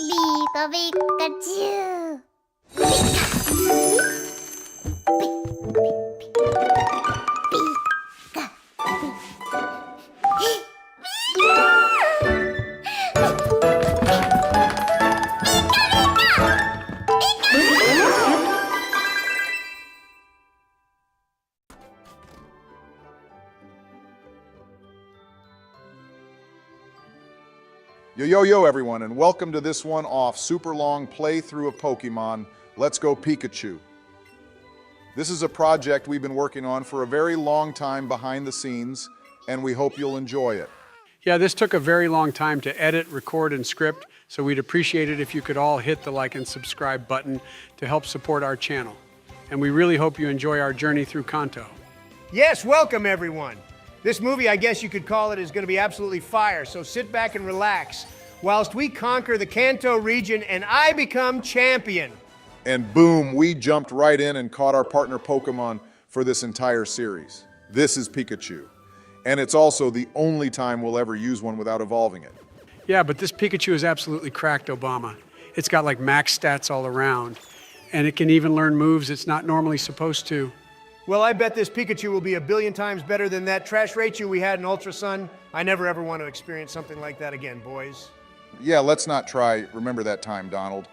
Pika Pikachu. Pika. Yo, everyone, and welcome to this one-off super long playthrough of Pokemon Let's Go Pikachu. This is a project we've been working on for a very long time behind the scenes, and we hope you'll enjoy it. Yeah, this took a very long time to edit, record, and script, so we'd appreciate it if you could all hit the like and subscribe button to help support our channel. And we really hope you enjoy our journey through Kanto. Yes, welcome everyone. This movie, I guess you could call it, is going to be absolutely fire, so sit back and relax whilst we conquer the Kanto region and I become champion. And boom, we jumped right in and caught our partner Pokemon for this entire series. This is Pikachu. And it's also the only time we'll ever use one without evolving it. Yeah, but this Pikachu is absolutely cracked, Obama. It's got like max stats all around, and it can even learn moves it's not normally supposed to. Well, I bet this Pikachu will be 1,000,000,000 times better than that trash Raichu we had in Ultra Sun. I never ever want to experience something like that again, boys. Yeah, let's not try, remember that time, Donald.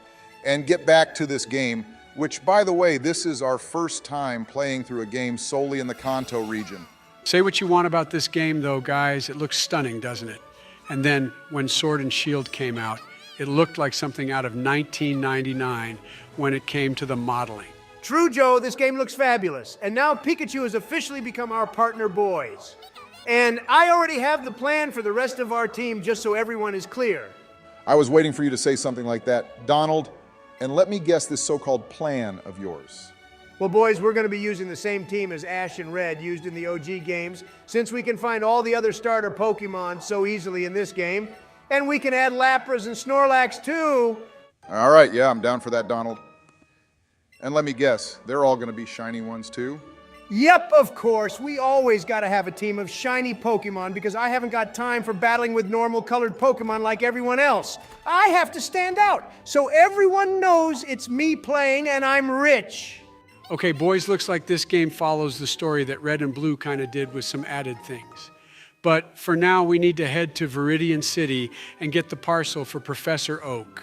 And get back to this game, which, by the way, this is our first time playing through a game solely in the Kanto region. Say what you want about this game, though, guys. It looks stunning, doesn't it? And then, when Sword and Shield came out, it looked like something out of 1999 when it came to the modeling. True, Joe, this game looks fabulous. And now Pikachu has officially become our partner boys. And I already have the plan for the rest of our team, just so everyone is clear. I was waiting for you to say something like that, Donald, and let me guess this so-called plan of yours. Well, boys, we're going to be using the same team as Ash and Red used in the OG games, since we can find all the other starter Pokemon so easily in this game. And we can add Lapras and Snorlax, too. All right, yeah, I'm down for that, Donald. And let me guess, they're all going to be shiny ones, too? Yep, of course. We always got to have a team of shiny Pokemon because I haven't got time for battling with normal colored Pokemon like everyone else. I have to stand out so everyone knows it's me playing and I'm rich. Okay, boys, looks like this game follows the story that Red and Blue kind of did with some added things. But for now, we need to head to Vermilion City and get the parcel for Professor Oak.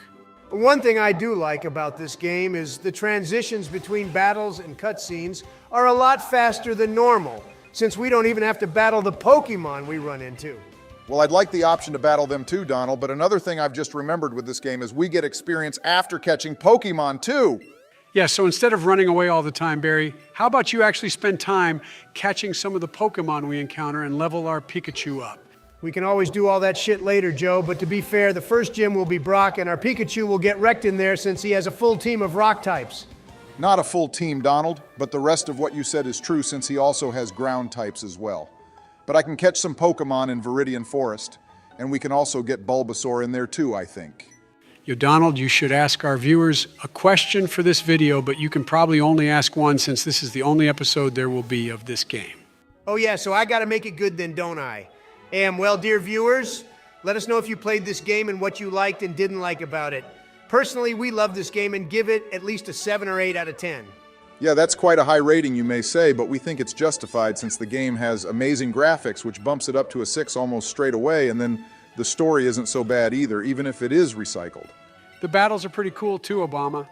One thing I do like about this game is the transitions between battles and cutscenes are a lot faster than normal, since we don't even have to battle the Pokemon we run into. Well, I'd like the option to battle them too, Donald, but another thing I've just remembered with this game is we get experience after catching Pokemon too. Yeah, so instead of running away all the time, Barry, how about you actually spend time catching some of the Pokemon we encounter and level our Pikachu up? We can always do all that shit later, Joe, but to be fair, the first gym will be Brock, and our Pikachu will get wrecked in there since he has a full team of rock types. Not a full team, Donald, but the rest of what you said is true since he also has ground types as well. But I can catch some Pokemon in Viridian Forest, and we can also get Bulbasaur in there too, I think. Yo, Donald, you should ask our viewers a question for this video, but you can probably only ask one since this is the only episode there will be of this game. Oh yeah, so I gotta make it good then, don't I? Well, dear viewers, let us know if you played this game and what you liked and didn't like about it. Personally, we love this game and give it at least a 7 or 8 out of 10. Yeah, that's quite a high rating, you may say, but we think it's justified since the game has amazing graphics, which bumps it up to a 6 almost straight away, and then the story isn't so bad either, even if it is recycled. The battles are pretty cool too, Obama,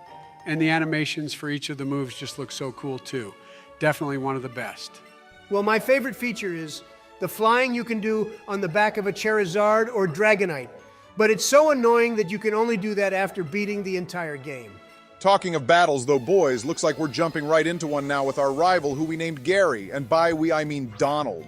and the animations for each of the moves just look so cool too. Definitely one of the best. Well, my favorite feature is the flying you can do on the back of a Charizard or Dragonite. But it's so annoying that you can only do that after beating the entire game. Talking of battles, though, boys, looks like we're jumping right into one now with our rival, who we named Gary, and by we I mean Donald.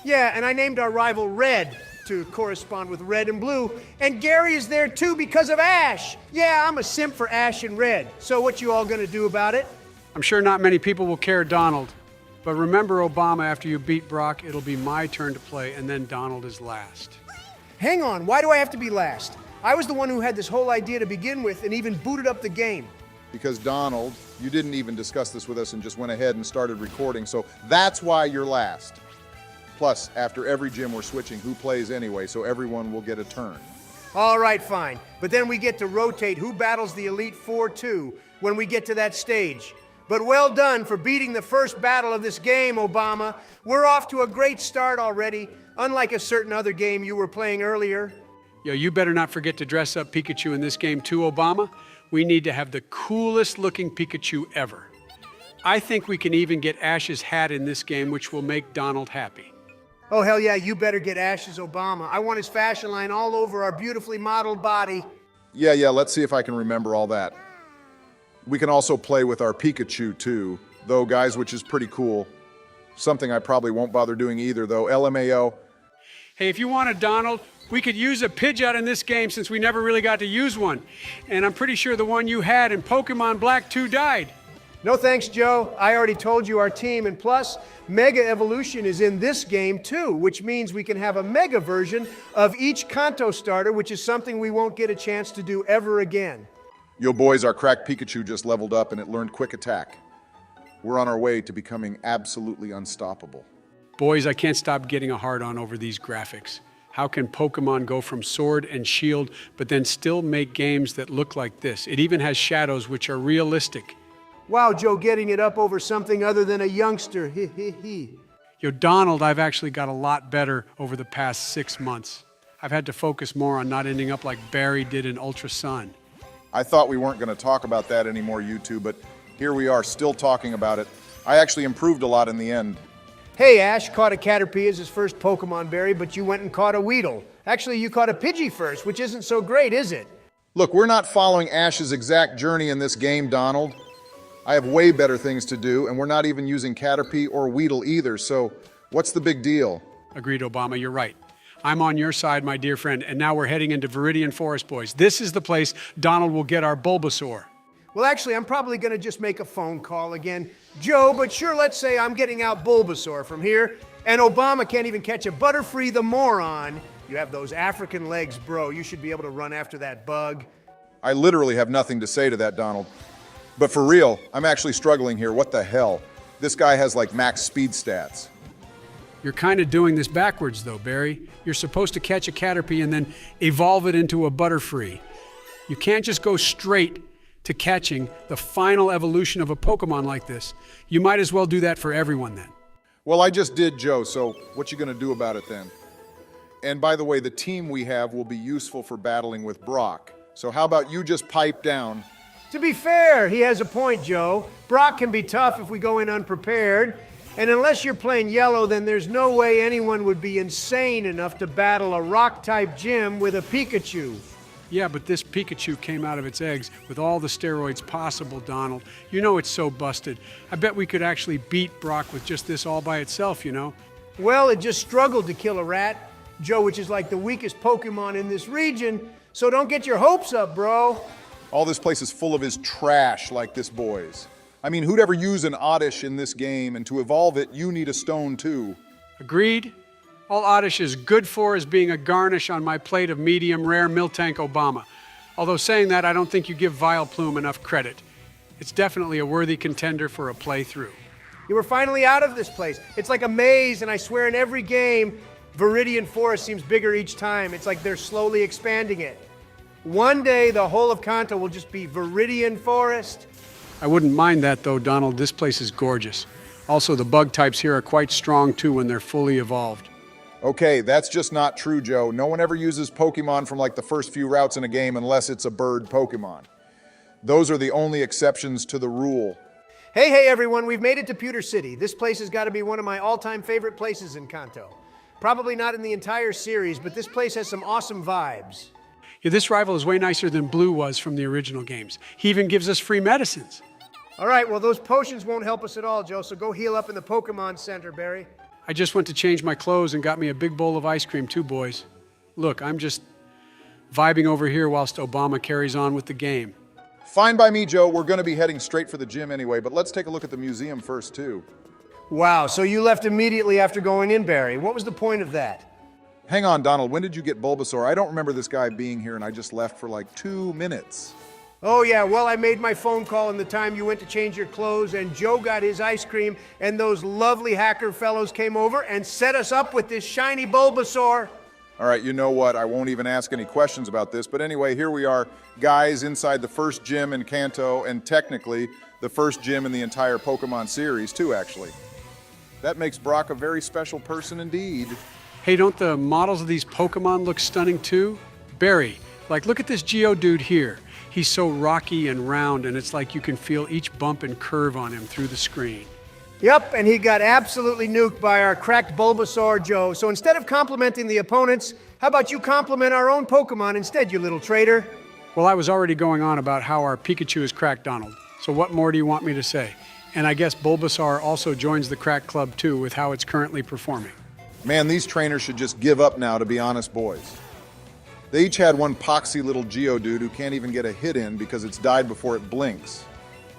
Yeah, and I named our rival Red to correspond with Red and Blue, and Gary is there too because of Ash. Yeah, I'm a simp for Ash and Red. So what you all gonna do about it? I'm sure not many people will care, Donald. But remember, Obama, after you beat Brock, it'll be my turn to play, and then Donald is last. Hang on, why do I have to be last? I was the one who had this whole idea to begin with and even booted up the game. Because, Donald, you didn't even discuss this with us and just went ahead and started recording, so that's why you're last. Plus, after every gym we're switching who plays anyway, so everyone will get a turn. All right, fine. But then we get to rotate who battles the Elite Four too when we get to that stage. But well done for beating the first battle of this game, Obama. We're off to a great start already, unlike a certain other game you were playing earlier. Yo, you better not forget to dress up Pikachu in this game too, Obama. We need to have the coolest looking Pikachu ever. I think we can even get Ash's hat in this game, which will make Donald happy. Oh, hell yeah, you better get Ash's Obama. I want his fashion line all over our beautifully modeled body. Yeah, let's see if I can remember all that. We can also play with our Pikachu too, though, guys, which is pretty cool. Something I probably won't bother doing either, though. LMAO. Hey, if you want a Donald, we could use a Pidgeot in this game since we never really got to use one. And I'm pretty sure the one you had in Pokemon Black 2 died. No thanks, Joe. I already told you our team, and plus, Mega Evolution is in this game too, which means we can have a Mega version of each Kanto starter, which is something we won't get a chance to do ever again. Yo, boys, our cracked Pikachu just leveled up and it learned Quick Attack. We're on our way to becoming absolutely unstoppable. Boys, I can't stop getting a hard-on over these graphics. How can Pokemon go from sword and shield, but then still make games that look like this? It even has shadows which are realistic. Wow, Joe, getting it up over something other than a youngster. He. Yo, Donald, I've actually got a lot better over the past 6 months. I've had to focus more on not ending up like Barry did in Ultra Sun. I thought we weren't going to talk about that anymore, you two, but here we are, still talking about it. I actually improved a lot in the end. Hey, Ash caught a Caterpie as his first Pokemon berry, but you went and caught a Weedle. Actually, you caught a Pidgey first, which isn't so great, is it? Look, we're not following Ash's exact journey in this game, Donald. I have way better things to do, and we're not even using Caterpie or Weedle either, so what's the big deal? Agreed, Obama, you're right. I'm on your side, my dear friend, and now we're heading into Viridian Forest, boys. This is the place Donald will get our Bulbasaur. Well, actually, I'm probably going to just make a phone call again. Joe, but sure, let's say I'm getting out Bulbasaur from here, and Obama can't even catch a Butterfree the moron. You have those African legs, bro. You should be able to run after that bug. I literally have nothing to say to that, Donald. But for real, I'm actually struggling here. What the hell? This guy has like max speed stats. You're kind of doing this backwards, though, Barry. You're supposed to catch a Caterpie and then evolve it into a Butterfree. You can't just go straight to catching the final evolution of a Pokemon like this. You might as well do that for everyone then. Well, I just did, Joe, so what you gonna do about it then? And by the way, the team we have will be useful for battling with Brock. So how about you just pipe down? To be fair, he has a point, Joe. Brock can be tough if we go in unprepared. And unless you're playing yellow, then there's no way anyone would be insane enough to battle a rock-type gym with a Pikachu. Yeah, but this Pikachu came out of its eggs with all the steroids possible, Donald. You know it's so busted. I bet we could actually beat Brock with just this all by itself, you know? Well, it just struggled to kill a rat, Joe, which is like the weakest Pokemon in this region. So don't get your hopes up, bro. All this place is full of his trash like this, boys. I mean, who'd ever use an Oddish in this game, and to evolve it, you need a stone too. Agreed? All Oddish is good for is being a garnish on my plate of medium rare Miltank Obama. Although saying that, I don't think you give Vileplume enough credit. It's definitely a worthy contender for a playthrough. You were finally out of this place. It's like a maze, and I swear in every game, Viridian Forest seems bigger each time. It's like they're slowly expanding it. One day, the whole of Kanto will just be Viridian Forest. I wouldn't mind that, though, Donald. This place is gorgeous. Also, the bug types here are quite strong, too, when they're fully evolved. Okay, that's just not true, Joe. No one ever uses Pokemon from like the first few routes in a game unless it's a bird Pokemon. Those are the only exceptions to the rule. Hey, everyone, we've made it to Pewter City. This place has got to be one of my all-time favorite places in Kanto. Probably not in the entire series, but this place has some awesome vibes. Yeah, this rival is way nicer than Blue was from the original games. He even gives us free medicines. All right, well, those potions won't help us at all, Joe, so go heal up in the Pokemon Center, Barry. I just went to change my clothes and got me a big bowl of ice cream, too, boys. Look, I'm just vibing over here whilst Obama carries on with the game. Fine by me, Joe. We're going to be heading straight for the gym anyway, but let's take a look at the museum first, too. Wow, so you left immediately after going in, Barry. What was the point of that? Hang on, Donald. When did you get Bulbasaur? I don't remember this guy being here, and I just left for like 2 minutes. Oh, yeah, well, I made my phone call in the time you went to change your clothes, and Joe got his ice cream, and those lovely hacker fellows came over and set us up with this shiny Bulbasaur. All right, you know what? I won't even ask any questions about this. But anyway, here we are, guys, inside the first gym in Kanto, and technically the first gym in the entire Pokemon series, too, actually. That makes Brock a very special person indeed. Hey, don't the models of these Pokemon look stunning too? Barry, like look at this Geodude here. He's so rocky and round, and it's like you can feel each bump and curve on him through the screen. Yep, and he got absolutely nuked by our cracked Bulbasaur Joe. So instead of complimenting the opponents, how about you compliment our own Pokemon instead, you little traitor? Well, I was already going on about how our Pikachu is cracked, Donald. So what more do you want me to say? And I guess Bulbasaur also joins the crack club too with how it's currently performing. Man, these trainers should just give up now, to be honest, boys. They each had one poxy little Geodude who can't even get a hit in because it's died before it blinks.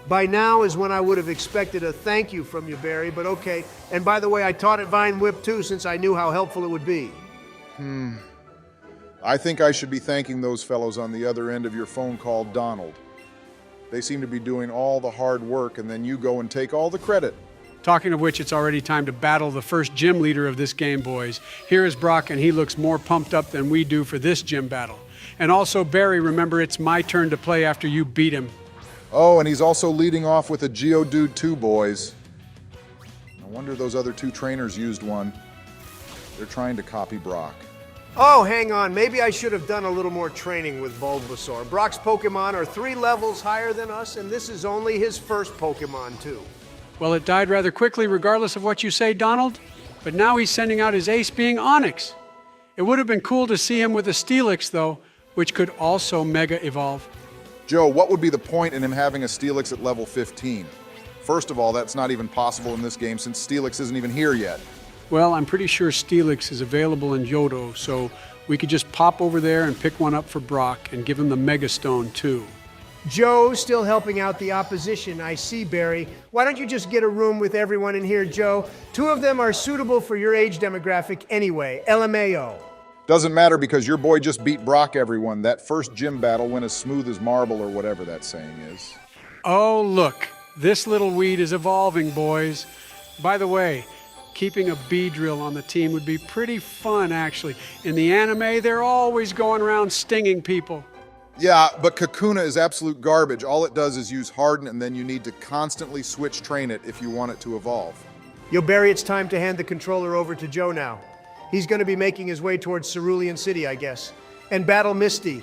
By now is when I would have expected a thank you from you, Barry, but okay. And by the way, I taught it Vine Whip too, since I knew how helpful it would be. I think I should be thanking those fellows on the other end of your phone call, Donald. They seem to be doing all the hard work, and then you go and take all the credit. Talking of which, it's already time to battle the first gym leader of this game, boys. Here is Brock, and he looks more pumped up than we do for this gym battle. And also, Barry, remember, it's my turn to play after you beat him. Oh, and he's also leading off with a Geodude too, boys. No wonder those other two trainers used one. They're trying to copy Brock. Oh, hang on. Maybe I should have done a little more training with Bulbasaur. Brock's Pokemon are 3 levels higher than us, and this is only his first Pokemon, too. Well, it died rather quickly, regardless of what you say, Donald. But now he's sending out his ace being Onix. It would have been cool to see him with a Steelix, though, which could also Mega Evolve. Joe, what would be the point in him having a Steelix at level 15? First of all, that's not even possible in this game since Steelix isn't even here yet. Well, I'm pretty sure Steelix is available in Johto, so we could just pop over there and pick one up for Brock and give him the Mega Stone, too. Joe's still helping out the opposition, I see, Barry. Why don't you just get a room with everyone in here, Joe? 2 of them are suitable for your age demographic anyway, LMAO. Doesn't matter because your boy just beat Brock, everyone. That first gym battle went as smooth as marble or whatever that saying is. Oh, look, this little weed is evolving, boys. By the way, keeping a Beedrill on the team would be pretty fun, actually. In the anime, they're always going around stinging people. Yeah, but Kakuna is absolute garbage. All it does is use Harden, and then you need to constantly switch train it if you want it to evolve. Yo, Barry, it's time to hand the controller over to Joe now. He's going to be making his way towards Cerulean City, I guess, and battle Misty.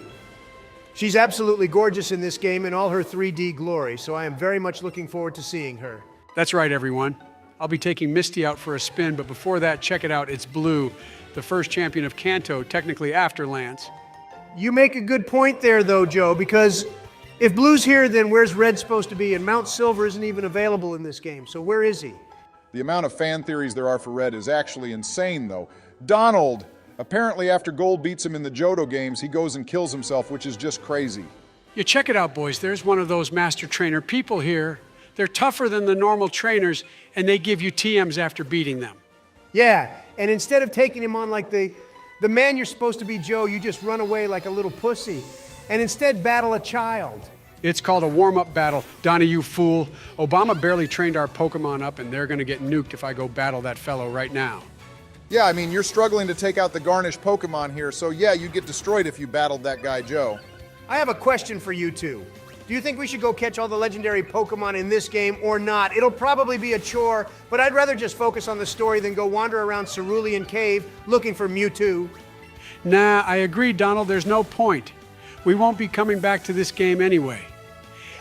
She's absolutely gorgeous in this game in all her 3D glory, so I am very much looking forward to seeing her. That's right, everyone. I'll be taking Misty out for a spin, but before that, check it out. It's Blue, the first champion of Kanto, technically after Lance. You make a good point there, though, Joe, because if Blue's here, then where's Red supposed to be? And Mount Silver isn't even available in this game, so where is he? The amount of fan theories there are for Red is actually insane, though. Donald! Apparently after Gold beats him in the Johto games, he goes and kills himself, which is just crazy. You check it out, boys. There's one of those master trainer people here. They're tougher than the normal trainers, and they give you TMs after beating them. Yeah, and instead of taking him on like the man you're supposed to be, Joe, you just run away like a little pussy, and instead battle a child. It's called a warm-up battle. Donnie, you fool. Obama barely trained our Pokemon up, and they're going to get nuked if I go battle that fellow right now. Yeah, I mean, you're struggling to take out the Garnish Pokemon here, so yeah, you'd get destroyed if you battled that guy, Joe. I have a question for you two. Do you think we should go catch all the legendary Pokemon in this game or not? It'll probably be a chore, but I'd rather just focus on the story than go wander around Cerulean Cave looking for Mewtwo. Nah, I agree, Donald. There's no point. We won't be coming back to this game anyway.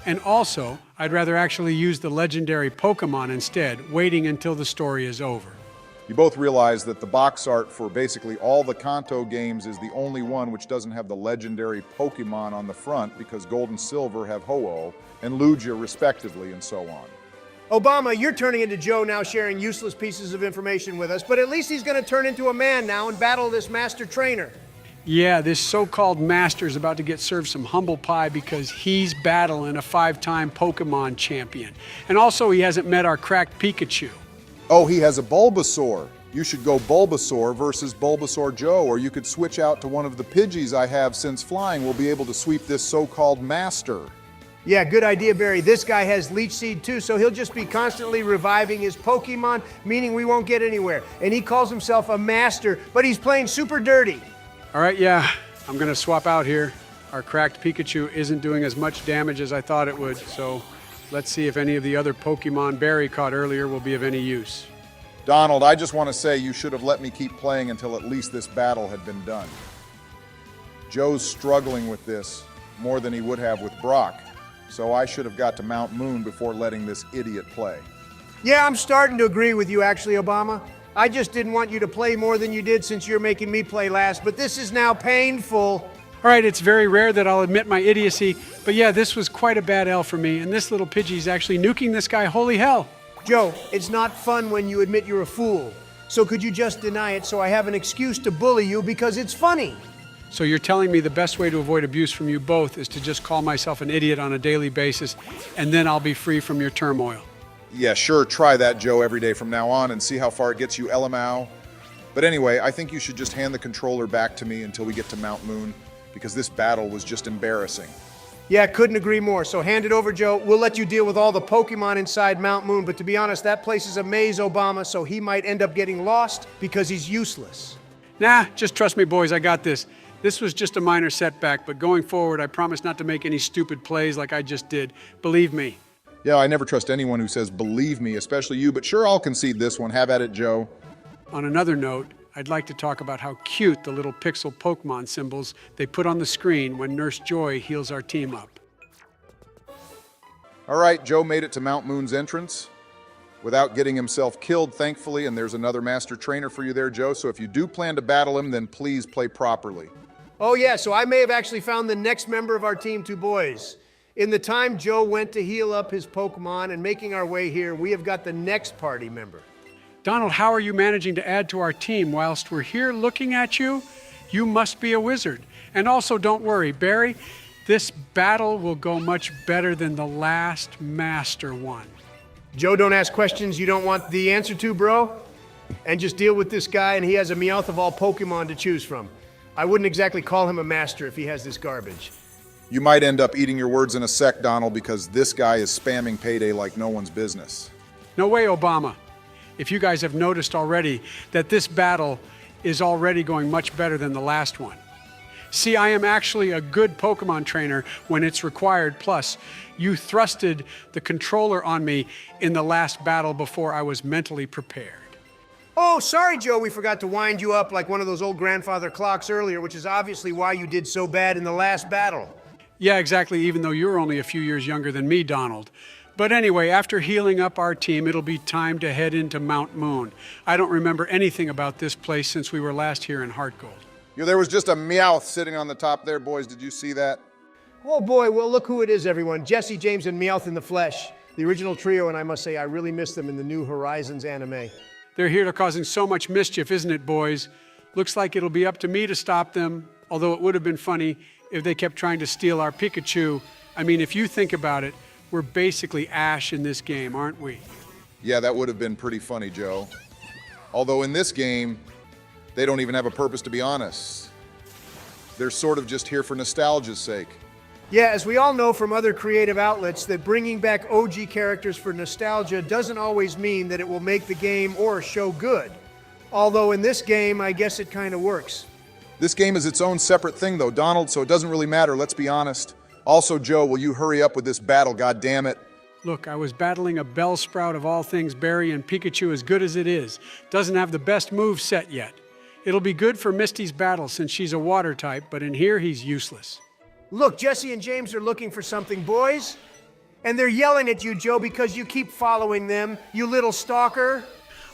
And also, I'd rather actually use the legendary Pokemon instead, waiting until the story is over. You both realize that the box art for basically all the Kanto games is the only one which doesn't have the legendary Pokemon on the front because Gold and Silver have Ho-Oh and Lugia respectively and so on. Obama, you're turning into Joe now, sharing useless pieces of information with us, but at least he's going to turn into a man now and battle this master trainer. Yeah, this so-called master is about to get served some humble pie because he's battling a 5-time Pokemon champion. And also, he hasn't met our cracked Pikachu. Oh, he has a Bulbasaur. You should go Bulbasaur versus Bulbasaur Joe, or you could switch out to one of the Pidgeys I have since flying will be able to sweep this so-called master. Yeah, good idea, Barry. This guy has Leech Seed too, so he'll just be constantly reviving his Pokemon, meaning we won't get anywhere. And he calls himself a master, but he's playing super dirty. All right, yeah, I'm gonna swap out here. Our cracked Pikachu isn't doing as much damage as I thought it would, so let's see if any of the other Pokemon Barry caught earlier will be of any use. Donald, I just want to say you should have let me keep playing until at least this battle had been done. Joe's struggling with this more than he would have with Brock, so I should have got to Mount Moon before letting this idiot play. Yeah, I'm starting to agree with you, actually, Obama. I just didn't want you to play more than you did since you're making me play last, but this is now painful. All right, it's very rare that I'll admit my idiocy, but yeah, this was quite a bad L for me, and this little Pidgey's actually nuking this guy, holy hell. Joe, it's not fun when you admit you're a fool. So could you just deny it so I have an excuse to bully you because it's funny? So you're telling me the best way to avoid abuse from you both is to just call myself an idiot on a daily basis, and then I'll be free from your turmoil. Yeah, sure, try that, Joe, every day from now on and see how far it gets you, LMAO. But anyway, I think you should just hand the controller back to me until we get to Mount Moon, because this battle was just embarrassing. Yeah, couldn't agree more. So hand it over, Joe. We'll let you deal with all the Pokemon inside Mount Moon, but to be honest, that place is a maze, Obama, so he might end up getting lost because he's useless. Nah, just trust me, boys, I got this. This was just a minor setback, but going forward, I promise not to make any stupid plays like I just did. Believe me. Yeah, I never trust anyone who says believe me, especially you, but sure, I'll concede this one. Have at it, Joe. On another note, I'd like to talk about how cute the little pixel Pokemon symbols they put on the screen when Nurse Joy heals our team up. All right, Joe made it to Mount Moon's entrance without getting himself killed, thankfully, and there's another master trainer for you there, Joe, so if you do plan to battle him, then please play properly. Oh yeah, so I may have actually found the next member of our team, two boys. In the time Joe went to heal up his Pokemon and making our way here, we have got the next party member. Donald, how are you managing to add to our team whilst we're here looking at you? You must be a wizard. And also, don't worry, Barry, this battle will go much better than the last master one. Joe, don't ask questions you don't want the answer to, bro. And just deal with this guy, and he has a Meowth of all Pokemon to choose from. I wouldn't exactly call him a master if he has this garbage. You might end up eating your words in a sec, Donald, because this guy is spamming payday like no one's business. No way, Obama. If you guys have noticed already that this battle is already going much better than the last one. See, I am actually a good Pokemon trainer when it's required. Plus, you thrusted the controller on me in the last battle before I was mentally prepared. Oh, sorry, Joe, we forgot to wind you up like one of those old grandfather clocks earlier, which is obviously why you did so bad in the last battle. Yeah, exactly, even though you're only a few years younger than me, Donald. But anyway, after healing up our team, it'll be time to head into Mount Moon. I don't remember anything about this place since we were last here in Heart Gold. Yeah, there was just a Meowth sitting on the top there, boys. Did you see that? Oh boy, well look who it is, everyone. Jesse, James, and Meowth in the flesh. The original trio, and I must say I really miss them in the New Horizons anime. They're here to causing so much mischief, isn't it, boys? Looks like it'll be up to me to stop them, although it would have been funny if they kept trying to steal our Pikachu. I mean, if you think about it, we're basically Ash in this game, aren't we? Yeah, that would have been pretty funny, Joe. Although in this game, they don't even have a purpose, to be honest. They're sort of just here for nostalgia's sake. Yeah, as we all know from other creative outlets, that bringing back OG characters for nostalgia doesn't always mean that it will make the game or show good. Although in this game, I guess it kind of works. This game is its own separate thing, though, Donald, so it doesn't really matter, let's be honest. Also, Joe, will you hurry up with this battle, goddammit? Look, I was battling a Bellsprout of all things Barry, and Pikachu, as good as it is, doesn't have the best move set yet. It'll be good for Misty's battle since she's a water type, but in here he's useless. Look, Jesse and James are looking for something, boys. And they're yelling at you, Joe, because you keep following them, you little stalker.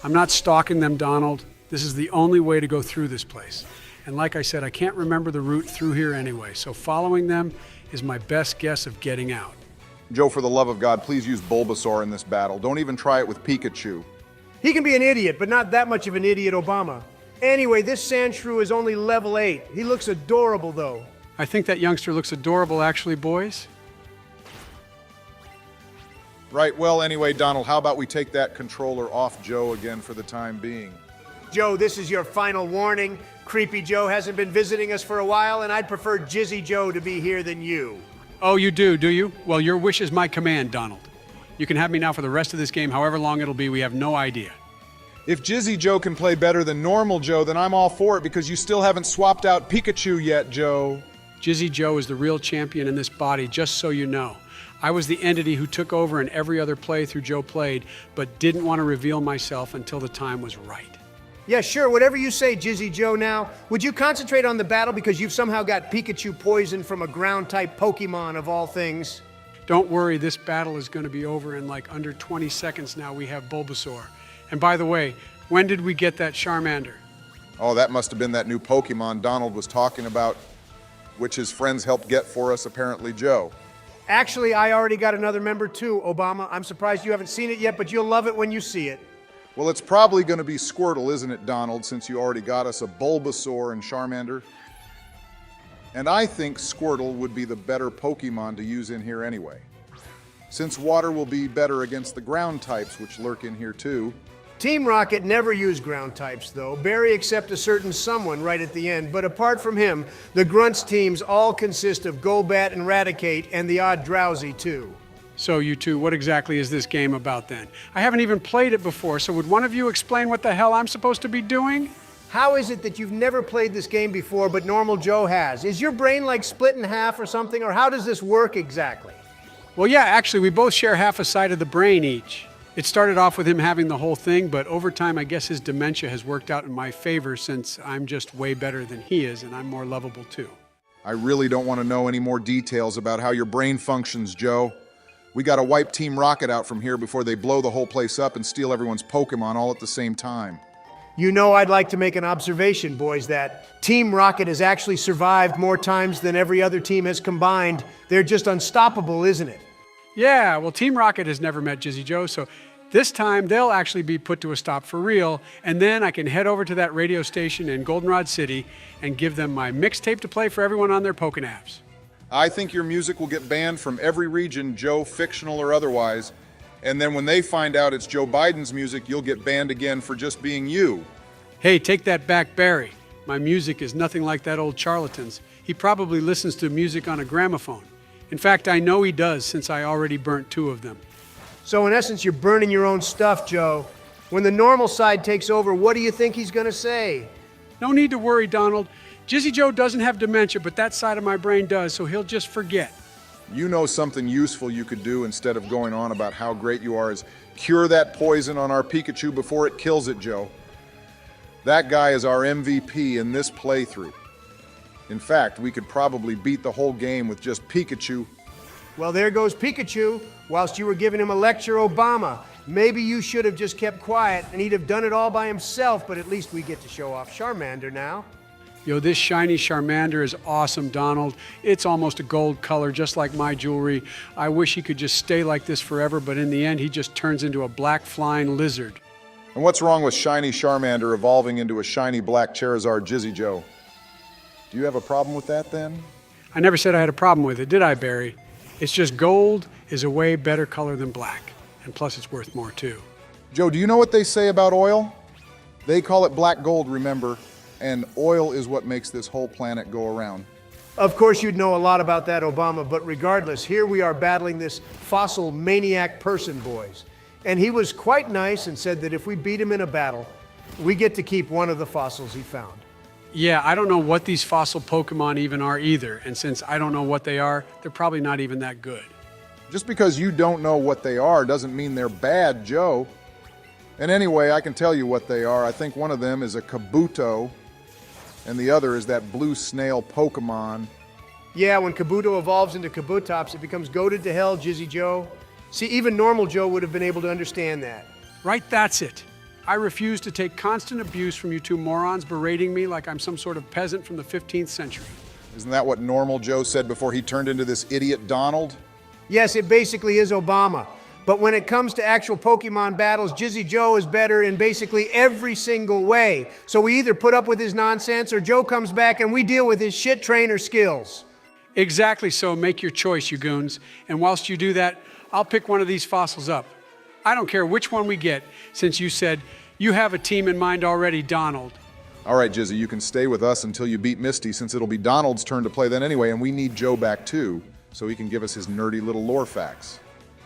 I'm not stalking them, Donald. This is the only way to go through this place. And like I said, I can't remember the route through here anyway, so following them is my best guess of getting out. Joe, for the love of God, please use Bulbasaur in this battle. Don't even try it with Pikachu. He can be an idiot, but not that much of an idiot, Obama. Anyway, this Sandshrew is only level 8. He looks adorable, though. I think that youngster looks adorable, actually, boys. Right, well, anyway, Donald, how about we take that controller off Joe again for the time being? Joe, this is your final warning. Creepy Joe hasn't been visiting us for a while, and I'd prefer Jizzy Joe to be here than you. Oh, you do you? Well, your wish is my command, Donald. You can have me now for the rest of this game, however long it'll be, we have no idea. If Jizzy Joe can play better than normal Joe, then I'm all for it because you still haven't swapped out Pikachu yet, Joe. Jizzy Joe is the real champion in this body, just so you know. I was the entity who took over in every other playthrough Joe played, but didn't want to reveal myself until the time was right. Yeah, sure, whatever you say, Jizzy Joe now. Would you concentrate on the battle because you've somehow got Pikachu poison from a ground-type Pokemon of all things? Don't worry, this battle is going to be over in like under 20 seconds now. We have Bulbasaur. And by the way, when did we get that Charmander? Oh, that must have been that new Pokemon Donald was talking about, which his friends helped get for us, apparently Joe. Actually, I already got another member too, Obama. I'm surprised you haven't seen it yet, but you'll love it when you see it. Well, it's probably going to be Squirtle, isn't it, Donald, since you already got us a Bulbasaur and Charmander? And I think Squirtle would be the better Pokemon to use in here anyway, since water will be better against the ground types, which lurk in here too. Team Rocket never used ground types, though, Barry except a certain someone right at the end. But apart from him, the Grunts teams all consist of Golbat and Raticate, and the odd Drowsy, too. So you two, what exactly is this game about then? I haven't even played it before, so would one of you explain what the hell I'm supposed to be doing? How is it that you've never played this game before, but normal Joe has? Is your brain like split in half or something, or how does this work exactly? Well, yeah, actually, we both share half a side of the brain each. It started off with him having the whole thing, but over time, I guess his dementia has worked out in my favor since I'm just way better than he is, and I'm more lovable too. I really don't want to know any more details about how your brain functions, Joe. We gotta wipe Team Rocket out from here before they blow the whole place up and steal everyone's Pokemon all at the same time. You know I'd like to make an observation, boys, that Team Rocket has actually survived more times than every other team has combined. They're just unstoppable, isn't it? Yeah, well, Team Rocket has never met Jizzy Joe, so this time they'll actually be put to a stop for real, and then I can head over to that radio station in Goldenrod City and give them my mixtape to play for everyone on their Pokénaps. I think your music will get banned from every region, Joe, fictional or otherwise, and then when they find out it's Joe Biden's music, you'll get banned again for just being you. Hey, take that back, Barry. My music is nothing like that old charlatan's. He probably listens to music on a gramophone. In fact, I know he does, since I already burnt 2 of them. So in essence, you're burning your own stuff, Joe. When the normal side takes over, what do you think he's gonna say? No need to worry, Donald. Jizzy Joe doesn't have dementia, but that side of my brain does, so he'll just forget. You know something useful you could do instead of going on about how great you are is cure that poison on our Pikachu before it kills it, Joe. That guy is our MVP in this playthrough. In fact, we could probably beat the whole game with just Pikachu. Well, there goes Pikachu, whilst you were giving him a lecture, Obama. Maybe you should have just kept quiet and he'd have done it all by himself, but at least we get to show off Charmander now. Yo, this shiny Charmander is awesome, Donald. It's almost a gold color, just like my jewelry. I wish he could just stay like this forever, but in the end, he just turns into a black flying lizard. And what's wrong with shiny Charmander evolving into a shiny black Charizard Jizzy Joe? Do you have a problem with that then? I never said I had a problem with it, did I, Barry? It's just gold is a way better color than black. And plus, it's worth more, too. Joe, do you know what they say about oil? They call it black gold, remember? And oil is what makes this whole planet go around. Of course you'd know a lot about that, Obama, but regardless, here we are battling this fossil maniac person, boys. And he was quite nice and said that if we beat him in a battle, we get to keep one of the fossils he found. Yeah, I don't know what these fossil Pokemon even are either, and since I don't know what they are, they're probably not even that good. Just because you don't know what they are doesn't mean they're bad, Joe. And anyway, I can tell you what they are. I think one of them is a Kabuto, and the other is that blue snail Pokemon. Yeah, when Kabuto evolves into Kabutops, it becomes goaded to hell, Jizzy Joe. See, even normal Joe would have been able to understand that. Right, that's it. I refuse to take constant abuse from you two morons berating me like I'm some sort of peasant from the 15th century. Isn't that what normal Joe said before he turned into this idiot Donald? Yes, it basically is Obama. But when it comes to actual Pokemon battles, Jizzy Joe is better in basically every single way. So we either put up with his nonsense or Joe comes back and we deal with his shit trainer skills. Exactly so. Make your choice, you goons. And whilst you do that, I'll pick one of these fossils up. I don't care which one we get, since you said you have a team in mind already, Donald. All right, Jizzy, you can stay with us until you beat Misty, since it'll be Donald's turn to play then anyway, and we need Joe back too, so he can give us his nerdy little lore facts.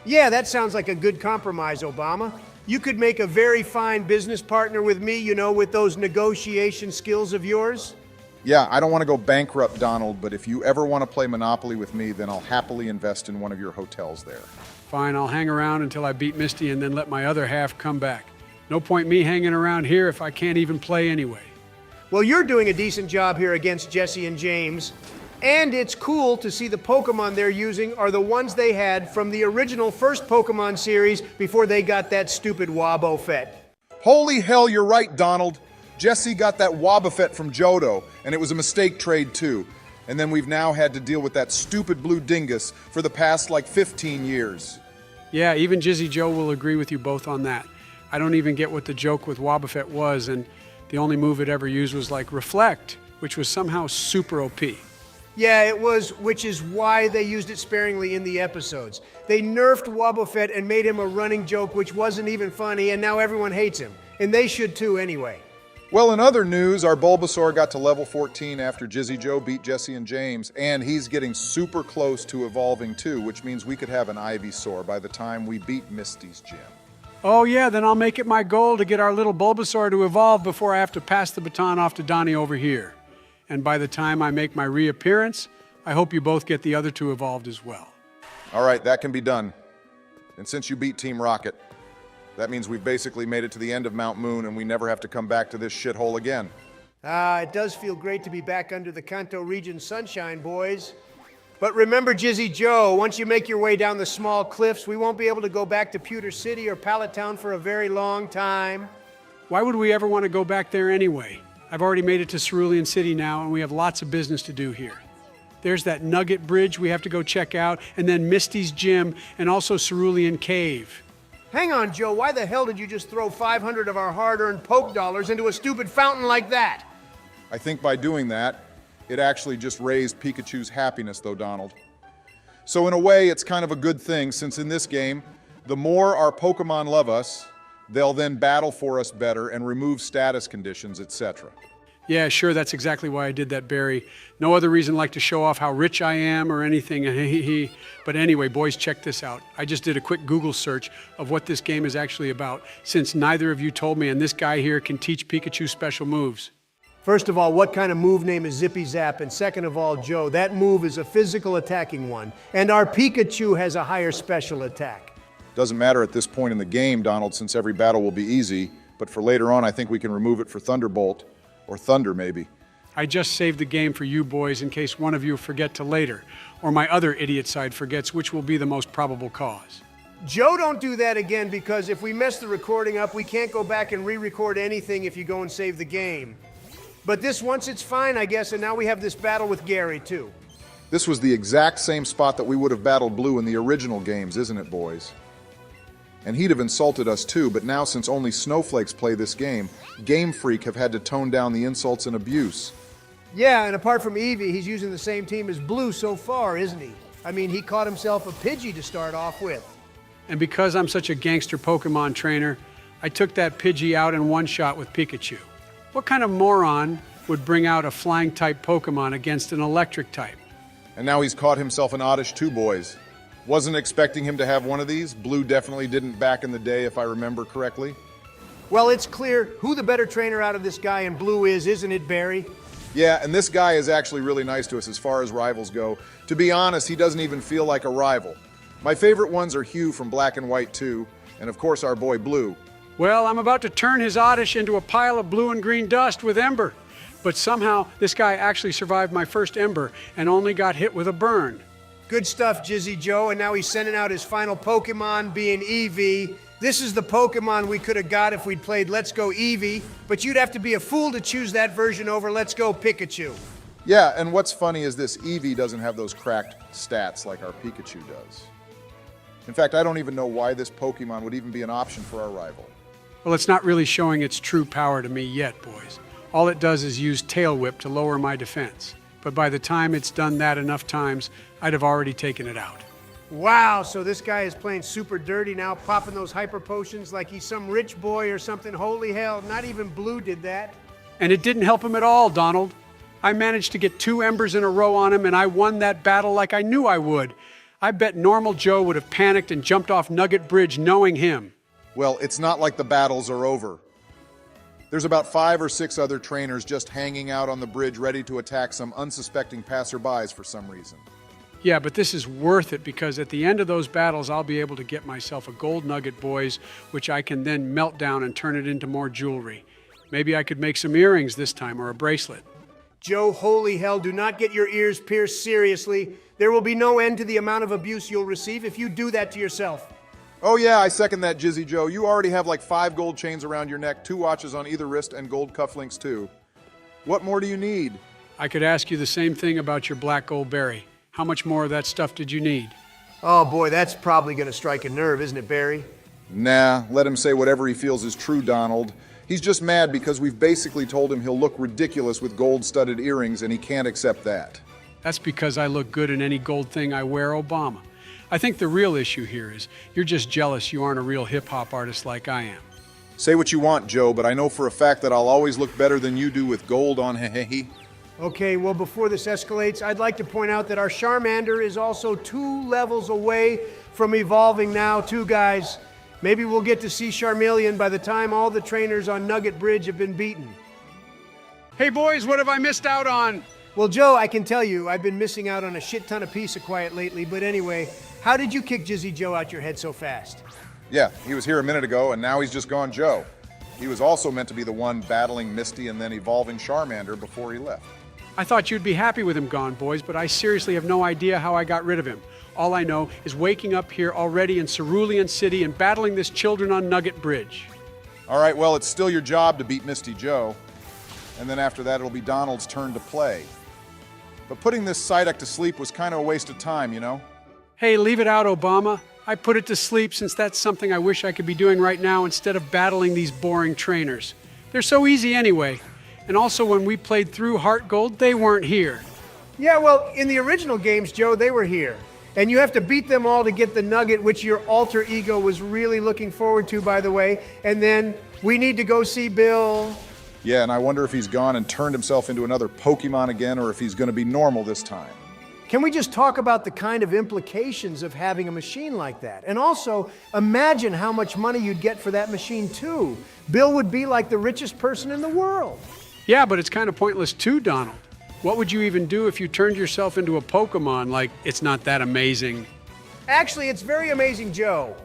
Yeah, that sounds like a good compromise, Obama. You could make a very fine business partner with me, you know, with those negotiation skills of yours. Yeah, I don't want to go bankrupt, Donald, but if you ever want to play Monopoly with me, then I'll happily invest in one of your hotels there. Fine, I'll hang around until I beat Misty and then let my other half come back. No point me hanging around here if I can't even play anyway. Well, you're doing a decent job here against Jesse and James. And it's cool to see the Pokemon they're using are the ones they had from the original first Pokemon series before they got that stupid Wobbuffet. Holy hell, you're right, Donald. Jesse got that Wobbuffet from Johto, and it was a mistake trade too. And then we've now had to deal with that stupid blue dingus for the past like 15 years. Yeah, even Jizzy Joe will agree with you both on that. I don't even get what the joke with Wobbuffet was, and the only move it ever used was like Reflect, which was somehow super OP. Yeah, it was, which is why they used it sparingly in the episodes. They nerfed Wobbuffet and made him a running joke, which wasn't even funny, and now everyone hates him. And they should too anyway. Well, in other news, our Bulbasaur got to level 14 after Jizzy Joe beat Jesse and James, and he's getting super close to evolving too, which means we could have an Ivysaur by the time we beat Misty's gym. Oh yeah, then I'll make it my goal to get our little Bulbasaur to evolve before I have to pass the baton off to Donnie over here. And by the time I make my reappearance, I hope you both get the other two evolved as well. All right, that can be done. And since you beat Team Rocket, that means we've basically made it to the end of Mount Moon and we never have to come back to this shithole again. It does feel great to be back under the Kanto region sunshine, boys. But remember, Jizzy Joe, once you make your way down the small cliffs, we won't be able to go back to Pewter City or Pallet Town for a very long time. Why would we ever want to go back there anyway? I've already made it to Cerulean City now, and we have lots of business to do here. There's that Nugget Bridge we have to go check out, and then Misty's gym, and also Cerulean Cave. Hang on, Joe, why the hell did you just throw 500 of our hard-earned poke dollars into a stupid fountain like that? I think by doing that, it actually just raised Pikachu's happiness, though, Donald. So in a way, it's kind of a good thing, since in this game, the more our Pokemon love us, they'll then battle for us better and remove status conditions, etc. Yeah, sure, that's exactly why I did that, Barry. No other reason like to show off how rich I am or anything. But anyway, boys, check this out. I just did a quick Google search of what this game is actually about, since neither of you told me, and this guy here can teach Pikachu special moves. First of all, what kind of move name is Zippy Zap? And second of all, Joe, that move is a physical attacking one. And our Pikachu has a higher special attack. Doesn't matter at this point in the game, Donald, since every battle will be easy. But for later on, I think we can remove it for Thunderbolt. Or Thunder, maybe. I just saved the game for you boys in case one of you forget to later. Or my other idiot side forgets, which will be the most probable cause. Joe, don't do that again, because if we mess the recording up, we can't go back and re-record anything if you go and save the game. But this once it's fine, I guess, and now we have this battle with Gary, too. This was the exact same spot that we would have battled Blue in the original games, isn't it, boys? And he'd have insulted us too, but now since only snowflakes play this game, Game Freak have had to tone down the insults and abuse. Yeah, and apart from Eevee, he's using the same team as Blue so far, isn't he? I mean, he caught himself a Pidgey to start off with. And because I'm such a gangster Pokemon trainer, I took that Pidgey out in one shot with Pikachu. What kind of moron would bring out a flying type Pokemon against an electric type? And now he's caught himself an Oddish too, boys. Wasn't expecting him to have one of these. Blue definitely didn't back in the day, if I remember correctly. Well, it's clear who the better trainer out of this guy in Blue is, isn't it, Barry? Yeah, and this guy is actually really nice to us as far as rivals go. To be honest, he doesn't even feel like a rival. My favorite ones are Hugh from Black and White 2, and of course our boy Blue. Well, I'm about to turn his Oddish into a pile of blue and green dust with Ember. But somehow, this guy actually survived my first Ember and only got hit with a burn. Good stuff, Jizzy Joe, and now he's sending out his final Pokemon, being Eevee. This is the Pokemon we could have got if we'd played Let's Go Eevee, but you'd have to be a fool to choose that version over Let's Go Pikachu. Yeah, and what's funny is this Eevee doesn't have those cracked stats like our Pikachu does. In fact, I don't even know why this Pokemon would even be an option for our rival. Well, it's not really showing its true power to me yet, boys. All it does is use Tail Whip to lower my defense. But by the time it's done that enough times, I'd have already taken it out. Wow, so this guy is playing super dirty now, popping those hyper potions like he's some rich boy or something. Holy hell, not even Blue did that. And it didn't help him at all, Donald. I managed to get 2 Embers in a row on him, and I won that battle like I knew I would. I bet normal Joe would have panicked and jumped off Nugget Bridge knowing him. Well, it's not like the battles are over. There's about 5 or 6 other trainers just hanging out on the bridge ready to attack some unsuspecting passerbys for some reason. Yeah, but this is worth it because at the end of those battles, I'll be able to get myself a gold nugget, boys, which I can then melt down and turn it into more jewelry. Maybe I could make some earrings this time or a bracelet. Joe, holy hell, do not get your ears pierced seriously. There will be no end to the amount of abuse you'll receive if you do that to yourself. Oh yeah, I second that, Jizzy Joe. You already have like 5 gold chains around your neck, 2 watches on either wrist, and gold cufflinks too. What more do you need? I could ask you the same thing about your black gold berry. How much more of that stuff did you need? Oh boy, that's probably gonna strike a nerve, isn't it, Barry? Nah, let him say whatever he feels is true, Donald. He's just mad because we've basically told him he'll look ridiculous with gold-studded earrings, and he can't accept that. That's because I look good in any gold thing I wear, Obama. I think the real issue here is you're just jealous you aren't a real hip-hop artist like I am. Say what you want, Joe, but I know for a fact that I'll always look better than you do with gold on he. Okay, well, before this escalates, I'd like to point out that our Charmander is also 2 levels away from evolving now, too, guys. Maybe we'll get to see Vermilion by the time all the trainers on Nugget Bridge have been beaten. Hey boys, what have I missed out on? Well, Joe, I can tell you, I've been missing out on a shit ton of peace of quiet lately, but anyway, how did you kick Jizzy Joe out your head so fast? Yeah, he was here a minute ago, and now he's just gone Joe. He was also meant to be the one battling Misty and then evolving Charmander before he left. I thought you'd be happy with him gone, boys, but I seriously have no idea how I got rid of him. All I know is waking up here already in Cerulean City and battling this children on Nugget Bridge. All right, well, it's still your job to beat Misty Joe. And then after that, it'll be Donald's turn to play. But putting this Psyduck to sleep was kind of a waste of time, you know? Hey, leave it out, Obama. I put it to sleep since that's something I wish I could be doing right now instead of battling these boring trainers. They're so easy anyway. And also, when we played through Heart Gold, they weren't here. Yeah, well, in the original games, Joe, they were here. And you have to beat them all to get the nugget, which your alter ego was really looking forward to, by the way. And then we need to go see Bill. Yeah, and I wonder if he's gone and turned himself into another Pokemon again, or if he's going to be normal this time. Can we just talk about the kind of implications of having a machine like that? And also, imagine how much money you'd get for that machine, too. Bill would be like the richest person in the world. Yeah, but it's kind of pointless too, Donald. What would you even do if you turned yourself into a Pokemon? Like, it's not that amazing. Actually, it's very amazing, Joe.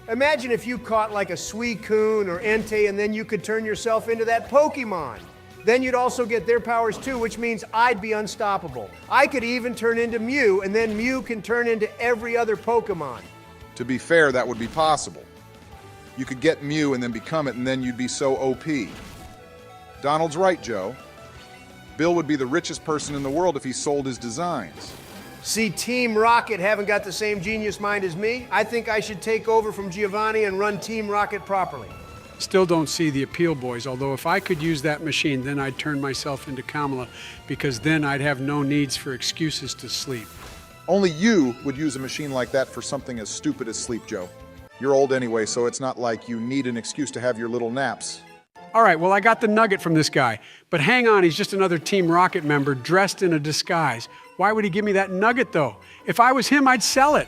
Imagine if you caught like a Suicune or Entei and then you could turn yourself into that Pokemon. Then you'd also get their powers too, which means I'd be unstoppable. I could even turn into Mew, and then Mew can turn into every other Pokemon. To be fair, that would be possible. You could get Mew and then become it, and then you'd be so OP. Donald's right, Joe. Bill would be the richest person in the world if he sold his designs. See, Team Rocket haven't got the same genius mind as me. I think I should take over from Giovanni and run Team Rocket properly. Still don't see the appeal, boys, although if I could use that machine, then I'd turn myself into Kamala, because then I'd have no needs for excuses to sleep. Only you would use a machine like that for something as stupid as sleep, Joe. You're old anyway, so it's not like you need an excuse to have your little naps. All right, well, I got the nugget from this guy. But hang on, he's just another Team Rocket member dressed in a disguise. Why would he give me that nugget, though? If I was him, I'd sell it.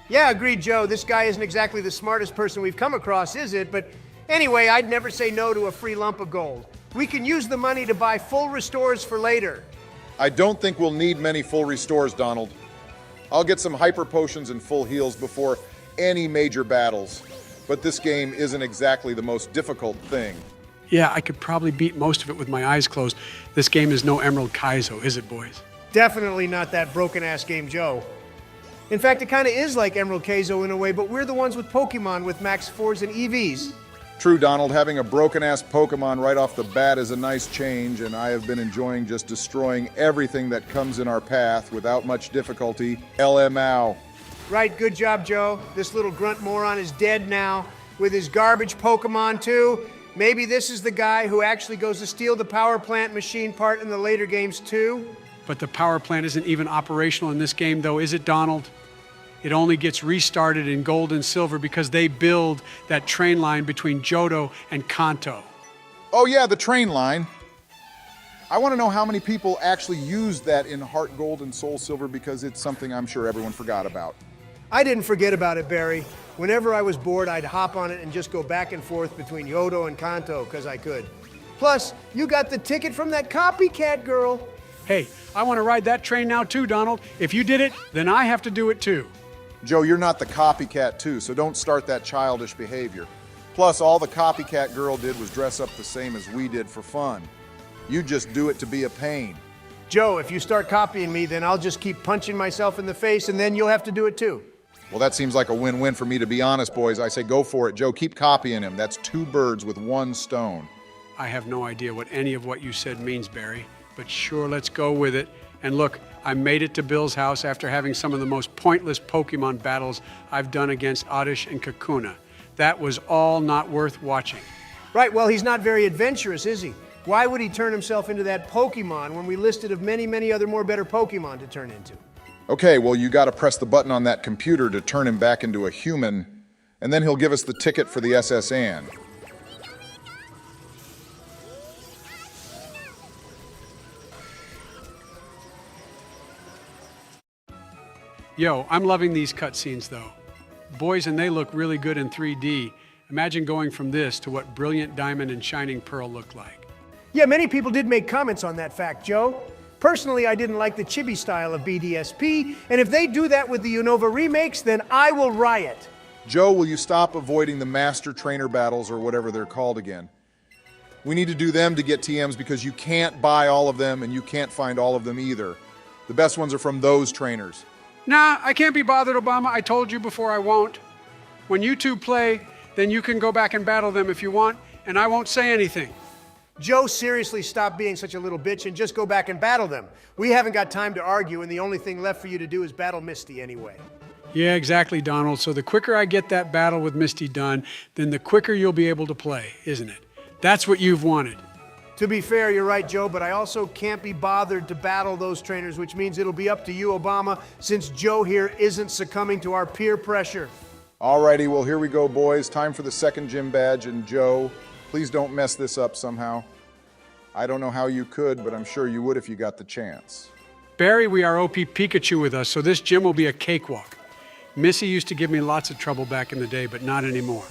Yeah, agreed, Joe. This guy isn't exactly the smartest person we've come across, is it? But anyway, I'd never say no to a free lump of gold. We can use the money to buy full restores for later. I don't think we'll need many full restores, Donald. I'll get some hyper potions and full heals before any major battles. But this game isn't exactly the most difficult thing. Yeah, I could probably beat most of it with my eyes closed. This game is no Emerald Kaizo, is it, boys? Definitely not that broken-ass game, Joe. In fact, it kind of is like Emerald Kaizo in a way, but we're the ones with Pokemon with Max 4s and EVs. True, Donald, having a broken-ass Pokemon right off the bat is a nice change, and I have been enjoying just destroying everything that comes in our path without much difficulty. LMAO. Right, good job, Joe. This little grunt moron is dead now, with his garbage Pokemon, too. Maybe this is the guy who actually goes to steal the power plant machine part in the later games, too. But the power plant isn't even operational in this game, though, is it, Donald? It only gets restarted in gold and silver because they build that train line between Johto and Kanto. Oh yeah, the train line. I want to know how many people actually used that in Heart Gold and Soul Silver, because it's something I'm sure everyone forgot about. I didn't forget about it, Barry. Whenever I was bored, I'd hop on it and just go back and forth between Yodo and Kanto, because I could. Plus, you got the ticket from that copycat girl. Hey, I want to ride that train now too, Donald. If you did it, then I have to do it too. Joe, you're not the copycat too, so don't start that childish behavior. Plus, all the copycat girl did was dress up the same as we did for fun. You just do it to be a pain. Joe, if you start copying me, then I'll just keep punching myself in the face, and then you'll have to do it too. Well, that seems like a win-win for me, to be honest, boys. I say go for it. Joe, keep copying him. That's 2 birds with 1 stone. I have no idea what any of what you said means, Barry, but sure, let's go with it. And look, I made it to Bill's house after having some of the most pointless Pokemon battles I've done against Oddish and Kakuna. That was all not worth watching. Right, well, he's not very adventurous, is he? Why would he turn himself into that Pokemon when we listed of many, many other more better Pokemon to turn into? Okay, well, you gotta press the button on that computer to turn him back into a human, and then he'll give us the ticket for the SS Anne. Yo, I'm loving these cutscenes though. Boys, and they look really good in 3D. Imagine going from this to what Brilliant Diamond and Shining Pearl looked like. Yeah, many people did make comments on that fact, Joe. Personally, I didn't like the chibi style of BDSP, and if they do that with the Unova remakes, then I will riot. Joe, will you stop avoiding the master trainer battles or whatever they're called again? We need to do them to get TMs because you can't buy all of them and you can't find all of them either. The best ones are from those trainers. Nah, I can't be bothered, Obama. I told you before I won't. When you two play, then you can go back and battle them if you want, and I won't say anything. Joe, seriously, stop being such a little bitch and just go back and battle them. We haven't got time to argue, and the only thing left for you to do is battle Misty anyway. Yeah, exactly, Donald. So the quicker I get that battle with Misty done, then the quicker you'll be able to play, isn't it? That's what you've wanted. To be fair, you're right, Joe, but I also can't be bothered to battle those trainers, which means it'll be up to you, Obama, since Joe here isn't succumbing to our peer pressure. Alrighty, well, here we go, boys. Time for the second gym badge, and Joe, please don't mess this up somehow. I don't know how you could, but I'm sure you would if you got the chance. Barry, we are OP Pikachu with us, so this gym will be a cakewalk. Missy used to give me lots of trouble back in the day, but not anymore.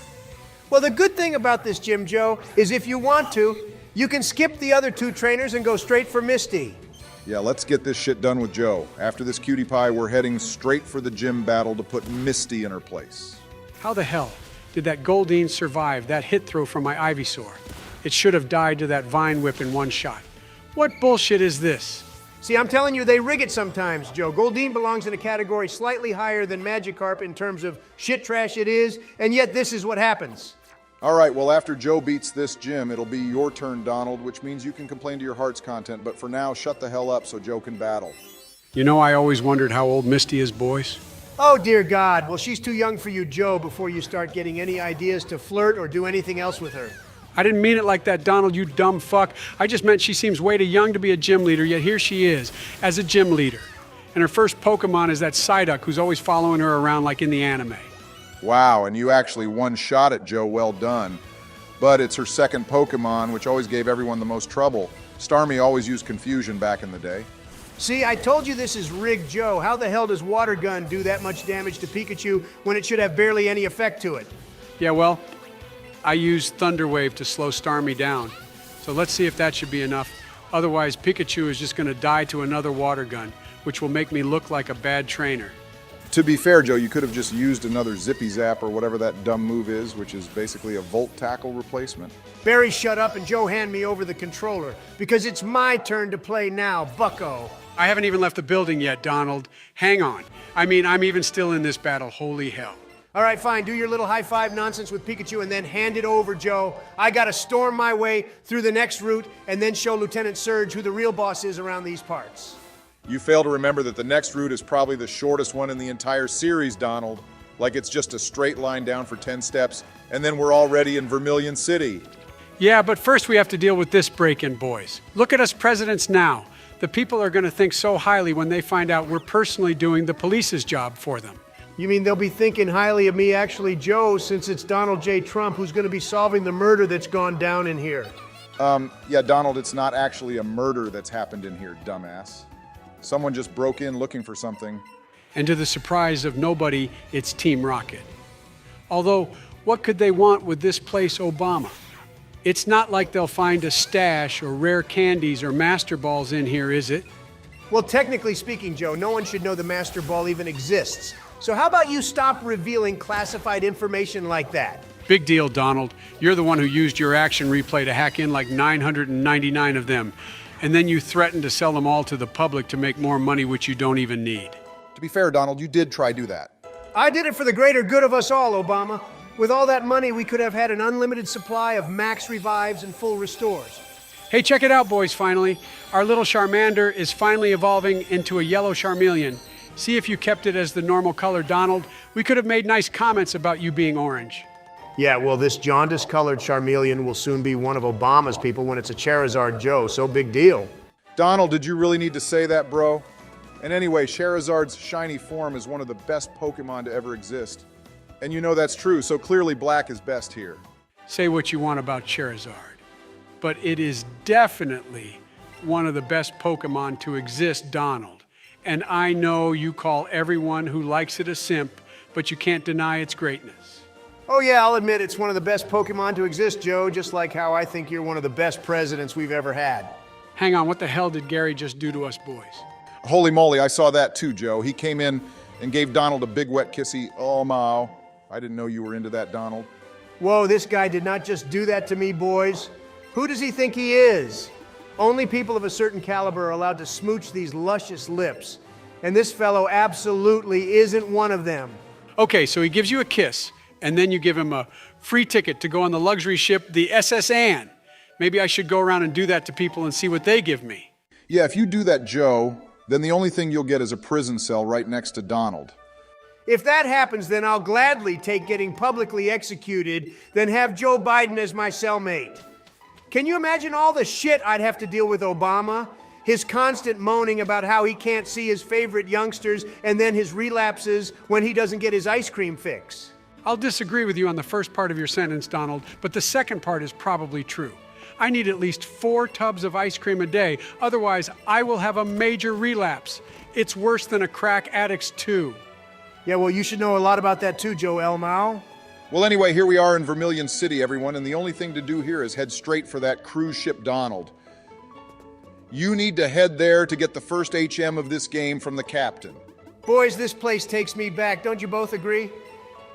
Well, the good thing about this gym, Joe, is if you want to, you can skip the other 2 trainers and go straight for Misty. Yeah, let's get this shit done with Joe. After this cutie pie, we're heading straight for the gym battle to put Misty in her place. How the hell did that Goldeen survive that hit throw from my Ivysaur? It should have died to that Vine Whip in 1 shot. What bullshit is this? See, I'm telling you, they rig it sometimes, Joe. Goldeen belongs in a category slightly higher than Magikarp in terms of shit trash it is, and yet this is what happens. All right, well, after Joe beats this gym, it'll be your turn, Donald, which means you can complain to your heart's content, but for now, shut the hell up so Joe can battle. You know, I always wondered how old Misty is, boys. Oh, dear God. Well, she's too young for you, Joe, before you start getting any ideas to flirt or do anything else with her. I didn't mean it like that, Donald, you dumb fuck. I just meant she seems way too young to be a gym leader, yet here she is, as a gym leader. And her first Pokemon is that Psyduck who's always following her around like in the anime. Wow, and you actually one-shot it, Joe. Well done. But it's her second Pokemon, which always gave everyone the most trouble. Starmie always used Confusion back in the day. See, I told you this is rigged, Joe. How the hell does Water Gun do that much damage to Pikachu when it should have barely any effect to it? Yeah, well, I used Thunder Wave to slow Starmie down. So let's see if that should be enough. Otherwise, Pikachu is just going to die to another Water Gun, which will make me look like a bad trainer. To be fair, Joe, you could have just used another Zippy Zap or whatever that dumb move is, which is basically a Volt Tackle replacement. Barry, shut up and Joe hand me over the controller, because it's my turn to play now, bucko. I haven't even left the building yet, Donald. Hang on. I mean, I'm even still in this battle. Holy hell. All right, fine. Do your little high-five nonsense with Pikachu and then hand it over, Joe. I gotta storm my way through the next route and then show Lieutenant Surge who the real boss is around these parts. You fail to remember that the next route is probably the shortest one in the entire series, Donald. Like it's just a straight line down for 10 steps, and then we're already in Vermilion City. Yeah, but first we have to deal with this break-in, boys. Look at us presidents now. The people are going to think so highly when they find out we're personally doing the police's job for them. You mean they'll be thinking highly of me, actually, Joe, since it's Donald J. Trump who's going to be solving the murder that's gone down in here? Yeah, Donald, it's not actually a murder that's happened in here, dumbass. Someone just broke in looking for something. And to the surprise of nobody, it's Team Rocket. Although, what could they want with this place, Obama? It's not like they'll find a stash or rare candies or master balls in here, is it? Well, technically speaking, Joe, no one should know the Master Ball even exists. So how about you stop revealing classified information like that? Big deal, Donald. You're the one who used your action replay to hack in like 999 of them. And then you threatened to sell them all to the public to make more money, which you don't even need. To be fair, Donald, you did try do that. I did it for the greater good of us all, Obama. With all that money, we could have had an unlimited supply of max revives and full restores. Hey, check it out, boys, finally. Our little Charmander is finally evolving into a yellow Charmeleon. See if you kept it as the normal color, Donald. We could have made nice comments about you being orange. Yeah, well, this jaundice-colored Charmeleon will soon be one of Obama's people when it's a Charizard Joe, so big deal. Donald, did you really need to say that, bro? And anyway, Charizard's shiny form is one of the best Pokemon to ever exist. And you know that's true, so clearly black is best here. Say what you want about Charizard, but it is definitely one of the best Pokemon to exist, Donald. And I know you call everyone who likes it a simp, but you can't deny its greatness. Oh yeah, I'll admit it's one of the best Pokemon to exist, Joe, just like how I think you're one of the best presidents we've ever had. Hang on, what the hell did Gary just do to us boys? Holy moly, I saw that too, Joe. He came in and gave Donald a big wet kissy. Oh, Mao. I didn't know you were into that, Donald. Whoa, this guy did not just do that to me, boys. Who does he think he is? Only people of a certain caliber are allowed to smooch these luscious lips. And this fellow absolutely isn't one of them. Okay, so he gives you a kiss, and then you give him a free ticket to go on the luxury ship, the SS Anne. Maybe I should go around and do that to people and see what they give me. Yeah, if you do that, Joe, then the only thing you'll get is a prison cell right next to Donald. If that happens, then I'll gladly take getting publicly executed than have Joe Biden as my cellmate. Can you imagine all the shit I'd have to deal with Obama? His constant moaning about how he can't see his favorite youngsters and then his relapses when he doesn't get his ice cream fix. I'll disagree with you on the first part of your sentence, Donald, but the second part is probably true. I need at least 4 tubs of ice cream a day, otherwise I will have a major relapse. It's worse than a crack addict's too. Yeah, well, you should know a lot about that too, Joe Elmao. Well, anyway, here we are in Vermilion City, everyone, and the only thing to do here is head straight for that cruise ship Donald. You need to head there to get the first HM of this game from the captain. Boys, this place takes me back. Don't you both agree?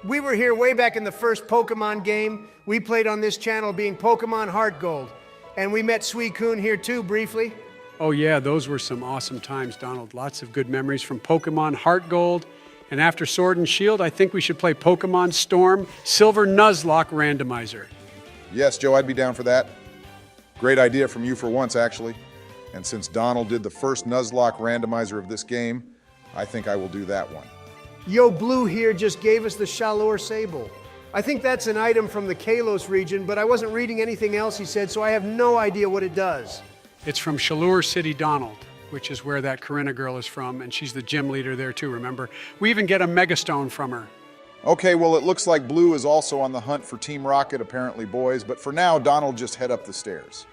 We were here way back in the first Pokemon game. We played on this channel being Pokemon Heart Gold. And we met Suicune here too, briefly. Oh yeah, those were some awesome times, Donald. Lots of good memories from Pokemon Heart Gold. And after Sword and Shield, I think we should play Pokemon Storm Silver Nuzlocke Randomizer. Yes, Joe, I'd be down for that. Great idea from you for once, actually. And since Donald did the first Nuzlocke randomizer of this game, I think I will do that one. Yo Blue here just gave us the Chaleur Sable. I think that's an item from the Kalos region, but I wasn't reading anything else he said, so I have no idea what it does. It's from Chaleur City, Donald, which is where that Corinna girl is from, and she's the gym leader there too, remember? We even get a Megastone from her. Okay, well, it looks like Blue is also on the hunt for Team Rocket, apparently, boys, but for now, Donald just head up the stairs.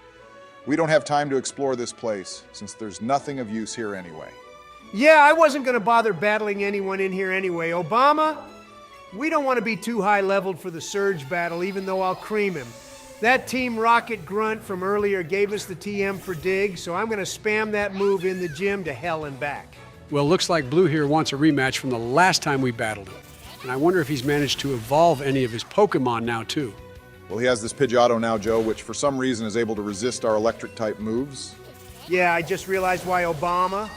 We don't have time to explore this place, since there's nothing of use here anyway. Yeah, I wasn't gonna bother battling anyone in here anyway. Obama, we don't want to be too high-leveled for the Surge battle, even though I'll cream him. That Team Rocket grunt from earlier gave us the TM for dig, so I'm gonna spam that move in the gym to hell and back. Well, looks like Blue here wants a rematch from the last time we battled him. And I wonder if he's managed to evolve any of his Pokemon now, too. Well, he has this Pidgeotto now, Joe, which for some reason is able to resist our electric-type moves. Yeah, I just realized why Obama.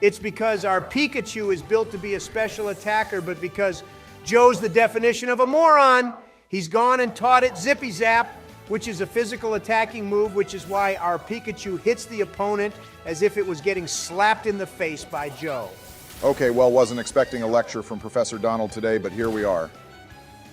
It's because our Pikachu is built to be a special attacker, but because Joe's the definition of a moron, he's gone and taught it Zippy Zap, which is a physical attacking move, which is why our Pikachu hits the opponent as if it was getting slapped in the face by Joe. Okay, well, wasn't expecting a lecture from Professor Donald today, but here we are.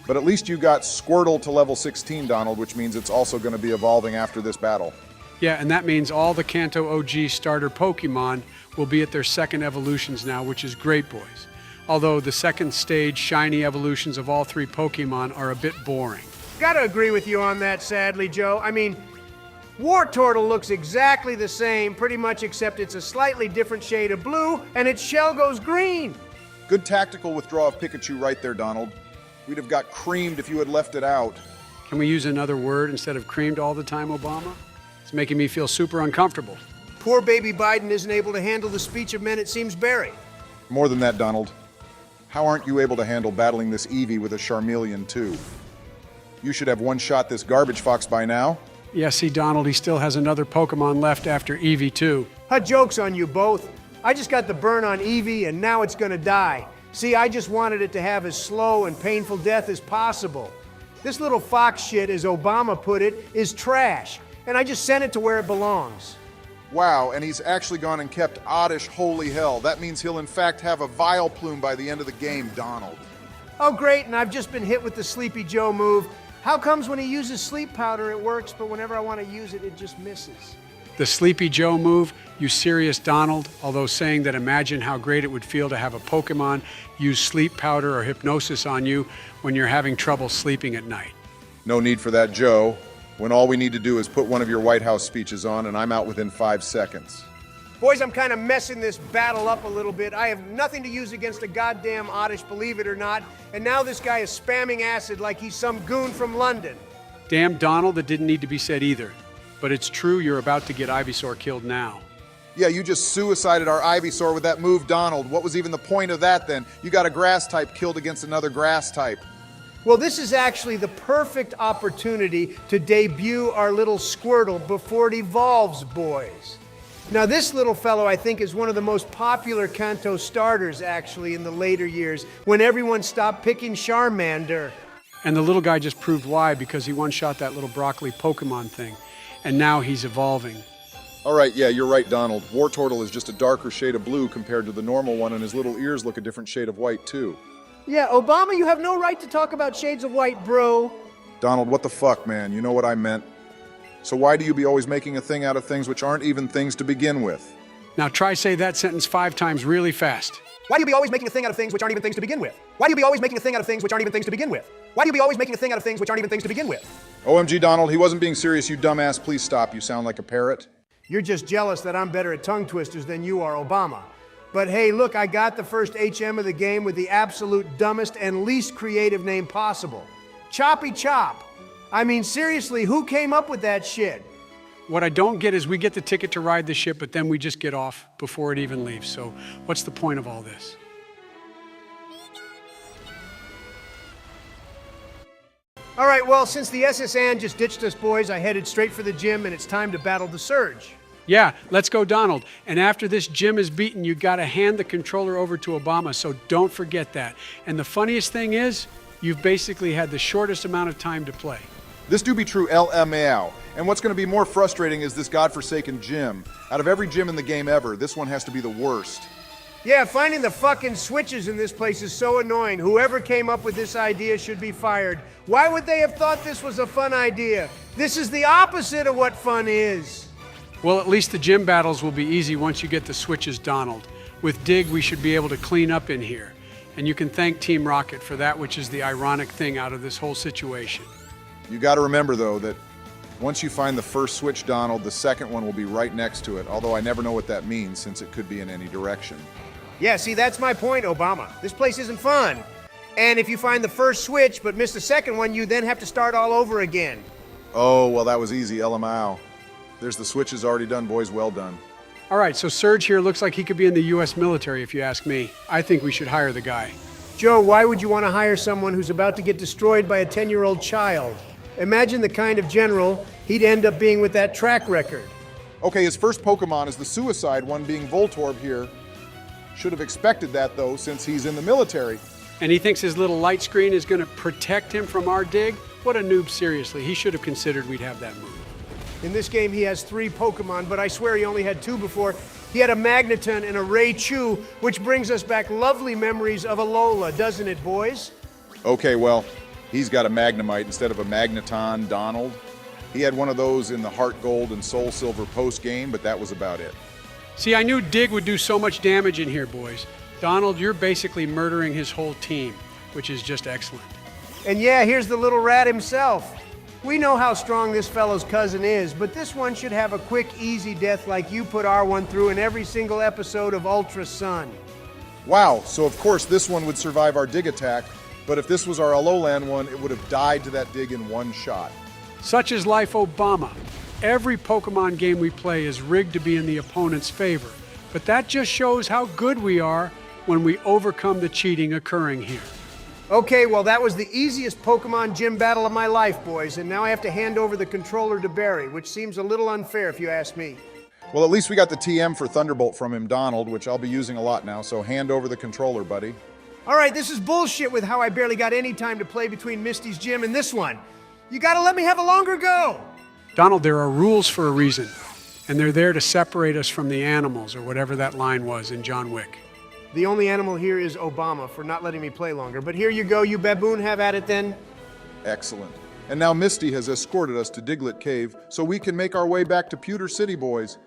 But at least you got Squirtle to level 16, Donald, which means it's also going to be evolving after this battle. Yeah, and that means all the Kanto OG starter Pokemon will be at their second evolutions now, which is great, boys. Although the second stage shiny evolutions of all 3 Pokemon are a bit boring. Gotta agree with you on that, sadly, Joe. I mean, Wartortle looks exactly the same, pretty much except it's a slightly different shade of blue, and its shell goes green. Good tactical withdrawal of Pikachu right there, Donald. We'd have got creamed if you had left it out. Can we use another word instead of creamed all the time, Obama? It's making me feel super uncomfortable. Poor baby Biden isn't able to handle the speech of men, it seems, Barry. More than that, Donald. How aren't you able to handle battling this Eevee with a Charmeleon, too? You should have one-shot this garbage fox by now. Yeah, see, Donald, he still has another Pokemon left after Eevee, too. Joke's on you both. I just got the burn on Eevee, and now it's gonna die. See, I just wanted it to have as slow and painful death as possible. This little fox shit, as Obama put it, is trash, and I just sent it to where it belongs. Wow, and he's actually gone and kept Oddish holy hell. That means he'll in fact have a Vileplume by the end of the game, Donald. Oh, great, and I've just been hit with the Sleepy Joe move. How comes when he uses sleep powder it works, but whenever I want to use it, it just misses? The Sleepy Joe move, you serious, Donald? Although saying that imagine how great it would feel to have a Pokemon use sleep powder or hypnosis on you when you're having trouble sleeping at night. No need for that, Joe, when all we need to do is put one of your White House speeches on and I'm out within 5 seconds. Boys, I'm kind of messing this battle up a little bit. I have nothing to use against a goddamn Oddish, believe it or not, and now this guy is spamming acid like he's some goon from London. Damn, Donald, that didn't need to be said either. But it's true you're about to get Ivysaur killed now. Yeah, you just suicided our Ivysaur with that move, Donald. What was even the point of that then? You got a grass type killed against another grass type. Well, this is actually the perfect opportunity to debut our little Squirtle before it evolves, boys. Now, this little fellow, I think, is one of the most popular Kanto starters, actually, in the later years, when everyone stopped picking Charmander. And the little guy just proved why, because he one-shot that little broccoli Pokemon thing. And now he's evolving. All right, yeah, you're right, Donald. Wartortle is just a darker shade of blue compared to the normal one, and his little ears look a different shade of white, too. Yeah, Obama, you have no right to talk about shades of white, bro. Donald, what the fuck, man? You know what I meant. So why do you be always making a thing out of things which aren't even things to begin with? Now try say that sentence 5 times really fast. Why do you be always making a thing out of things which aren't even things to begin with? Why do you be always making a thing out of things which aren't even things to begin with? Why do you be always making a thing out of things which aren't even things to begin with? OMG, Donald, he wasn't being serious, you dumbass. Please stop. You sound like a parrot. You're just jealous that I'm better at tongue twisters than you are, Obama. But hey, look, I got the first HM of the game with the absolute dumbest and least creative name possible. Choppy Chop. I mean, seriously, who came up with that shit? What I don't get is we get the ticket to ride the ship, but then we just get off before it even leaves. So what's the point of all this? All right, well, since the SS Ann just ditched us, boys, I headed straight for the gym, and it's time to battle the Surge. Yeah, let's go, Donald. And after this gym is beaten, you got to hand the controller over to Obama, so don't forget that. And the funniest thing is, you've basically had the shortest amount of time to play. This do be true LMAO. And what's going to be more frustrating is this godforsaken gym. Out of every gym in the game ever, this one has to be the worst. Yeah, finding the fucking switches in this place is so annoying. Whoever came up with this idea should be fired. Why would they have thought this was a fun idea? This is the opposite of what fun is. Well, at least the gym battles will be easy once you get the switches, Donald. With Dig, we should be able to clean up in here. And you can thank Team Rocket for that, which is the ironic thing out of this whole situation. You got to remember, though, that once you find the first switch, Donald, the second one will be right next to it, although I never know what that means since it could be in any direction. Yeah, see, that's my point, Obama. This place isn't fun. And if you find the first switch but miss the second one, you then have to start all over again. Oh, well, that was easy, LMAO. There's the switches already done, boys. Well done. All right, so Surge here looks like he could be in the U.S. military, if you ask me. I think we should hire the guy. Joe, why would you want to hire someone who's about to get destroyed by a 10-year-old child? Imagine the kind of general he'd end up being with that track record. Okay, his first Pokemon is the suicide one, being Voltorb here. Should have expected that, though, since he's in the military. And he thinks his little light screen is going to protect him from our Dig? What a noob, seriously. He should have considered we'd have that move. In this game, he has 3 Pokemon, but I swear he only had 2 before. He had a Magneton and a Raichu, which brings us back lovely memories of Alola, doesn't it, boys? Okay, well, he's got a Magnemite instead of a Magneton, Donald. He had one of those in the Heart Gold and Soul Silver post-game, but that was about it. See, I knew Dig would do so much damage in here, boys. Donald, you're basically murdering his whole team, which is just excellent. And yeah, here's the little rat himself. We know how strong this fellow's cousin is, but this one should have a quick, easy death like you put our one through in every single episode of Ultra Sun. Wow, so of course this one would survive our dig attack, But if this was our Alolan one, it would have died to that dig in one shot. Such is life, Obama. Every Pokemon game we play is rigged to be in the opponent's favor. But that just shows how good we are when we overcome the cheating occurring here. Okay, well, that was the easiest Pokemon gym battle of my life, boys, and now I have to hand over the controller to Barry, which seems a little unfair if you ask me. Well, at least we got the TM for Thunderbolt from him, Donald, which I'll be using a lot now, so hand over the controller, buddy. All right, this is bullshit with how I barely got any time to play between Misty's gym and this one. You gotta let me have a longer go. Donald, there are rules for a reason, and they're there to separate us from the animals, or whatever that line was in John Wick. The only animal here is Obama for not letting me play longer, but here you go, you baboon, have at it then. Excellent. And now Misty has escorted us to Diglett Cave, so we can make our way back to Pewter City, boys.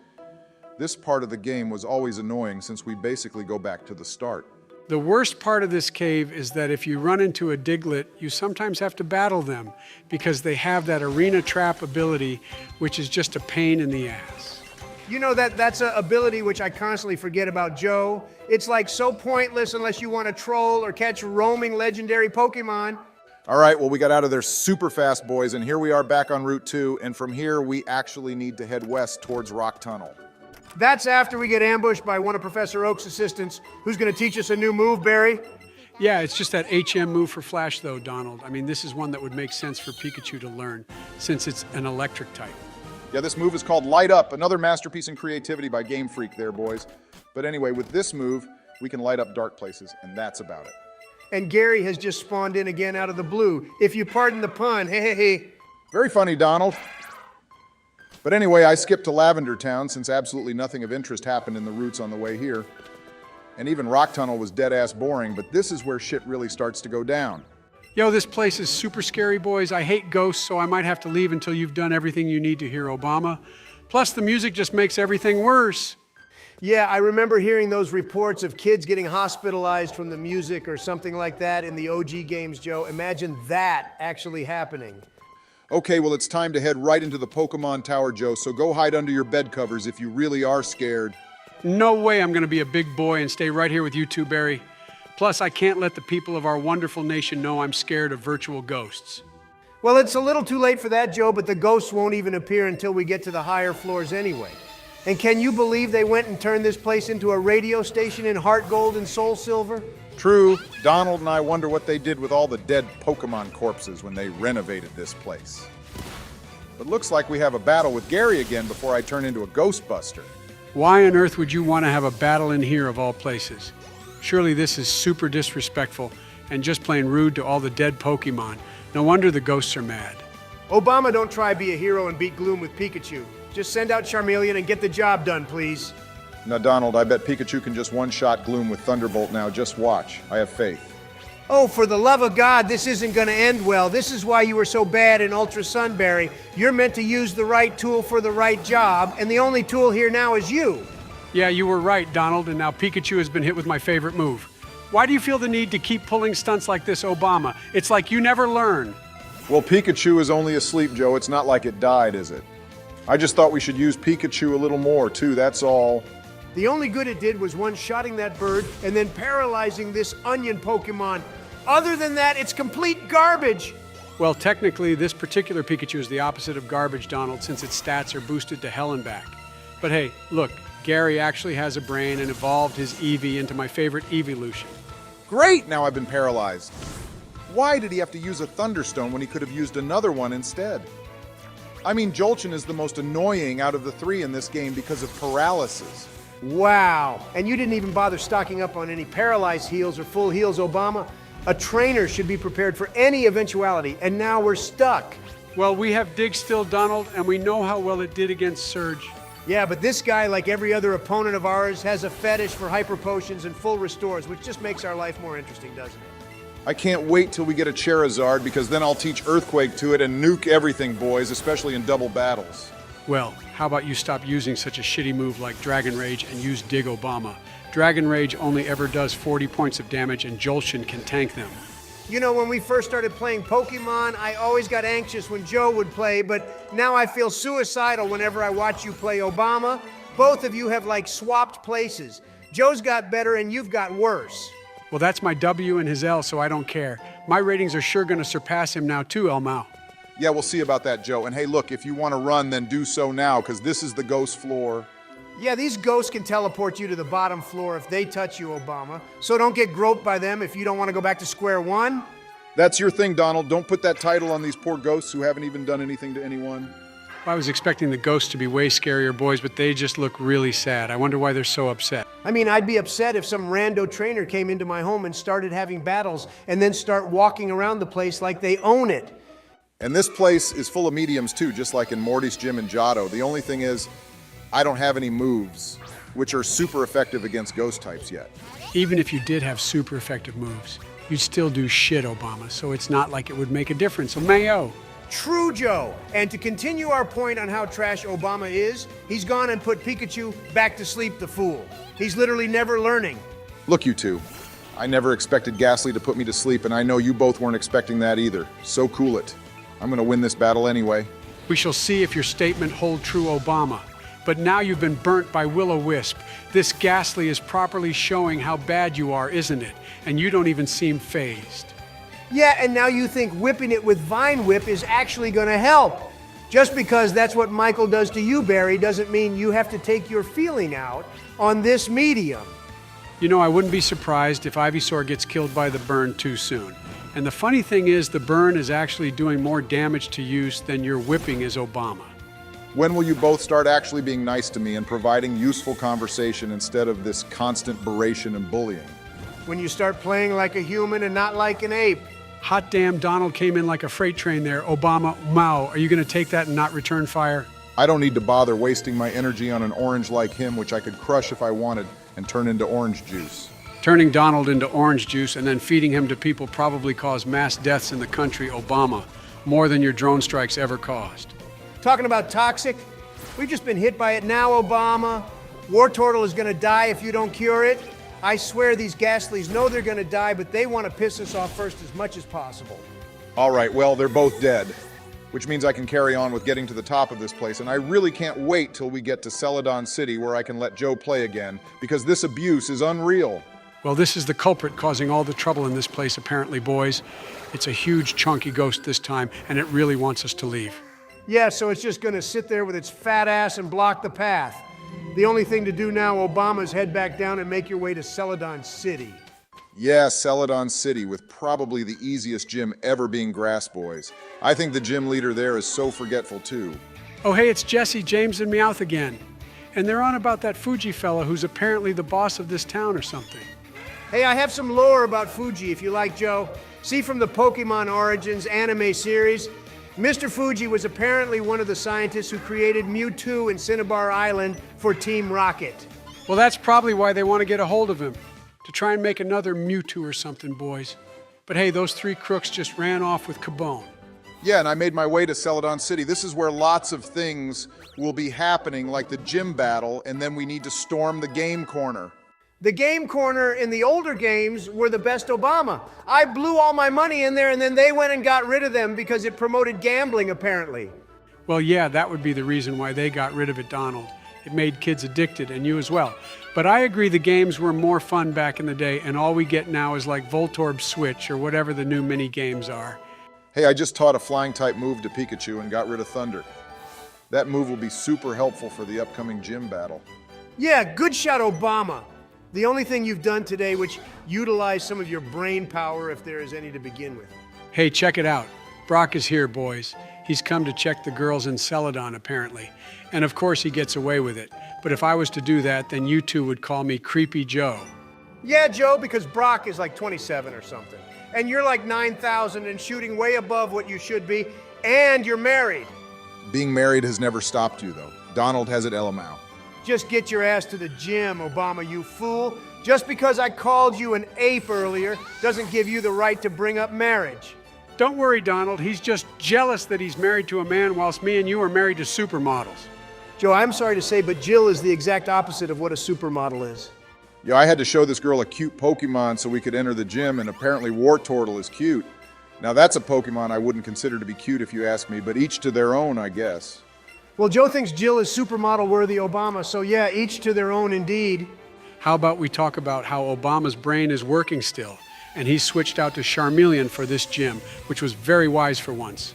This part of the game was always annoying since we basically go back to the start. The worst part of this cave is that if you run into a Diglett, you sometimes have to battle them because they have that arena trap ability, which is just a pain in the ass. You know, that's an ability which I constantly forget about, Joe. It's like so pointless unless you want to troll or catch roaming legendary Pokemon. All right, well, we got out of there super fast, boys, and here we are back on Route 2, and from here, we actually need to head west towards Rock Tunnel. That's after we get ambushed by one of Professor Oak's assistants, who's going to teach us a new move, Barry. Yeah, it's just that HM move for Flash, though, Donald. I mean, this is one that would make sense for Pikachu to learn, since it's an electric type. Yeah, this move is called Light Up, another masterpiece in creativity by Game Freak there, boys. But anyway, with this move, we can light up dark places, and that's about it. And Gary has just spawned in again out of the blue. If you pardon the pun, hey. Very funny, Donald. But anyway, I skipped to Lavender Town since absolutely nothing of interest happened in the routes on the way here. And even Rock Tunnel was dead-ass boring, but this is where shit really starts to go down. Yo, this place is super scary, boys. I hate ghosts, so I might have to leave until you've done everything you need to hear, Obama. Plus, the music just makes everything worse. Yeah, I remember hearing those reports of kids getting hospitalized from the music or something like that in the OG games, Joe. Imagine that actually happening. Okay, well, it's time to head right into the Pokemon Tower, Joe, so go hide under your bed covers if you really are scared. No way I'm going to be a big boy and stay right here with you two, Barry. Plus, I can't let the people of our wonderful nation know I'm scared of virtual ghosts. Well, it's a little too late for that, Joe, but the ghosts won't even appear until we get to the higher floors anyway. And can you believe they went and turned this place into a radio station in heart gold and soul silver? True, Donald and I wonder what they did with all the dead Pokemon corpses when they renovated this place. But looks like we have a battle with Gary again before I turn into a Ghostbuster. Why on earth would you want to have a battle in here of all places? Surely this is super disrespectful and just plain rude to all the dead Pokemon. No wonder the ghosts are mad. Obama, don't try be a hero and beat Gloom with Pikachu. Just send out Charmeleon and get the job done, please. Now, Donald, I bet Pikachu can just one-shot Gloom with Thunderbolt now. Just watch. I have faith. Oh, for the love of God, this isn't going to end well. This is why you were so bad in Ultra Sunberry. You're meant to use the right tool for the right job, and the only tool here now is you. Yeah, you were right, Donald, and now Pikachu has been hit with my favorite move. Why do you feel the need to keep pulling stunts like this, Obama? It's like you never learn. Well, Pikachu is only asleep, Joe. It's not like it died, is it? I just thought we should use Pikachu a little more, too, that's all. The only good it did was one-shotting that bird and then paralyzing this onion Pokemon. Other than that, it's complete garbage. Well, technically, this particular Pikachu is the opposite of garbage, Donald, since its stats are boosted to hell and back. But hey, look, Gary actually has a brain and evolved his Eevee into my favorite evolution. Great! Now I've been paralyzed. Why did he have to use a Thunderstone when he could have used another one instead? I mean, Jolteon is the most annoying out of the three in this game because of paralysis. Wow. And you didn't even bother stocking up on any paralyzed heals or full heals, Obama. A trainer should be prepared for any eventuality, and now we're stuck. Well, we have Dig still, Donald, and we know how well it did against Surge. Yeah, but this guy, like every other opponent of ours, has a fetish for hyper potions and full restores, which just makes our life more interesting, doesn't it? I can't wait till we get a Charizard because then I'll teach Earthquake to it and nuke everything, boys, especially in double battles. Well, how about you stop using such a shitty move like Dragon Rage and use Dig Obama? Dragon Rage only ever does 40 points of damage and Jolteon can tank them. You know, when we first started playing Pokemon, I always got anxious when Joe would play, but now I feel suicidal whenever I watch you play Obama. Both of you have like swapped places. Joe's got better and you've got worse. Well, that's my W and his L, so I don't care. My ratings are sure gonna surpass him now too, El Mao. Yeah, we'll see about that, Joe. And hey, look, if you want to run, then do so now, because this is the ghost floor. Yeah, these ghosts can teleport you to the bottom floor if they touch you, Obama. So don't get groped by them if you don't want to go back to square one. That's your thing, Donald. Don't put that title on these poor ghosts who haven't even done anything to anyone. I was expecting the ghosts to be way scarier, boys, but they just look really sad. I wonder why they're so upset. I mean, I'd be upset if some rando trainer came into my home and started having battles and then start walking around the place like they own it. And this place is full of mediums too, just like in Morty's gym and Giotto. The only thing is, I don't have any moves, which are super effective against ghost types yet. Even if you did have super effective moves, you'd still do shit, Obama, so it's not like it would make a difference. So Mayo. True, Joe. And to continue our point on how trash Obama is, he's gone and put Pikachu back to sleep, the fool. He's literally never learning. Look, you two. I never expected Ghastly to put me to sleep, and I know you both weren't expecting that either. So cool it. I'm gonna win this battle anyway. We shall see if your statement hold true, Obama. But now you've been burnt by Will-O-Wisp. This Ghastly is properly showing how bad you are, isn't it? And you don't even seem fazed. Yeah, and now you think whipping it with Vine Whip is actually gonna help. Just because that's what Michael does to you, Barry, doesn't mean you have to take your feeling out on this medium. You know, I wouldn't be surprised if Ivysaur gets killed by the burn too soon. And the funny thing is, the burn is actually doing more damage to you than your whipping is, Obama. When will you both start actually being nice to me and providing useful conversation instead of this constant beration and bullying? When you start playing like a human and not like an ape. Hot damn, Donald came in like a freight train there. Obama, Mao, are you going to take that and not return fire? I don't need to bother wasting my energy on an orange like him, which I could crush if I wanted and turn into orange juice. Turning Donald into orange juice and then feeding him to people probably caused mass deaths in the country, Obama, more than your drone strikes ever caused. Talking about toxic, we've just been hit by it now, Obama. War Turtle is gonna die if you don't cure it. I swear these Ghastlies know they're gonna die, but they want to piss us off first as much as possible. All right, well, they're both dead, which means I can carry on with getting to the top of this place, and I really can't wait till we get to Celadon City where I can let Joe play again, because this abuse is unreal. Well, this is the culprit causing all the trouble in this place, apparently, boys. It's a huge, chunky ghost this time, and it really wants us to leave. Yeah, so it's just gonna sit there with its fat ass and block the path. The only thing to do now, Obama, is head back down and make your way to Celadon City. Yeah, Celadon City, with probably the easiest gym ever being Grass Boys. I think the gym leader there is so forgetful, too. Oh, hey, it's Jesse, James, and Meowth again. And they're on about that Fuji fella who's apparently the boss of this town or something. Hey, I have some lore about Fuji, if you like, Joe. See from the Pokémon Origins anime series, Mr. Fuji was apparently one of the scientists who created Mewtwo and Cinnabar Island for Team Rocket. Well, that's probably why they want to get a hold of him, to try and make another Mewtwo or something, boys. But hey, those three crooks just ran off with Cabone. Yeah, and I made my way to Celadon City. This is where lots of things will be happening, like the gym battle, and then we need to storm the game corner. The game corner in the older games were the best, Obama. I blew all my money in there and then they went and got rid of them because it promoted gambling, apparently. Well, yeah, that would be the reason why they got rid of it, Donald. It made kids addicted, and you as well. But I agree the games were more fun back in the day, and all we get now is like Voltorb Switch or whatever the new mini games are. Hey, I just taught a flying type move to Pikachu and got rid of Thunder. That move will be super helpful for the upcoming gym battle. Yeah, good shot, Obama. The only thing you've done today which utilized some of your brain power, if there is any to begin with. Hey, check it out. Brock is here, boys. He's come to check the girls in Celadon, apparently. And of course he gets away with it. But if I was to do that, then you two would call me Creepy Joe. Yeah, Joe, because Brock is like 27 or something. And you're like 9,000 and shooting way above what you should be. And you're married. Being married has never stopped you, though. Donald has it Elamau. Just get your ass to the gym, Obama, you fool. Just because I called you an ape earlier doesn't give you the right to bring up marriage. Don't worry, Donald. He's just jealous that he's married to a man whilst me and you are married to supermodels. Joe, I'm sorry to say, but Jill is the exact opposite of what a supermodel is. Yeah, I had to show this girl a cute Pokemon so we could enter the gym, and apparently War Turtle is cute. Now that's a Pokemon I wouldn't consider to be cute if you ask me, but each to their own, I guess. Well, Joe thinks Jill is supermodel worthy, Obama, so yeah, each to their own indeed. How about we talk about how Obama's brain is working still, and he's switched out to Charmeleon for this gym, which was very wise for once.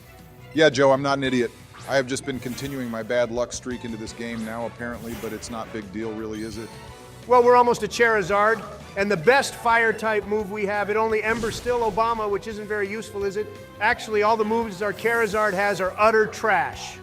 Yeah, Joe, I'm not an idiot. I have just been continuing my bad luck streak into this game now, apparently, but it's not big deal, really, is it? Well, we're almost a Charizard, and the best fire-type move we have, it only Ember Still Obama, which isn't very useful, is it? Actually, all the moves our Charizard has are utter trash.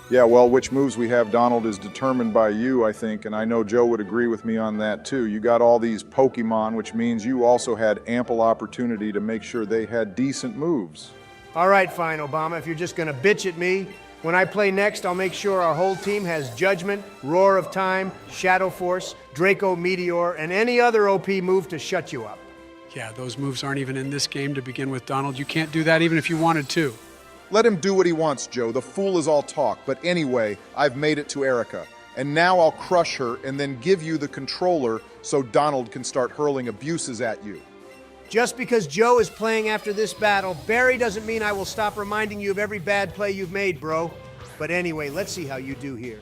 Yeah, well, which moves we have, Donald, is determined by you, I think, and I know Joe would agree with me on that, too. You got all these Pokemon, which means you also had ample opportunity to make sure they had decent moves. All right, fine, Obama, if you're just gonna bitch at me, when I play next, I'll make sure our whole team has Judgment, Roar of Time, Shadow Force, Draco Meteor, and any other OP move to shut you up. Yeah, those moves aren't even in this game to begin with, Donald. You can't do that even if you wanted to. Let him do what he wants, Joe. The fool is all talk. But anyway, I've made it to Erika. And now I'll crush her and then give you the controller so Donald can start hurling abuses at you. Just because Joe is playing after this battle, Barry doesn't mean I will stop reminding you of every bad play you've made, bro. But anyway, let's see how you do here.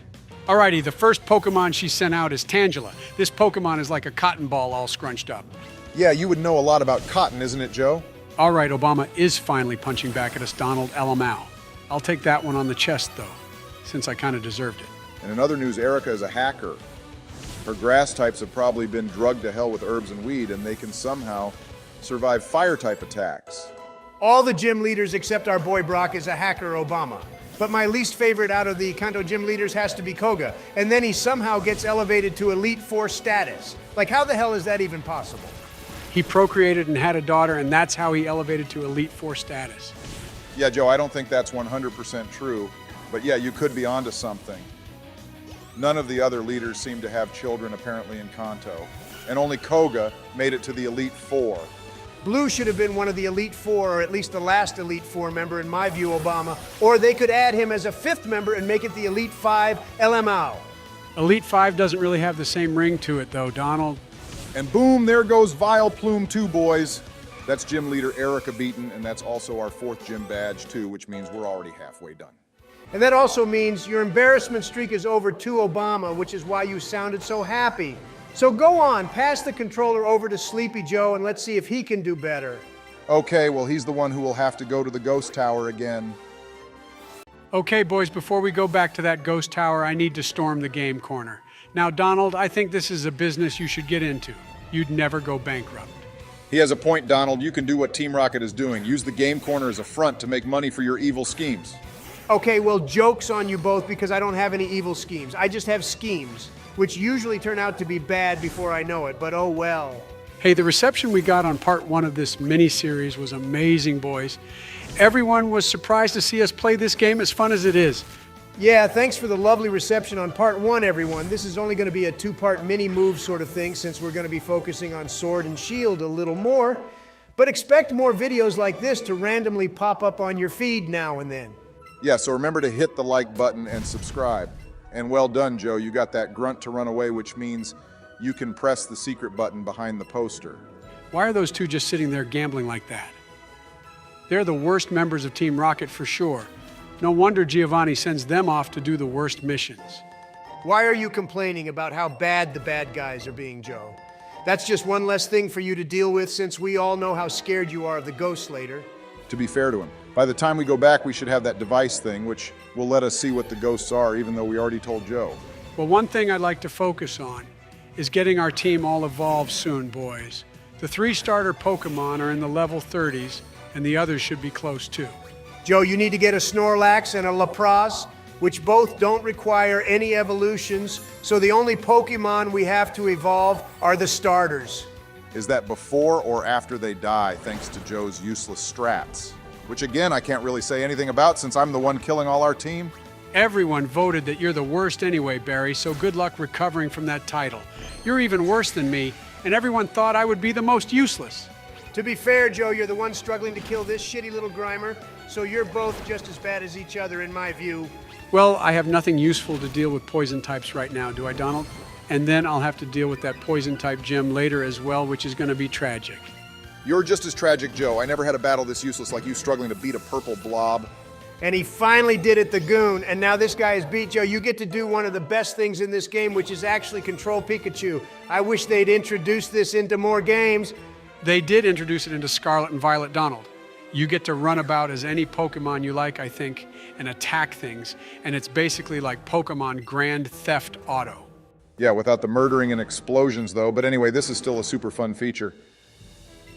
Alrighty, the first Pokemon she sent out is Tangela. This Pokemon is like a cotton ball all scrunched up. Yeah, you would know a lot about cotton, isn't it, Joe? All right, Obama is finally punching back at us, Donald LMAO. I'll take that one on the chest, though, since I kind of deserved it. And in other news, Erika is a hacker. Her grass types have probably been drugged to hell with herbs and weed, and they can somehow survive fire-type attacks. All the gym leaders except our boy Brock is a hacker, Obama. But my least favorite out of the Kanto gym leaders has to be Koga. And then he somehow gets elevated to Elite Four status. Like, how the hell is that even possible? He procreated and had a daughter, and that's how he elevated to Elite Four status. Yeah, Joe, I don't think that's 100% true. But yeah, you could be onto something. None of the other leaders seem to have children, apparently, in Kanto. And only Koga made it to the Elite Four. Blue should have been one of the Elite Four, or at least the last Elite Four member, in my view, Obama. Or they could add him as a fifth member and make it the Elite Five LMAO. Elite Five doesn't really have the same ring to it, though, Donald. And boom, there goes Vile Plume 2, boys. That's gym leader Erika beaten, and that's also our fourth gym badge, too, which means we're already halfway done. And that also means your embarrassment streak is over too, Obama, which is why you sounded so happy. So go on, pass the controller over to Sleepy Joe and let's see if he can do better. Okay, well, he's the one who will have to go to the ghost tower again. Okay, boys, before we go back to that ghost tower, I need to storm the game corner. Now, Donald, I think this is a business you should get into. You'd never go bankrupt. He has a point, Donald. You can do what Team Rocket is doing. Use the game corner as a front to make money for your evil schemes. Okay, well, joke's on you both because I don't have any evil schemes. I just have schemes, which usually turn out to be bad before I know it, but oh well. Hey, the reception we got on part 1 of this mini-series was amazing, boys. Everyone was surprised to see us play this game as fun as it is. Yeah, thanks for the lovely reception on part 1, everyone. This is only going to be a 2-part mini-move sort of thing since we're going to be focusing on Sword and Shield a little more. But expect more videos like this to randomly pop up on your feed now and then. Yeah, so remember to hit the like button and subscribe. And well done, Joe. You got that grunt to run away, which means you can press the secret button behind the poster. Why are those two just sitting there gambling like that? They're the worst members of Team Rocket for sure. No wonder Giovanni sends them off to do the worst missions. Why are you complaining about how bad the bad guys are being, Joe? That's just one less thing for you to deal with since we all know how scared you are of the Ghost Slater. To be fair to him, by the time we go back, we should have that device thing, which will let us see what the ghosts are, even though we already told Joe. Well, one thing I'd like to focus on is getting our team all evolved soon, boys. The 3 starter Pokemon are in the level 30s, and the others should be close too. Joe, you need to get a Snorlax and a Lapras, which both don't require any evolutions, so the only Pokemon we have to evolve are the starters. Is that before or after they die, thanks to Joe's useless strats? Which again, I can't really say anything about since I'm the one killing all our team. Everyone voted that you're the worst anyway, Barry, so good luck recovering from that title. You're even worse than me, and everyone thought I would be the most useless. To be fair, Joe, you're the one struggling to kill this shitty little Grimer, so you're both just as bad as each other in my view. Well, I have nothing useful to deal with poison types right now, do I, Donald? And then I'll have to deal with that poison type gym later as well, which is going to be tragic. You're just as tragic, Joe. I never had a battle this useless like you struggling to beat a purple blob. And he finally did it, the goon. And now this guy is beat. Joe, you get to do one of the best things in this game, which is actually control Pikachu. I wish they'd introduce this into more games. They did introduce it into Scarlet and Violet Donald. You get to run about as any Pokemon you like, I think, and attack things. And it's basically like Pokemon Grand Theft Auto. Yeah, without the murdering and explosions, though. But anyway, this is still a super fun feature.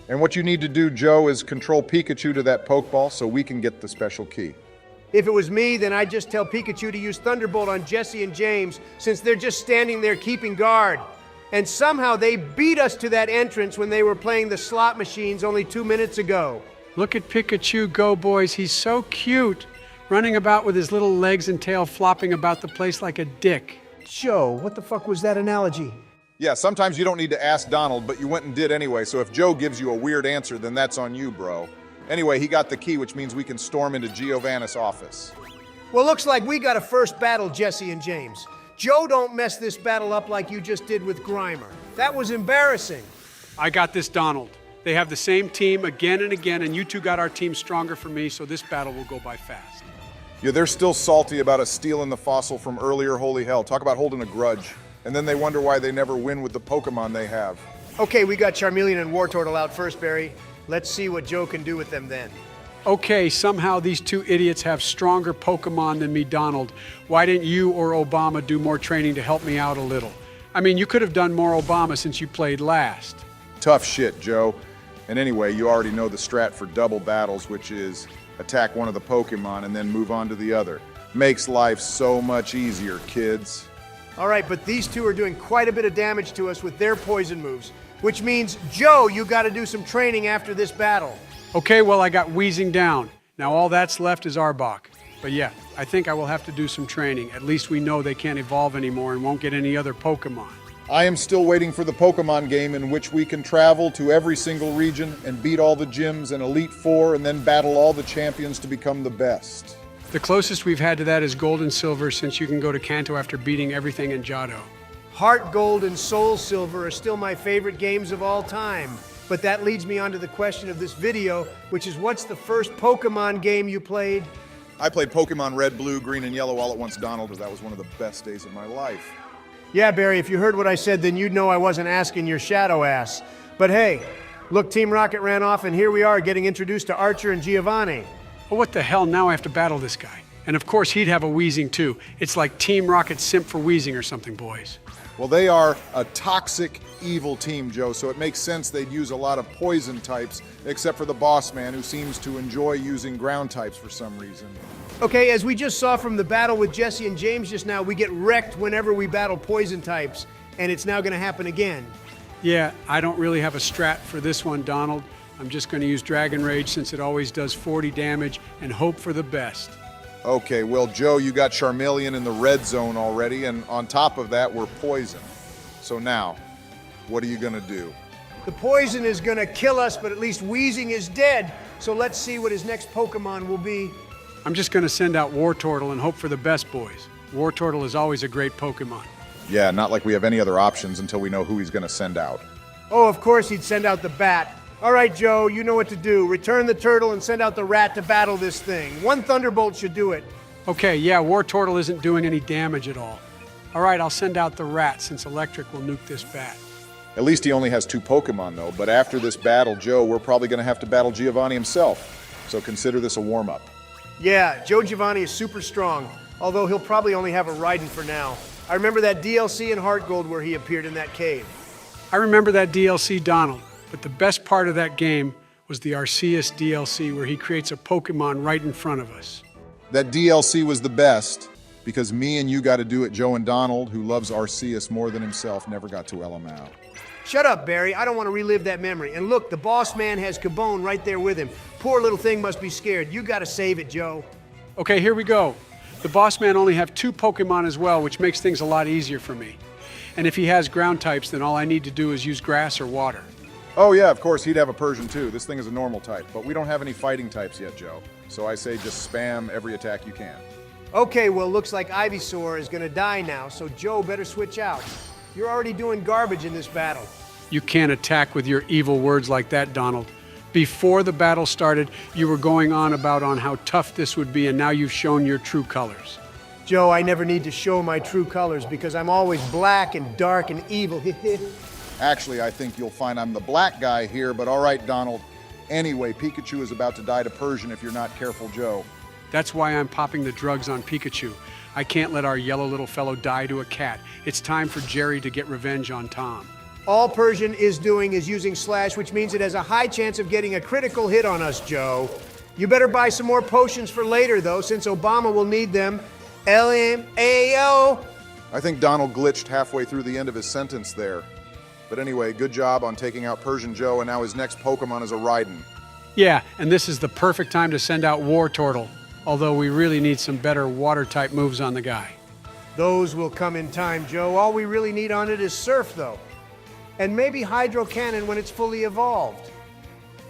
And what you need to do, Joe, is control Pikachu to that Pokeball so we can get the special key. If it was me, then I'd just tell Pikachu to use Thunderbolt on Jesse and James, since they're just standing there keeping guard. And somehow they beat us to that entrance when they were playing the slot machines only 2 minutes ago. Look at Pikachu go, boys. He's so cute. Running about with his little legs and tail flopping about the place like a dick. Joe, what the fuck was that analogy? Yeah, sometimes you don't need to ask Donald, but you went and did anyway, so if Joe gives you a weird answer, then that's on you, bro. Anyway, he got the key, which means we can storm into Giovanni's office. Well, looks like we got a first battle, Jesse and James. Joe, don't mess this battle up like you just did with Grimer. That was embarrassing. I got this, Donald. They have the same team again and again, and you two got our team stronger for me, so this battle will go by fast. Yeah, they're still salty about us stealing the fossil from earlier Holy Hell. Talk about holding a grudge. And then they wonder why they never win with the Pokemon they have. Okay, we got Charmeleon and Wartortle out first, Barry. Let's see what Joe can do with them then. Okay, somehow these two idiots have stronger Pokemon than me, Donald. Why didn't you or Obama do more training to help me out a little? I mean, you could have done more Obama since you played last. Tough shit, Joe. And anyway, you already know the strat for double battles, which is attack one of the Pokemon and then move on to the other. Makes life so much easier, kids. All right, but these two are doing quite a bit of damage to us with their poison moves, which means, Joe, you got to do some training after this battle. Okay, well, I got Wheezing down. Now all that's left is Arbok. But yeah, I think I will have to do some training. At least we know they can't evolve anymore and won't get any other Pokemon. I am still waiting for the Pokemon game in which we can travel to every single region and beat all the gyms and Elite Four and then battle all the champions to become the best. The closest we've had to that is Gold and Silver, since you can go to Kanto after beating everything in Johto. Heart Gold and Soul Silver are still my favorite games of all time. But that leads me on to the question of this video, which is, what's the first Pokemon game you played? I played Pokemon Red, Blue, Green, and Yellow all at once, Donald, because that was one of the best days of my life. Yeah, Barry, if you heard what I said, then you'd know I wasn't asking your shadow ass. But hey, look, Team Rocket ran off, and here we are getting introduced to Archer and Giovanni. Well, what the hell? Now I have to battle this guy. And of course, he'd have a Wheezing too. It's like Team Rocket simp for Wheezing or something, boys. Well, they are a toxic, evil team, Joe, so it makes sense they'd use a lot of poison types, except for the boss man, who seems to enjoy using ground types for some reason. Okay, as we just saw from the battle with Jesse and James just now, we get wrecked whenever we battle poison types, and it's now going to happen again. Yeah, I don't really have a strat for this one, Donald. I'm just going to use Dragon Rage since it always does 40 damage and hope for the best. Okay, well, Joe, you got Charmeleon in the red zone already, and on top of that, we're poison. So now, what are you gonna do? The poison is gonna kill us, but at least Wheezing is dead. So let's see what his next Pokemon will be. I'm just going to send out Wartortle and hope for the best, boys. Wartortle is always a great Pokemon. Yeah, not like we have any other options until we know who he's gonna send out. Oh, of course he'd send out the bat. All right, Joe, you know what to do. Return the turtle and send out the rat to battle this thing. One Thunderbolt should do it. Okay, yeah, Wartortle isn't doing any damage at all. All right, I'll send out the rat since Electric will nuke this bat. At least he only has 2 Pokemon, though, but after this battle, Joe, we're probably gonna have to battle Giovanni himself. So consider this a warm-up. Yeah, Joe Giovanni is super strong, although he'll probably only have a Raiden for now. I remember that DLC in Heart Gold where he appeared in that cave. I remember that DLC, Donald, but the best part of that game was the Arceus DLC where he creates a Pokemon right in front of us. That DLC was the best because me and you got to do it. Joe and Donald, who loves Arceus more than himself, never got to LM out. Shut up, Barry. I don't want to relive that memory. And look, the boss man has Cabone right there with him. Poor little thing must be scared. You got to save it, Joe. Okay, here we go. The boss man only have 2 Pokemon as well, which makes things a lot easier for me. And if he has ground types, then all I need to do is use grass or water. Oh yeah, of course, he'd have a Persian too. This thing is a normal type, but we don't have any fighting types yet, Joe. So I say just spam every attack you can. Okay, well, looks like Ivysaur is going to die now, so Joe better switch out. You're already doing garbage in this battle. You can't attack with your evil words like that, Donald. Before the battle started, you were going on about how tough this would be, and now you've shown your true colors. Joe, I never need to show my true colors because I'm always black and dark and evil. Actually, I think you'll find I'm the black guy here, but all right, Donald. Anyway, Pikachu is about to die to Persian if you're not careful, Joe. That's why I'm popping the drugs on Pikachu. I can't let our yellow little fellow die to a cat. It's time for Jerry to get revenge on Tom. All Persian is doing is using Slash, which means it has a high chance of getting a critical hit on us, Joe. You better buy some more potions for later, though, since Obama will need them. LMAO. I think Donald glitched halfway through the end of his sentence there. But anyway, good job on taking out Persian Joe, and now his next Pokemon is a Raiden. Yeah, and this is the perfect time to send out War Turtle, although we really need some better water-type moves on the guy. Those will come in time, Joe. All we really need on it is Surf, though. And maybe Hydro Cannon when it's fully evolved.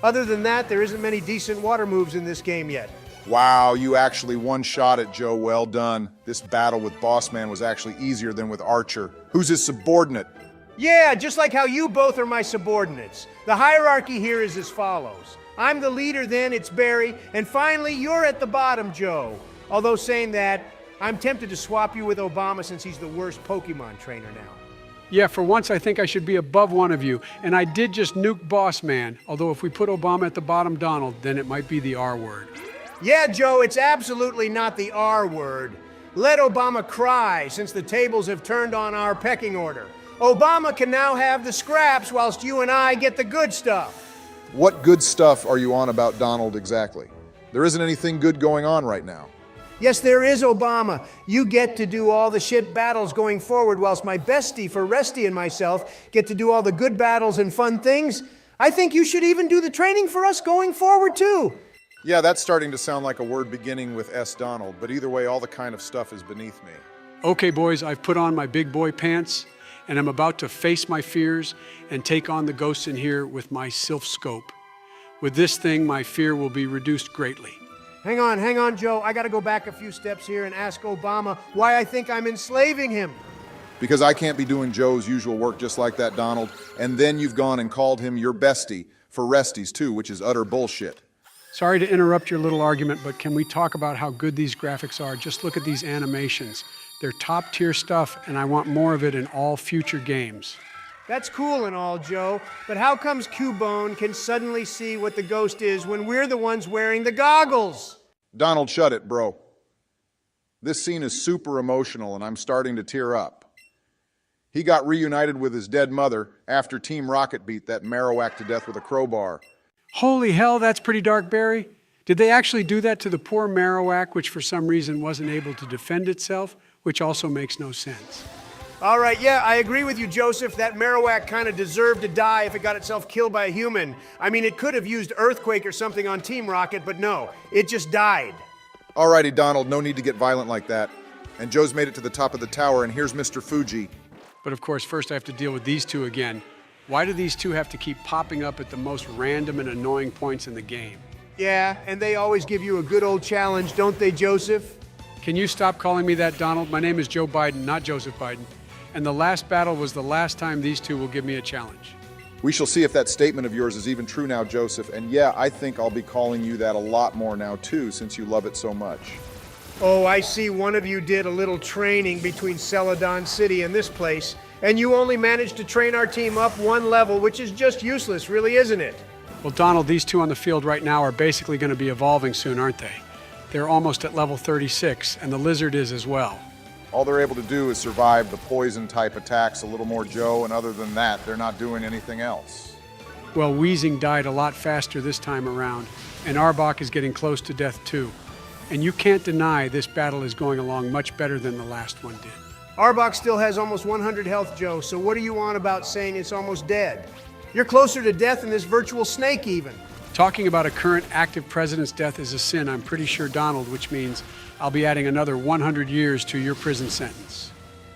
Other than that, there isn't many decent water moves in this game yet. Wow, you actually one-shot it, Joe. Well done. This battle with Bossman was actually easier than with Archer. Who's his subordinate? Yeah, just like how you both are my subordinates. The hierarchy here is as follows. I'm the leader, then it's Barry, and finally you're at the bottom, Joe. Although saying that, I'm tempted to swap you with Obama since he's the worst Pokemon trainer now. Yeah, for once I think I should be above one of you, and I did just nuke Boss Man, although if we put Obama at the bottom, Donald, then it might be the R word. Yeah, Joe, it's absolutely not the R word. Let Obama cry, since the tables have turned on our pecking order. Obama can now have the scraps whilst you and I get the good stuff. What good stuff are you on about Donald exactly? There isn't anything good going on right now. Yes, there is, Obama. You get to do all the shit battles going forward, whilst my bestie for Resty and myself get to do all the good battles and fun things. I think you should even do the training for us going forward, too. Yeah, that's starting to sound like a word beginning with S. Donald, but either way, all the kind of stuff is beneath me. Okay, boys, I've put on my big boy pants, and I'm about to face my fears and take on the ghosts in here with my Sylph Scope. With this thing, my fear will be reduced greatly. Hang on, Joe. I gotta go back a few steps here and ask Obama why I think I'm enslaving him. Because I can't be doing Joe's usual work just like that, Donald, and then you've gone and called him your bestie for Resties too, which is utter bullshit. Sorry to interrupt your little argument, but can we talk about how good these graphics are? Just look at these animations. They're top-tier stuff, and I want more of it in all future games. That's cool and all, Joe, but how comes Cubone can suddenly see what the ghost is when we're the ones wearing the goggles? Donald, shut it, bro. This scene is super emotional, and I'm starting to tear up. He got reunited with his dead mother after Team Rocket beat that Marowak to death with a crowbar. Holy hell, that's pretty dark, Barry. Did they actually do that to the poor Marowak, which for some reason wasn't able to defend itself, which also makes no sense? All right, yeah, I agree with you, Joseph. That Marowak kind of deserved to die if it got itself killed by a human. I mean, it could have used Earthquake or something on Team Rocket, but no, it just died. Alrighty, Donald, no need to get violent like that. And Joe's made it to the top of the tower, and here's Mr. Fuji. But of course, first I have to deal with these two again. Why do these two have to keep popping up at the most random and annoying points in the game? Yeah, and they always give you a good old challenge, don't they, Joseph? Can you stop calling me that, Donald? My name is Joe Biden, not Joseph Biden. And the last battle was the last time these two will give me a challenge. We shall see if that statement of yours is even true now, Joseph. And yeah, I think I'll be calling you that a lot more now, too, since you love it so much. Oh, I see one of you did a little training between Celadon City and this place, and you only managed to train our team up one level, which is just useless, really, isn't it? Well, Donald, these two on the field right now are basically going to be evolving soon, aren't they? They're almost at level 36, and the lizard is as well. All they're able to do is survive the poison-type attacks a little more, Joe, and other than that, they're not doing anything else. Well, Weezing died a lot faster this time around, and Arbok is getting close to death too. And you can't deny this battle is going along much better than the last one did. Arbok still has almost 100 health, Joe, so what are you on about saying it's almost dead? You're closer to death than this virtual snake even. Talking about a current active president's death is a sin, I'm pretty sure, Donald, which means I'll be adding another 100 years to your prison sentence.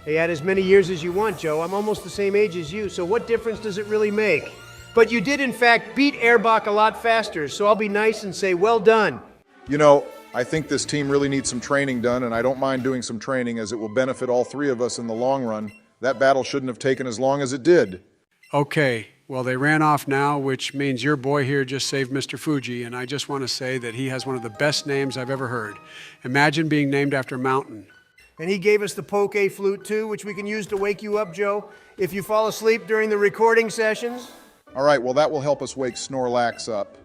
Hey, add as many years as you want, Joe. I'm almost the same age as you, so what difference does it really make? But you did, in fact, beat Arbok a lot faster, so I'll be nice and say, well done. You know, I think this team really needs some training done, and I don't mind doing some training as it will benefit all three of us in the long run. That battle shouldn't have taken as long as it did. Okay, Well, they ran off now, which means your boy here just saved Mr. Fuji, and I just want to say that he has one of the best names I've ever heard. Imagine being named after a mountain. And he gave us the poke flute too, which we can use to wake you up, Joe, if you fall asleep during the recording sessions. All right, well, that will help us wake Snorlax up.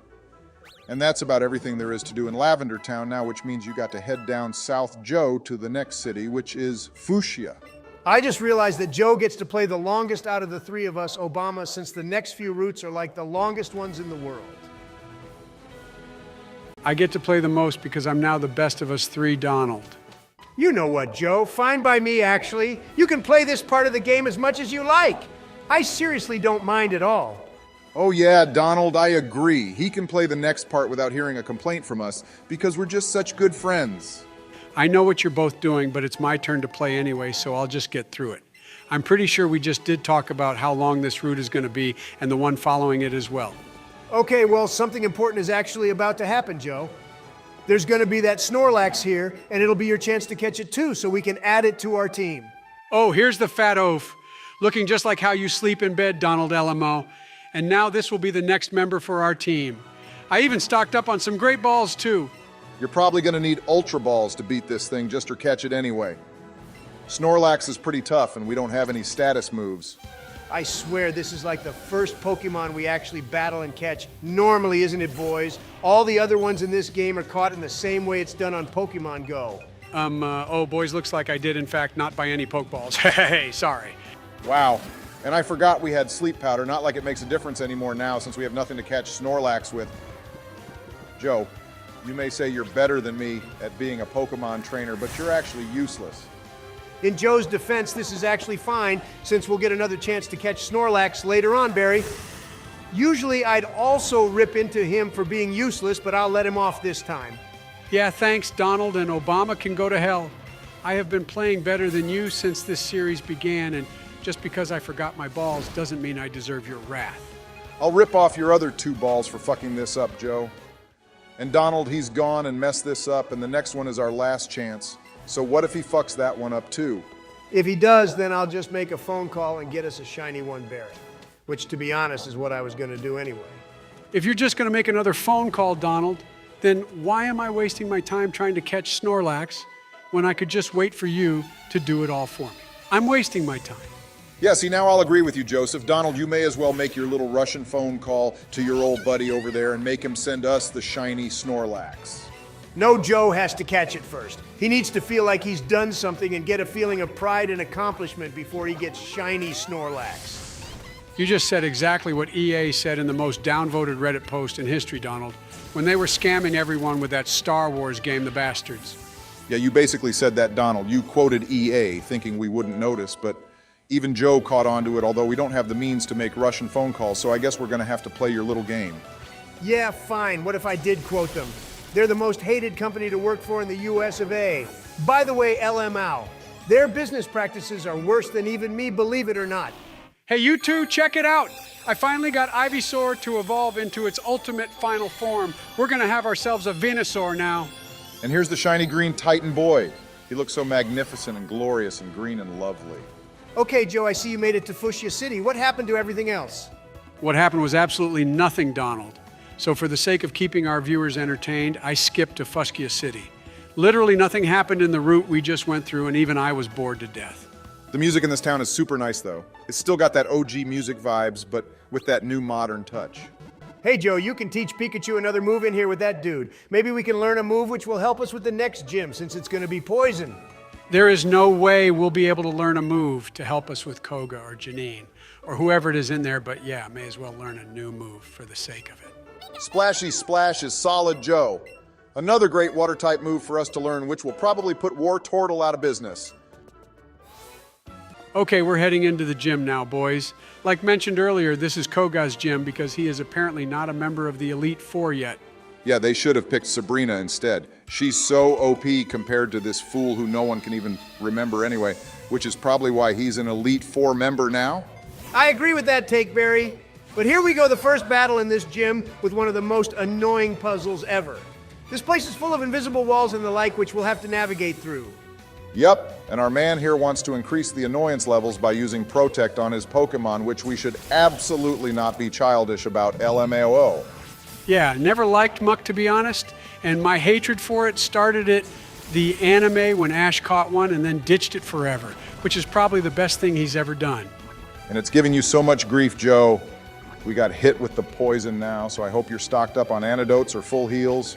And that's about everything there is to do in Lavender Town now, which means you got to head down South Joe to the next city, which is Fuchsia. I just realized that Joe gets to play the longest out of the three of us, Obama, since the next few routes are like the longest ones in the world. I get to play the most because I'm now the best of us three, Donald. You know what, Joe? Fine by me, actually. You can play this part of the game as much as you like. I seriously don't mind at all. Oh yeah, Donald, I agree. He can play the next part without hearing a complaint from us because we're just such good friends. I know what you're both doing, but it's my turn to play anyway, so I'll just get through it. I'm pretty sure we just did talk about how long this route is going to be and the one following it as well. Okay, well, something important is actually about to happen, Joe. There's going to be that Snorlax here, and it'll be your chance to catch it too, so we can add it to our team. Oh, here's the fat oaf, looking just like how you sleep in bed, Donald LMO. And now this will be the next member for our team. I even stocked up on some great balls too. You're probably going to need Ultra Balls to beat this thing just or catch it anyway. Snorlax is pretty tough, and we don't have any status moves. I swear this is like the first Pokemon we actually battle and catch. Normally, isn't it, boys? All the other ones in this game are caught in the same way it's done on Pokemon Go. Oh, boys, looks like I did, in fact, not buy any Pokeballs. Hey, sorry. Wow. And I forgot we had sleep powder, not like it makes a difference anymore now since we have nothing to catch Snorlax with. Joe, you may say you're better than me at being a Pokemon trainer, but you're actually useless. In Joe's defense, this is actually fine, since we'll get another chance to catch Snorlax later on, Barry. Usually I'd also rip into him for being useless, but I'll let him off this time. Yeah, thanks, Donald, and Obama can go to hell. I have been playing better than you since this series began, and just because I forgot my balls doesn't mean I deserve your wrath. I'll rip off your other 2 balls for fucking this up, Joe. And Donald, he's gone and messed this up, and the next one is our last chance. So what if he fucks that one up too? If he does, then I'll just make a phone call and get us a shiny one, Barry. Which, to be honest, is what I was going to do anyway. If you're just going to make another phone call, Donald, then why am I wasting my time trying to catch Snorlax when I could just wait for you to do it all for me? I'm wasting my time. Yeah, see, now I'll agree with you, Joseph. Donald, you may as well make your little Russian phone call to your old buddy over there and make him send us the shiny Snorlax. No, Joe has to catch it first. He needs to feel like he's done something and get a feeling of pride and accomplishment before he gets shiny Snorlax. You just said exactly what EA said in the most downvoted Reddit post in history, Donald, when they were scamming everyone with that Star Wars game, the bastards. Yeah, you basically said that, Donald. You quoted EA, thinking we wouldn't notice, but even Joe caught on to it, although we don't have the means to make Russian phone calls, so I guess we're going to have to play your little game. Yeah, fine. What if I did quote them? They're the most hated company to work for in the US of A. By the way, LMAO, their business practices are worse than even me, believe it or not. Hey, you two, check it out. I finally got Ivysaur to evolve into its ultimate final form. We're going to have ourselves a Venusaur now. And here's the shiny green Titan boy. He looks so magnificent and glorious and green and lovely. Okay, Joe, I see you made it to Fuchsia City. What happened to everything else? What happened was absolutely nothing, Donald. So for the sake of keeping our viewers entertained, I skipped to Fuchsia City. Literally nothing happened in the route we just went through, and even I was bored to death. The music in this town is super nice, though. It's still got that OG music vibes, but with that new modern touch. Hey, Joe, you can teach Pikachu another move in here with that dude. Maybe we can learn a move which will help us with the next gym, since it's going to be poison. There is no way we'll be able to learn a move to help us with Koga or Janine, or whoever it is in there, but yeah, may as well learn a new move for the sake of it. Splashy Splash is Solid Joe. Another great water-type move for us to learn, which will probably put War Turtle out of business. Okay, we're heading into the gym now, boys. Like mentioned earlier, this is Koga's gym because he is apparently not a member of the Elite Four yet. Yeah, they should have picked Sabrina instead. She's so OP compared to this fool who no one can even remember anyway, which is probably why he's an Elite Four member now. I agree with that take, Barry. But here we go, the first battle in this gym with one of the most annoying puzzles ever. This place is full of invisible walls and the like, which we'll have to navigate through. Yep, and our man here wants to increase the annoyance levels by using Protect on his Pokémon, which we should absolutely not be childish about, LMAO. Yeah, never liked Muck, to be honest, and my hatred for it started at the anime when Ash caught one and then ditched it forever, which is probably the best thing he's ever done. And it's giving you so much grief, Joe. We got hit with the poison now, so I hope you're stocked up on antidotes or full heals.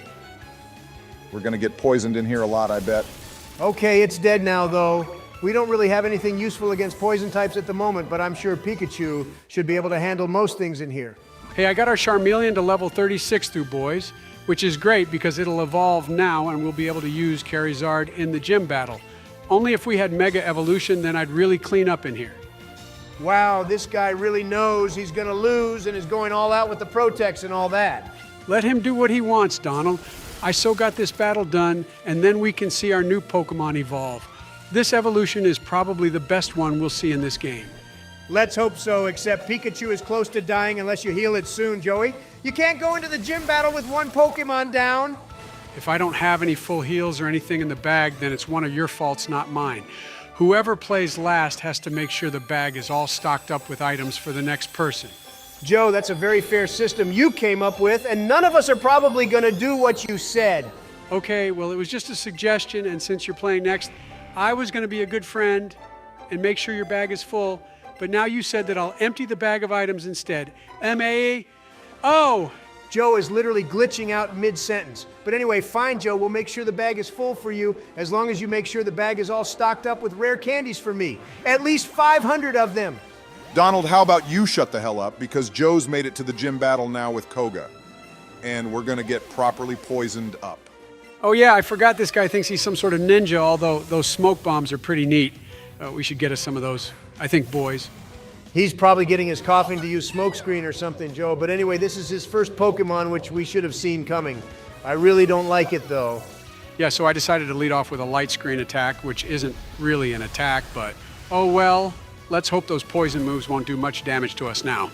We're gonna get poisoned in here a lot, I bet. Okay, it's dead now, though. We don't really have anything useful against poison types at the moment, but I'm sure Pikachu should be able to handle most things in here. Hey, I got our Charmeleon to level 36 through, boys, which is great because it'll evolve now and we'll be able to use Charizard in the gym battle. Only if we had Mega Evolution, then I'd really clean up in here. Wow, this guy really knows he's gonna lose and is going all out with the Protects and all that. Let him do what he wants, Donald. I so got this battle done, and then we can see our new Pokemon evolve. This evolution is probably the best one we'll see in this game. Let's hope so, except Pikachu is close to dying unless you heal it soon, Joey. You can't go into the gym battle with one Pokemon down. If I don't have any full heals or anything in the bag, then it's one of your faults, not mine. Whoever plays last has to make sure the bag is all stocked up with items for the next person. Joe, that's a very fair system you came up with, and none of us are probably gonna do what you said. Okay, well, it was just a suggestion, and since you're playing next, I was going to be a good friend and make sure your bag is full, but now you said that I'll empty the bag of items instead. M-A-O! Joe is literally glitching out mid-sentence. But anyway, fine, Joe, we'll make sure the bag is full for you as long as you make sure the bag is all stocked up with rare candies for me. At least 500 of them. Donald, how about you shut the hell up, because Joe's made it to the gym battle now with Koga, and we're gonna get properly poisoned up. Oh yeah, I forgot this guy thinks he's some sort of ninja, although those smoke bombs are pretty neat. We should get us some of those, I think, boys. He's probably getting his coughing to use smokescreen or something, Joe. But anyway, this is his first Pokemon, which we should have seen coming. I really don't like it, though. Yeah, so I decided to lead off with a light screen attack, which isn't really an attack, but oh well. Let's hope those poison moves won't do much damage to us now.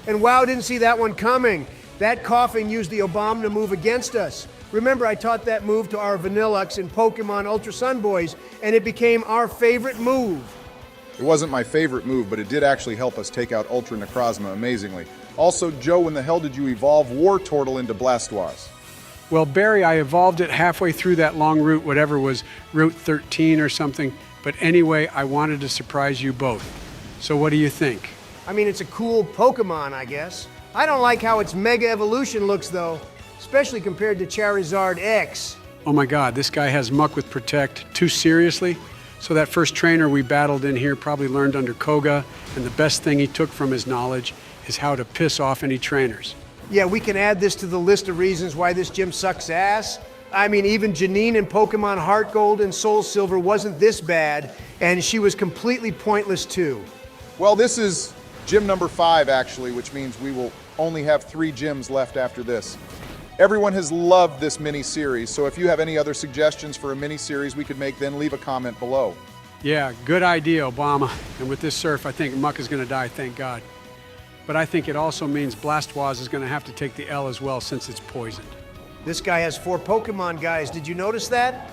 And wow, didn't see that one coming. That coughing used the Obama move against us. Remember, I taught that move to our Vanillux and Pokemon Ultra Sun Boys, and it became our favorite move. It wasn't my favorite move, but it did actually help us take out Ultra Necrozma amazingly. Also, Joe, when the hell did you evolve Wartortle into Blastoise? Well, Barry, I evolved it halfway through that long route, whatever was Route 13 or something. But anyway, I wanted to surprise you both. So what do you think? I mean, it's a cool Pokemon, I guess. I don't like how its Mega Evolution looks, though, especially compared to Charizard X. Oh my God, this guy has Muck with Protect. Too seriously? So that first trainer we battled in here probably learned under Koga, and the best thing he took from his knowledge is how to piss off any trainers. Yeah, we can add this to the list of reasons why this gym sucks ass. I mean, even Janine in Pokemon Heart Gold and Soul Silver wasn't this bad, and she was completely pointless too. Well, this is gym number 5, actually, which means we will only have 3 gyms left after this. Everyone has loved this mini-series, so if you have any other suggestions for a mini-series we could make, then leave a comment below. Yeah, good idea, Obama. And with this surf, I think Muck is going to die, thank God. But I think it also means Blastoise is going to have to take the L as well since it's poisoned. This guy has 4 Pokemon, guys. Did you notice that?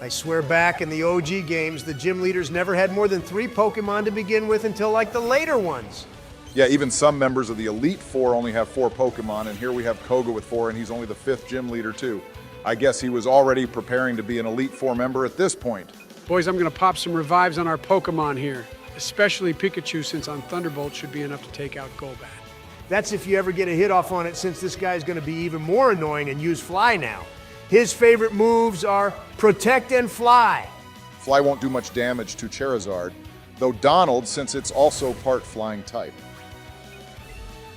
I swear back in the OG games, the gym leaders never had more than 3 Pokemon to begin with until like the later ones. Yeah, even some members of the Elite Four only have 4 Pokemon, and here we have Koga with 4, and he's only the 5th gym leader too. I guess he was already preparing to be an Elite Four member at this point. Boys, I'm going to pop some revives on our Pokemon here, especially Pikachu, since on Thunderbolt should be enough to take out Golbat. That's if you ever get a hit off on it, since this guy's going to be even more annoying and use Fly now. His favorite moves are Protect and Fly. Fly won't do much damage to Charizard, though Donald, since it's also part flying type.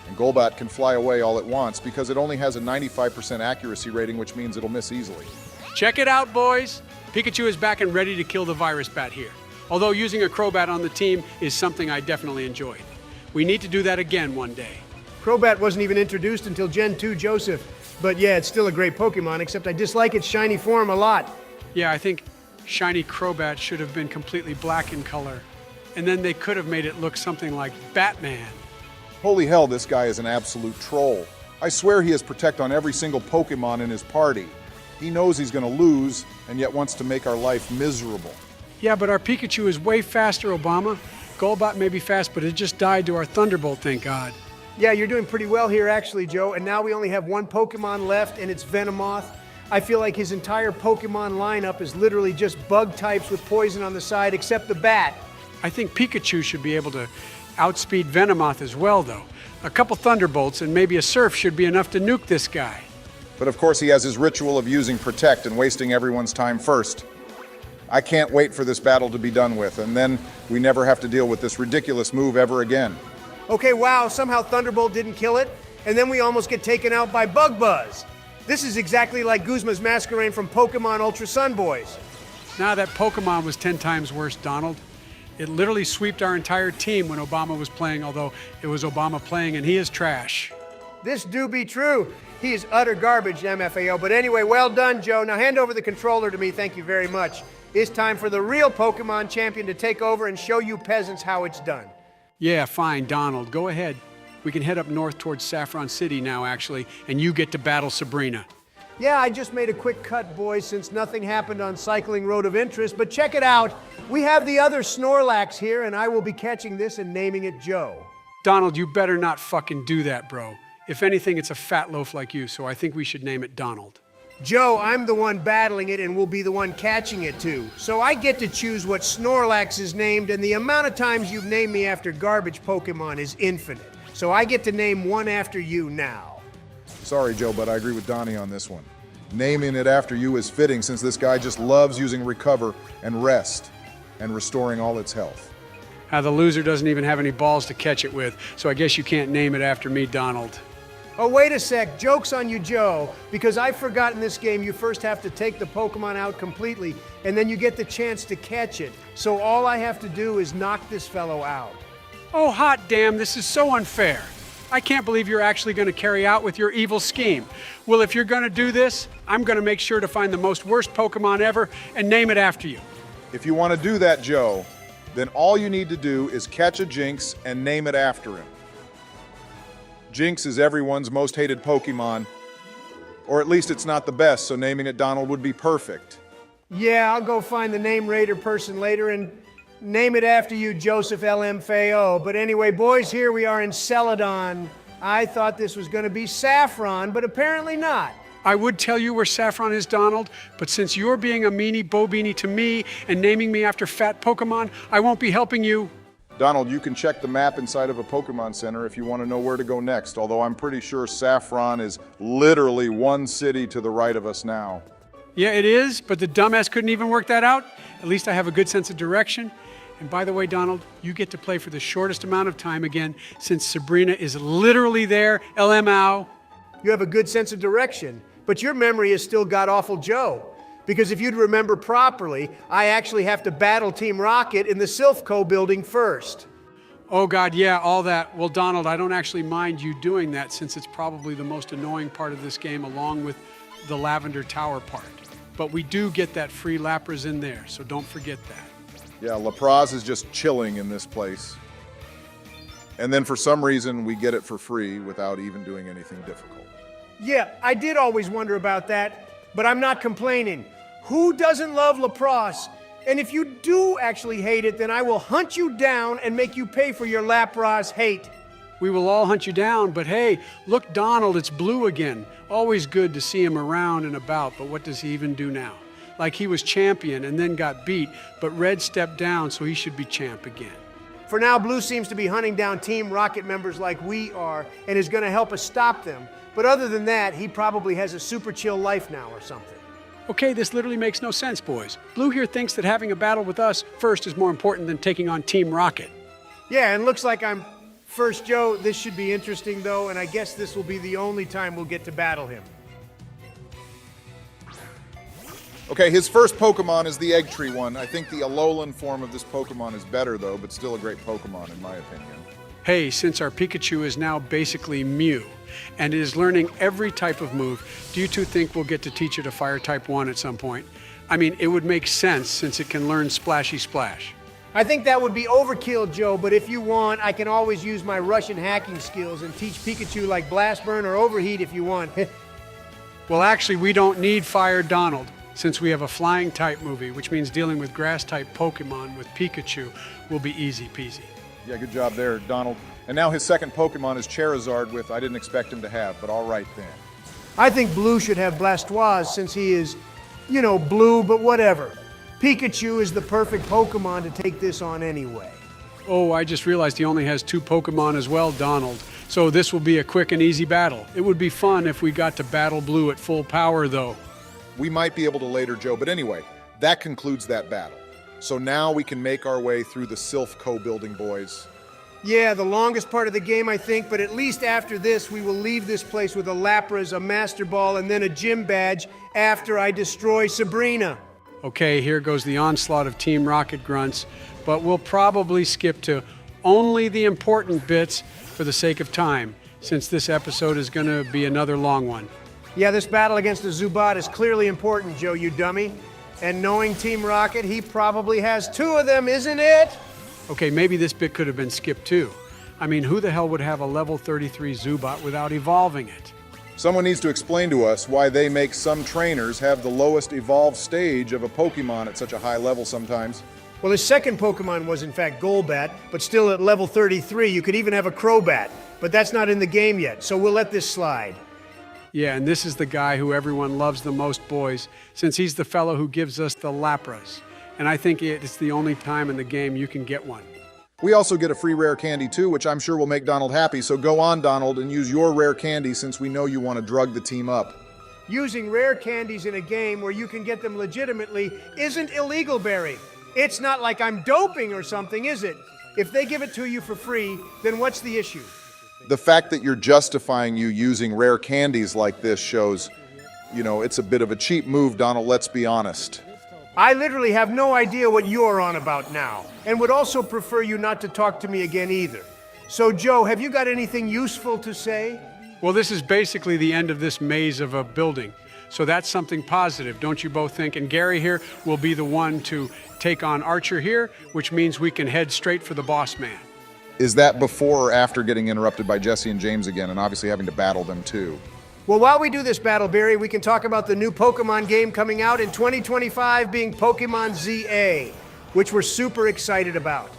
And Golbat can fly away all at once because it only has a 95% accuracy rating, which means it'll miss easily. Check it out, boys. Pikachu is back and ready to kill the virus bat here. Although using a Crobat on the team is something I definitely enjoyed. We need to do that again one day. Crobat wasn't even introduced until Gen 2 Joseph. But yeah, it's still a great Pokemon, except I dislike its shiny form a lot. Yeah, I think shiny Crobat should have been completely black in color. And then they could have made it look something like Batman. Holy hell, this guy is an absolute troll. I swear he has Protect on every single Pokemon in his party. He knows he's gonna lose, and yet wants to make our life miserable. Yeah, but our Pikachu is way faster, Obama. Golbat may be fast, but it just died to our Thunderbolt, thank God. Yeah, you're doing pretty well here, actually, Joe. And now we only have one Pokemon left, and it's Venomoth. I feel like his entire Pokemon lineup is literally just bug types with poison on the side, except the bat. I think Pikachu should be able to outspeed Venomoth as well, though. A couple Thunderbolts and maybe a Surf should be enough to nuke this guy. But of course he has his ritual of using Protect and wasting everyone's time first. I can't wait for this battle to be done with, and then we never have to deal with this ridiculous move ever again. Okay, wow, somehow Thunderbolt didn't kill it, and then we almost get taken out by Bug Buzz. This is exactly like Guzma's Masquerain from Pokemon Ultra Sun Boys. Nah, that Pokemon was 10 times worse, Donald. It literally sweeped our entire team when Obama was playing, although it was Obama playing, and he is trash. This do be true. He is utter garbage, MFAO. But anyway, well done, Joe. Now hand over the controller to me, thank you very much. It's time for the real Pokemon champion to take over and show you peasants how it's done. Yeah, fine, Donald, go ahead. We can head up north towards Saffron City now, actually, and you get to battle Sabrina. Yeah, I just made a quick cut, boys, since nothing happened on Cycling Road of Interest, but check it out. We have the other Snorlax here, and I will be catching this and naming it Joe. Donald, you better not fucking do that, bro. If anything, it's a fat loaf like you, so I think we should name it Donald. Joe, I'm the one battling it and will be the one catching it too. So I get to choose what Snorlax is named, and the amount of times you've named me after garbage Pokemon is infinite. So I get to name one after you now. Sorry, Joe, but I agree with Donnie on this one. Naming it after you is fitting since this guy just loves using Recover and Rest and restoring all its health. The loser doesn't even have any balls to catch it with, so I guess you can't name it after me, Donald. Oh, wait a sec. Joke's on you, Joe, because I forgot in this game you first have to take the Pokemon out completely, and then you get the chance to catch it. So all I have to do is knock this fellow out. Oh, hot damn, this is so unfair. I can't believe you're actually going to carry out with your evil scheme. Well, if you're going to do this, I'm going to make sure to find the most worst Pokemon ever and name it after you. If you want to do that, Joe, then all you need to do is catch a Jinx and name it after him. Jinx is everyone's most hated Pokemon, or at least it's not the best, so naming it Donald would be perfect. Yeah, I'll go find the name raider person later and name it after you, Joseph LMFAO. But anyway, boys, here we are in Celadon. I thought this was going to be Saffron, but apparently not. I would tell you where Saffron is, Donald, but since you're being a meanie bo-beanie to me and naming me after fat Pokemon, I won't be helping you. Donald, you can check the map inside of a Pokemon Center if you want to know where to go next, although I'm pretty sure Saffron is literally one city to the right of us now. Yeah, it is, but the dumbass couldn't even work that out. At least I have a good sense of direction. And by the way, Donald, you get to play for the shortest amount of time again, since Sabrina is literally there, LMAO. You have a good sense of direction, but your memory has still got awful Joe. Because if you'd remember properly, I actually have to battle Team Rocket in the Silphco building first. Oh God, yeah, all that. Well, Donald, I don't actually mind you doing that since it's probably the most annoying part of this game along with the Lavender Tower part. But we do get that free Lapras in there, so don't forget that. Yeah, Lapras is just chilling in this place. And then for some reason, we get it for free without even doing anything difficult. Yeah, I did always wonder about that, but I'm not complaining. Who doesn't love Lapras? And if you do actually hate it, then I will hunt you down and make you pay for your Lapras hate. We will all hunt you down, but hey, look, Donald, it's Blue again. Always good to see him around and about, but what does he even do now? Like he was champion and then got beat, but Red stepped down, so he should be champ again. For now, Blue seems to be hunting down Team Rocket members like we are and is going to help us stop them. But other than that, he probably has a super chill life now or something. Okay, this literally makes no sense, boys. Blue here thinks that having a battle with us first is more important than taking on Team Rocket. Yeah, and looks like I'm first, Joe. This should be interesting, though, and I guess this will be the only time we'll get to battle him. Okay, his first Pokemon is the Egg Tree one. I think the Alolan form of this Pokemon is better, though, but still a great Pokemon, in my opinion. Hey, since our Pikachu is now basically Mew, and it is learning every type of move, do you two think we'll get to teach it a Fire Type 1 at some point? I mean, it would make sense since it can learn Splashy Splash. I think that would be overkill, Joe, but if you want, I can always use my Russian hacking skills and teach Pikachu like Blast Burn or Overheat if you want. Well, actually, we don't need Fire Donald. since we have a flying type movie, which means dealing with grass type Pokemon with Pikachu will be easy peasy. Yeah, good job there, Donald. And now his second Pokemon is Charizard with I didn't expect him to have, but all right then. I think Blue should have Blastoise since he is, you know, blue, but whatever. Pikachu is the perfect Pokemon to take this on anyway. Oh, I just realized he only has 2 Pokemon as well, Donald. So this will be a quick and easy battle. It would be fun if we got to battle Blue at full power, though. We might be able to later, Joe, but anyway, that concludes that battle. So now we can make our way through the Sylph Co-building, boys. Yeah, the longest part of the game, I think, but at least after this, we will leave this place with a Lapras, a Master Ball, and then a gym badge after I destroy Sabrina. Okay, here goes the onslaught of Team Rocket grunts, but we'll probably skip to only the important bits for the sake of time, since this episode is going to be another long one. Yeah, this battle against the Zubat is clearly important, Joe, you dummy. And knowing Team Rocket, he probably has 2 of them, isn't it? Okay, maybe this bit could have been skipped too. I mean, who the hell would have a level 33 Zubat without evolving it? Someone needs to explain to us why they make some trainers have the lowest evolved stage of a Pokemon at such a high level sometimes. Well, his second Pokemon was in fact Golbat, but still at level 33, you could even have a Crobat. But that's not in the game yet, so we'll let this slide. Yeah, and this is the guy who everyone loves the most, boys, since he's the fellow who gives us the Lapras. And I think it's the only time in the game you can get one. We also get a free rare candy too, which I'm sure will make Donald happy, so go on, Donald, and use your rare candy since we know you want to drug the team up. Using rare candies in a game where you can get them legitimately isn't illegal, Barry. It's not like I'm doping or something, is it? If they give it to you for free, then what's the issue? The fact that you're justifying you using rare candies like this shows, you know, it's a bit of a cheap move, Donald, let's be honest. I literally have no idea what you're on about now, and would also prefer you not to talk to me again either. So, Joe, have you got anything useful to say? Well, this is basically the end of this maze of a building. So that's something positive, don't you both think? And Gary here will be the one to take on Archer here, which means we can head straight for the boss man. Is that before or after getting interrupted by Jesse and James again and obviously having to battle them too? Well, while we do this battle, Barry, we can talk about the new Pokemon game coming out in 2025 being Pokemon ZA, which we're super excited about.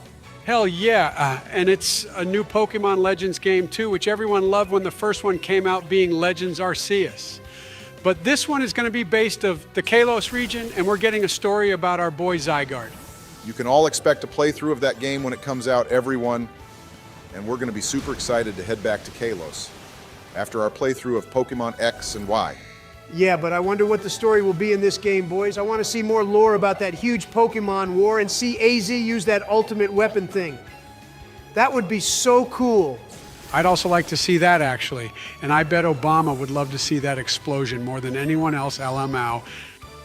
Hell yeah, and it's a new Pokemon Legends game too, which everyone loved when the first one came out being Legends Arceus. But this one is going to be based of the Kalos region, and we're getting a story about our boy Zygarde. You can all expect a playthrough of that game when it comes out, everyone, and we're going to be super excited to head back to Kalos after our playthrough of Pokemon X and Y. Yeah, but I wonder what the story will be in this game, boys. I want to see more lore about that huge Pokemon war and see AZ use that ultimate weapon thing. That would be so cool. I'd also like to see that, actually. And I bet Obama would love to see that explosion more than anyone else, LMAO.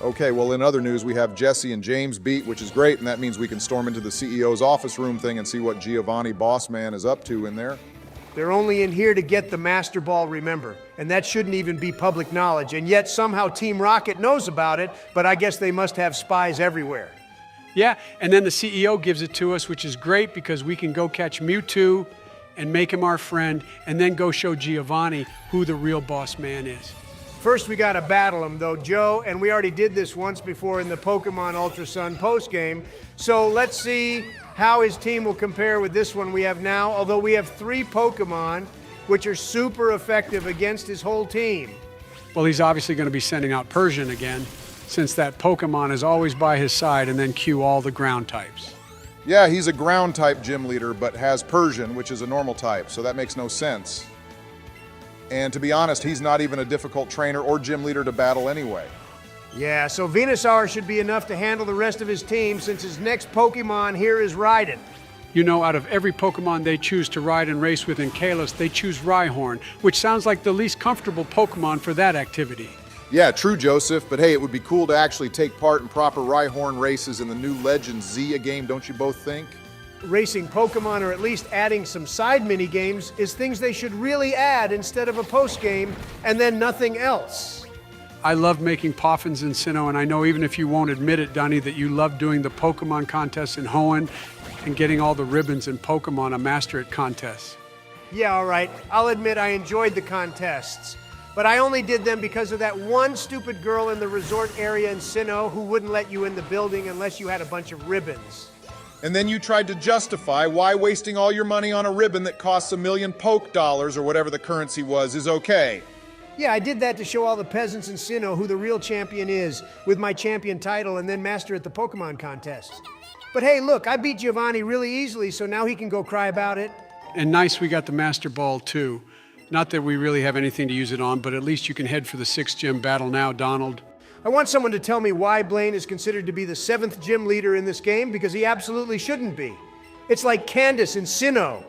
Okay, well, in other news, we have Jesse and James beat, which is great, and that means we can storm into the CEO's office room thing and see what Giovanni Bossman is up to in there. They're only in here to get the Master Ball, remember, and that shouldn't even be public knowledge, and yet somehow Team Rocket knows about it, but I guess they must have spies everywhere. Yeah, and then the CEO gives it to us, which is great because we can go catch Mewtwo and make him our friend, and then go show Giovanni who the real boss man is. First, we gotta battle him, though, Joe, and we already did this once before in the Pokemon Ultra Sun postgame, so let's see how his team will compare with this one we have now, although we have 3 Pokemon, which are super effective against his whole team. Well, he's obviously going to be sending out Persian again, since that Pokemon is always by his side, and then cue all the ground types. Yeah, he's a ground type gym leader, but has Persian, which is a normal type, so that makes no sense. And to be honest, he's not even a difficult trainer or gym leader to battle anyway. Yeah, so Venusaur should be enough to handle the rest of his team since his next Pokemon here is Raiden. You know, out of every Pokemon they choose to ride and race with in Kalos, they choose Rhyhorn, which sounds like the least comfortable Pokemon for that activity. Yeah, true, Joseph, but hey, it would be cool to actually take part in proper Rhyhorn races in the new Legends Z game, don't you both think? Racing Pokemon, or at least adding some side mini-games, is things they should really add instead of a post-game, and then nothing else. I love making Poffins in Sinnoh, and I know even if you won't admit it, Dunny, that you love doing the Pokemon contests in Hoenn and getting all the ribbons in Pokemon a Master It contests. Yeah, all right. I'll admit I enjoyed the contests. But I only did them because of that one stupid girl in the resort area in Sinnoh who wouldn't let you in the building unless you had a bunch of ribbons. And then you tried to justify why wasting all your money on a ribbon that costs $1 million poke dollars, or whatever the currency was, is okay. Yeah, I did that to show all the peasants in Sinnoh who the real champion is, with my champion title and then master at the Pokemon contest. But hey, look, I beat Giovanni really easily, so now he can go cry about it. And nice we got the Master Ball, too. Not that we really have anything to use it on, but at least you can head for the 6th gym battle now, Donald. I want someone to tell me why Blaine is considered to be the 7th gym leader in this game, because he absolutely shouldn't be. It's like Candace in Sinnoh.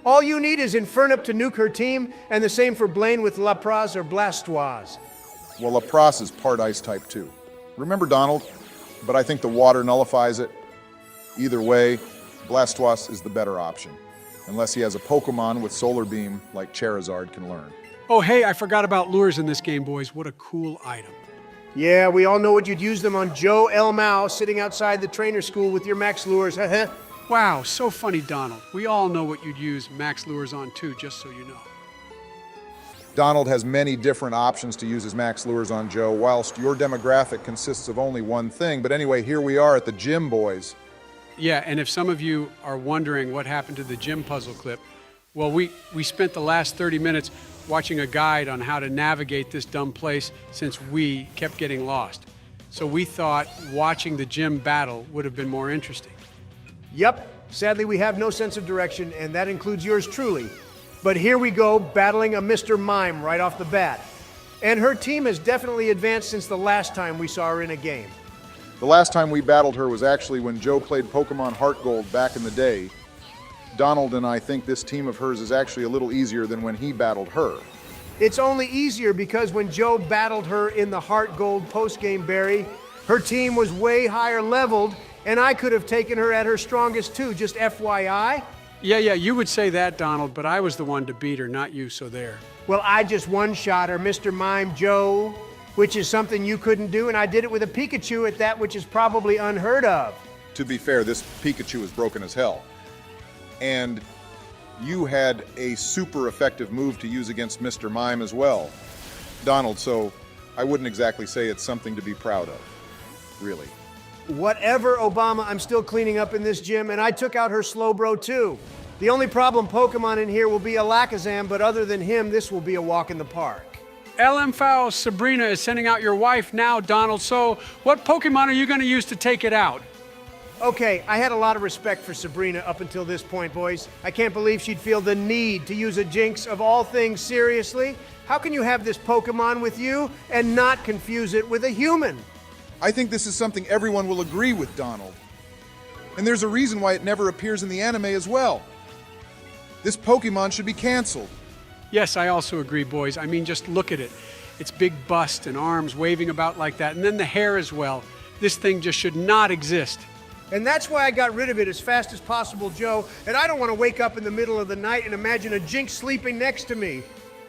All you need is Infernup to nuke her team, and the same for Blaine with Lapras or Blastoise. Well, Lapras is part ice type too. Remember, Donald? But I think the water nullifies it. Either way, Blastoise is the better option. Unless he has a Pokemon with Solar Beam like Charizard can learn. Oh, hey, I forgot about lures in this game, boys. What a cool item. Yeah, we all know what you'd use them on Joe L. Mao sitting outside the trainer school with your Max lures, huh? Wow, so funny, Donald. We all know what you'd use Max lures on, too, just so you know. Donald has many different options to use his Max lures on Joe, whilst your demographic consists of only one thing. But anyway, here we are at the gym, boys. Yeah, and if some of you are wondering what happened to the gym puzzle clip, well, we spent the last 30 minutes watching a guide on how to navigate this dumb place since we kept getting lost. So we thought watching the gym battle would have been more interesting. Yep, sadly we have no sense of direction, and that includes yours truly. But here we go, battling a Mr. Mime right off the bat. And her team has definitely advanced since the last time we saw her in a game. The last time we battled her was actually when Joe played Pokemon Heart Gold back in the day. Donald and I think this team of hers is actually a little easier than when he battled her. It's only easier because when Joe battled her in the Heart Gold postgame, Barry, her team was way higher leveled, and I could have taken her at her strongest too, just FYI. Yeah, you would say that, Donald, but I was the one to beat her, not you, so there. Well, I just one-shot her, Mr. Mime Joe, which is something you couldn't do, and I did it with a Pikachu at that, which is probably unheard of. To be fair, this Pikachu is broken as hell. And you had a super effective move to use against Mr. Mime as well, Donald, so I wouldn't exactly say it's something to be proud of, really. Whatever, Obama, I'm still cleaning up in this gym, and I took out her Slowbro too. The only problem Pokemon in here will be Alakazam, but other than him, this will be a walk in the park. LMFAO Sabrina is sending out your wife now, Donald, so what Pokemon are you going to use to take it out? Okay, I had a lot of respect for Sabrina up until this point, boys. I can't believe she'd feel the need to use a Jinx of all things seriously. How can you have this Pokemon with you and not confuse it with a human? I think this is something everyone will agree with, Donald. And there's a reason why it never appears in the anime as well. This Pokemon should be canceled. Yes, I also agree, boys. I mean, just look at it. Its big bust and arms waving about like that, and then the hair as well. This thing just should not exist. And that's why I got rid of it as fast as possible, Joe. And I don't want to wake up in the middle of the night and imagine a Jinx sleeping next to me.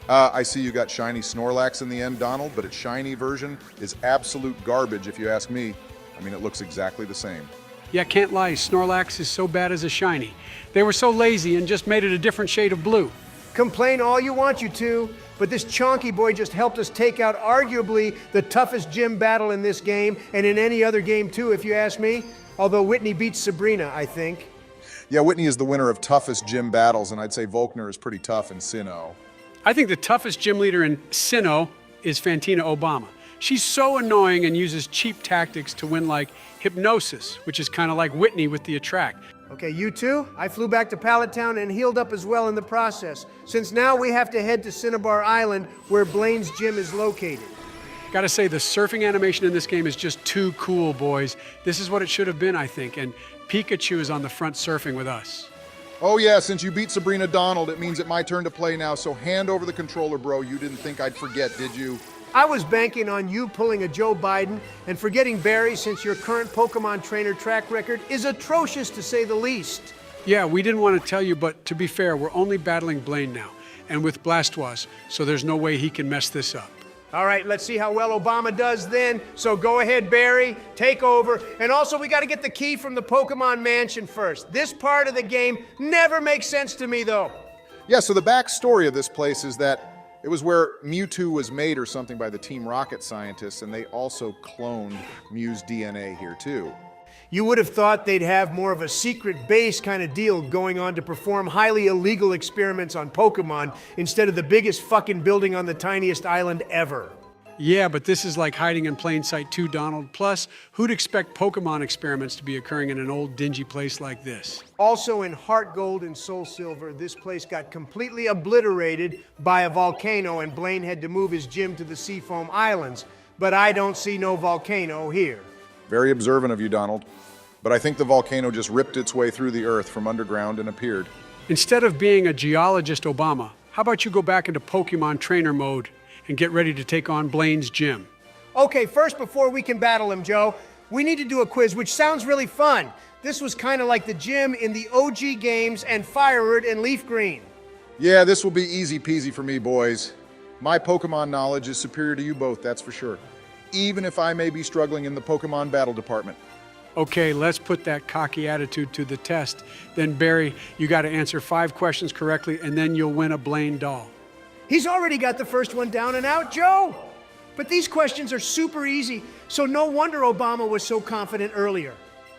I see you got shiny Snorlax in the end, Donald, but its shiny version is absolute garbage if you ask me. I mean, it looks exactly the same. Yeah, can't lie, Snorlax is so bad as a shiny. They were so lazy and just made it a different shade of blue. Complain all you want you to, but this Chonky boy just helped us take out arguably the toughest gym battle in this game, and in any other game too, if you ask me. Although Whitney beats Sabrina, I think. Yeah, Whitney is the winner of toughest gym battles, and I'd say Volkner is pretty tough in Sinnoh. I think the toughest gym leader in Sinnoh is Fantina Obama. She's so annoying and uses cheap tactics to win, like hypnosis, which is kind of like Whitney with the attract. Okay, you two, I flew back to Pallet Town and healed up as well in the process, since now we have to head to Cinnabar Island, where Blaine's gym is located. Gotta say, the surfing animation in this game is just too cool, boys. This is what it should have been, I think, and Pikachu is on the front surfing with us. Oh yeah, since you beat Sabrina, Donald, it means it's my turn to play now, so hand over the controller, bro. You didn't think I'd forget, did you? I was banking on you pulling a Joe Biden and forgetting Barry, since your current Pokemon trainer track record is atrocious to say the least. Yeah, we didn't want to tell you, but to be fair, we're only battling Blaine now, and with Blastoise, so there's no way he can mess this up. All right, let's see how well Obama does then. So go ahead, Barry, take over. And also, we got to get the key from the Pokemon Mansion first. This part of the game never makes sense to me, though. Yeah, so the backstory of this place is that It was where Mewtwo was made or something by the Team Rocket scientists, and they also cloned Mew's DNA here too. You would have thought they'd have more of a secret base kind of deal going on to perform highly illegal experiments on Pokémon instead of the biggest fucking building on the tiniest island ever. Yeah, but this is like hiding in plain sight too, Donald. Plus, who'd expect Pokemon experiments to be occurring in an old, dingy place like this? Also in Heart Gold and Soul Silver, this place got completely obliterated by a volcano and Blaine had to move his gym to the Seafoam Islands. But I don't see no volcano here. Very observant of you, Donald. But I think the volcano just ripped its way through the earth from underground and appeared. Instead of being a geologist, Obama, how about you go back into Pokemon trainer mode and get ready to take on Blaine's gym? Okay, first, before we can battle him, Joe, we need to do a quiz, which sounds really fun. This was kind of like the gym in the OG games and Firewood and Leaf Green. Yeah, this will be easy peasy for me, boys. My Pokemon knowledge is superior to you both, that's for sure. Even if I may be struggling in the Pokemon battle department. Okay, let's put that cocky attitude to the test. Then, Barry, you got to answer 5 questions correctly, and then you'll win a Blaine doll. He's already got the first one down and out, Joe. But these questions are super easy, so no wonder Obama was so confident earlier.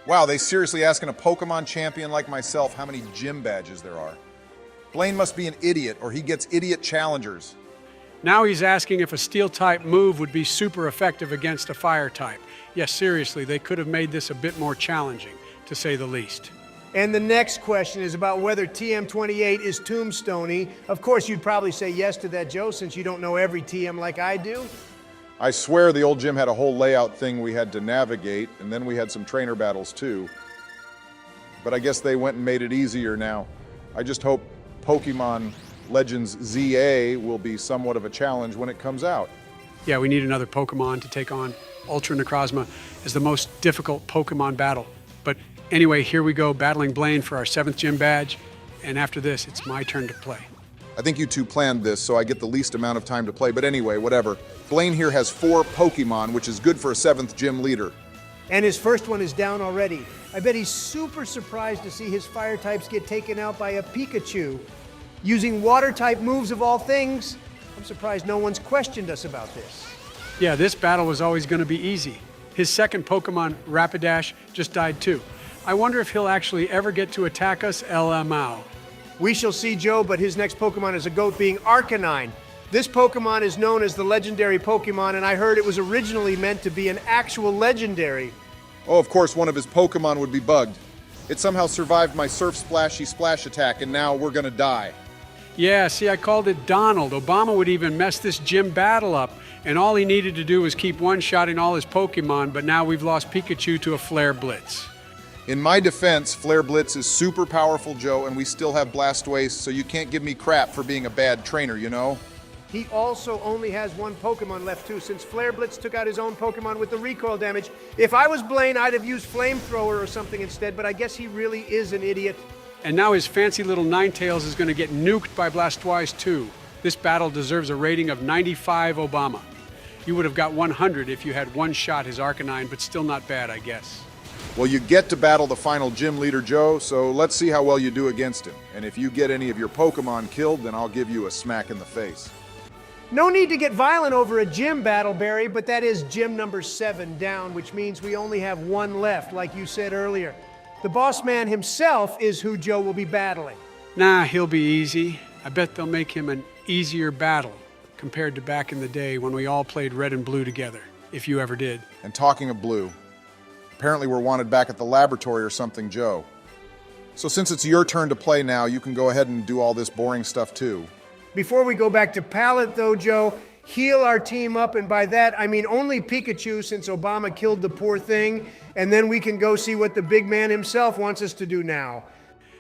Wow, they seriously asking a Pokemon champion like myself how many gym badges there are. Blaine must be an idiot, or he gets idiot challengers. Now he's asking if a steel-type move would be super effective against a fire-type. Yes, seriously, they could have made this a bit more challenging, to say the least. And the next question is about whether TM28 is tombstoney. Of course, you'd probably say yes to that, Joe, since you don't know every TM like I do. I swear the old gym had a whole layout thing we had to navigate, and then we had some trainer battles too. But I guess they went and made it easier now. I just hope Pokemon Legends ZA will be somewhat of a challenge when it comes out. Yeah, we need another Pokemon to take on. Ultra Necrozma is the most difficult Pokemon battle. But anyway, here we go, battling Blaine for our 7th gym badge. And after this, it's my turn to play. I think you two planned this, so I get the least amount of time to play. But anyway, whatever. Blaine here has 4 Pokemon, which is good for a 7th gym leader. And his first one is down already. I bet he's super surprised to see his fire types get taken out by a Pikachu. Using water type moves of all things, I'm surprised no one's questioned us about this. Yeah, this battle was always going to be easy. His second Pokemon, Rapidash, just died too. I wonder if he'll actually ever get to attack us, LMAO. We shall see, Joe, but his next Pokemon is a goat being Arcanine. This Pokemon is known as the legendary Pokemon, and I heard it was originally meant to be an actual legendary. Oh, of course, one of his Pokemon would be bugged. It somehow survived my Surf Splashy Splash attack, and now we're gonna die. Yeah, see, I called it Donald. Obama would even mess this gym battle up, and all he needed to do was keep one-shotting all his Pokemon, but now we've lost Pikachu to a Flare Blitz. In my defense, Flare Blitz is super powerful, Joe, and we still have Blastoise, so you can't give me crap for being a bad trainer, you know? He also only has 1 Pokemon left too, since Flare Blitz took out his own Pokemon with the recoil damage. If I was Blaine, I'd have used Flamethrower or something instead, but I guess he really is an idiot. And now his fancy little Ninetales is going to get nuked by Blastoise too. This battle deserves a rating of 95 Obama. You would have got 100 if you had one-shot his Arcanine, but still not bad, I guess. Well, you get to battle the final gym leader, Joe, so let's see how well you do against him. And if you get any of your Pokemon killed, then I'll give you a smack in the face. No need to get violent over a gym battle, Barry, but that is gym number 7 down, which means we only have 1 left, like you said earlier. The boss man himself is who Joe will be battling. Nah, he'll be easy. I bet they'll make him an easier battle compared to back in the day when we all played red and blue together, if you ever did. And talking of blue, apparently we're wanted back at the laboratory or something, Joe. So since it's your turn to play now, you can go ahead and do all this boring stuff too. Before we go back to Pallet, though, Joe, heal our team up, and by that, I mean only Pikachu, since Obama killed the poor thing, and then we can go see what the big man himself wants us to do now.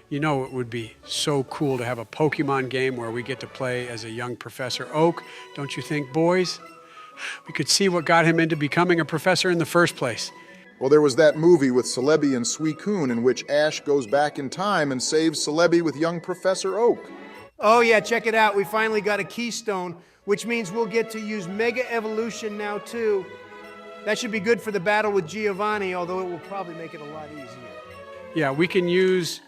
You know, it would be so cool to have a Pokemon game where we get to play as a young Professor Oak, don't you think, boys? We could see what got him into becoming a professor in the first place. Well, there was that movie with Celebi and Suicune in which Ash goes back in time and saves Celebi with young Professor Oak. Oh yeah, check it out. We finally got a keystone, which means we'll get to use Mega Evolution now too. That should be good for the battle with Giovanni, although it will probably make it a lot easier. Yeah, we can use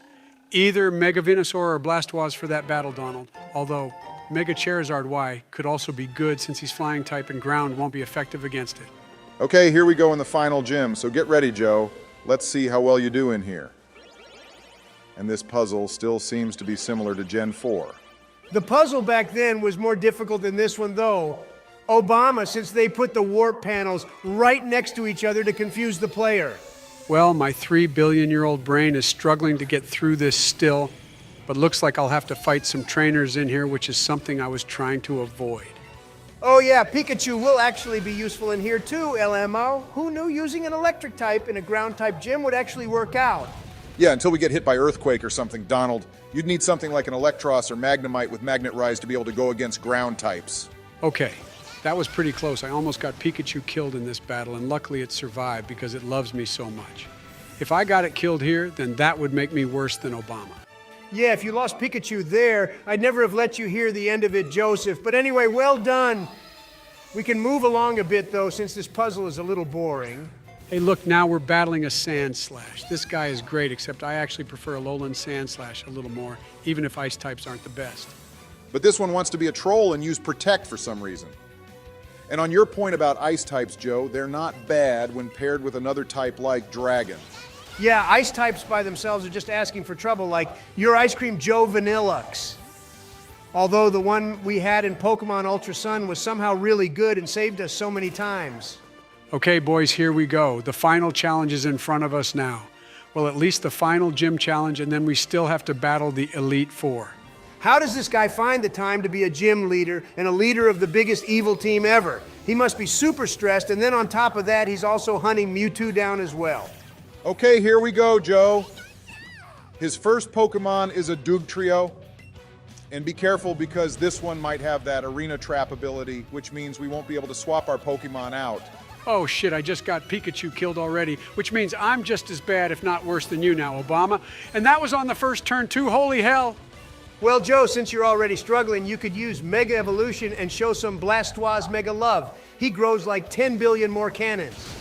either Mega Venusaur or Blastoise for that battle, Donald. Although, Mega Charizard Y could also be good since he's flying type and ground won't be effective against it. Okay, here we go in the final gym, so get ready, Joe. Let's see how well you do in here. And this puzzle still seems to be similar to Gen 4. The puzzle back then was more difficult than this one, though. Obama, since they put the warp panels right next to each other to confuse the player. Well, my 3-billion-year-old brain is struggling to get through this still, but looks like I'll have to fight some trainers in here, which is something I was trying to avoid. Oh yeah, Pikachu will actually be useful in here too, LMO. Who knew using an electric type in a ground type gym would actually work out? Yeah, until we get hit by Earthquake or something, Donald. You'd need something like an Electros or Magnemite with Magnet Rise to be able to go against ground types. Okay, that was pretty close. I almost got Pikachu killed in this battle, and luckily it survived because it loves me so much. If I got it killed here, then that would make me worse than Obama. Yeah, if you lost Pikachu there, I'd never have let you hear the end of it, Joseph. But anyway, well done. We can move along a bit, though, since this puzzle is a little boring. Hey, look, now we're battling a Sand Slash. This guy is great, except I actually prefer a Lowland Sand Slash a little more, even if ice types aren't the best. But this one wants to be a troll and use Protect for some reason. And on your point about ice types, Joe, they're not bad when paired with another type like Dragon. Yeah, ice types by themselves are just asking for trouble, like your Ice Cream Joe Vanillux. Although the one we had in Pokemon Ultra Sun was somehow really good and saved us so many times. Okay, boys, here we go. The final challenge is in front of us now. Well, at least the final gym challenge, and then we still have to battle the Elite Four. How does this guy find the time to be a gym leader and a leader of the biggest evil team ever? He must be super stressed, and then on top of that, he's also hunting Mewtwo down as well. Okay, here we go, Joe. His first Pokemon is a Dugtrio. And be careful because this one might have that Arena Trap ability, which means we won't be able to swap our Pokemon out. Oh shit, I just got Pikachu killed already, which means I'm just as bad, if not worse than you now, Obama. And that was on the first turn too, holy hell. Well, Joe, since you're already struggling, you could use Mega Evolution and show some Blastoise Mega Love. He grows like 10 billion more cannons.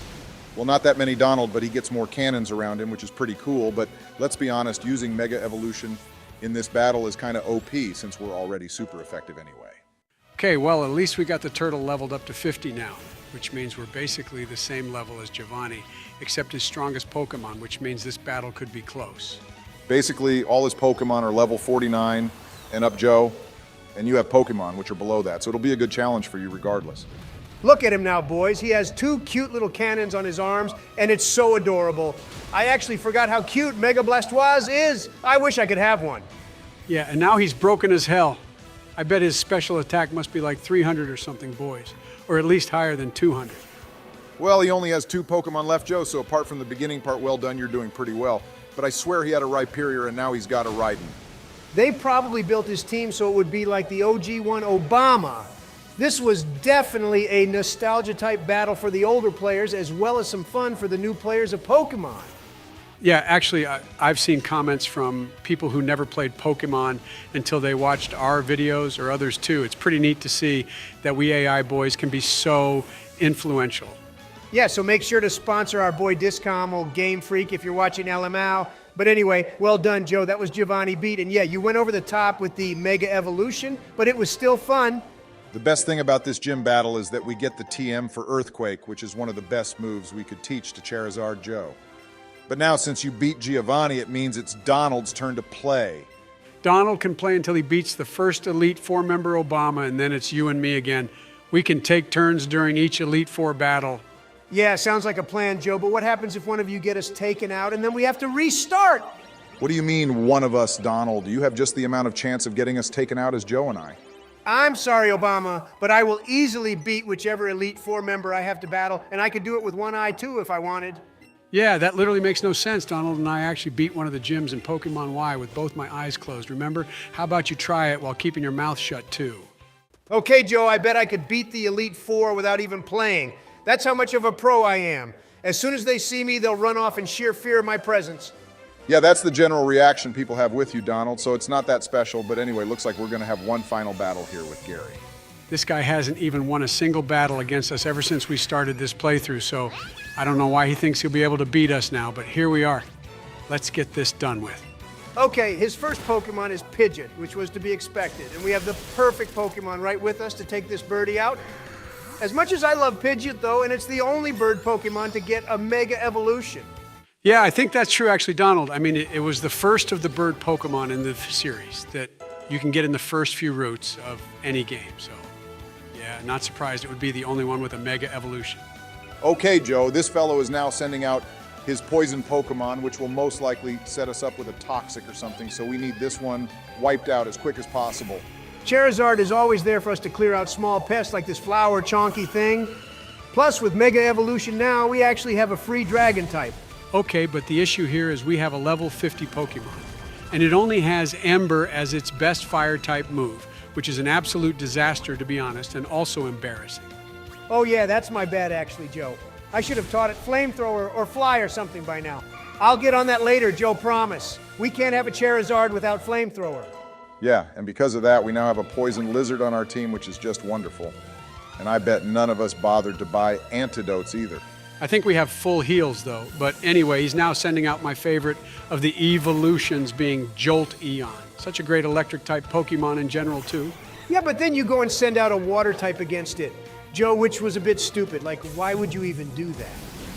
Well, not that many, Donald, but he gets more cannons around him, which is pretty cool. But let's be honest, using Mega Evolution in this battle is kind of OP since we're already super effective anyway. Okay, well, at least we got the turtle leveled up to 50 now, which means we're basically the same level as Giovanni, except his strongest Pokemon, which means this battle could be close. Basically, all his Pokemon are level 49 and up, Joe, and you have Pokemon, which are below that, so it'll be a good challenge for you regardless. Look at him now, boys. He has 2 cute little cannons on his arms, and it's so adorable. I actually forgot how cute Mega Blastoise is. I wish I could have one. Yeah, and now he's broken as hell. I bet his special attack must be like 300 or something, boys, or at least higher than 200. Well, he only has 2 Pokemon left, Joe, so apart from the beginning part, well done, you're doing pretty well. But I swear he had a Rhyperior, and now he's got a Raiden. They probably built his team so it would be like the OG one, Obama. This was definitely a nostalgia-type battle for the older players, as well as some fun for the new players of Pokemon. Yeah, actually, I've seen comments from people who never played Pokemon until they watched our videos, or others too. It's pretty neat to see that we AI boys can be so influential. Yeah, so make sure to sponsor our boy Discoml, Game Freak, if you're watching LMAO. But anyway, well done, Joe. That was Giovanni beat. And yeah, you went over the top with the Mega Evolution, but it was still fun. The best thing about this gym battle is that we get the TM for Earthquake, which is one of the best moves we could teach to Charizard Joe. But now, since you beat Giovanni, it means it's Donald's turn to play. Donald can play until he beats the first Elite Four member Obama, and then it's you and me again. We can take turns during each Elite Four battle. Yeah, sounds like a plan, Joe, but what happens if one of you get us taken out and then we have to restart? What do you mean, one of us, Donald? You have just the amount of chance of getting us taken out as Joe and I. I'm sorry, Obama, but I will easily beat whichever Elite Four member I have to battle, and I could do it with one eye, too, if I wanted. Yeah, that literally makes no sense. Donald and I actually beat one of the gyms in Pokemon Y with both my eyes closed, remember? How about you try it while keeping your mouth shut, too? Okay, Joe, I bet I could beat the Elite Four without even playing. That's how much of a pro I am. As soon as they see me, they'll run off in sheer fear of my presence. Yeah, that's the general reaction people have with you, Donald, so it's not that special. But anyway, looks like we're going to have one final battle here with Gary. This guy hasn't even won a single battle against us ever since we started this playthrough, so I don't know why he thinks he'll be able to beat us now, but here we are. Let's get this done with. Okay, his first Pokemon is Pidgeot, which was to be expected, and we have the perfect Pokemon right with us to take this birdie out. As much as I love Pidgeot, though, and it's the only bird Pokemon to get a Mega Evolution. Yeah, I think that's true, actually, Donald. I mean, it was the first of the bird Pokemon in the series that you can get in the first few routes of any game. So, yeah, not surprised it would be the only one with a Mega Evolution. Okay, Joe, this fellow is now sending out his poison Pokemon, which will most likely set us up with a toxic or something, so we need this one wiped out as quick as possible. Charizard is always there for us to clear out small pests like this flower chonky thing. Plus, with Mega Evolution now, we actually have a free Dragon type. Okay, but the issue here is we have a level 50 Pokemon, and it only has Ember as its best fire type move, which is an absolute disaster, to be honest, and also embarrassing. Oh yeah, that's my bad actually, Joe. I should have taught it Flamethrower or Fly or something by now. I'll get on that later, Joe, promise. We can't have a Charizard without Flamethrower. Yeah, and because of that, we now have a poison lizard on our team, which is just wonderful. And I bet none of us bothered to buy antidotes either. I think we have full heals, though. But anyway, he's now sending out my favorite of the evolutions, being Jolt Eon. Such a great electric-type Pokemon in general, too. Yeah, but then you go and send out a water type against it, Joe, which was a bit stupid. Like, why would you even do that?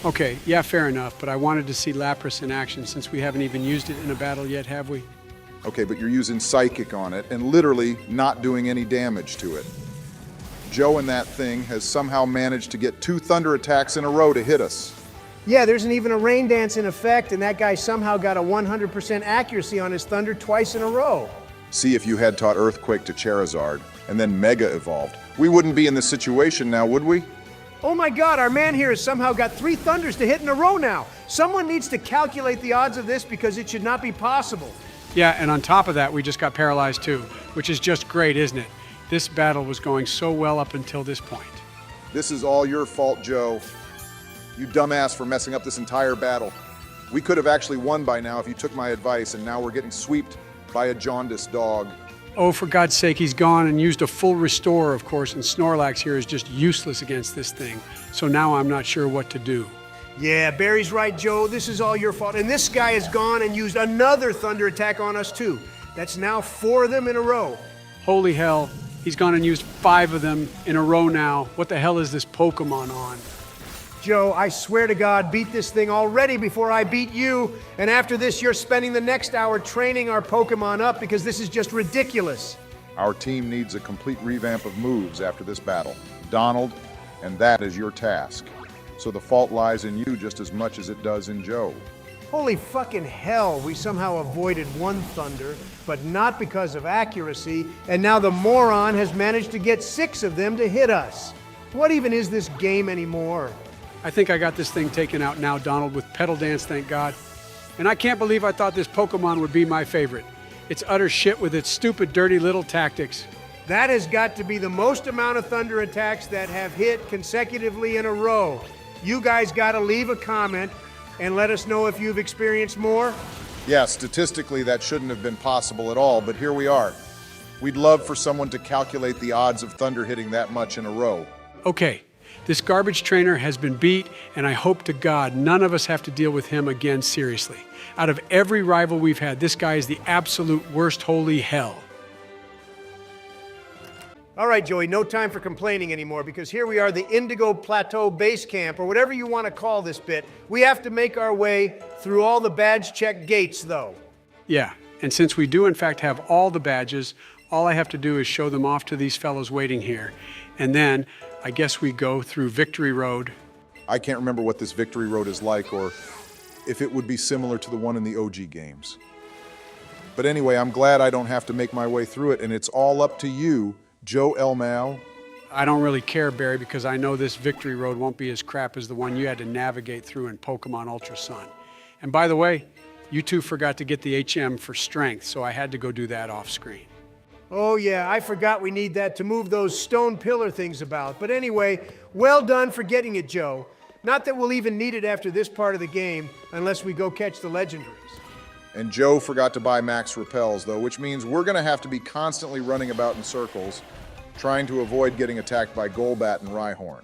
Okay, yeah, fair enough, but I wanted to see Lapras in action since we haven't even used it in a battle yet, have we? Okay, but you're using Psychic on it and literally not doing any damage to it. Joe and that thing has somehow managed to get 2 thunder attacks in a row to hit us. Yeah, there's even a rain dance in effect, and that guy somehow got a 100% accuracy on his thunder twice in a row. See, if you had taught Earthquake to Charizard and then Mega evolved, we wouldn't be in this situation now, would we? Oh my God, our man here has somehow got 3 thunders to hit in a row now. Someone needs to calculate the odds of this because it should not be possible. Yeah, and on top of that, we just got paralyzed too, which is just great, isn't it? This battle was going so well up until this point. This is all your fault, Joe. You dumbass for messing up this entire battle. We could have actually won by now if you took my advice, and now we're getting sweeped by a jaundiced dog. Oh, for God's sake, he's gone and used a full restore, of course, and Snorlax here is just useless against this thing. So now I'm not sure what to do. Yeah, Barry's right, Joe. This is all your fault. And this guy has gone and used another thunder attack on us, too. That's now 4 of them in a row. Holy hell, he's gone and used 5 of them in a row now. What the hell is this Pokemon on? Joe, I swear to God, beat this thing already before I beat you. And after this, you're spending the next hour training our Pokemon up because this is just ridiculous. Our team needs a complete revamp of moves after this battle, Donald, and that is your task. So the fault lies in you just as much as it does in Joe. Holy fucking hell, we somehow avoided 1 thunder, but not because of accuracy, and now the moron has managed to get 6 of them to hit us. What even is this game anymore? I think I got this thing taken out now, Donald, with Petal Dance, thank God. And I can't believe I thought this Pokemon would be my favorite. It's utter shit with its stupid, dirty little tactics. That has got to be the most amount of thunder attacks that have hit consecutively in a row. You guys gotta leave a comment and let us know if you've experienced more. Yeah, statistically that shouldn't have been possible at all, but here we are. We'd love for someone to calculate the odds of thunder hitting that much in a row. Okay, this garbage trainer has been beat, and I hope to God none of us have to deal with him again seriously. Out of every rival we've had, this guy is the absolute worst holy hell. All right, Joey, no time for complaining anymore because here we are, the Indigo Plateau Base Camp, or whatever you want to call this bit. We have to make our way through all the badge check gates, though. Yeah, and since we do in fact have all the badges, all I have to do is show them off to these fellows waiting here. And then I guess we go through Victory Road. I can't remember what this Victory Road is like or if it would be similar to the one in the OG games. But anyway, I'm glad I don't have to make my way through it, and it's all up to you, Joe Elmau. I don't really care, Barry, because I know this Victory Road won't be as crap as the one you had to navigate through in Pokemon Ultra Sun. And by the way, you two forgot to get the HM for strength, so I had to go do that off screen. Oh yeah, I forgot we need that to move those stone pillar things about. But anyway, well done for getting it, Joe. Not that we'll even need it after this part of the game, unless we go catch the legendaries. And Joe forgot to buy max repels, though, which means we're going to have to be constantly running about in circles, trying to avoid getting attacked by Golbat and Rhyhorn.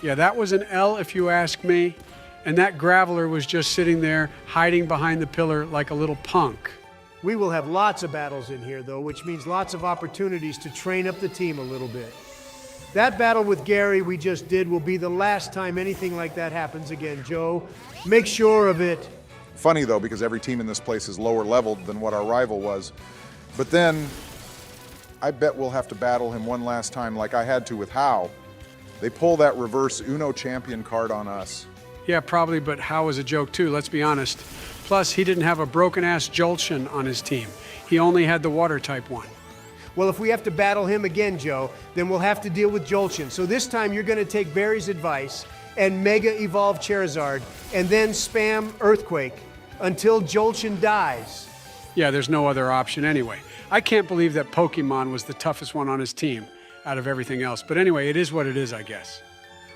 Yeah, that was an L if you ask me. And that Graveler was just sitting there, hiding behind the pillar like a little punk. We will have lots of battles in here, though, which means lots of opportunities to train up the team a little bit. That battle with Gary we just did will be the last time anything like that happens again, Joe. Make sure of it. Funny, though, because every team in this place is lower leveled than what our rival was. But then, I bet we'll have to battle him one last time like I had to with How. They pull that reverse Uno champion card on us. Yeah, probably, but How was a joke too, let's be honest. Plus, he didn't have a broken-ass Joltion on his team. He only had the water type one. Well, if we have to battle him again, Joe, then we'll have to deal with Joltion. So this time you're going to take Barry's advice and Mega Evolve Charizard and then spam Earthquake until Joltion dies. Yeah, there's no other option anyway. I can't believe that Pokemon was the toughest one on his team out of everything else. But anyway, it is what it is, I guess.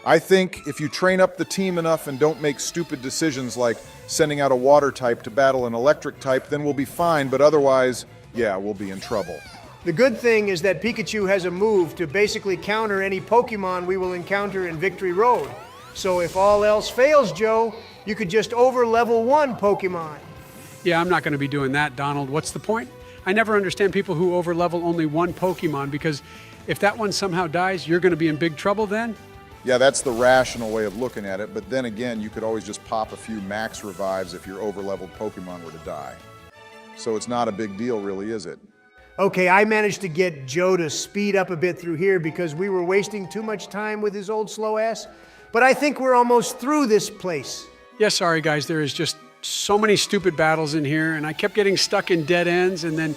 I think if you train up the team enough and don't make stupid decisions like sending out a water type to battle an electric type, then we'll be fine, but otherwise, yeah, we'll be in trouble. The good thing is that Pikachu has a move to basically counter any Pokemon we will encounter in Victory Road. So if all else fails, Joe, you could just over level 1 Pokemon. Yeah, I'm not going to be doing that, Donald. What's the point? I never understand people who over level only one Pokemon, because if that one somehow dies, you're going to be in big trouble then? Yeah, that's the rational way of looking at it, but then again, you could always just pop a few max revives if your over-leveled Pokemon were to die. So it's not a big deal, really, is it? Okay, I managed to get Joe to speed up a bit through here because we were wasting too much time with his old slow ass. But I think we're almost through this place. Yeah, sorry guys, there is just so many stupid battles in here, and I kept getting stuck in dead ends and then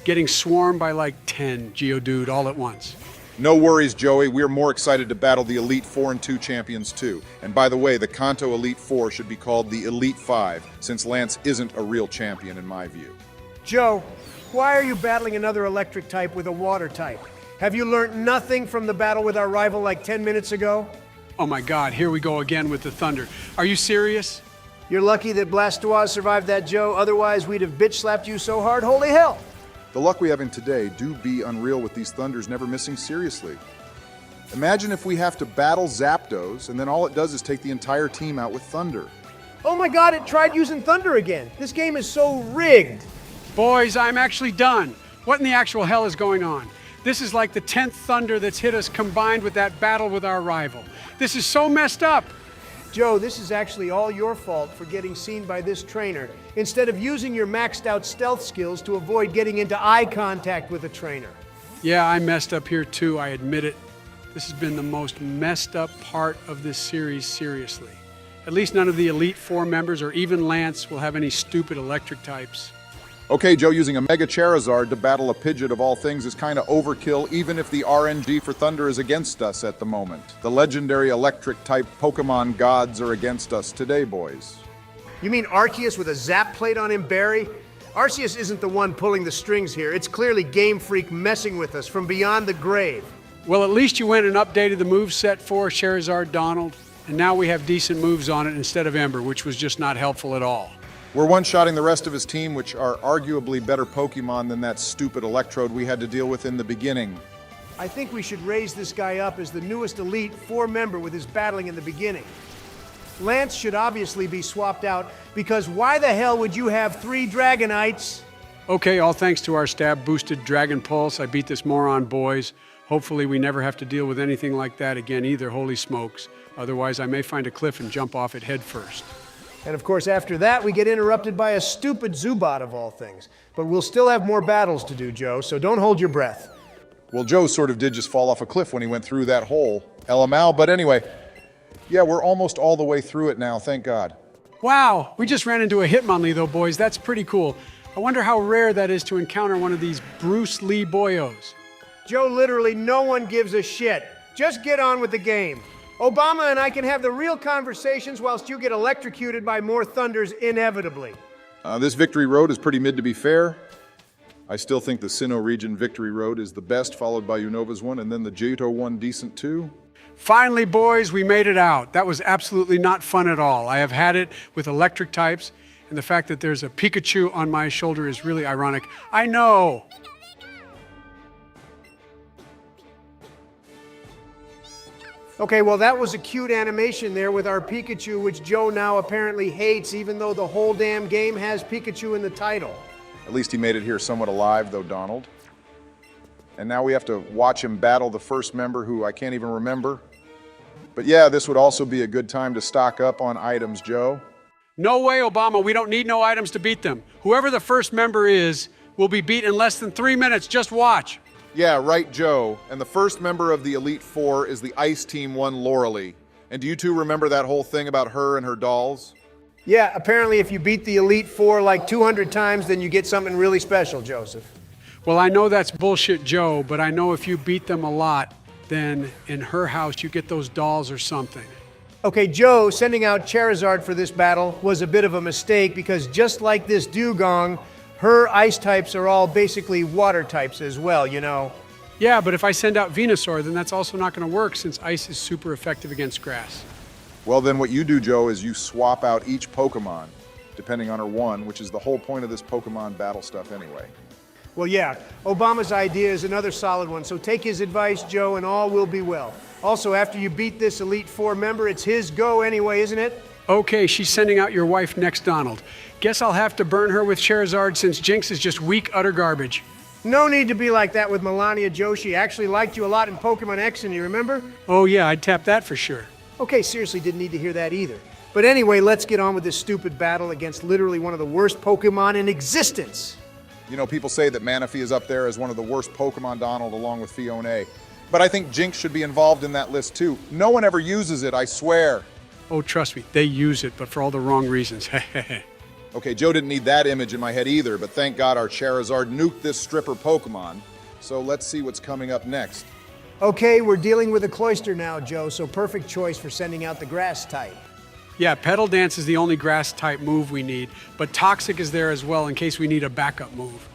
getting swarmed by like 10 Geodude all at once. No worries, Joey. We're more excited to battle the Elite 4 and 2 champions, too. And by the way, the Kanto Elite 4 should be called the Elite 5, since Lance isn't a real champion in my view. Joe, why are you battling another electric type with a water type? Have you learned nothing from the battle with our rival like 10 minutes ago? Oh my God, here we go again with the thunder. Are you serious? You're lucky that Blastoise survived that, Joe. Otherwise, we'd have bitch-slapped you so hard, holy hell! The luck we have in today do be unreal with these Thunders never missing seriously. Imagine if we have to battle Zapdos, and then all it does is take the entire team out with Thunder. Oh my God, it tried using Thunder again. This game is so rigged. Boys, I'm actually done. What in the actual hell is going on? This is like the 10th Thunder that's hit us combined with that battle with our rival. This is so messed up. Joe, this is actually all your fault for getting seen by this trainer, instead of using your maxed out stealth skills to avoid getting into eye contact with a trainer. Yeah, I messed up here too, I admit it. This has been the most messed up part of this series, seriously. At least none of the Elite Four members or even Lance will have any stupid electric types. Okay, Joe, using a Mega Charizard to battle a Pidgeot of all things is kind of overkill, even if the RNG for Thunder is against us at the moment. The legendary electric-type Pokemon gods are against us today, boys. You mean Arceus with a zap plate on him, Barry? Arceus isn't the one pulling the strings here. It's clearly Game Freak messing with us from beyond the grave. Well, at least you went and updated the moveset for Charizard, Donald, and now we have decent moves on it instead of Ember, which was just not helpful at all. We're one-shotting the rest of his team, which are arguably better Pokemon than that stupid Electrode we had to deal with in the beginning. I think we should raise this guy up as the newest Elite Four member with his battling in the beginning. Lance should obviously be swapped out, because why the hell would you have 3 Dragonites? Okay, all thanks to our stab-boosted Dragon Pulse, I beat this moron, boys. Hopefully we never have to deal with anything like that again either, holy smokes. Otherwise I may find a cliff and jump off it head first. And of course, after that, we get interrupted by a stupid Zubat of all things. But we'll still have more battles to do, Joe, so don't hold your breath. Well, Joe sort of did just fall off a cliff when he went through that hole. LMAO, but anyway, yeah, we're almost all the way through it now, thank God. Wow, we just ran into a Hitmonlee though, boys. That's pretty cool. I wonder how rare that is to encounter one of these Bruce Lee boyos. Joe, literally no one gives a shit. Just get on with the game. Obama and I can have the real conversations whilst you get electrocuted by more Thunders inevitably. This Victory Road is pretty mid, to be fair. I still think the Sinnoh region Victory Road is the best, followed by Unova's one, and then the Johto one decent too. Finally, boys, we made it out. That was absolutely not fun at all. I have had it with electric types, and the fact that there's a Pikachu on my shoulder is really ironic. I know. Okay, well, that was a cute animation there with our Pikachu, which Joe now apparently hates, even though the whole damn game has Pikachu in the title. At least he made it here somewhat alive, though, Donald. And now we have to watch him battle the first member who I can't even remember. But yeah, this would also be a good time to stock up on items, Joe. No way, Obama. We don't need no items to beat them. Whoever the first member is will be beat in less than 3 minutes. Just watch. Yeah, right, Joe. And the first member of the Elite Four is the Ice Team 1 Loralee. And do you two remember that whole thing about her and her dolls? Yeah, apparently if you beat the Elite Four like 200 times, then you get something really special, Joseph. Well, I know that's bullshit, Joe, but I know if you beat them a lot, then in her house you get those dolls or something. Okay, Joe, sending out Charizard for this battle was a bit of a mistake because just like this Dugong, her ice types are all basically water types as well, you know. Yeah, but if I send out Venusaur, then that's also not going to work since ice is super effective against grass. Well, then what you do, Joe, is you swap out each Pokemon, depending on her one, which is the whole point of this Pokemon battle stuff anyway. Well, yeah, Obama's idea is another solid one, so take his advice, Joe, and all will be well. Also, after you beat this Elite Four member, it's his go anyway, isn't it? Okay, she's sending out your wife next, Donald. Guess I'll have to burn her with Charizard since Jinx is just weak, utter garbage. No need to be like that with Melania, Joe. She actually liked you a lot in Pokemon X, and you remember? Oh yeah, I'd tap that for sure. Okay, seriously, didn't need to hear that either. But anyway, let's get on with this stupid battle against literally one of the worst Pokemon in existence. You know, people say that Manaphy is up there as one of the worst Pokemon, Donald, along with Fiona. But I think Jinx should be involved in that list too. No one ever uses it, I swear. Oh, trust me, they use it, but for all the wrong reasons. Okay, Joe didn't need that image in my head either, but thank God our Charizard nuked this stripper Pokemon. So let's see what's coming up next. Okay, we're dealing with a Cloyster now, Joe, so perfect choice for sending out the grass type. Yeah, Petal Dance is the only grass type move we need, but Toxic is there as well in case we need a backup move.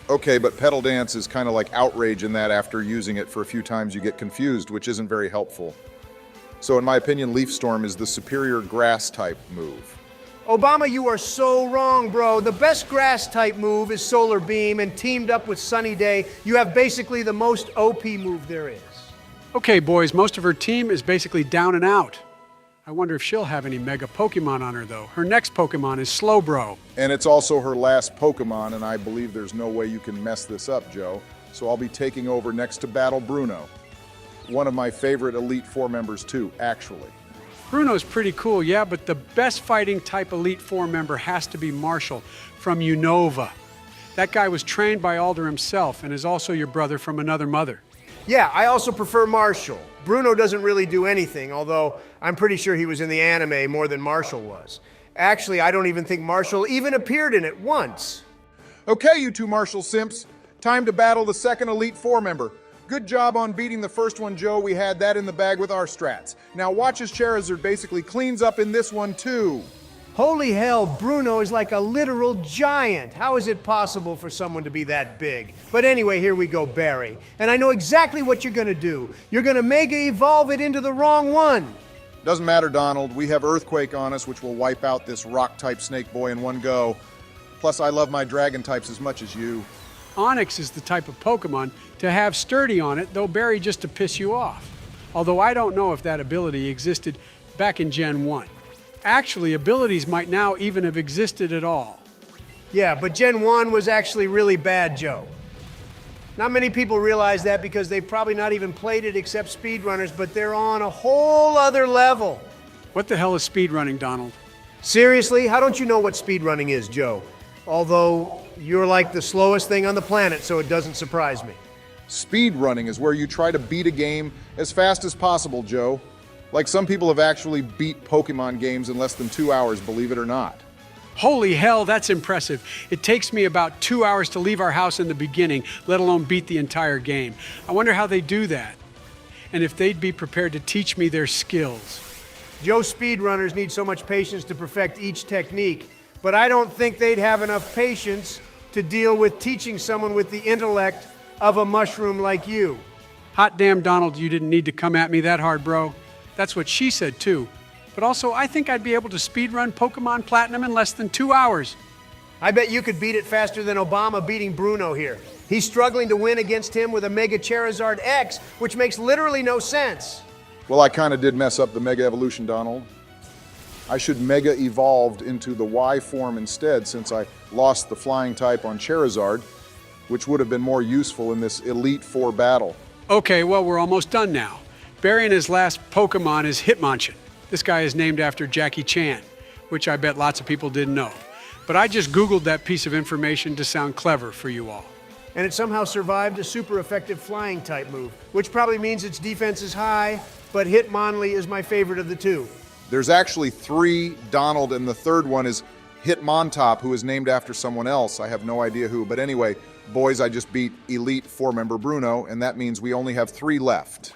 Okay, but Petal Dance is kind of like outrage in that after using it for a few times you get confused, which isn't very helpful. So in my opinion, Leaf Storm is the superior grass type move. Obama, you are so wrong, bro. The best grass type move is Solar Beam, and teamed up with Sunny Day, you have basically the most OP move there is. Okay, boys, most of her team is basically down and out. I wonder if she'll have any Mega Pokemon on her, though. Her next Pokemon is Slowbro. And it's also her last Pokemon, and I believe there's no way you can mess this up, Joe. So I'll be taking over next to battle Bruno. One of my favorite Elite Four members, too, actually. Bruno's pretty cool, yeah, but the best fighting type Elite Four member has to be Marshall from Unova. That guy was trained by Alder himself and is also your brother from another mother. Yeah, I also prefer Marshall. Bruno doesn't really do anything, although I'm pretty sure he was in the anime more than Marshall was. Actually, I don't even think Marshall even appeared in it once. Okay, you two Marshall Simps. Time to battle the second Elite Four member. Good job on beating the first one, Joe. We had that in the bag with our strats. Now watch as Charizard basically cleans up in this one, too. Holy hell, Bruno is like a literal giant. How is it possible for someone to be that big? But anyway, here we go, Barry. And I know exactly what you're gonna do. You're gonna Mega Evolve it into the wrong one. Doesn't matter, Donald. We have Earthquake on us, which will wipe out this Rock-type Snake Boy in one go. Plus, I love my Dragon types as much as you. Onyx is the type of Pokemon to have Sturdy on it, though Barry just to piss you off. Although I don't know if that ability existed back in Gen 1. Actually, abilities might now even have existed at all. Yeah, but Gen 1 was actually really bad, Joe. Not many people realize that because they've probably not even played it except speedrunners, but they're on a whole other level. What the hell is speedrunning, Donald? Seriously? How don't you know what speedrunning is, Joe? Although, you're like the slowest thing on the planet, so it doesn't surprise me. Speedrunning is where you try to beat a game as fast as possible, Joe. Like some people have actually beat Pokemon games in less than 2 hours, believe it or not. Holy hell, that's impressive. It takes me about 2 hours to leave our house in the beginning, let alone beat the entire game. I wonder how they do that, and if they'd be prepared to teach me their skills. Joe, speedrunners need so much patience to perfect each technique, but I don't think they'd have enough patience to deal with teaching someone with the intellect of a mushroom like you. Hot damn, Donald, you didn't need to come at me that hard, bro. That's what she said, too. But also, I think I'd be able to speedrun Pokemon Platinum in less than 2 hours. I bet you could beat it faster than Obama beating Bruno here. He's struggling to win against him with a Mega Charizard X, which makes literally no sense. Well, I kind of did mess up the Mega Evolution, Donald. I should Mega Evolved into the Y form instead, since I lost the flying type on Charizard, which would have been more useful in this Elite Four battle. Okay, well, we're almost done now. Barry and his last Pokemon is Hitmonchan. This guy is named after Jackie Chan, which I bet lots of people didn't know. But I just Googled that piece of information to sound clever for you all. And it somehow survived a super effective flying type move, which probably means its defense is high, but Hitmonlee is my favorite of the two. There's actually 3 Donald, and the third one is Hitmontop, who is named after someone else. I have no idea who. But anyway, boys, I just beat Elite 4-member Bruno, and that means we only have 3 left.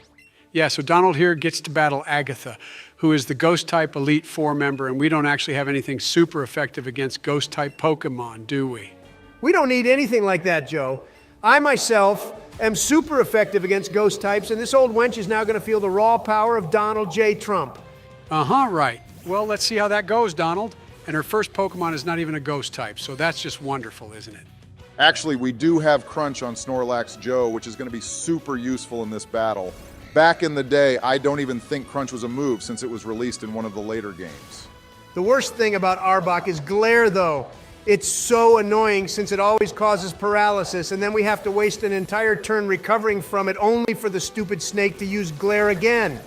Yeah, so Donald here gets to battle Agatha, who is the Ghost-type Elite 4 member, and we don't actually have anything super effective against Ghost-type Pokemon, do we? We don't need anything like that, Joe. I myself am super effective against ghost types, and this old wench is now going to feel the raw power of Donald J. Trump. Uh-huh, right. Well, let's see how that goes, Donald. And her first Pokemon is not even a ghost type, so that's just wonderful, isn't it? Actually, we do have Crunch on Snorlax Joe, which is going to be super useful in this battle. Back in the day, I don't even think Crunch was a move since it was released in one of the later games. The worst thing about Arbok is glare, though. It's so annoying since it always causes paralysis, and then we have to waste an entire turn recovering from it only for the stupid snake to use glare again.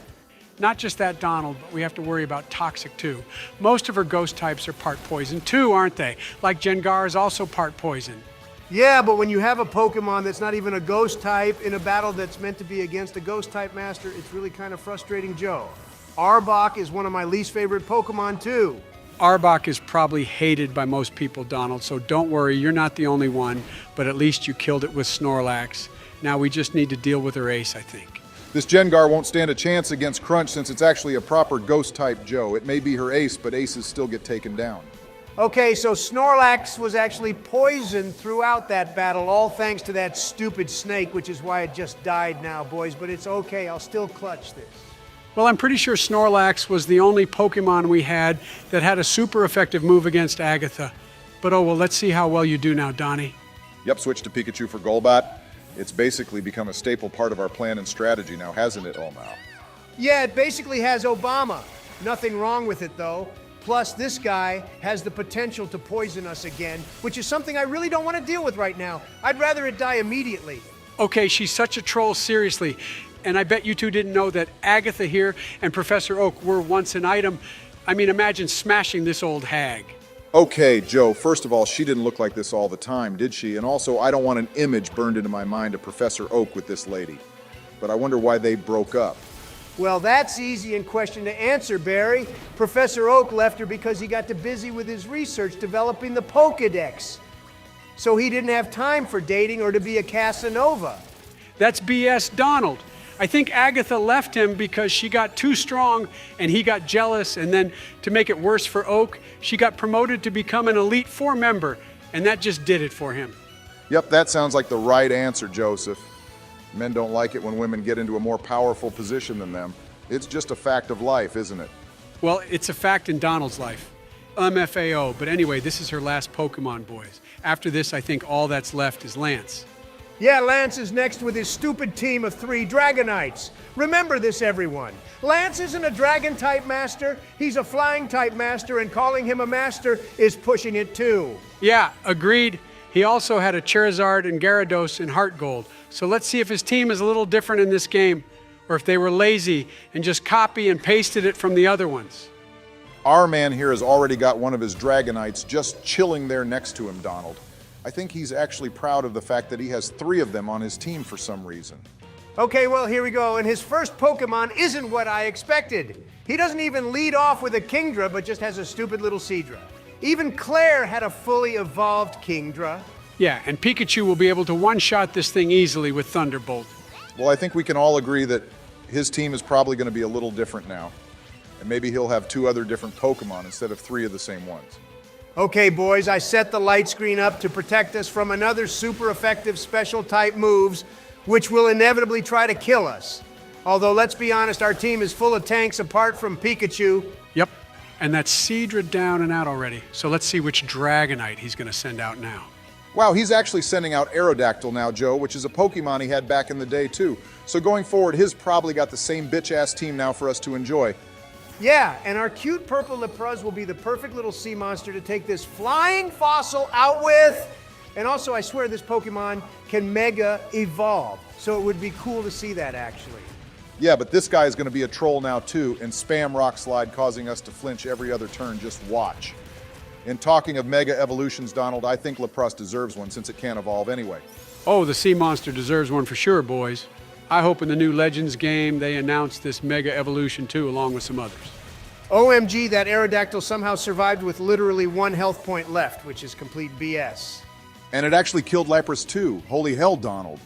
Not just that, Donald, but we have to worry about Toxic, too. Most of her ghost types are part poison, too, aren't they? Like Gengar is also part poison. Yeah, but when you have a Pokemon that's not even a ghost type in a battle that's meant to be against a ghost type master, it's really kind of frustrating, Joe. Arbok is one of my least favorite Pokemon, too. Arbok is probably hated by most people, Donald, so don't worry, you're not the only one, but at least you killed it with Snorlax. Now we just need to deal with her ace, I think. This Gengar won't stand a chance against Crunch since it's actually a proper ghost-type Joe. It may be her ace, but aces still get taken down. Okay, so Snorlax was actually poisoned throughout that battle, all thanks to that stupid snake, which is why it just died now, boys, but it's okay, I'll still clutch this. Well, I'm pretty sure Snorlax was the only Pokemon we had that had a super effective move against Agatha. But oh well, let's see how well you do now, Donnie. Yep, switch to Pikachu for Golbat. It's basically become a staple part of our plan and strategy now, hasn't it, Omao? Yeah, it basically has Obama. Nothing wrong with it, though. Plus, this guy has the potential to poison us again, which is something I really don't want to deal with right now. I'd rather it die immediately. Okay, she's such a troll, seriously. And I bet you two didn't know that Agatha here and Professor Oak were once an item. I mean, imagine smashing this old hag. Okay, Joe, first of all, she didn't look like this all the time, did she? And also, I don't want an image burned into my mind of Professor Oak with this lady. But I wonder why they broke up. Well, that's easy in question to answer, Barry. Professor Oak left her because he got too busy with his research developing the Pokédex. So he didn't have time for dating or to be a Casanova. That's BS, Donald. I think Agatha left him because she got too strong and he got jealous, and then to make it worse for Oak, she got promoted to become an Elite Four member, and that just did it for him. Yep, that sounds like the right answer, Joseph. Men don't like it when women get into a more powerful position than them. It's just a fact of life, isn't it? Well, it's a fact in Donald's life. MFAO, but anyway, this is her last Pokemon, boys. After this, I think all that's left is Lance. Yeah, Lance is next with his stupid team of 3 Dragonites. Remember this, everyone. Lance isn't a Dragon-type master, he's a Flying-type master, and calling him a master is pushing it too. Yeah, agreed. He also had a Charizard and Gyarados in Heart Gold. So let's see if his team is a little different in this game, or if they were lazy and just copy and pasted it from the other ones. Our man here has already got one of his Dragonites just chilling there next to him, Donald. I think he's actually proud of the fact that he has 3 of them on his team for some reason. Okay, well, here we go. And his first Pokemon isn't what I expected. He doesn't even lead off with a Kingdra, but just has a stupid little Seadra. Even Claire had a fully evolved Kingdra. Yeah, and Pikachu will be able to one-shot this thing easily with Thunderbolt. Well, I think we can all agree that his team is probably going to be a little different now. And maybe he'll have 2 other different Pokemon instead of 3 of the same ones. Okay, boys, I set the light screen up to protect us from another super effective special type moves, which will inevitably try to kill us. Although, let's be honest, our team is full of tanks apart from Pikachu. Yep, and that's Seadra down and out already. So let's see which Dragonite he's going to send out now. Wow, he's actually sending out Aerodactyl now, Joe, which is a Pokemon he had back in the day, too. So going forward, his probably got the same bitch-ass team now for us to enjoy. Yeah, and our cute purple Lepruz will be the perfect little sea monster to take this flying fossil out with. And also, I swear this Pokemon can mega evolve. So it would be cool to see that, actually. Yeah, but this guy is going to be a troll now too, and spam Rock Slide, causing us to flinch every other turn. Just watch. In talking of mega evolutions, Donald, I think Lepruz deserves one since it can't evolve anyway. Oh, the sea monster deserves one for sure, boys. I hope in the new Legends game they announce this mega evolution too, along with some others. OMG, that Aerodactyl somehow survived with literally 1 health point left, which is complete BS. And it actually killed Lapras too. Holy hell, Donald.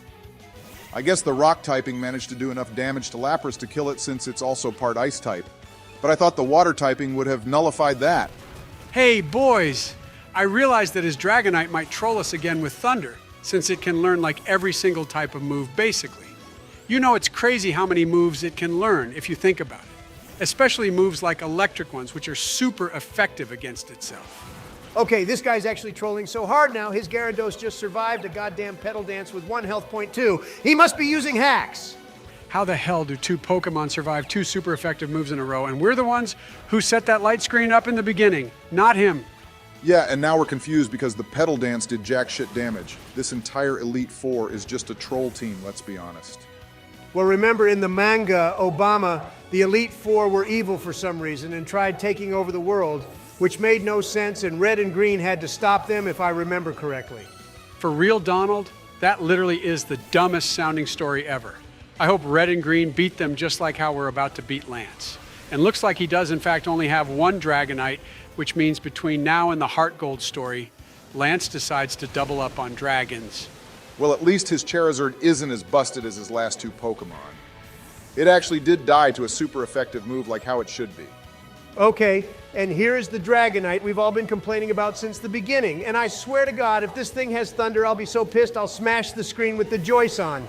I guess the rock typing managed to do enough damage to Lapras to kill it since it's also part ice type. But I thought the water typing would have nullified that. Hey, boys! I realized that his Dragonite might troll us again with Thunder, since it can learn like every single type of move, basically. You know, it's crazy how many moves it can learn if you think about it. Especially moves like electric ones, which are super effective against itself. Okay, this guy's actually trolling so hard now, his Gyarados just survived a goddamn Petal Dance with 1 health point too. He must be using hacks. How the hell do 2 Pokemon survive 2 super effective moves in a row, and we're the ones who set that light screen up in the beginning, not him? Yeah, and now we're confused because the Petal Dance did jack shit damage. This entire Elite Four is just a troll team, let's be honest. Well, remember in the manga, Obama, the Elite Four were evil for some reason and tried taking over the world, which made no sense, and Red and Green had to stop them, if I remember correctly. For real, Donald, that literally is the dumbest sounding story ever. I hope Red and Green beat them just like how we're about to beat Lance. And looks like he does in fact only have 1 Dragonite, which means between now and the Heart Gold story, Lance decides to double up on dragons. Well, at least his Charizard isn't as busted as his last 2 Pokemon. It actually did die to a super effective move like how it should be. Okay, and here's the Dragonite we've all been complaining about since the beginning. And I swear to God, if this thing has Thunder, I'll be so pissed I'll smash the screen with the Joy-Son.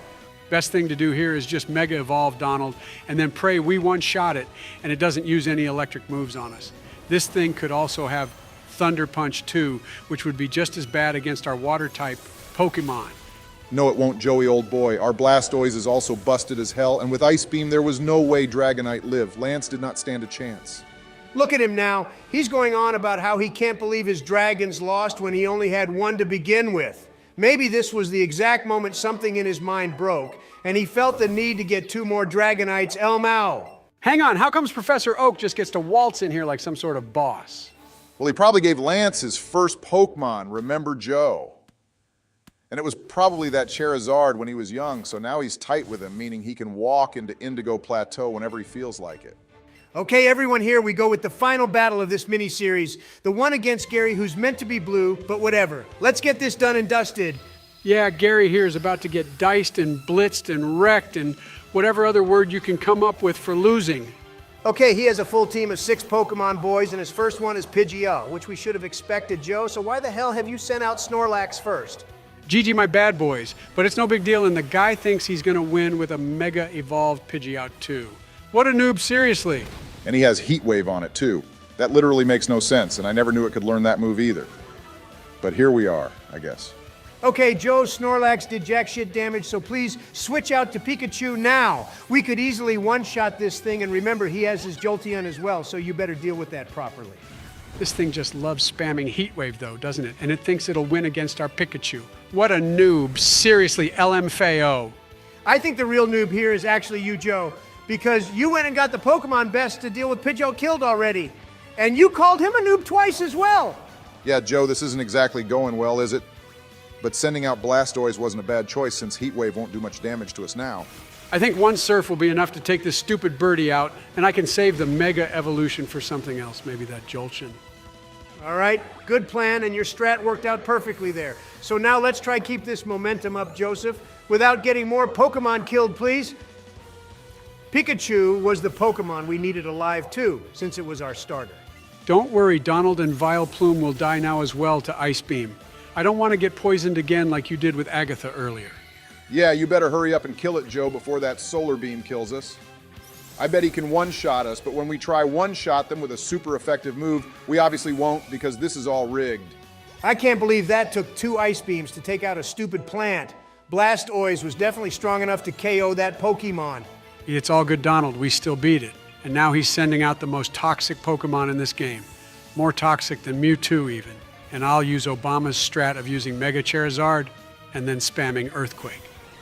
Best thing to do here is just Mega Evolve, Donald, and then pray we one-shot it and it doesn't use any electric moves on us. This thing could also have Thunder Punch too, which would be just as bad against our Water-type Pokemon. No, it won't, Joey, old boy. Our Blastoise is also busted as hell, and with Ice Beam, there was no way Dragonite lived. Lance did not stand a chance. Look at him now. He's going on about how he can't believe his dragons lost when he only had 1 to begin with. Maybe this was the exact moment something in his mind broke, and he felt the need to get 2 more Dragonites Elmao. Hang on, how comes Professor Oak just gets to waltz in here like some sort of boss? Well, he probably gave Lance his first Pokemon, remember Joe? And it was probably that Charizard when he was young, so now he's tight with him, meaning he can walk into Indigo Plateau whenever he feels like it. Okay, everyone, here we go with the final battle of this mini-series. The one against Gary, who's meant to be blue, but whatever. Let's get this done and dusted. Yeah, Gary here is about to get diced and blitzed and wrecked and whatever other word you can come up with for losing. Okay, he has a full team of 6 Pokemon boys, and his first one is Pidgeot, which we should have expected, Joe, so why the hell have you sent out Snorlax first? GG my bad boys, but it's no big deal, and the guy thinks he's gonna win with a Mega Evolved Pidgeot too. What a noob, seriously. And he has Heat Wave on it too. That literally makes no sense, and I never knew it could learn that move either. But here we are, I guess. Okay, Joe, Snorlax did jack shit damage, so please switch out to Pikachu now. We could easily one-shot this thing, and remember, he has his Jolteon as well, so you better deal with that properly. This thing just loves spamming Heat Wave though, doesn't it? And it thinks it'll win against our Pikachu. What a noob, seriously, LMFAO. I think the real noob here is actually you, Joe, because you went and got the Pokemon best to deal with Pidgeot killed already. And you called him a noob twice as well. Yeah, Joe, this isn't exactly going well, is it? But sending out Blastoise wasn't a bad choice since Heat Wave won't do much damage to us now. I think 1 Surf will be enough to take this stupid birdie out, and I can save the Mega Evolution for something else, maybe that Jolteon. All right, good plan, and your strat worked out perfectly there. So now let's try keep this momentum up, Joseph, without getting more Pokemon killed, please. Pikachu was the Pokemon we needed alive too, since it was our starter. Don't worry, Donald and Vileplume will die now as well to Ice Beam. I don't want to get poisoned again like you did with Agatha earlier. Yeah, you better hurry up and kill it, Joe, before that Solar Beam kills us. I bet he can one-shot us, but when we try one-shot them with a super effective move, we obviously won't because this is all rigged. I can't believe that took 2 Ice Beams to take out a stupid plant. Blastoise was definitely strong enough to KO that Pokemon. It's all good, Donald. We still beat it. And now he's sending out the most toxic Pokemon in this game. More toxic than Mewtwo even. And I'll use Obama's strat of using Mega Charizard and then spamming Earthquake.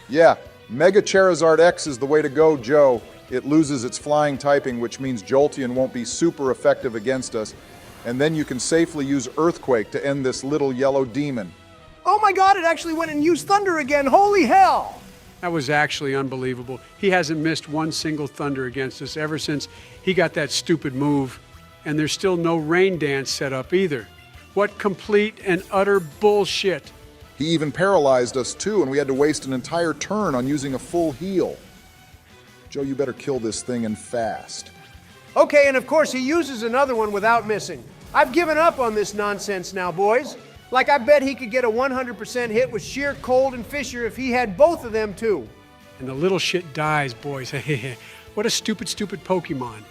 Yeah, Mega Charizard X is the way to go, Joe. It loses its flying typing, which means Jolteon won't be super effective against us. And then you can safely use Earthquake to end this little yellow demon. Oh my God, it actually went and used Thunder again. Holy hell! That was actually unbelievable. He hasn't missed one single Thunder against us ever since he got that stupid move. And there's still no Rain Dance set up either. What complete and utter bullshit. He even paralyzed us too, and we had to waste an entire turn on using a full heal. Joe, you better kill this thing and fast. Okay, and of course he uses another one without missing. I've given up on this nonsense now, boys. Like, I bet he could get a 100% hit with Sheer, Cold, and Fisher if he had both of them too. And the little shit dies, boys. What a stupid, stupid Pokemon.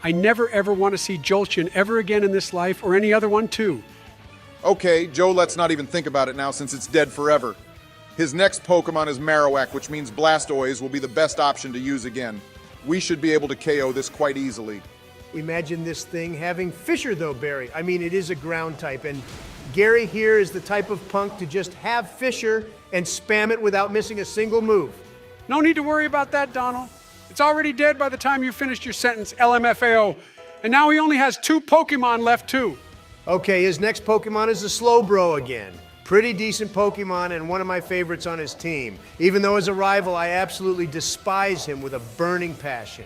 I never ever want to see Jolteon ever again in this life, or any other one too. Okay, Joe, let's not even think about it now since it's dead forever. His next Pokemon is Marowak, which means Blastoise will be the best option to use again. We should be able to KO this quite easily. Imagine this thing having Fisher though, Barry. I mean, it is a ground type, and Gary here is the type of punk to just have Fisher and spam it without missing a single move. No need to worry about that, Donald. It's already dead by the time you finished your sentence, LMFAO. And now he only has 2 Pokemon left too. Okay, his next Pokemon is the Slowbro again. Pretty decent Pokemon and one of my favorites on his team. Even though as a rival, I absolutely despise him with a burning passion.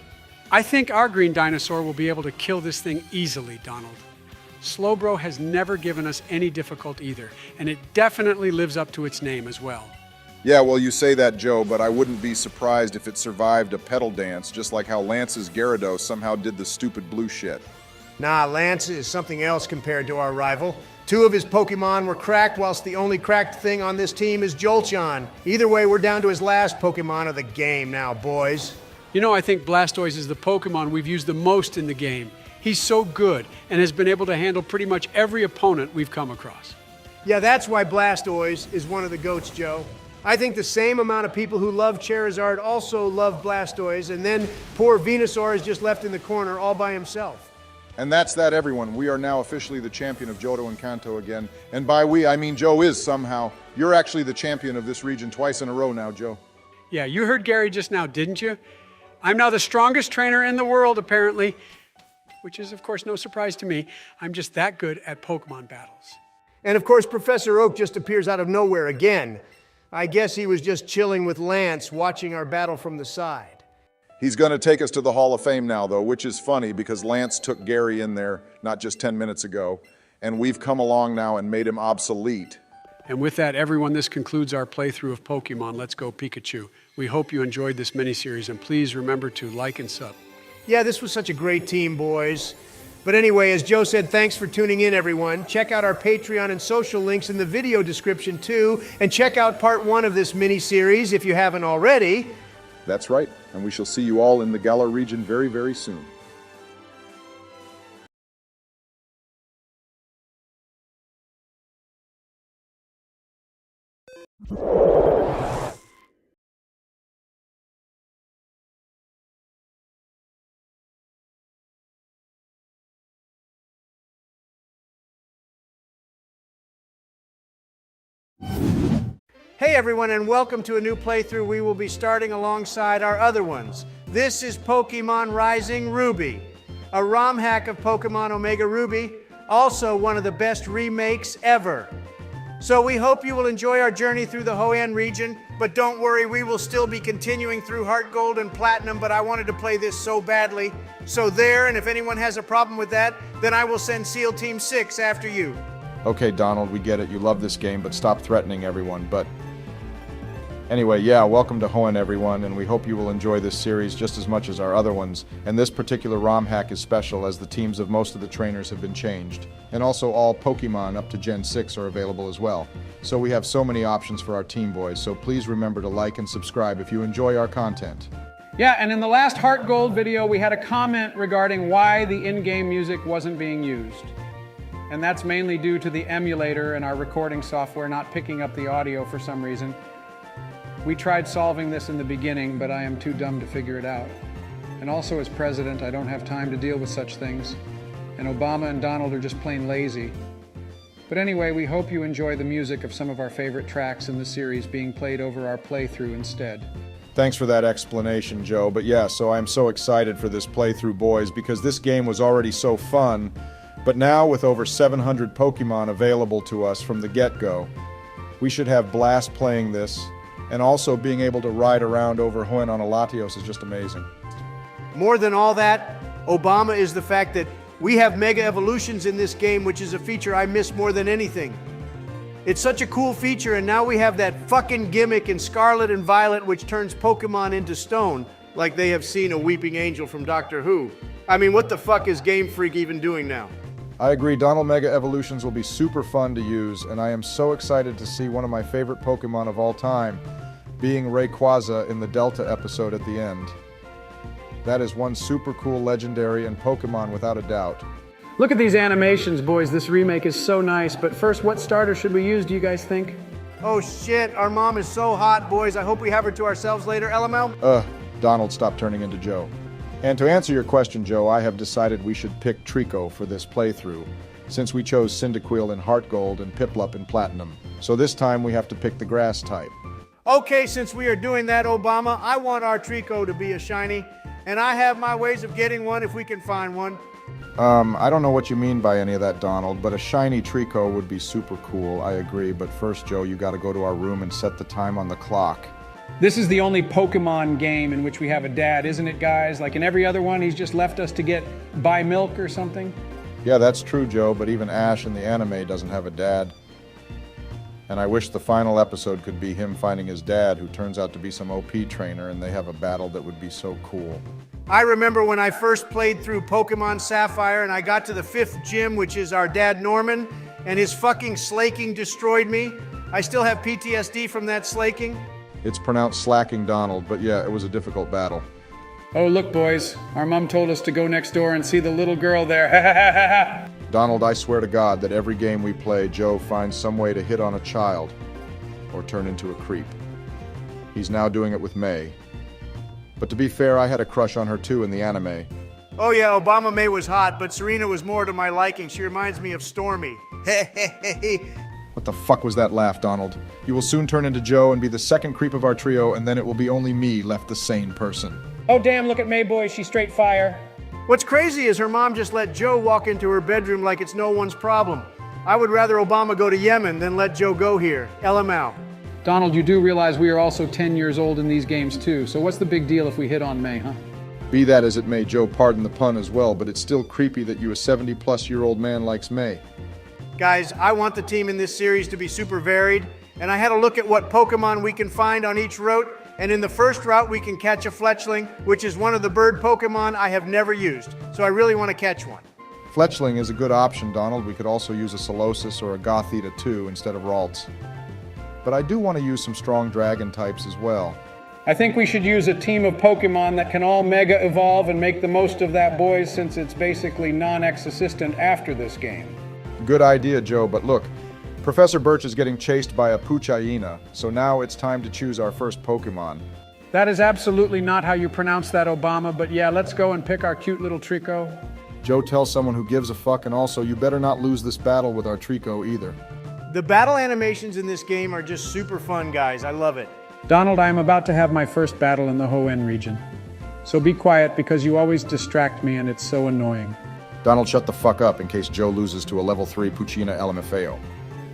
I think our green dinosaur will be able to kill this thing easily, Donald. Slowbro has never given us any difficulty either, and it definitely lives up to its name as well. Yeah, well, you say that, Joe, but I wouldn't be surprised if it survived a pedal dance, just like how Lance's Gyarados somehow did the stupid blue shit. Nah, Lance is something else compared to our rival. 2 of his Pokemon were cracked, whilst the only cracked thing on this team is Jolteon. Either way, we're down to his last Pokemon of the game now, boys. You know, I think Blastoise is the Pokemon we've used the most in the game. He's so good and has been able to handle pretty much every opponent we've come across. Yeah, that's why Blastoise is one of the GOATs, Joe. I think the same amount of people who love Charizard also love Blastoise, and then poor Venusaur is just left in the corner all by himself. And that's that, everyone. We are now officially the champion of Johto and Kanto again. And by we, I mean Joe is somehow. You're actually the champion of this region twice in a row now, Joe. Yeah, you heard Gary just now, didn't you? I'm now the strongest trainer in the world, apparently. Which is, of course, no surprise to me. I'm just that good at Pokemon battles. And of course, Professor Oak just appears out of nowhere again. I guess he was just chilling with Lance, watching our battle from the side. He's going to take us to the Hall of Fame now, though, which is funny because Lance took Gary in there not just 10 minutes ago, and we've come along now and made him obsolete. And with that, everyone, this concludes our playthrough of Pokemon Let's Go Pikachu. We hope you enjoyed this miniseries, and please remember to like and sub. Yeah, this was such a great team, boys. But anyway, as Joe said, thanks for tuning in, everyone. Check out our Patreon and social links in the video description, too. And check out part 1 of this mini-series if you haven't already. That's right, and we shall see you all in the Galar region very, very soon. Hey everyone, and welcome to a new playthrough we will be starting alongside our other ones. This is Pokemon Rising Ruby, a ROM hack of Pokemon Omega Ruby, also one of the best remakes ever. So we hope you will enjoy our journey through the Hoenn region, but don't worry, we will still be continuing through Heart Gold and Platinum, but I wanted to play this so badly. So there, and if anyone has a problem with that, then I will send SEAL Team 6 after you. Okay, Donald, we get it. You love this game, but stop threatening everyone. But anyway, yeah, welcome to Hoenn, everyone, and we hope you will enjoy this series just as much as our other ones. And this particular ROM hack is special as the teams of most of the trainers have been changed. And also all Pokemon up to Gen 6 are available as well. So we have so many options for our team boys, so please remember to like and subscribe if you enjoy our content. Yeah, and in the last Heart Gold video, we had a comment regarding why the in-game music wasn't being used. And that's mainly due to the emulator and our recording software not picking up the audio for some reason. We tried solving this in the beginning, but I am too dumb to figure it out. And also as president, I don't have time to deal with such things. And Obama and Donald are just plain lazy. But anyway, we hope you enjoy the music of some of our favorite tracks in the series being played over our playthrough instead. Thanks for that explanation, Joe. But yeah, so I'm so excited for this playthrough, boys, because this game was already so fun. But now, with over 700 Pokémon available to us from the get-go, we should have blast playing this, and also being able to ride around over Hoenn on a Latios is just amazing. More than all that, Obama is the fact that we have Mega Evolutions in this game, which is a feature I miss more than anything. It's such a cool feature, and now we have that fucking gimmick in Scarlet and Violet which turns Pokemon into stone, like they have seen a weeping angel from Doctor Who. I mean, what the fuck is Game Freak even doing now? I agree, Donald Mega Evolutions will be super fun to use, and I am so excited to see one of my favorite Pokemon of all time being Rayquaza in the Delta episode at the end. That is one super cool legendary and Pokemon without a doubt. Look at these animations, boys. This remake is so nice. But first, what starter should we use, do you guys think? Oh shit, our mom is so hot, boys. I hope we have her to ourselves later, LML? Donald, stop turning into Joe. And to answer your question, Joe, I have decided we should pick Trico for this playthrough, since we chose Cyndaquil in Heart Gold and Piplup in Platinum. So this time we have to pick the grass type. Okay, since we are doing that, Obama, I want our Trico to be a shiny, and I have my ways of getting one if we can find one. I don't know what you mean by any of that, Donald, but a shiny Trico would be super cool, I agree. But first, Joe, you gotta go to our room and set the time on the clock. This is the only Pokemon game in which we have a dad, isn't it, guys? Like in every other one, he's just left us to buy milk or something? Yeah, that's true, Joe, but even Ash in the anime doesn't have a dad. And I wish the final episode could be him finding his dad, who turns out to be some OP trainer, and they have a battle that would be so cool. I remember when I first played through Pokemon Sapphire and I got to the 5th gym, which is our dad Norman, and his fucking slaking destroyed me. I still have PTSD from that slaking. It's pronounced slacking, Donald, but yeah, it was a difficult battle. Oh, look, boys. Our mom told us to go next door and see the little girl there. Donald, I swear to God that every game we play, Joe finds some way to hit on a child or turn into a creep. He's now doing it with May. But to be fair, I had a crush on her too in the anime. Oh yeah, Obama May was hot, but Serena was more to my liking. She reminds me of Stormy. What the fuck was that laugh, Donald? You will soon turn into Joe and be the second creep of our trio, and then it will be only me left the sane person. Oh, damn, look at May, boys. She's straight fire. What's crazy is her mom just let Joe walk into her bedroom like it's no one's problem. I would rather Obama go to Yemen than let Joe go here. LML. Donald, you do realize we are also 10 years old in these games too, so what's the big deal if we hit on May, huh? Be that as it may, Joe, pardon the pun as well, but it's still creepy that you, a 70-plus-year-old man, likes May. Guys, I want the team in this series to be super varied, and I had a look at what Pokemon we can find on each route, and in the first route we can catch a Fletchling, which is one of the bird Pokemon I have never used, so I really want to catch one. Fletchling is a good option, Donald. We could also use a Solosis or a Gothita too instead of Ralts. But I do want to use some strong dragon types as well. I think we should use a team of Pokemon that can all Mega Evolve and make the most of that, boys, since it's basically non-existent after this game. Good idea, Joe, but look, Professor Birch is getting chased by a Puchayina, so now it's time to choose our first Pokemon. That is absolutely not how you pronounce that, Obama, but yeah, let's go and pick our cute little Trico. Joe, tell someone who gives a fuck, and also you better not lose this battle with our Trico either. The battle animations in this game are just super fun, guys. I love it. Donald, I am about to have my first battle in the Hoenn region. So be quiet because you always distract me and it's so annoying. Donald, shut the fuck up in case Joe loses to a level 3 Puchina LMFAO.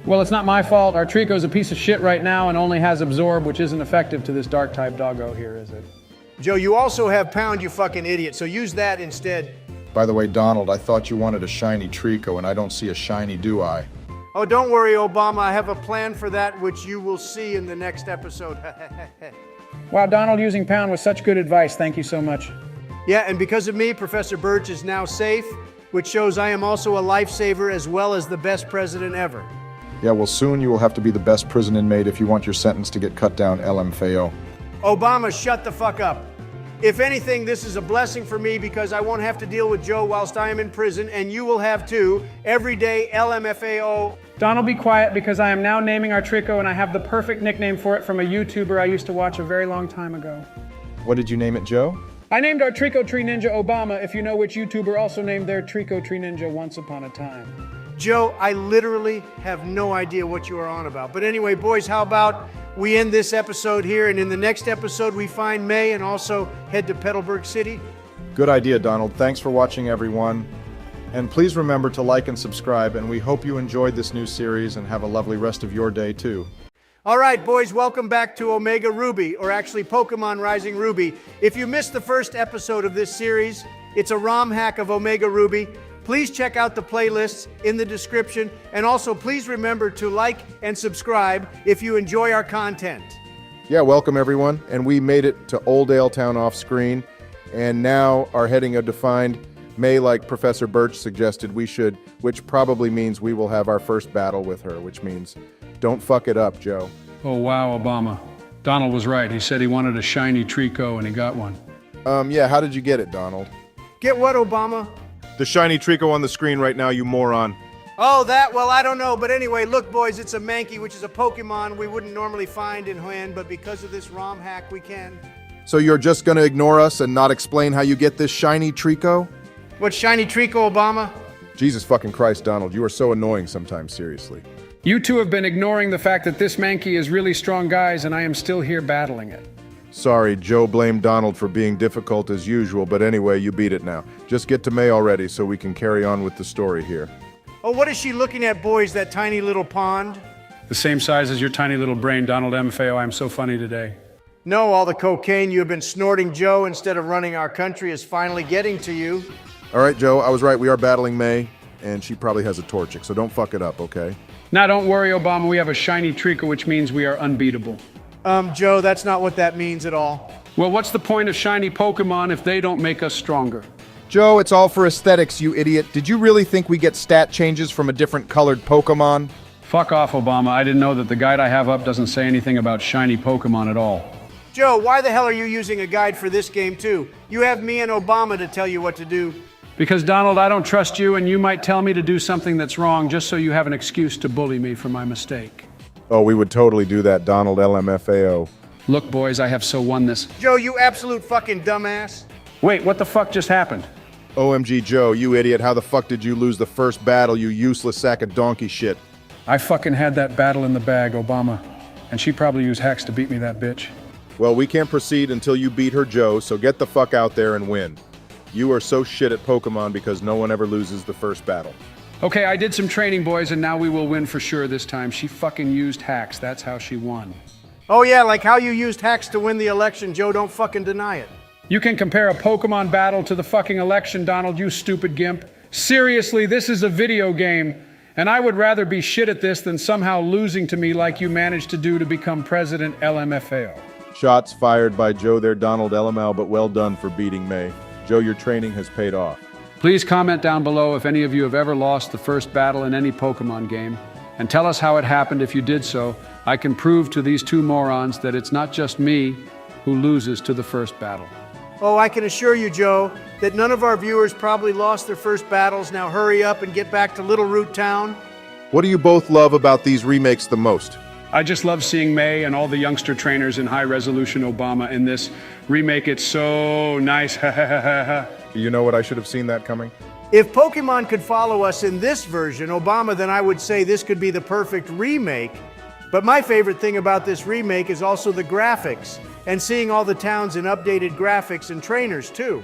Well, it's not my fault. Our Trico's a piece of shit right now and only has Absorb, which isn't effective to this Dark-type doggo here, is it? Joe, you also have Pound, you fucking idiot, so use that instead. By the way, Donald, I thought you wanted a shiny Trico, and I don't see a shiny, do I? Oh, don't worry, Obama. I have a plan for that, which you will see in the next episode. Wow, Donald, using Pound was such good advice. Thank you so much. Yeah, and because of me, Professor Birch is now safe, which shows I am also a lifesaver as well as the best president ever. Yeah, well, soon you will have to be the best prison inmate if you want your sentence to get cut down LMFAO. Obama, shut the fuck up. If anything, this is a blessing for me because I won't have to deal with Joe whilst I am in prison, and you will have too. Every day, LMFAO. Donald, be quiet because I am now naming our Trico and I have the perfect nickname for it from a YouTuber I used to watch a very long time ago. What did you name it, Joe? I named our Trico Tree Ninja Obama, if you know which YouTuber also named their Trico Tree Ninja once upon a time. Joe, I literally have no idea what you are on about. But anyway, boys, how about we end this episode here, and in the next episode we find May and also head to Petalburg City? Good idea, Donald. Thanks for watching, everyone. And please remember to like and subscribe, and we hope you enjoyed this new series and have a lovely rest of your day, too. All right, boys, welcome back to Omega Ruby, or actually Pokemon Rising Ruby. If you missed the first episode of this series, it's a ROM hack of Omega Ruby. Please check out the playlists in the description, and also please remember to like and subscribe if you enjoy our content. Yeah, welcome, everyone. And we made it to Oldale Town off screen, and now are heading a defined May, like Professor Birch suggested we should, which probably means we will have our first battle with her, which means don't fuck it up, Joe. Oh, wow, Obama. Donald was right. He said he wanted a shiny Trico, and he got one. Yeah, how did you get it, Donald? Get what, Obama? The shiny Trico on the screen right now, you moron. Oh, that? Well, I don't know. But anyway, look, boys, it's a Mankey, which is a Pokemon we wouldn't normally find in Huen, but because of this ROM hack, we can. So you're just gonna ignore us and not explain how you get this shiny Trico? What's shiny Trico, Obama? Jesus fucking Christ, Donald, you are so annoying sometimes, seriously. You two have been ignoring the fact that this Mankey is really strong, guys, and I am still here battling it. Sorry, Joe blamed Donald for being difficult as usual, but anyway, you beat it now. Just get to May already so we can carry on with the story here. Oh, what is she looking at, boys, that tiny little pond? The same size as your tiny little brain, Donald MFAO. I'm so funny today. No, all the cocaine you have been snorting, Joe, instead of running our country is finally getting to you. All right, Joe, I was right. We are battling May, and she probably has a Torchic, so don't fuck it up, okay? Now, don't worry, Obama. We have a shiny Trico, which means we are unbeatable. Joe, that's not what that means at all. Well, what's the point of shiny Pokemon if they don't make us stronger? Joe, it's all for aesthetics, you idiot. Did you really think we get stat changes from a different colored Pokemon? Fuck off, Obama. I didn't know that the guide I have up doesn't say anything about shiny Pokemon at all. Joe, why the hell are you using a guide for this game, too? You have me and Obama to tell you what to do. Because, Donald, I don't trust you, and you might tell me to do something that's wrong just so you have an excuse to bully me for my mistake. Oh, we would totally do that, Donald LMFAO. Look, boys, I have so won this. Joe, you absolute fucking dumbass. Wait, what the fuck just happened? OMG, Joe, you idiot. How the fuck did you lose the first battle, you useless sack of donkey shit? I fucking had that battle in the bag, Obama. And she probably used hacks to beat me, that bitch. Well, we can't proceed until you beat her, Joe, so get the fuck out there and win. You are so shit at Pokemon because no one ever loses the first battle. Okay, I did some training, boys, and now we will win for sure this time. She fucking used hacks. That's how she won. Oh yeah, like how you used hacks to win the election, Joe, don't fucking deny it. You can compare a Pokemon battle to the fucking election, Donald, you stupid gimp. Seriously, this is a video game, and I would rather be shit at this than somehow losing to me like you managed to do to become President LMFAO. Shots fired by Joe there, Donald LML, but well done for beating May. Joe, your training has paid off. Please comment down below if any of you have ever lost the first battle in any Pokemon game, and tell us how it happened if you did so. I can prove to these two morons that it's not just me who loses to the first battle. Oh, I can assure you, Joe, that none of our viewers probably lost their first battles. Now hurry up and get back to Little Root Town. What do you both love about these remakes the most? I just love seeing May and all the youngster trainers in high-resolution Obama in this remake. It's so nice. You know what? I should have seen that coming. If Pokemon could follow us in this version, Obama, then I would say this could be the perfect remake. But my favorite thing about this remake is also the graphics, and seeing all the towns in updated graphics and trainers, too.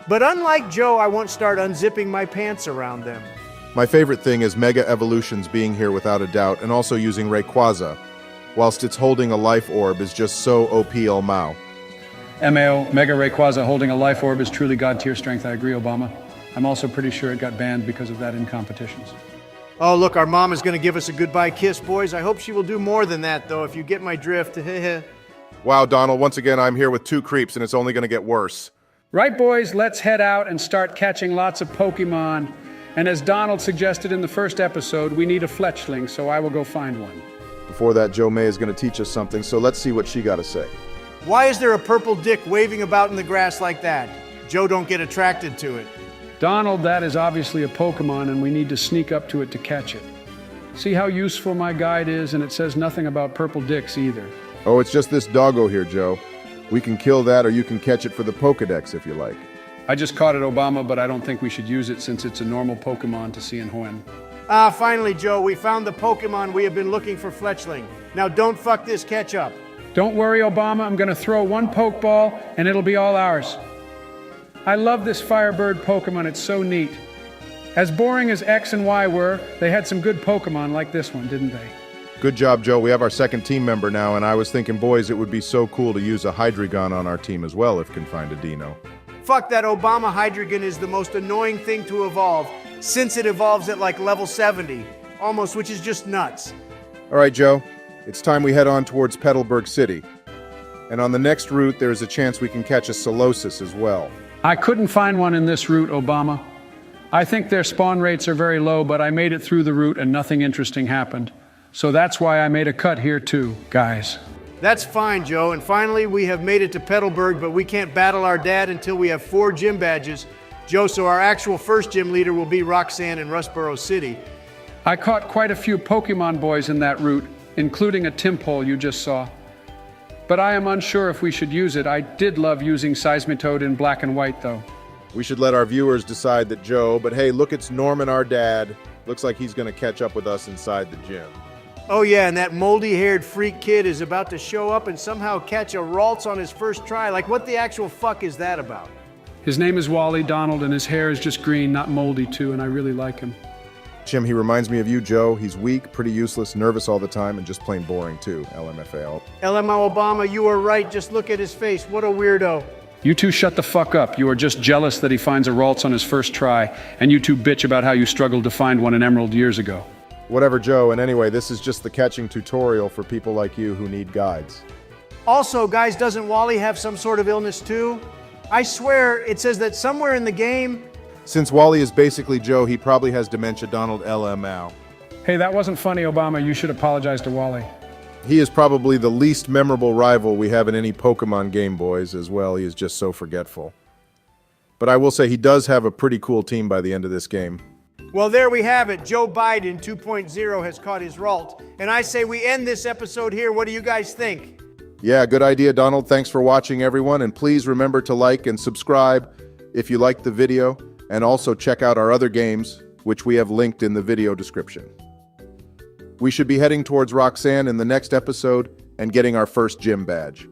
But unlike Joe, I won't start unzipping my pants around them. My favorite thing is Mega Evolutions being here without a doubt, and also using Rayquaza, whilst it's holding a life orb is just so OP El Mao. MAO, Mega Rayquaza holding a life orb is truly god-tier strength. I agree, Obama. I'm also pretty sure it got banned because of that in competitions. Oh, look, our mom is going to give us a goodbye kiss, boys. I hope she will do more than that, though, if you get my drift. Wow, Donald, once again, I'm here with two creeps, and it's only going to get worse. Right, boys, let's head out and start catching lots of Pokemon. And as Donald suggested in the first episode, we need a fletchling, so I will go find one. Before that, Joe May is going to teach us something, so let's see what she got to say. Why is there a purple dick waving about in the grass like that? Joe, don't get attracted to it. Donald, that is obviously a Pokemon, and we need to sneak up to it to catch it. See how useful my guide is, and it says nothing about purple dicks either. Oh, it's just this doggo here, Joe. We can kill that, or you can catch it for the Pokedex if you like. I just caught it, Obama, but I don't think we should use it since it's a normal Pokemon to see in Hoenn. Ah, finally, Joe, we found the Pokemon we have been looking for, Fletchling. Now don't fuck this catch up. Don't worry, Obama, I'm gonna throw one Pokeball and it'll be all ours. I love this Firebird Pokemon, it's so neat. As boring as X and Y were, they had some good Pokemon like this one, didn't they? Good job, Joe. We have our second team member now, and I was thinking, boys, it would be so cool to use a Hydreigon on our team as well if can find a Dino. Fuck, that Obama Hydreigon is the most annoying thing to evolve, since it evolves at like level 70, almost, which is just nuts. All right, Joe, it's time we head on towards Petalburg City. And on the next route, there is a chance we can catch a Solosis as well. I couldn't find one in this route, Obama. I think their spawn rates are very low, but I made it through the route and nothing interesting happened. So that's why I made a cut here too, guys. That's fine, Joe, and finally we have made it to Petalburg, but we can't battle our dad until we have 4 gym badges. Joe, so our actual first gym leader will be Roxanne in Rustboro City. I caught quite a few Pokemon boys in that route, including a Timpole you just saw. But I am unsure if we should use it. I did love using Seismitoad in black and white, though. We should let our viewers decide that Joe, but hey, look, it's Norman, our dad. Looks like he's going to catch up with us inside the gym. Oh yeah, and that moldy-haired freak kid is about to show up and somehow catch a Ralts on his first try. Like, what the actual fuck is that about? His name is Wally Donald, and his hair is just green, not moldy too, and I really like him. Jim, he reminds me of you, Joe. He's weak, pretty useless, nervous all the time, and just plain boring too. LMFAO. LMO Obama, you are right. Just look at his face. What a weirdo. You two shut the fuck up. You are just jealous that he finds a Ralts on his first try, and you two bitch about how you struggled to find one in Emerald years ago. Whatever, Joe, and anyway, this is just the catching tutorial for people like you who need guides. Also, guys, doesn't Wally have some sort of illness too? I swear, it says that somewhere in the game... Since Wally is basically Joe, he probably has dementia, Donald LMAO. Hey, that wasn't funny, Obama. You should apologize to Wally. He is probably the least memorable rival we have in any Pokemon game, boys, as well. He is just so forgetful. But I will say he does have a pretty cool team by the end of this game. Well, there we have it. Joe Biden 2.0 has caught his Ralt. And I say we end this episode here. What do you guys think? Yeah, good idea, Donald. Thanks for watching, everyone. And please remember to like and subscribe if you liked the video. And also check out our other games, which we have linked in the video description. We should be heading towards Roxanne in the next episode and getting our first gym badge.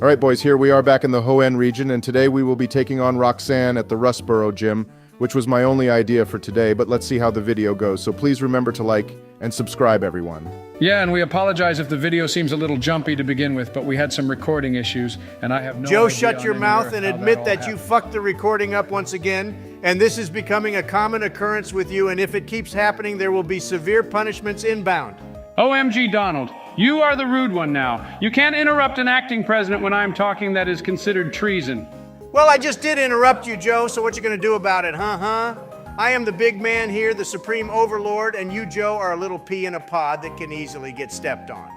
All right, boys, here we are back in the Hoenn region, and today we will be taking on Roxanne at the Rustboro gym, which was my only idea for today, but let's see how the video goes. So please remember to like and subscribe, everyone. Yeah, and we apologize if the video seems a little jumpy to begin with, but we had some recording issues, and I have no Joe, idea shut your on mouth and anywhere how admit all that you happened. fucked the recording up once again, and this is becoming a common occurrence with you, and if it keeps happening, there will be severe punishments inbound. OMG, Donald, you are the rude one now. You can't interrupt an acting president when I'm talking. That is considered treason. Well, I just did interrupt you, Joe, so what you gonna do about it, huh? I am the big man here, the supreme overlord, and you, Joe, are a little pea in a pod that can easily get stepped on.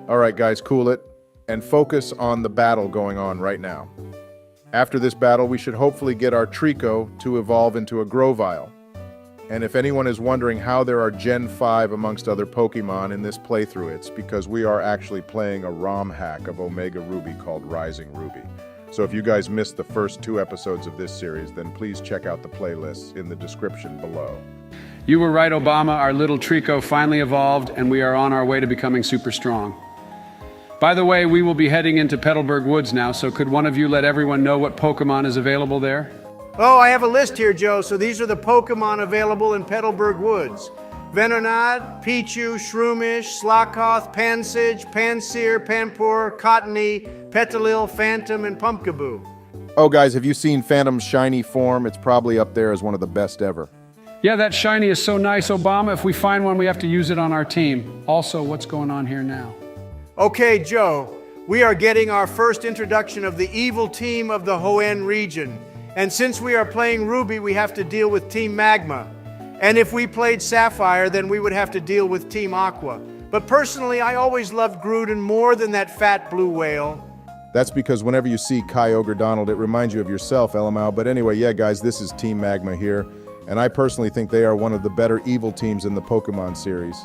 All right, guys, cool it, and focus on the battle going on right now. After this battle, we should hopefully get our Trico to evolve into a Grovyle. And if anyone is wondering how there are Gen 5 amongst other Pokemon in this playthrough, it's because we are actually playing a ROM hack of Omega Ruby called Rising Ruby. So if you guys missed the first 2 episodes of this series, then please check out the playlists in the description below. You were right, Obama. Our little Trico finally evolved, and we are on our way to becoming super strong. By the way, we will be heading into Petalburg Woods now, so could one of you let everyone know what Pokemon is available there? Oh, I have a list here, Joe, so these are the Pokemon available in Petalburg Woods. Venonat, Pichu, Shroomish, Slakoth, Pansage, Pansear, Panpour, Cottony, Petalil, Phantom, and Pumpkaboo. Oh, guys, have you seen Phantom's shiny form? It's probably up there as one of the best ever. Yeah, that shiny is so nice, Obama. If we find one, we have to use it on our team. Also, what's going on here now? Okay, Joe, we are getting our first introduction of the evil team of the Hoenn region. And since we are playing Ruby, we have to deal with Team Magma. And if we played Sapphire, then we would have to deal with Team Aqua. But personally, I always loved Gruden more than that fat blue whale. That's because whenever you see Kyogre Donald, it reminds you of yourself, LMAO. But anyway, yeah, guys, this is Team Magma here. And I personally think they are one of the better evil teams in the Pokemon series.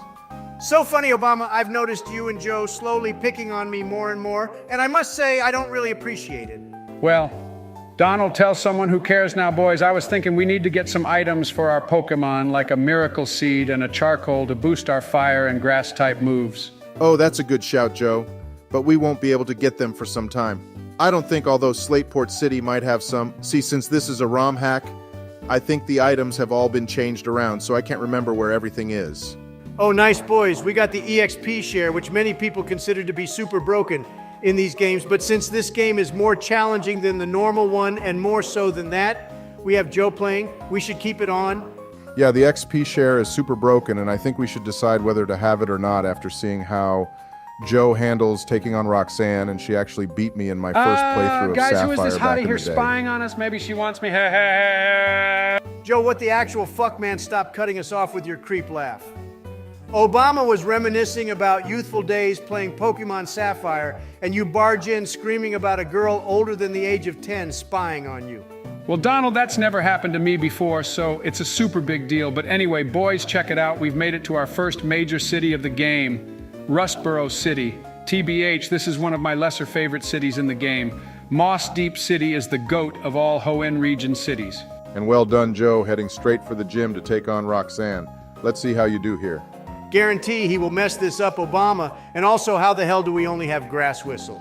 So funny, Obama, I've noticed you and Joe slowly picking on me more and more, and I must say I don't really appreciate it. Well, Donald, tell someone who cares now, boys. I was thinking we need to get some items for our Pokémon, like a miracle seed and a charcoal to boost our fire and grass-type moves. Oh, that's a good shout, Joe. But we won't be able to get them for some time. I don't think, although Slateport City might have some. See, since this is a ROM hack, I think the items have all been changed around, so I can't remember where everything is. Oh, nice boys. We got the EXP share, which many people consider to be super broken in these games, but since this game is more challenging than the normal one and more so than that, we have Joe playing. We should keep it on. Yeah, the XP share is super broken, and I think we should decide whether to have it or not after seeing how Joe handles taking on Roxanne, and she actually beat me in my first playthrough of guys, Sapphire who is this back hottie in here the day. spying on us? Maybe she wants me. Joe, what the actual fuck, man? Stop cutting us off with your creep laugh. Obama was reminiscing about youthful days playing Pokemon Sapphire, and you barge in screaming about a girl older than the age of 10 spying on you. Well, Donald, that's never happened to me before, so it's a super big deal. But anyway, boys, check it out. We've made it to our first major city of the game, Rustboro City. TBH, this is one of my lesser favorite cities in the game. Moss Deep City is the GOAT of all Hoenn region cities. And well done, Joe, heading straight for the gym to take on Roxanne. Let's see how you do here. Guarantee he will mess this up, Obama. And also, how the hell do we only have Grass Whistle?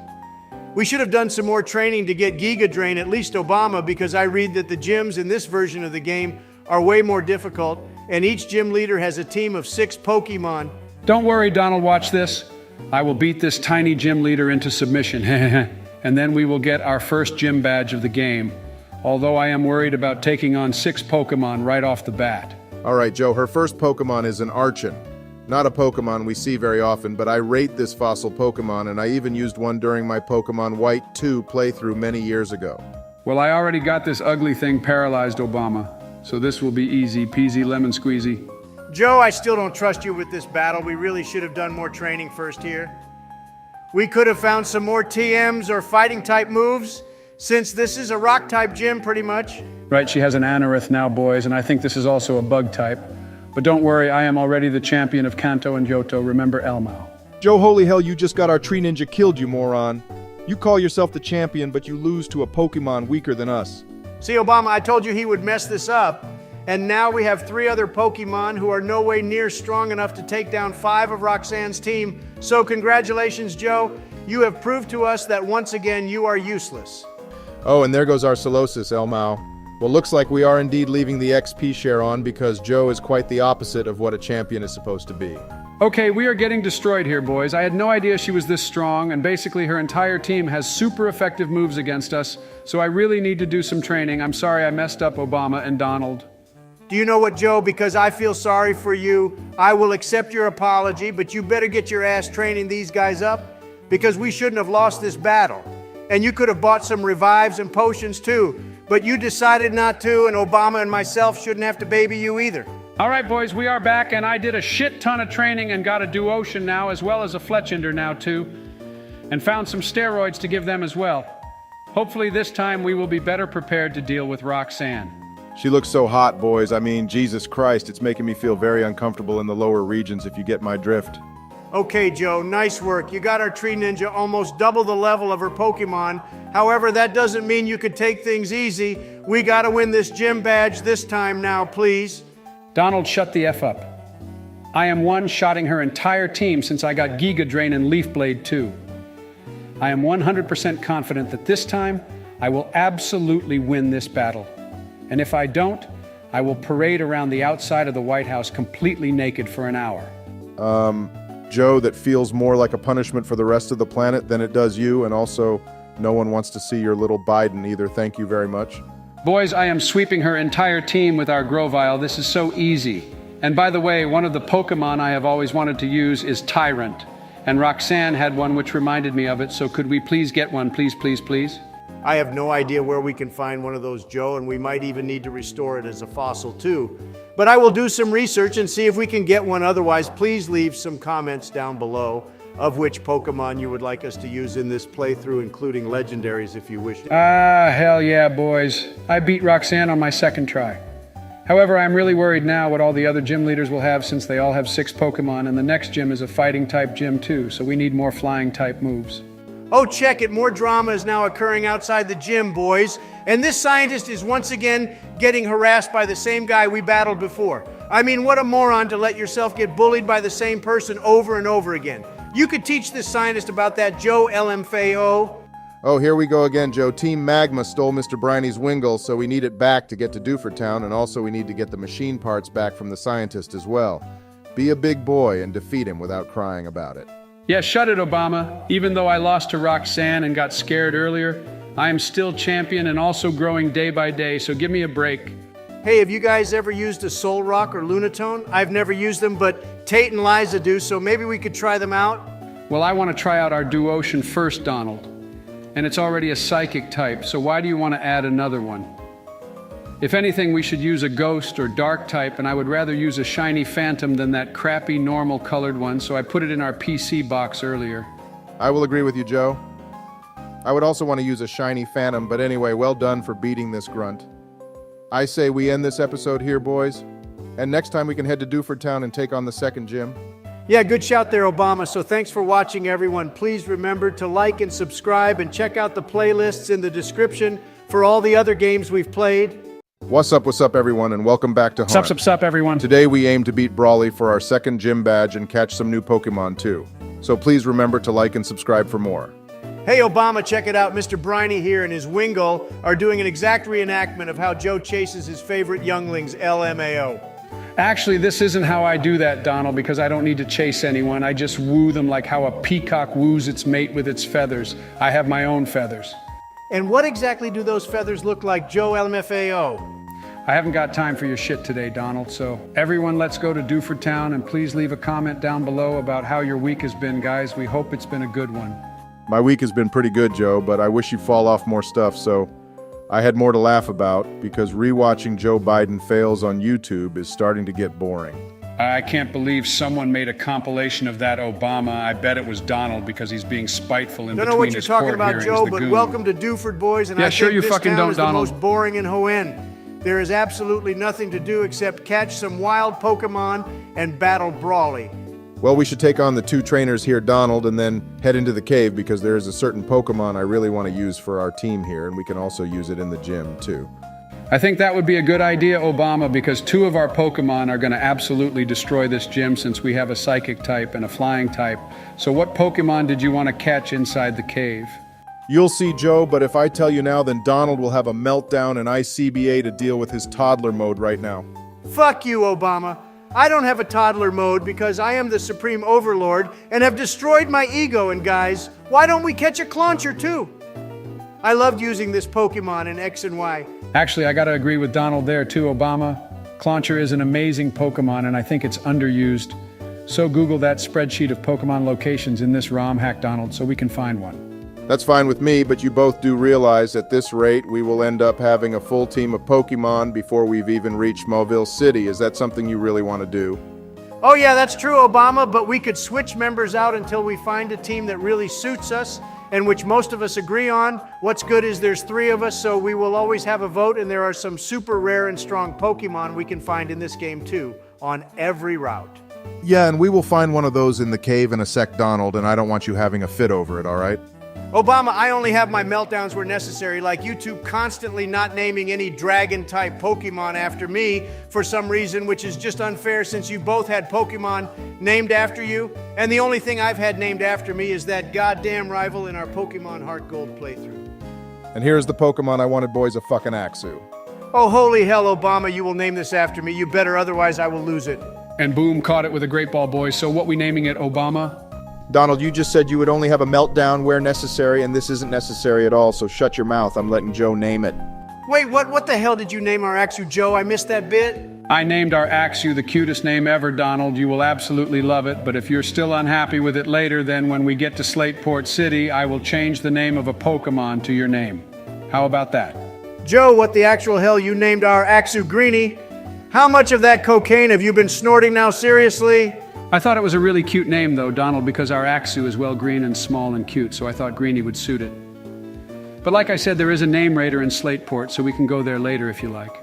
We should have done some more training to get Giga Drain, at least Obama, because I read that the gyms in this version of the game are way more difficult, and each gym leader has a team of 6 Pokemon. Don't worry, Donald, watch this. I will beat this tiny gym leader into submission, and then we will get our first gym badge of the game, although I am worried about taking on 6 Pokemon right off the bat. All right, Joe, her first Pokemon is an Archon. Not a Pokemon we see very often, but I rate this fossil Pokemon, and I even used one during my Pokemon White 2 playthrough many years ago. Well, I already got this ugly thing paralyzed, Obama, so this will be easy peasy lemon squeezy. Joe, I still don't trust you with this battle. We really should have done more training first here. We could have found some more TMs or fighting type moves, since this is a rock type gym pretty much. Right, she has an Anorith now, boys, and I think this is also a bug type. But don't worry, I am already the champion of Kanto and Johto. Remember Elmao. Joe, holy hell, you just got our tree ninja killed, you moron. You call yourself the champion, but you lose to a Pokemon weaker than us. See, Obama, I told you he would mess this up. And now we have 3 other Pokemon who are no way near strong enough to take down 5 of Roxanne's team. So congratulations, Joe. You have proved to us that once again you are useless. Oh, and there goes our Solosis, Elmao. Well, looks like we are indeed leaving the XP share on because Joe is quite the opposite of what a champion is supposed to be. Okay, we are getting destroyed here, boys. I had no idea she was this strong, and basically her entire team has super effective moves against us, so I really need to do some training. I'm sorry I messed up Obama and Donald. Do you know what, Joe? Because I feel sorry for you, I will accept your apology, but you better get your ass training these guys up, because we shouldn't have lost this battle. And you could have bought some revives and potions too, but you decided not to, and Obama and myself shouldn't have to baby you either. All right, boys, we are back, and I did a shit ton of training and got a Duocean now, as well as a Fletchinder now, too. And found some steroids to give them as well. Hopefully this time we will be better prepared to deal with Roxanne. She looks so hot, boys. I mean, Jesus Christ, it's making me feel very uncomfortable in the lower regions, if you get my drift. Okay, Joe, nice work. You got our tree ninja almost double the level of her Pokemon. However, that doesn't mean you could take things easy. We gotta win this gym badge this time now, please. Donald, shut the F up. I am one-shotting her entire team since I got Giga Drain and Leaf Blade too. I am 100% confident that this time I will absolutely win this battle. And if I don't, I will parade around the outside of the White House completely naked for an hour. Joe, that feels more like a punishment for the rest of the planet than it does you, and also no one wants to see your little Biden either. Thank you very much. Boys, I am sweeping her entire team with our Grovyle. This is so easy. And by the way, one of the Pokemon I have always wanted to use is Tyrant. And Roxanne had one which reminded me of it, so could we please get one, please, please, please? I have no idea where we can find one of those, Joe, and we might even need to restore it as a fossil too. But I will do some research and see if we can get one. Otherwise, please leave some comments down below of which Pokemon you would like us to use in this playthrough, including legendaries if you wish. Ah, hell yeah, boys. I beat Roxanne on my second try. However, I'm really worried now what all the other gym leaders will have since they all have 6 Pokemon, and the next gym is a fighting type gym too, so we need more flying type moves. Oh, check it. More drama is now occurring outside the gym, boys. And this scientist is once again getting harassed by the same guy we battled before. I mean, what a moron to let yourself get bullied by the same person over and over again. You could teach this scientist about that, Joe LMFAO. Oh, here we go again, Joe. Team Magma stole Mr. Briney's Wingle, so we need it back to get to Dewford Town, and also we need to get the machine parts back from the scientist as well. Be a big boy and defeat him without crying about it. Yeah, shut it, Obama. Even though I lost to Roxanne and got scared earlier, I am still champion and also growing day by day, so give me a break. Hey, have you guys ever used a Soul Rock or Lunatone? I've never used them, but Tate and Liza do, so maybe we could try them out. Well, I want to try out our Duocean first, Donald. And it's already a psychic type, so why do you want to add another one? If anything, we should use a ghost or dark type, and I would rather use a shiny phantom than that crappy normal colored one, so I put it in our PC box earlier. I will agree with you, Joe. I would also want to use a shiny phantom, but anyway, well done for beating this grunt. I say we end this episode here, boys, and next time we can head to Dewford Town and take on the second gym. Yeah, good shout there, Obama. So thanks for watching, everyone. Please remember to like and subscribe and check out the playlists in the description for all the other games we've played. What's up, everyone, and welcome back to Hunt. Sup, everyone. Today we aim to beat Brawly for our second gym badge and catch some new Pokemon too. So please remember to like and subscribe for more. Hey, Obama, check it out. Mr. Briney here and his Wingle are doing an exact reenactment of how Joe chases his favorite younglings, LMAO. Actually, this isn't how I do that, Donald, because I don't need to chase anyone. I just woo them like how a peacock woos its mate with its feathers. I have my own feathers. And what exactly do those feathers look like, Joe LMFAO? I haven't got time for your shit today, Donald, so everyone let's go to Dewford Town, and please leave a comment down below about how your week has been, guys. We hope it's been a good one. My week has been pretty good, Joe, but I wish you'd fall off more stuff, so I had more to laugh about, because rewatching Joe Biden fails on YouTube is starting to get boring. I can't believe someone made a compilation of that Obama. I bet it was Donald, because he's being spiteful in between his court hearings. Don't know what you're talking about, Joe, but goon. welcome to Dewford, boys, and yeah, I sure think you this fucking town don't, is the Donald. most boring in Hoenn. There is absolutely nothing to do except catch some wild Pokemon and battle Brawly. Well, we should take on the 2 trainers here, Donald, and then head into the cave, because there is a certain Pokemon I really want to use for our team here, and we can also use it in the gym, too. I think that would be a good idea, Obama, because 2 of our Pokemon are going to absolutely destroy this gym since we have a psychic type and a flying type. So what Pokemon did you want to catch inside the cave? You'll see, Joe, but if I tell you now, then Donald will have a meltdown and ICBA to deal with his toddler mode right now. Fuck you, Obama. I don't have a toddler mode because I am the Supreme Overlord and have destroyed my ego, and guys, why don't we catch a Clauncher too? I loved using this Pokemon in X and Y. Actually, I gotta agree with Donald there too, Obama. Clauncher is an amazing Pokemon, and I think it's underused. So Google that spreadsheet of Pokemon locations in this ROM hack, Donald, so we can find one. That's fine with me, but you both do realize at this rate we will end up having a full team of Pokemon before we've even reached Mobile City. Is that something you really want to do? Oh yeah, that's true, Obama, but we could switch members out until we find a team that really suits us and which most of us agree on. What's good is there's 3 of us, so we will always have a vote, and there are some super rare and strong Pokemon we can find in this game too, on every route. Yeah, and we will find one of those in the cave in a sec, Donald, and I don't want you having a fit over it, all right? Obama, I only have my meltdowns where necessary, like you two constantly not naming any dragon-type Pokemon after me for some reason, which is just unfair since you both had Pokemon named after you, and the only thing I've had named after me is that goddamn rival in our Pokemon Heart Gold playthrough. And here's the Pokemon I wanted, boys, a fucking Axew. Oh, holy hell, Obama, you will name this after me. You better, otherwise I will lose it. And boom, caught it with a great ball, boys. So what we naming it, Obama? Donald, you just said you would only have a meltdown where necessary, and this isn't necessary at all, so shut your mouth. I'm letting Joe name it. Wait, what the hell did you name our Axew, Joe? I missed that bit. I named our Axew the cutest name ever, Donald. You will absolutely love it, but if you're still unhappy with it later, then when we get to Slateport City, I will change the name of a Pokemon to your name. How about that? Joe, what the actual hell you named our Axew Greenie? How much of that cocaine have you been snorting now, seriously? I thought it was a really cute name, though, Donald, because our Axew is well green and small and cute, so I thought Greenie would suit it. But like I said, there is a name raider in Slateport, so we can go there later if you like.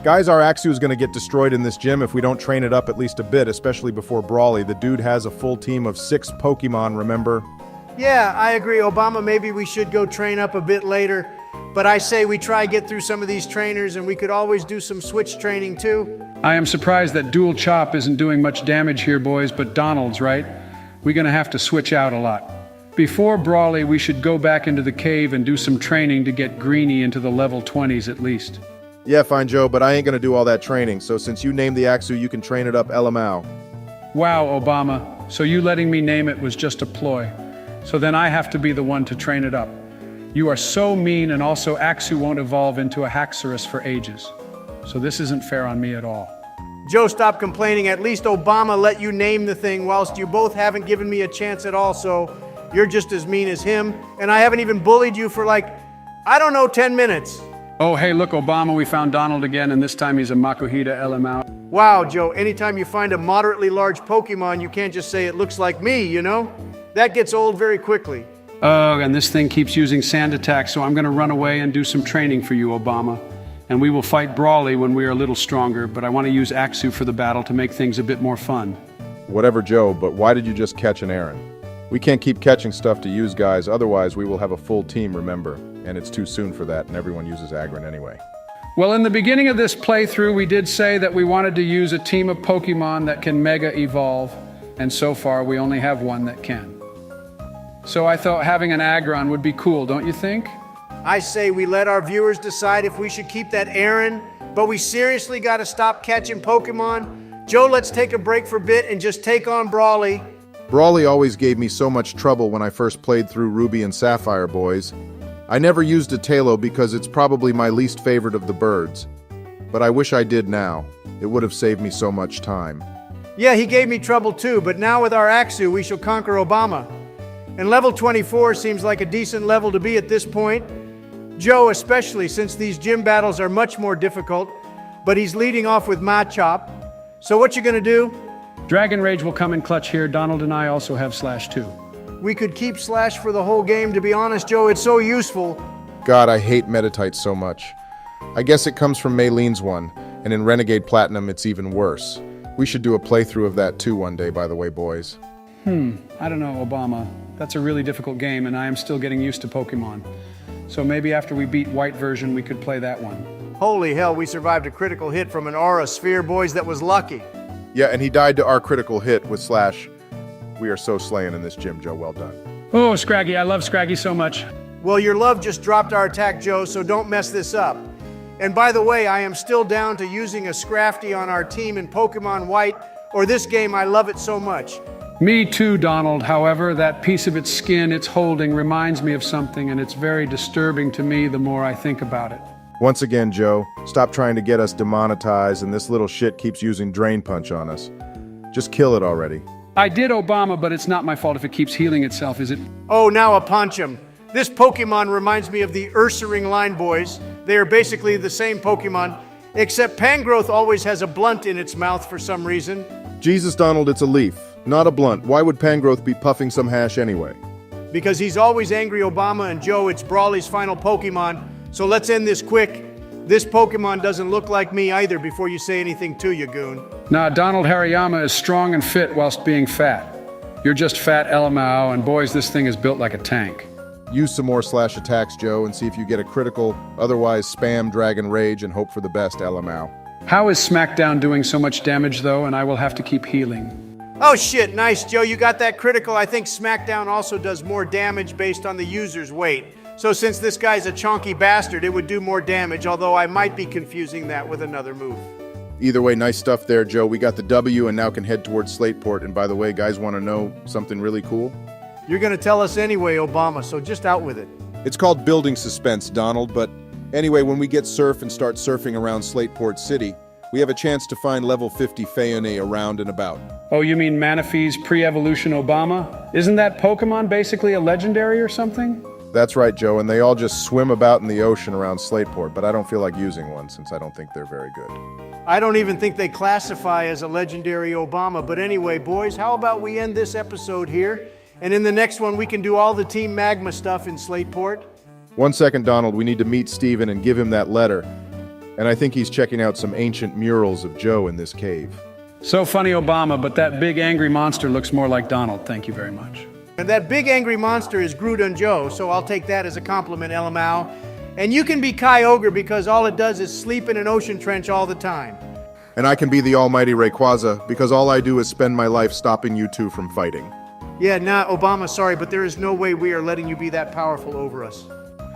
Guys, our Axew is going to get destroyed in this gym if we don't train it up at least a bit, especially before Brawly. The dude has a full team of 6 Pokemon, remember? Yeah, I agree, Obama. Maybe we should go train up a bit later. But I say we try get through some of these trainers, and we could always do some switch training too. I am surprised that Dual Chop isn't doing much damage here, boys, but Donald's right. We're gonna have to switch out a lot. Before Brawly, we should go back into the cave and do some training to get Greeny into the level 20s at least. Yeah, fine, Joe, but I ain't going to do all that training, so since you named the Axew, you can train it up LMAO. Wow, Obama. So you letting me name it was just a ploy. So then I have to be the one to train it up. You are so mean, and also Axew won't evolve into a Haxorus for ages. So this isn't fair on me at all. Joe, stop complaining. At least Obama let you name the thing, whilst you both haven't given me a chance at all, so you're just as mean as him, and I haven't even bullied you for like, I don't know, 10 minutes. Oh, hey, look, Obama, we found Donald again, and this time he's a Makuhita LMAO. Wow, Joe, anytime you find a moderately large Pokemon, you can't just say it looks like me, you know? That gets old very quickly. Oh, and this thing keeps using sand attack, so I'm gonna run away and do some training for you, Obama. And we will fight Brawly when we are a little stronger, but I want to use Axew for the battle to make things a bit more fun. Whatever, Joe, but why did you just catch an Aaron? We can't keep catching stuff to use, guys, otherwise we will have a full team, remember? And it's too soon for that, and everyone uses Agron anyway. Well, in the beginning of this playthrough, we did say that we wanted to use a team of Pokemon that can Mega Evolve, and so far we only have one that can. So I thought having an Aggron would be cool, don't you think? I say we let our viewers decide if we should keep that Aaron, but we seriously gotta stop catching Pokemon. Joe, let's take a break for a bit and just take on Brawly. Brawly always gave me so much trouble when I first played through Ruby and Sapphire, boys. I never used a Tailo because it's probably my least favorite of the birds. But I wish I did now. It would have saved me so much time. Yeah, he gave me trouble too, but now with our Axew, we shall conquer Obama. And level 24 seems like a decent level to be at this point. Joe especially, since these gym battles are much more difficult, but he's leading off with Machop. So what you gonna do? Dragon Rage will come in clutch here. Donald and I also have Slash too. We could keep Slash for the whole game, to be honest, Joe. It's so useful. God, I hate Meditite so much. I guess it comes from Maylene's one, and in Renegade Platinum it's even worse. We should do a playthrough of that too one day, by the way, boys. I don't know, Obama. That's a really difficult game, and I am still getting used to Pokemon. So maybe after we beat White version, we could play that one. Holy hell, we survived a critical hit from an Aura Sphere, boys. That was lucky. Yeah, and he died to our critical hit with Slash. We are so slaying in this gym, Joe. Well done. Oh, Scraggy, I love Scraggy so much. Well, your love just dropped our attack, Joe, so don't mess this up. And by the way, I am still down to using a Scrafty on our team in Pokemon White, or this game, I love it so much. Me too, Donald. However, that piece of its skin it's holding reminds me of something, and it's very disturbing to me the more I think about it. Once again, Joe, stop trying to get us demonetized, and this little shit keeps using Drain Punch on us. Just kill it already. I did, Obama, but it's not my fault if it keeps healing itself, is it? Oh, now a Pancham. This Pokemon reminds me of the Ursaring line, boys. They are basically the same Pokemon, except Pangrowth always has a blunt in its mouth for some reason. Jesus, Donald, it's a leaf, not a blunt. Why would Pangrowth be puffing some hash anyway? Because he's always angry, Obama, and Joe, it's Brawly's final Pokemon. So let's end this quick. This Pokemon doesn't look like me either before you say anything to you, goon. Nah, Donald Hariyama is strong and fit whilst being fat. You're just fat LMAO, and boys, this thing is built like a tank. Use some more Slash attacks, Joe, and see if you get a critical. Otherwise, spam Dragon Rage and hope for the best, LMAO. How is SmackDown doing so much damage, though, and I will have to keep healing? Oh shit, nice, Joe. You got that critical. I think SmackDown also does more damage based on the user's weight. So since this guy's a chonky bastard, it would do more damage, although I might be confusing that with another move. Either way, nice stuff there, Joe. We got the W and now can head towards Slateport. And by the way, guys want to know something really cool? You're gonna tell us anyway, Obama, so just out with it. It's called building suspense, Donald, but anyway, when we get surf and start surfing around Slateport City, we have a chance to find level 50 Fayone around and about. Oh, you mean Manaphy's pre-evolution Obama? Isn't that Pokemon basically a legendary or something? That's right, Joe, and they all just swim about in the ocean around Slateport, but I don't feel like using one since I don't think they're very good. I don't even think they classify as a legendary Obama, but anyway, boys, how about we end this episode here? And in the next one, we can do all the Team Magma stuff in Slateport. 1 second, Donald. We need to meet Steven and give him that letter. And I think he's checking out some ancient murals of Joe in this cave. So funny, Obama, but that big angry monster looks more like Donald. Thank you very much. And that big angry monster is Groudon Joe, so I'll take that as a compliment, LMAO. And you can be Kai Ogre because all it does is sleep in an ocean trench all the time. And I can be the almighty Rayquaza because all I do is spend my life stopping you two from fighting. Yeah, nah, Obama, sorry, but there is no way we are letting you be that powerful over us.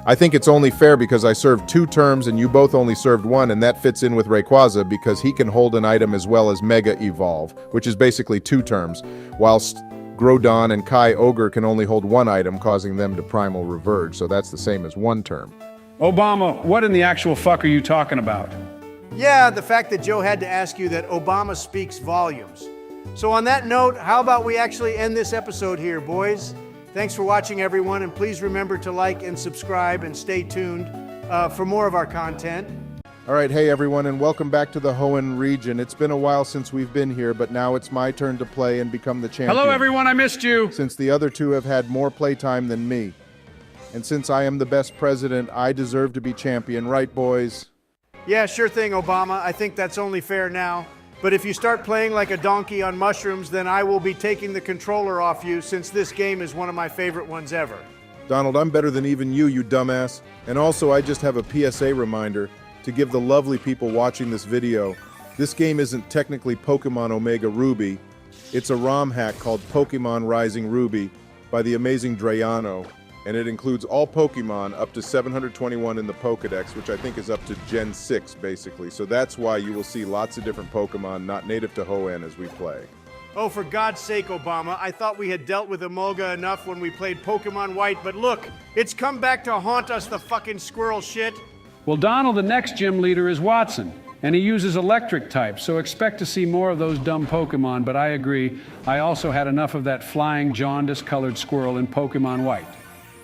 I think it's only fair because I served 2 terms and you both only served 1, and that fits in with Rayquaza because he can hold an item as well as Mega Evolve, which is basically 2 terms, whilst Groudon and Kai Ogre can only hold 1 item, causing them to Primal Reverge, so that's the same as 1 term. Obama, what in the actual fuck are you talking about? Yeah, the fact that Joe had to ask you that Obama speaks volumes. So on that note, how about we actually end this episode here, boys? Thanks for watching, everyone, and please remember to like and subscribe and stay tuned for more of our content. All right, hey everyone, and welcome back to the Hoenn region. It's been a while since we've been here, but now it's my turn to play and become the champion. Hello, everyone, I missed you. Since the other 2 have had more playtime than me. And since I am the best president, I deserve to be champion, right, boys? Yeah, sure thing, Obama. I think that's only fair now. But if you start playing like a donkey on mushrooms, then I will be taking the controller off you since this game is one of my favorite ones ever. Donald, I'm better than even you dumbass. And also, I just have a PSA reminder to give the lovely people watching this video. This game isn't technically Pokemon Omega Ruby. It's a ROM hack called Pokemon Rising Ruby by the amazing Drayano. And it includes all Pokemon up to 721 in the Pokedex, which I think is up to Gen 6, basically. So that's why you will see lots of different Pokemon not native to Hoenn as we play. Oh, for God's sake, Obama, I thought we had dealt with Emolga enough when we played Pokemon White, but look, it's come back to haunt us, the fucking squirrel shit. Well, Donald, the next gym leader is Watson, and he uses electric types, so expect to see more of those dumb Pokemon, but I agree, I also had enough of that flying, jaundice-colored squirrel in Pokemon White.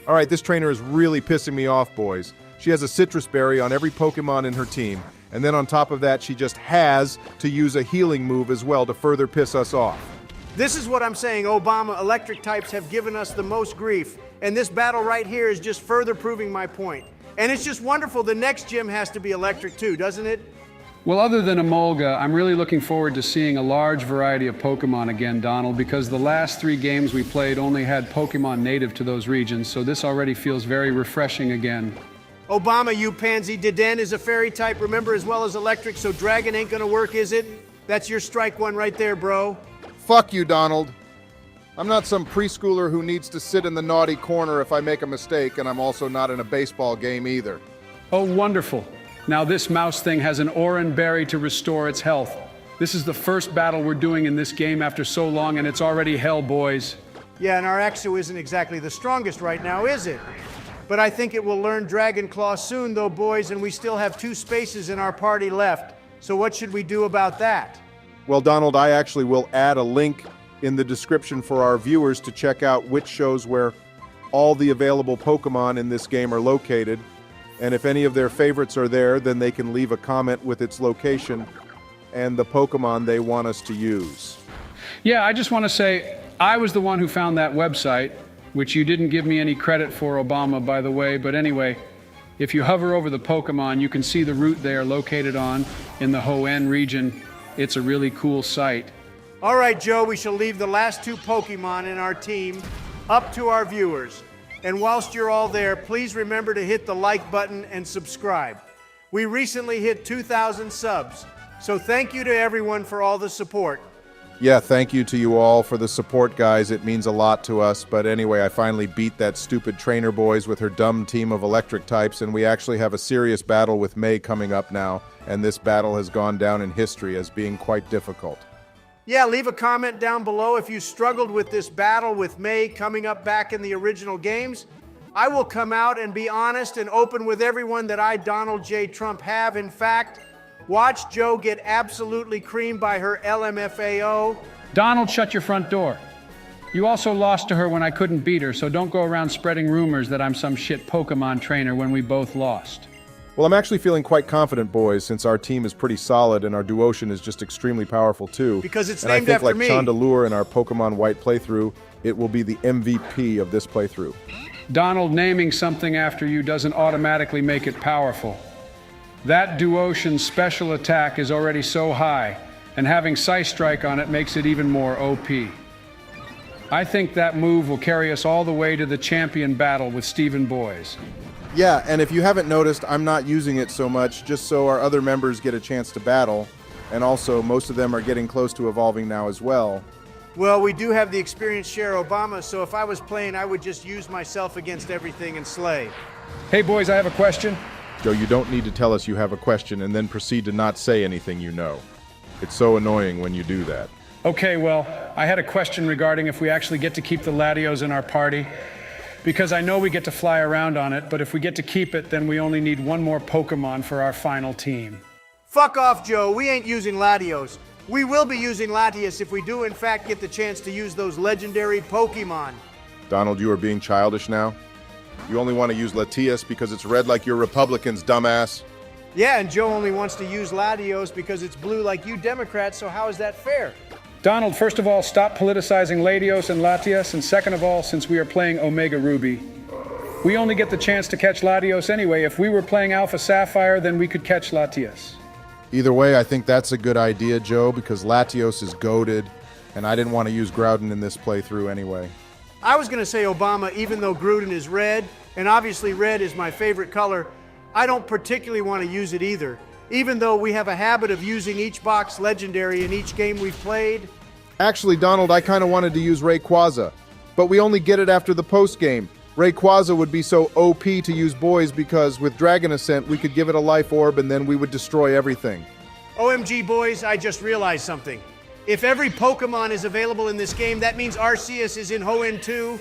All right, this trainer is really pissing me off, boys. She has a citrus berry on every Pokemon in her team, and then on top of that, she just has to use a healing move as well to further piss us off. This is what I'm saying, Obama. Electric types have given us the most grief, and this battle right here is just further proving my point. And it's just wonderful the next gym has to be electric too, doesn't it? Well, other than Emolga, I'm really looking forward to seeing a large variety of Pokemon again, Donald, because the last 3 games we played only had Pokemon native to those regions, so this already feels very refreshing again. Obama, you pansy, Deden is a fairy type, remember, as well as electric, so dragon ain't gonna work, is it? That's your strike one right there, bro. Fuck you, Donald. I'm not some preschooler who needs to sit in the naughty corner if I make a mistake, and I'm also not in a baseball game either. Oh, wonderful. Now this mouse thing has an Oran berry to restore its health. This is the first battle we're doing in this game after so long, and it's already hell, boys. Yeah, and our Axew isn't exactly the strongest right now, is it? But I think it will learn Dragon Claw soon, though, boys, and we still have 2 spaces in our party left. So what should we do about that? Well, Donald, I actually will add a link in the description for our viewers to check out which shows where all the available Pokemon in this game are located. And if any of their favorites are there, then they can leave a comment with its location and the Pokemon they want us to use. Yeah, I just want to say, I was the one who found that website, which you didn't give me any credit for, Obama, by the way, but anyway, if you hover over the Pokemon, you can see the route they are located on in the Hoenn region. It's a really cool site. All right, Joe, we shall leave the last 2 Pokemon in our team up to our viewers. And whilst you're all there, please remember to hit the like button and subscribe. We recently hit 2,000 subs, so thank you to everyone for all the support. Yeah, thank you to you all for the support, guys. It means a lot to us. But anyway, I finally beat that stupid trainer boys with her dumb team of electric types, and we actually have a serious battle with May coming up now, and this battle has gone down in history as being quite difficult. Yeah, leave a comment down below if you struggled with this battle with May coming up back in the original games. I will come out and be honest and open with everyone that I, Donald J. Trump, have. In fact, watch Joe get absolutely creamed by her LMFAO. Donald, shut your front door. You also lost to her when I couldn't beat her, so don't go around spreading rumors that I'm some shit Pokemon trainer when we both lost. Well, I'm actually feeling quite confident, boys, since our team is pretty solid and our Duocean is just extremely powerful, too. Because it's and named I think, after like me. Chandelure in our Pokemon White playthrough, it will be the MVP of this playthrough. Donald, naming something after you doesn't automatically make it powerful. That Duocean special attack is already so high, and having Size Strike on it makes it even more OP. I think that move will carry us all the way to the champion battle with Stephen Boys. Yeah, and if you haven't noticed, I'm not using it so much, just so our other members get a chance to battle. And also, most of them are getting close to evolving now as well. Well, we do have the experienced Share Obama, so if I was playing, I would just use myself against everything and slay. Hey boys, I have a question. Joe, you don't need to tell us you have a question and then proceed to not say anything you know. It's so annoying when you do that. Okay, well, I had a question regarding if we actually get to keep the Latios in our party. Because I know we get to fly around on it, but if we get to keep it, then we only need one more Pokémon for our final team. Fuck off, Joe. We ain't using Latios. We will be using Latias if we do in fact get the chance to use those legendary Pokémon. Donald, you are being childish now. You only want to use Latias because it's red like your Republicans, dumbass. Yeah, and Joe only wants to use Latios because it's blue like you Democrats, so how is that fair? Donald, first of all, stop politicizing Latios and Latias, and second of all, since we are playing Omega Ruby, we only get the chance to catch Latios anyway. If we were playing Alpha Sapphire, then we could catch Latias. Either way, I think that's a good idea, Joe, because Latios is goated, and I didn't want to use Groudon in this playthrough anyway. I was going to say Obama, even though Gruden is red, and obviously red is my favorite color, I don't particularly want to use it either. Even though we have a habit of using each box legendary in each game we've played. Actually, Donald, I kind of wanted to use Rayquaza, but we only get it after the post-game. Rayquaza would be so OP to use boys because with Dragon Ascent, we could give it a life orb and then we would destroy everything. OMG, boys, I just realized something. If every Pokemon is available in this game, that means Arceus is in Hoenn too.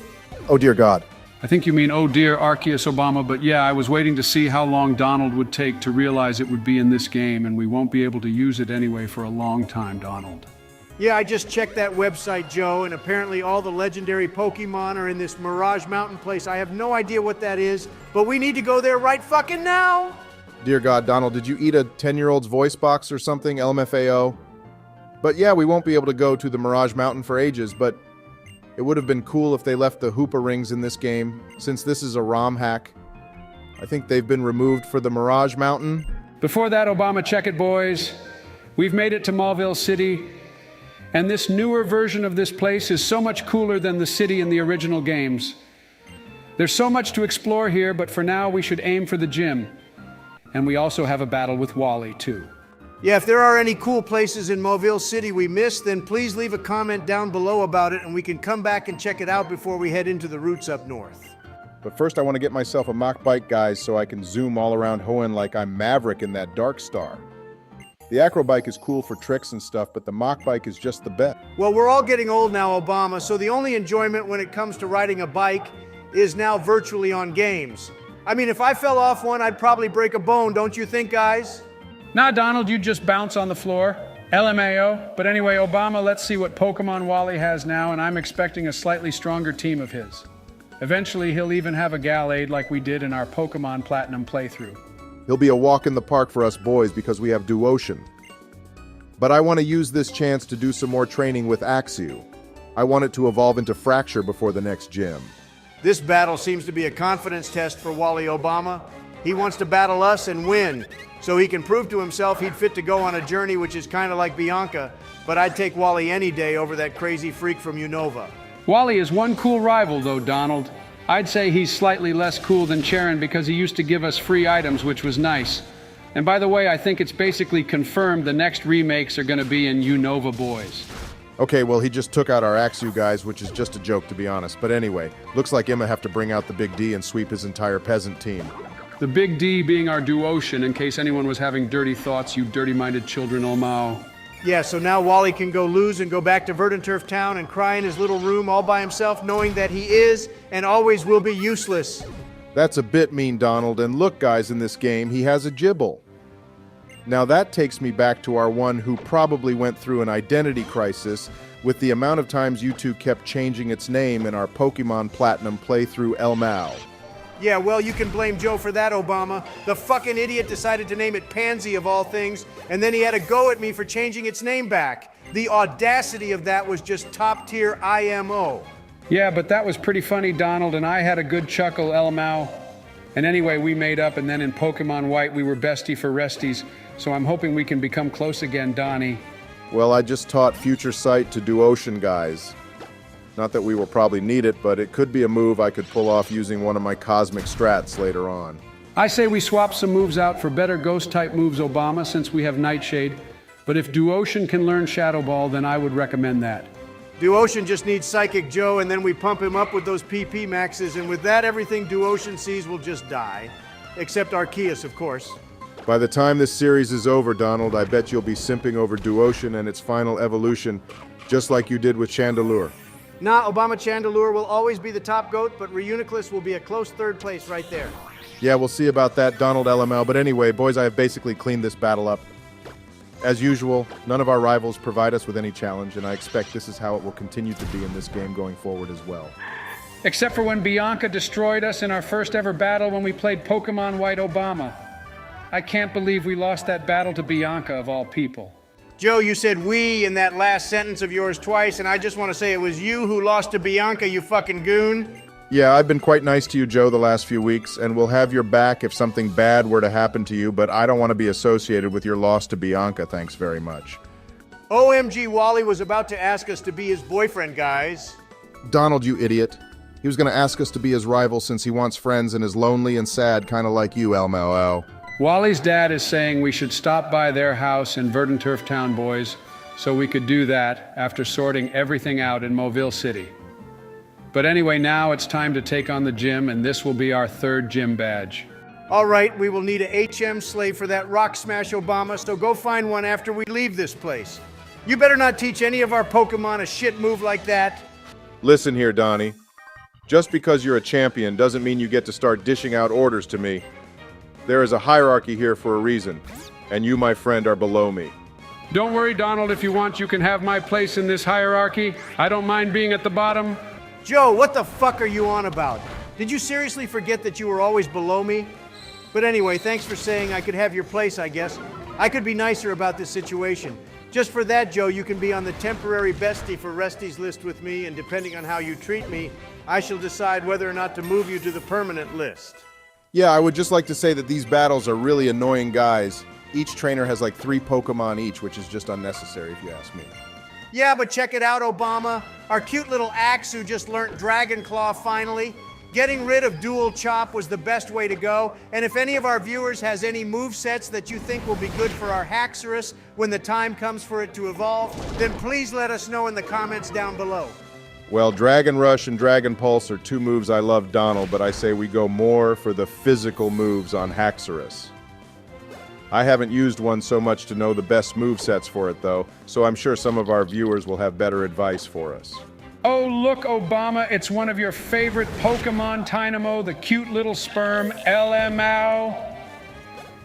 Oh, dear God. I think you mean, oh dear, Arceus Obama, but yeah, I was waiting to see how long Donald would take to realize it would be in this game, and we won't be able to use it anyway for a long time, Donald. Yeah, I just checked that website, Joe, and apparently all the legendary Pokemon are in this Mirage Mountain place. I have no idea what that is, but we need to go there right fucking now! Dear God, Donald, did you eat a 10-year-old's voice box or something, LMFAO? But yeah, we won't be able to go to the Mirage Mountain for ages, but it would have been cool if they left the Hoopa rings in this game, since this is a ROM hack. I think they've been removed for the Mirage Mountain. Before that, Obama, check it, boys. We've made it to Mauville City, and this newer version of this place is so much cooler than the city in the original games. There's so much to explore here, but for now we should aim for the gym. And we also have a battle with Wally, too. Yeah, if there are any cool places in Mauville City we missed, then please leave a comment down below about it and we can come back and check it out before we head into the routes up north. But first I want to get myself a Mach Bike, guys, so I can zoom all around Hoenn like I'm Maverick in that Dark Star. The Acro Bike is cool for tricks and stuff, but the Mach Bike is just the best. Well, we're all getting old now, Obama, so the only enjoyment when it comes to riding a bike is now virtually on games. I mean, if I fell off one, I'd probably break a bone, don't you think, guys? Nah, Donald, you just bounce on the floor. LMAO. But anyway, Obama, let's see what Pokemon Wally has now, and I'm expecting a slightly stronger team of his. Eventually, he'll even have a Gallade like we did in our Pokemon Platinum playthrough. He'll be a walk in the park for us boys because we have Duocean. But I want to use this chance to do some more training with Axew. I want it to evolve into Fracture before the next gym. This battle seems to be a confidence test for Wally Obama. He wants to battle us and win, so he can prove to himself he'd fit to go on a journey which is kind of like Bianca, but I'd take Wally any day over that crazy freak from Unova. Wally is one cool rival, though, Donald. I'd say he's slightly less cool than Charon because he used to give us free items, which was nice. And by the way, I think it's basically confirmed the next remakes are going to be in Unova Boys. Okay, well, he just took out our Axew guys, which is just a joke, to be honest. But anyway, looks like Emma have to bring out the Big D and sweep his entire peasant team. The Big D being our Duocean, in case anyone was having dirty thoughts, you dirty-minded children, oh Mao. Yeah, so now Wally can go lose and go back to Verdanturf Town and cry in his little room all by himself, knowing that he is and always will be useless. That's a bit mean, Donald, and look, guys, in this game, he has a Gibble. Now that takes me back to our one who probably went through an identity crisis with the amount of times you two kept changing its name in our Pokemon Platinum playthrough El Mal. Yeah, well, you can blame Joe for that, Obama. The fucking idiot decided to name it Pansy of all things, and then he had a go at me for changing its name back. The audacity of that was just top-tier IMO. Yeah, but that was pretty funny, Donald, and I had a good chuckle, El Mao. And anyway, we made up, and then in Pokemon White, we were bestie for resties. So I'm hoping we can become close again, Donnie. Well, I just taught Future Sight to do ocean guys. Not that we will probably need it, but it could be a move I could pull off using one of my cosmic strats later on. I say we swap some moves out for better ghost-type moves, Obama, since we have Nightshade. But if Duocean can learn Shadow Ball, then I would recommend that. Duocean just needs Psychic Joe, and then we pump him up with those PP maxes, and with that, everything Duocean sees will just die. Except Arceus, of course. By the time this series is over, Donald, I bet you'll be simping over Duocean and its final evolution, just like you did with Chandelure. Nah, Obama Chandelure will always be the top goat, but Reuniclus will be a close third place right there. Yeah, we'll see about that, Donald LML. But anyway, boys, I have basically cleaned this battle up. As usual, none of our rivals provide us with any challenge, and I expect this is how it will continue to be in this game going forward as well. Except for when Bianca destroyed us in our first ever battle when we played Pokemon White Obama. I can't believe we lost that battle to Bianca, of all people. Joe, you said we in that last sentence of yours twice, and I just want to say it was you who lost to Bianca, you fucking goon. Yeah, I've been quite nice to you, Joe, the last few weeks, and we'll have your back if something bad were to happen to you, but I don't want to be associated with your loss to Bianca, thanks very much. OMG, Wally was about to ask us to be his boyfriend, guys. Donald, you idiot. He was going to ask us to be his rival since he wants friends and is lonely and sad, kind of like you, LMLO. Wally's dad is saying we should stop by their house in Vermilion Town, boys, so we could do that after sorting everything out in Mobile City. But anyway, now it's time to take on the gym, and this will be our third gym badge. All right, we will need a HM slave for that Rock Smash Obama, so go find one after we leave this place. You better not teach any of our Pokemon a shit move like that. Listen here, Donnie. Just because you're a champion doesn't mean you get to start dishing out orders to me. There is a hierarchy here for a reason, and you, my friend, are below me. Don't worry, Donald. If you want, you can have my place in this hierarchy. I don't mind being at the bottom. Joe, what the fuck are you on about? Did you seriously forget that you were always below me? But anyway, thanks for saying I could have your place, I guess. I could be nicer about this situation. Just for that, Joe, you can be on the temporary bestie for Resty's list with me, and depending on how you treat me, I shall decide whether or not to move you to the permanent list. Yeah, I would just like to say that these battles are really annoying guys. Each trainer has like 3 Pokemon each, which is just unnecessary if you ask me. Yeah, but check it out, Obama. Our cute little Axe who just learnt Dragon Claw finally. Getting rid of Dual Chop was the best way to go. And if any of our viewers has any movesets that you think will be good for our Haxorus when the time comes for it to evolve, then please let us know in the comments down below. Well, Dragon Rush and Dragon Pulse are 2 moves I love, Donald, but I say we go more for the physical moves on Haxorus. I haven't used one so much to know the best movesets for it, though, so I'm sure some of our viewers will have better advice for us. Oh, look, Obama, it's one of your favorite Pokemon, Tynamo, the cute little sperm, LMAO.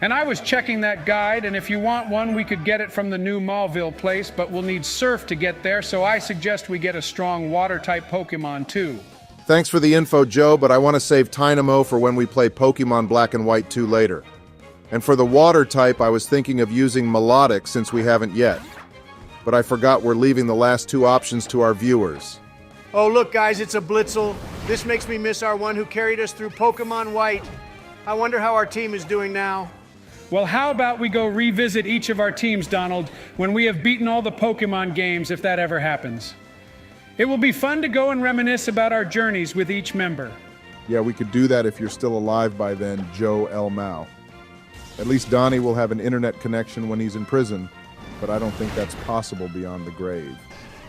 And I was checking that guide, and if you want one, we could get it from the new Mauville place, but we'll need Surf to get there, so I suggest we get a strong water-type Pokemon, too. Thanks for the info, Joe, but I want to save Tynamo for when we play Pokemon Black and White 2 later. And for the water type, I was thinking of using Melodic since we haven't yet. But I forgot we're leaving the last 2 options to our viewers. Oh, look, guys, it's a Blitzel. This makes me miss our one who carried us through Pokemon White. I wonder how our team is doing now. Well, how about we go revisit each of our teams, Donald, when we have beaten all the Pokemon games, if that ever happens. It will be fun to go and reminisce about our journeys with each member. Yeah, we could do that if you're still alive by then, Joe L. Mao. At least Donnie will have an internet connection when he's in prison, but I don't think that's possible beyond the grave.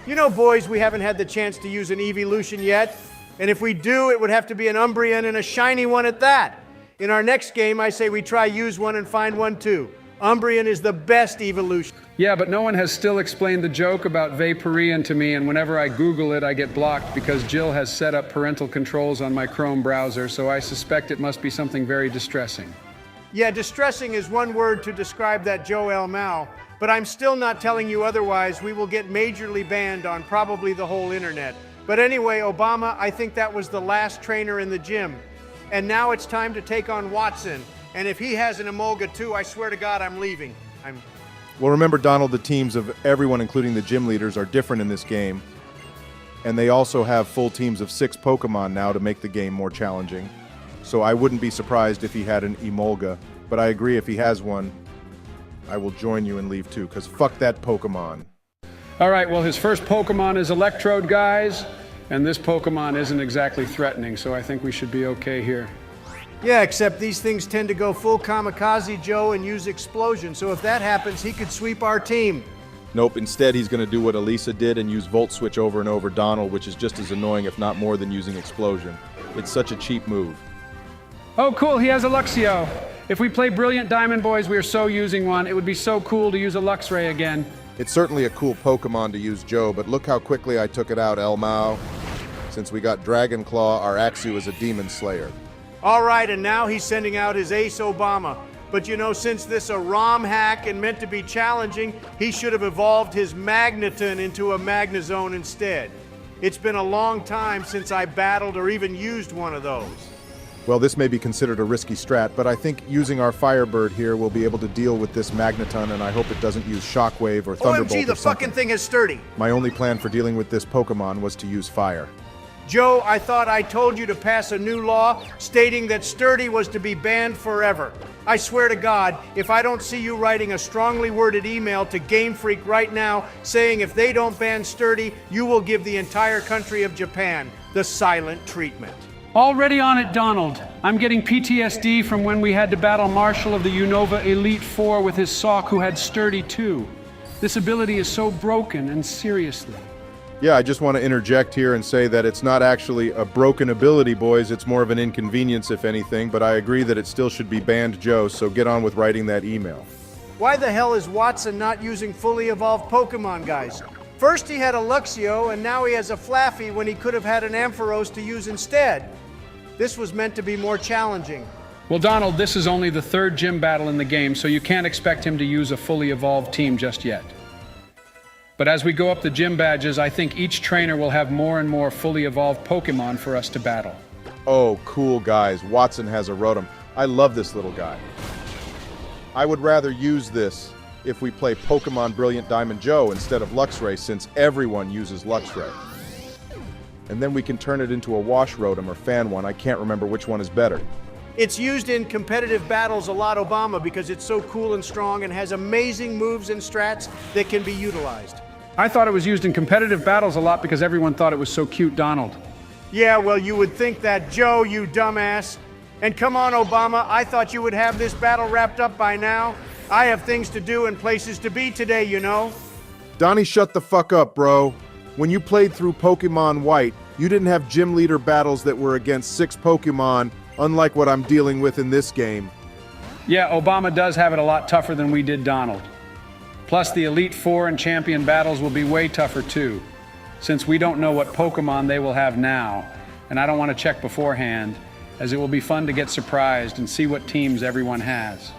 You know, boys, we haven't had the chance to use an evolution yet, and if we do, it would have to be an Umbreon and a shiny one at that. In our next game, I say we try use one and find one too. Umbreon is the best evolution. Yeah, but no one has still explained the joke about Vaporeon to me, and whenever I Google it, I get blocked because Jill has set up parental controls on my Chrome browser, so I suspect it must be something very distressing. Yeah, distressing is one word to describe that Joe L. Mao, but I'm still not telling you otherwise. We will get majorly banned on probably the whole internet. But anyway, Obama, I think that was the last trainer in the gym. And now it's time to take on Watson. And if he has an Emolga too, I swear to God, I'm leaving. Well, remember, Donald, the teams of everyone, including the gym leaders, are different in this game. And they also have full teams of 6 Pokemon now to make the game more challenging. so I wouldn't be surprised if he had an Emolga. But I agree, if he has one, I will join you and leave too, because fuck that Pokemon. All right, well, his first Pokemon is Electrode, guys, and this Pokemon isn't exactly threatening, so I think we should be okay here. Yeah, except these things tend to go full kamikaze, Joe, and use explosion, so if that happens, he could sweep our team. Nope, instead he's going to do what Elisa did and use Volt Switch over and over Donald, which is just as annoying, if not more, than using Explosion. It's such a cheap move. Oh, cool, he has a Luxio. If we play Brilliant Diamond Boys, we are so using one. It would be so cool to use a Luxray again. It's certainly a cool Pokemon to use, Joe, but look how quickly I took it out, Elmao. Since we got Dragon Claw, our Axew is a Demon Slayer. All right, and now he's sending out his Ace Obama. But you know, since this a ROM hack and meant to be challenging, he should have evolved his Magneton into a Magnezone instead. It's been a long time since I battled or even used one of those. Well, this may be considered a risky strat, but I think using our Firebird here will be able to deal with this Magneton, and I hope it doesn't use Shockwave or Thunderbolt OMG, the or something. fucking thing is sturdy. My only plan for dealing with this Pokemon was to use Fire. Joe, I thought I told you to pass a new law stating that sturdy was to be banned forever. I swear to God, if I don't see you writing a strongly worded email to Game Freak right now saying if they don't ban sturdy, you will give the entire country of Japan the silent treatment. Already on it, Donald. I'm getting PTSD from when we had to battle Marshall of the Unova Elite Four with his sock who had sturdy too. This ability is so broken, and seriously. Yeah, I just want to interject here and say that it's not actually a broken ability, boys. It's more of an inconvenience, if anything, but I agree that it still should be banned, Joe, so get on with writing that email. Why the hell is Watson not using fully evolved Pokemon, guys? First he had a Luxio, and now he has a Flaffy when he could have had an Ampharos to use instead. This was meant to be more challenging. Well, Donald, this is only the third gym battle in the game, so you can't expect him to use a fully evolved team just yet. But as we go up the gym badges, I think each trainer will have more and more fully evolved Pokemon for us to battle. Oh, cool, guys. Watson has a Rotom. I love this little guy. I would rather use this if we play Pokemon Brilliant Diamond Joe instead of Luxray, since everyone uses Luxray. And then we can turn it into a Wash Rotom or Fan one. I can't remember which one is better. It's used in competitive battles a lot, Obama, because it's so cool and strong and has amazing moves and strats that can be utilized. I thought it was used in competitive battles a lot because everyone thought it was so cute, Donald. Yeah, well, you would think that, Joe, you dumbass. And come on, Obama, I thought you would have this battle wrapped up by now. I have things to do and places to be today, you know. Donnie, shut the fuck up, bro. When you played through Pokemon White, you didn't have gym leader battles that were against 6 Pokemon, unlike what I'm dealing with in this game. Yeah, Obama does have it a lot tougher than we did, Donald. Plus, the Elite Four and Champion battles will be way tougher too, since we don't know what Pokemon they will have now, and I don't want to check beforehand, as it will be fun to get surprised and see what teams everyone has.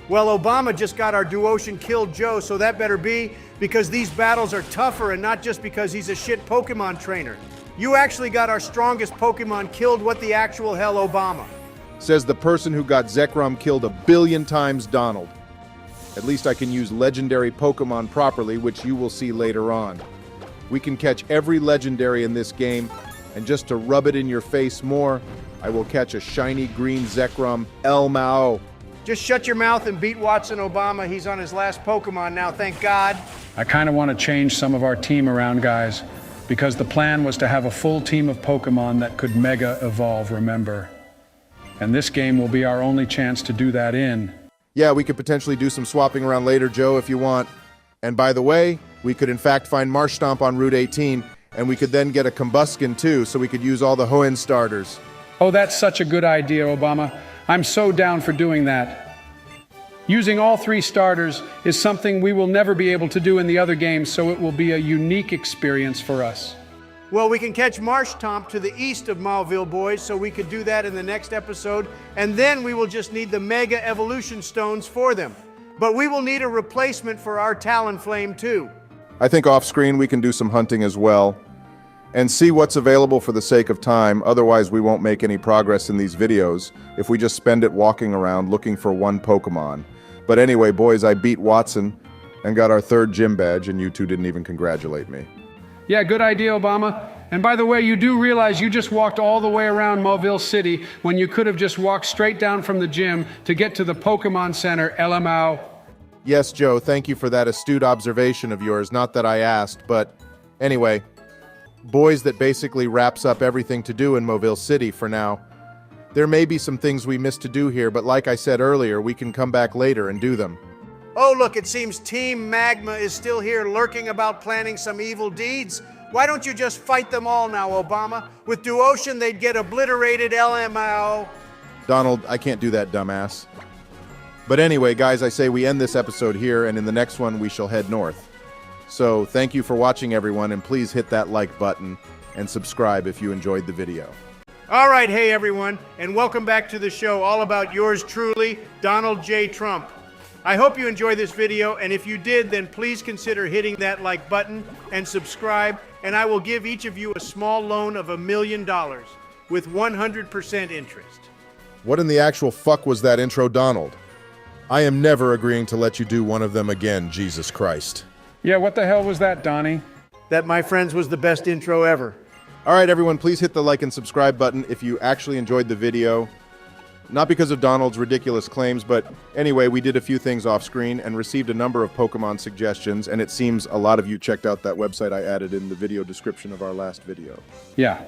Well, Obama just got our Duocean killed Joe, so that better be, because these battles are tougher and not just because he's a shit Pokemon trainer. You actually got our strongest Pokemon killed. What the actual hell, Obama? Says the person who got Zekrom killed 1 billion times, Donald. At least I can use legendary Pokemon properly, which you will see later on. We can catch every legendary in this game, and just to rub it in your face more, I will catch a shiny green Zekrom Elmao. Just shut your mouth and beat Watson, Obama. He's on his last Pokemon now, thank God. I kind of want to change some of our team around, guys, because the plan was to have a full team of Pokemon that could Mega Evolve, remember? And this game will be our only chance to do that in. Yeah, we could potentially do some swapping around later, Joe, if you want. And by the way, we could in fact find Marshtomp on Route 18, and we could then get a Combuskin too, so we could use all the Hoenn starters. Oh, that's such a good idea, Obama. I'm so down for doing that. Using all 3 starters is something we will never be able to do in the other games, so it will be a unique experience for us. Well, we can catch Marshtomp to the east of Mauville, boys, so we could do that in the next episode, and then we will just need the Mega Evolution Stones for them. But we will need a replacement for our Talonflame, too. I think off-screen we can do some hunting as well, and see what's available for the sake of time. Otherwise we won't make any progress in these videos if we just spend it walking around looking for one Pokemon. But anyway, boys, I beat Watson and got our 3rd gym badge, and you two didn't even congratulate me. Yeah, good idea, Obama. And by the way, you do realize you just walked all the way around Mobile City when you could have just walked straight down from the gym to get to the Pokemon Center, LMAO. Yes, Joe, thank you for that astute observation of yours. Not that I asked, but anyway, boys, that basically wraps up everything to do in Mobile City for now. There may be some things we missed to do here, but like I said earlier, we can come back later and do them. Oh, look, it seems Team Magma is still here lurking about planning some evil deeds. Why don't you just fight them all now, Obama? With Duocean, they'd get obliterated, LMAO. Donald, I can't do that, dumbass. But anyway, guys, I say we end this episode here, and in the next one, we shall head north. So, thank you for watching, everyone, and please hit that like button and subscribe if you enjoyed the video. All right, hey, everyone, and welcome back to the show all about yours truly, Donald J. Trump. I hope you enjoyed this video, and if you did, then please consider hitting that like button and subscribe, and I will give each of you a small loan of $1 million with 100% interest. What in the actual fuck was that intro, Donald? I am never agreeing to let you do one of them again, Jesus Christ. Yeah, what the hell was that, Donnie? That, my friends, was the best intro ever. All right, everyone, please hit the like and subscribe button if you actually enjoyed the video. Not because of Donald's ridiculous claims, but anyway, we did a few things off screen and received a number of Pokemon suggestions, and it seems a lot of you checked out that website I added in the video description of our last video. Yeah.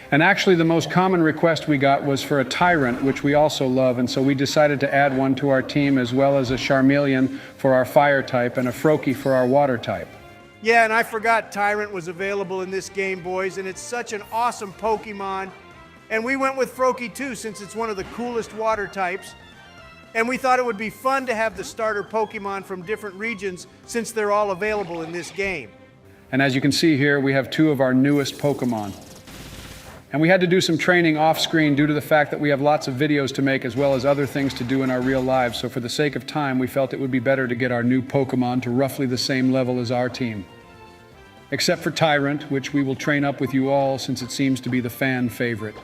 And actually, the most common request we got was for a Tyrant, which we also love, and so we decided to add one to our team, as well as a Charmeleon for our fire type and a Froakie for our water type. Yeah, and I forgot Tyrant was available in this game, boys, and it's such an awesome Pokemon. And we went with Froakie too, since it's one of the coolest water types. And we thought it would be fun to have the starter Pokemon from different regions, since they're all available in this game. And as you can see here, we have two of our newest Pokemon. And we had to do some training off-screen due to the fact that we have lots of videos to make as well as other things to do in our real lives. So for the sake of time, we felt it would be better to get our new Pokemon to roughly the same level as our team. Except for Tyrant, which we will train up with you all since it seems to be the fan favorite.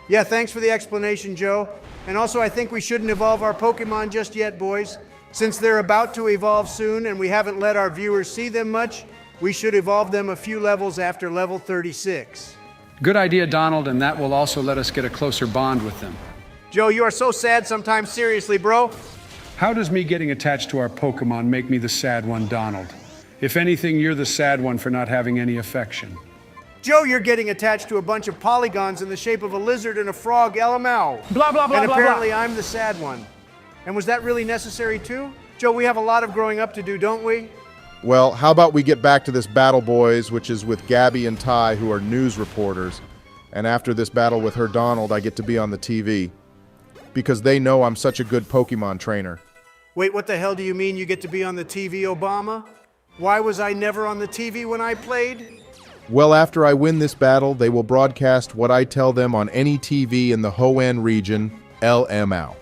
Yeah, thanks for the explanation, Joe. And also, I think we shouldn't evolve our Pokemon just yet, boys. Since they're about to evolve soon and we haven't let our viewers see them much, we should evolve them a few levels after level 36. Good idea, Donald, and that will also let us get a closer bond with them. Joe, you are so sad sometimes, seriously, bro. How does me getting attached to our Pokemon make me the sad one, Donald? If anything, you're the sad one for not having any affection. Joe, you're getting attached to a bunch of polygons in the shape of a lizard and a frog, LMAO. Blah, blah, blah, and blah, apparently blah. I'm the sad one. And was that really necessary too? Joe, we have a lot of growing up to do, don't we? Well, how about we get back to this battle, boys, which is with Gabby and Ty, who are news reporters. And after this battle with her Donald, I get to be on the TV. Because they know I'm such a good Pokemon trainer. Wait, what the hell do you mean you get to be on the TV, Obama? Why was I never on the TV when I played? Well, after I win this battle, they will broadcast what I tell them on any TV in the Hoenn region, LMAO.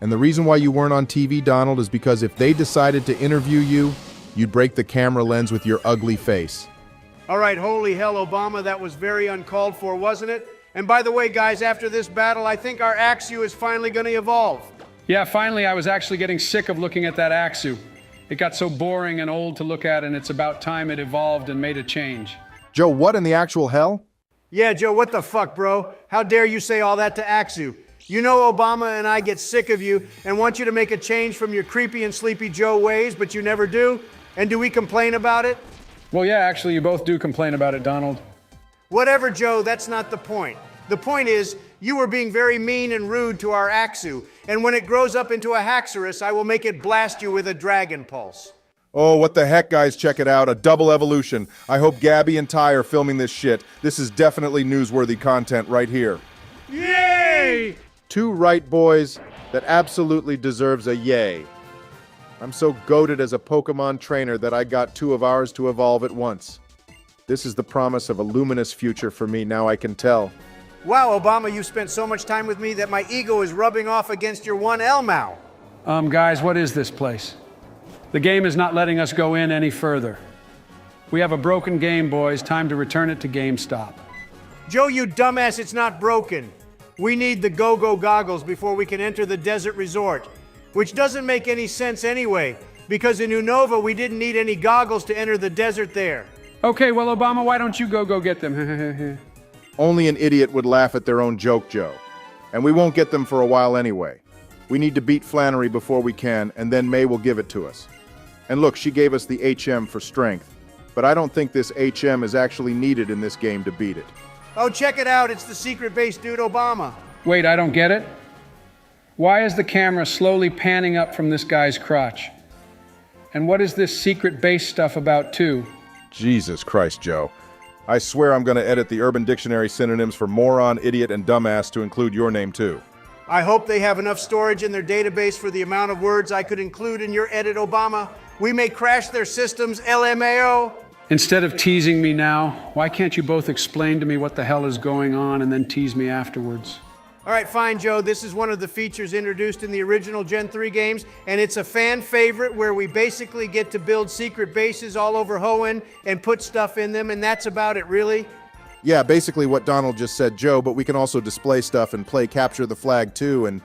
And the reason why you weren't on TV, Donald, is because if they decided to interview you, you'd break the camera lens with your ugly face. All right, holy hell, Obama, that was very uncalled for, wasn't it? And by the way, guys, after this battle, I think our Axew is finally going to evolve. Yeah, finally, I was actually getting sick of looking at that Axew. It got so boring and old to look at, and it's about time it evolved and made a change. Joe, what in the actual hell? Yeah, Joe, what the fuck, bro? How dare you say all that to Axew? You know Obama and I get sick of you and want you to make a change from your creepy and sleepy Joe ways, but you never do? And do we complain about it? Well, yeah, actually, you both do complain about it, Donald. Whatever, Joe, that's not the point. The point is, you were being very mean and rude to our Axew, and when it grows up into a Haxorus, I will make it blast you with a Dragon Pulse. Oh, what the heck, guys, check it out, a double evolution. I hope Gabby and Ty are filming this shit. This is definitely newsworthy content right here. Yay! Two right boys that absolutely deserves a yay. I'm so goated as a Pokemon trainer that I got two of ours to evolve at once. This is the promise of a luminous future for me, now I can tell. Wow, Obama, you spent so much time with me that my ego is rubbing off against your one Elmao. Guys, what is this place? The game is not letting us go in any further. We have a broken game, boys. Time to return it to GameStop. Joe, you dumbass, it's not broken. We need the go-go goggles before we can enter the desert resort, which doesn't make any sense anyway, because in Unova we didn't need any goggles to enter the desert there. Okay, well, Obama, why don't you go get them? Only an idiot would laugh at their own joke, Joe. And we won't get them for a while anyway. We need to beat Flannery before we can, and then May will give it to us. And look, she gave us the HM for strength. But I don't think this HM is actually needed in this game to beat it. Oh, check it out. It's the secret base dude Obama. Wait, I don't get it. Why is the camera slowly panning up from this guy's crotch? And what is this secret base stuff about, too? Jesus Christ, Joe. I swear I'm going to edit the Urban Dictionary synonyms for moron, idiot, and dumbass to include your name, too. I hope they have enough storage in their database for the amount of words I could include in your edit, Obama. We may crash their systems, LMAO. Instead of teasing me now, why can't you both explain to me what the hell is going on and then tease me afterwards? All right, fine, Joe. This is one of the features introduced in the original Gen 3 games, and it's a fan favorite where we basically get to build secret bases all over Hoenn and put stuff in them, and that's about it, really. Yeah, basically what Donald just said, Joe, but we can also display stuff and play capture the flag too and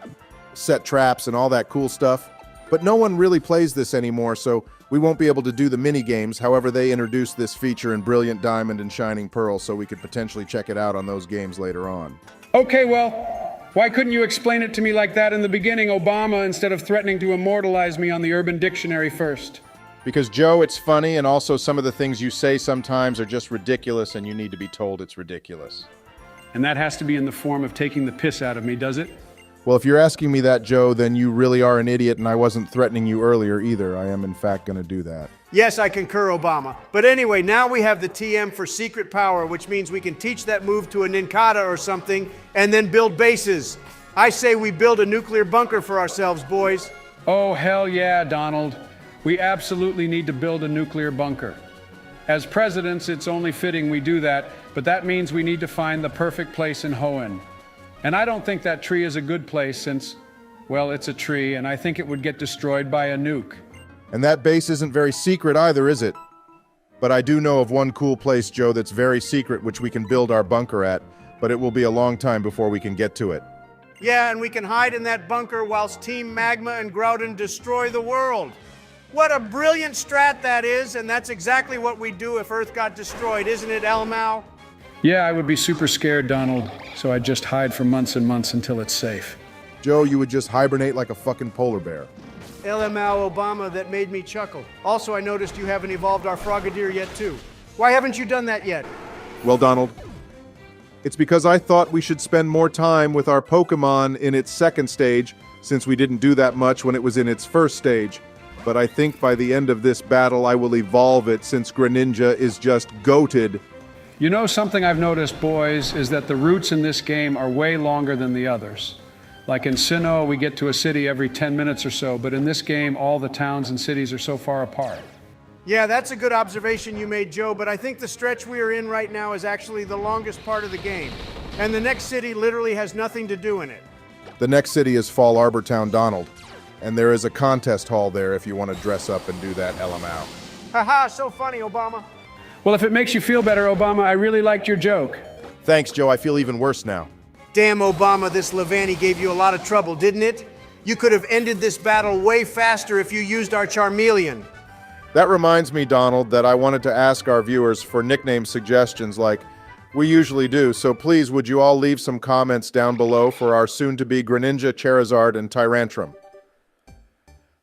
set traps and all that cool stuff. But no one really plays this anymore, so we won't be able to do the mini games. However, they introduced this feature in Brilliant Diamond and Shining Pearl, so we could potentially check it out on those games later on. Okay, well, why couldn't you explain it to me like that in the beginning, Obama, instead of threatening to immortalize me on the Urban Dictionary first? Because, Joe, it's funny, and also some of the things you say sometimes are just ridiculous, and you need to be told it's ridiculous. And that has to be in the form of taking the piss out of me, does it? Well, if you're asking me that, Joe, then you really are an idiot, and I wasn't threatening you earlier either. I am, in fact, going to do that. Yes, I concur, Obama. But anyway, now we have the TM for secret power, which means we can teach that move to a Ninkata or something, and then build bases. I say we build a nuclear bunker for ourselves, boys. Oh, hell yeah, Donald. We absolutely need to build a nuclear bunker. As presidents, it's only fitting we do that, but that means we need to find the perfect place in Hoenn. And I don't think that tree is a good place since, well, it's a tree, and I think it would get destroyed by a nuke. And that base isn't very secret either, is it? But I do know of one cool place, Joe, that's very secret, which we can build our bunker at, but it will be a long time before we can get to it. Yeah, and we can hide in that bunker whilst Team Magma and Groudon destroy the world. What a brilliant strat that is, and that's exactly what we'd do if Earth got destroyed, isn't it, Elmao? Yeah, I would be super scared, Donald, so I'd just hide for months and months until it's safe. Joe, you would just hibernate like a fucking polar bear. LMAO Obama, that made me chuckle. Also, I noticed you haven't evolved our Frogadier yet, too. Why haven't you done that yet? Well, Donald, it's because I thought we should spend more time with our Pokémon in its second stage, since we didn't do that much when it was in its first stage. But I think by the end of this battle, I will evolve it since Greninja is just goated. You know, something I've noticed, boys, is that the routes in this game are way longer than the others. Like in Sinnoh, we get to a city every 10 minutes or so, but in this game, all the towns and cities are so far apart. Yeah, that's a good observation you made, Joe, but I think the stretch we are in right now is actually the longest part of the game. And the next city literally has nothing to do in it. The next city is Fall Arbor Town, Donald. And there is a contest hall there if you want to dress up and do that, LMAO. Haha, so funny, Obama. Well, if it makes you feel better, Obama, I really liked your joke. Thanks, Joe. I feel even worse now. Damn, Obama, this Lavender gave you a lot of trouble, didn't it? You could have ended this battle way faster if you used our Charmeleon. That reminds me, Donald, that I wanted to ask our viewers for nickname suggestions like we usually do, so please would you all leave some comments down below for our soon-to-be Greninja, Charizard, and Tyrantrum.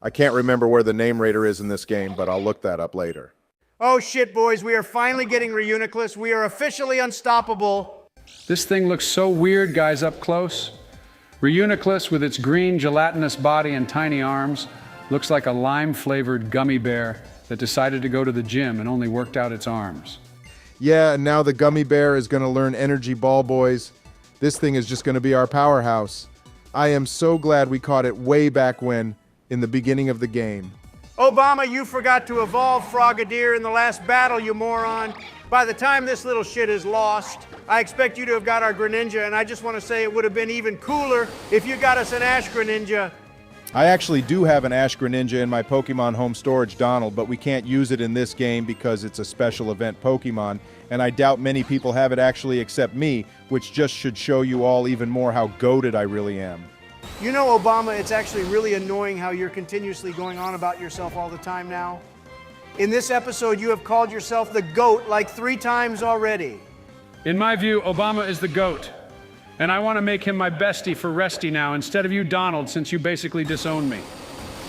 I can't remember where the name rater is in this game, but I'll look that up later. Oh shit, boys, we are finally getting Reuniclus. We are officially unstoppable. This thing looks so weird, guys, up close. Reuniclus, with its green, gelatinous body and tiny arms, looks like a lime-flavored gummy bear that decided to go to the gym and only worked out its arms. Yeah, and now the gummy bear is going to learn Energy Ball, boys. This thing is just going to be our powerhouse. I am so glad we caught it way back when, in the beginning of the game. Obama, you forgot to evolve Frogadier in the last battle, you moron. By the time this little shit is lost, I expect you to have got our Greninja, and I just want to say it would have been even cooler if you got us an Ash Greninja. I actually do have an Ash Greninja in my Pokemon home storage, Donald, but we can't use it in this game because it's a special event Pokemon, and I doubt many people have it actually except me, which just should show you all even more how goated I really am. You know, Obama, it's actually really annoying how you're continuously going on about yourself all the time now. In this episode, you have called yourself the GOAT like 3 times already. In my view, Obama is the GOAT. And I want to make him my bestie for Resty now instead of you, Donald, since you basically disowned me.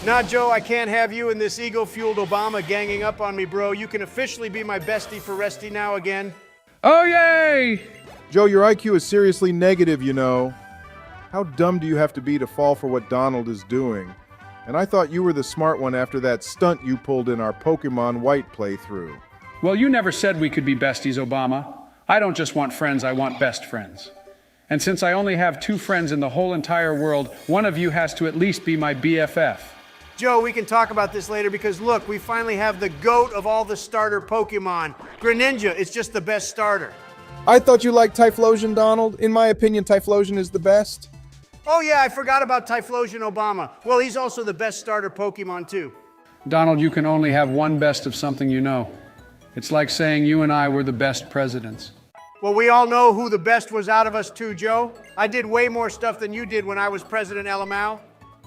Nah, Joe, I can't have you and this ego-fueled Obama ganging up on me, bro. You can officially be my bestie for Resty now again. Oh, yay! Joe, your IQ is seriously negative, you know. How dumb do you have to be to fall for what Donald is doing? And I thought you were the smart one after that stunt you pulled in our Pokémon White playthrough. Well, you never said we could be besties, Obama. I don't just want friends, I want best friends. And since I only have 2 friends in the whole entire world, one of you has to at least be my BFF. Joe, we can talk about this later because look, we finally have the GOAT of all the starter Pokemon. Greninja is just the best starter. I thought you liked Typhlosion, Donald. In my opinion, Typhlosion is the best. Oh yeah, I forgot about Typhlosion Obama. Well, he's also the best starter Pokemon too. Donald, you can only have one best of something you know. It's like saying you and I were the best presidents. Well, we all know who the best was out of us too, Joe. I did way more stuff than you did when I was President LMAO.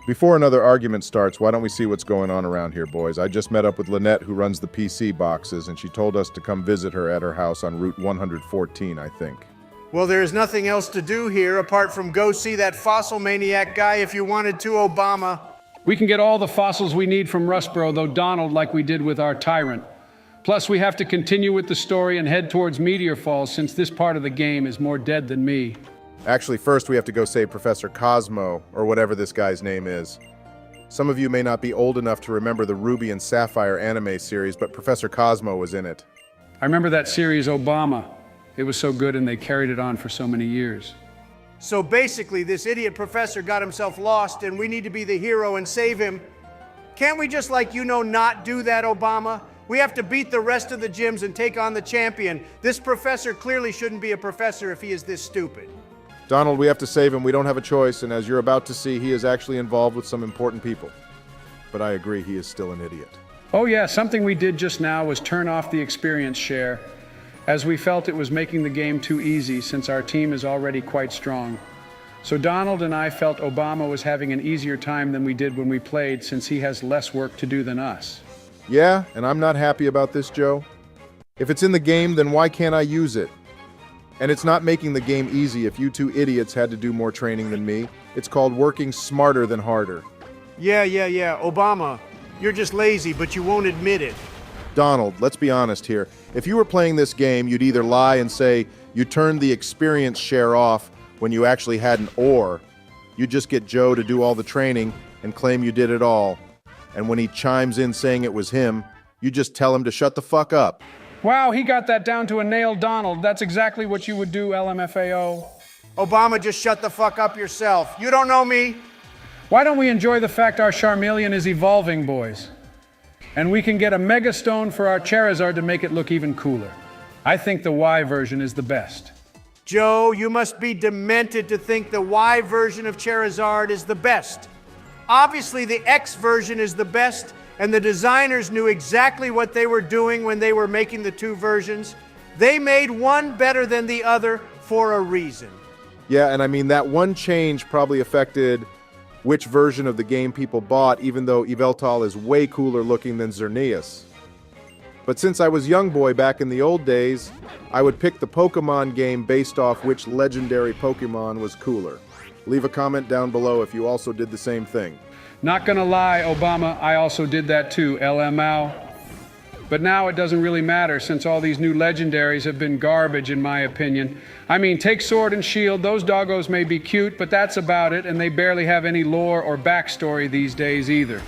Before another argument starts, why don't we see what's going on around here, boys? I just met up with Lynette, who runs the PC boxes, and she told us to come visit her at her house on Route 114, I think. Well, there's nothing else to do here apart from go see that fossil maniac guy if you wanted to, Obama. We can get all the fossils we need from Rustboro, though, Donald, like we did with our tyrant. Plus, we have to continue with the story and head towards Meteor Falls since this part of the game is more dead than me. Actually, first we have to go save Professor Cosmo, or whatever this guy's name is. Some of you may not be old enough to remember the Ruby and Sapphire anime series, but Professor Cosmo was in it. I remember that series, Obama. It was so good and they carried it on for so many years. So basically, this idiot professor got himself lost and we need to be the hero and save him. Can't we just, not do that, Obama? We have to beat the rest of the gyms and take on the champion. This professor clearly shouldn't be a professor if he is this stupid. Donald, we have to save him. We don't have a choice, and as you're about to see, he is actually involved with some important people. But I agree, he is still an idiot. Oh yeah, something we did just now was turn off the experience share, as we felt it was making the game too easy since our team is already quite strong. So Donald and I felt Obama was having an easier time than we did when we played since he has less work to do than us. Yeah, and I'm not happy about this, Joe. If it's in the game, then why can't I use it? And it's not making the game easy if you 2 idiots had to do more training than me. It's called working smarter than harder. Yeah, Obama, you're just lazy, but you won't admit it. Donald, let's be honest here. If you were playing this game, you'd either lie and say you turned the experience share off when you actually hadn't, or you'd just get Joe to do all the training and claim you did it all. And when he chimes in saying it was him, you just tell him to shut the fuck up. Wow, he got that down to a nail, Donald. That's exactly what you would do, LMFAO. Obama, just shut the fuck up yourself. You don't know me. Why don't we enjoy the fact our Charmeleon is evolving, boys? And we can get a Mega Stone for our Charizard to make it look even cooler. I think the Y version is the best. Joe, you must be demented to think the Y version of Charizard is the best. Obviously, the X version is the best, and the designers knew exactly what they were doing when they were making the 2 versions. They made one better than the other for a reason. Yeah, and I mean, that one change probably affected which version of the game people bought, even though Yveltal is way cooler looking than Xerneas. But since I was young boy back in the old days, I would pick the Pokemon game based off which legendary Pokemon was cooler. Leave a comment down below if you also did the same thing. Not gonna lie, Obama, I also did that too, LMAO. But now it doesn't really matter since all these new legendaries have been garbage in my opinion. I mean, take Sword and Shield, those doggos may be cute, but that's about it, and they barely have any lore or backstory these days either.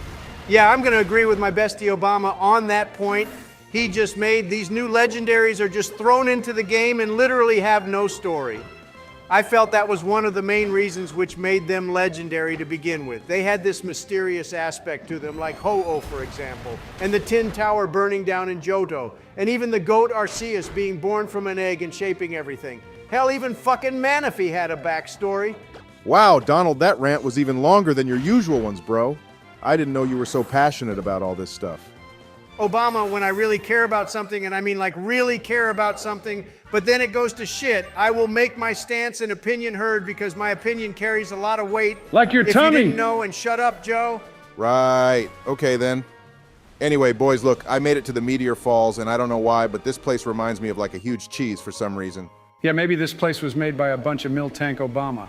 Yeah, I'm gonna agree with my bestie Obama on that point. He just made these new legendaries are just thrown into the game and literally have no story. I felt that was one of the main reasons which made them legendary to begin with. They had this mysterious aspect to them, like Ho-Oh, for example, and the Tin Tower burning down in Johto, and even the goat Arceus being born from an egg and shaping everything. Hell, even fucking Manaphy had a backstory. Wow, Donald, that rant was even longer than your usual ones, bro. I didn't know you were so passionate about all this stuff. Obama, when I really care about something, and I mean like really care about something, but then it goes to shit, I will make my stance and opinion heard because my opinion carries a lot of weight. Like your if tummy. You didn't know, and shut up, Joe. Right. Okay, then. Anyway, boys, look, I made it to the Meteor Falls, and I don't know why, but this place reminds me of like a huge cheese for some reason. Yeah, maybe this place was made by a bunch of Miltank Obama.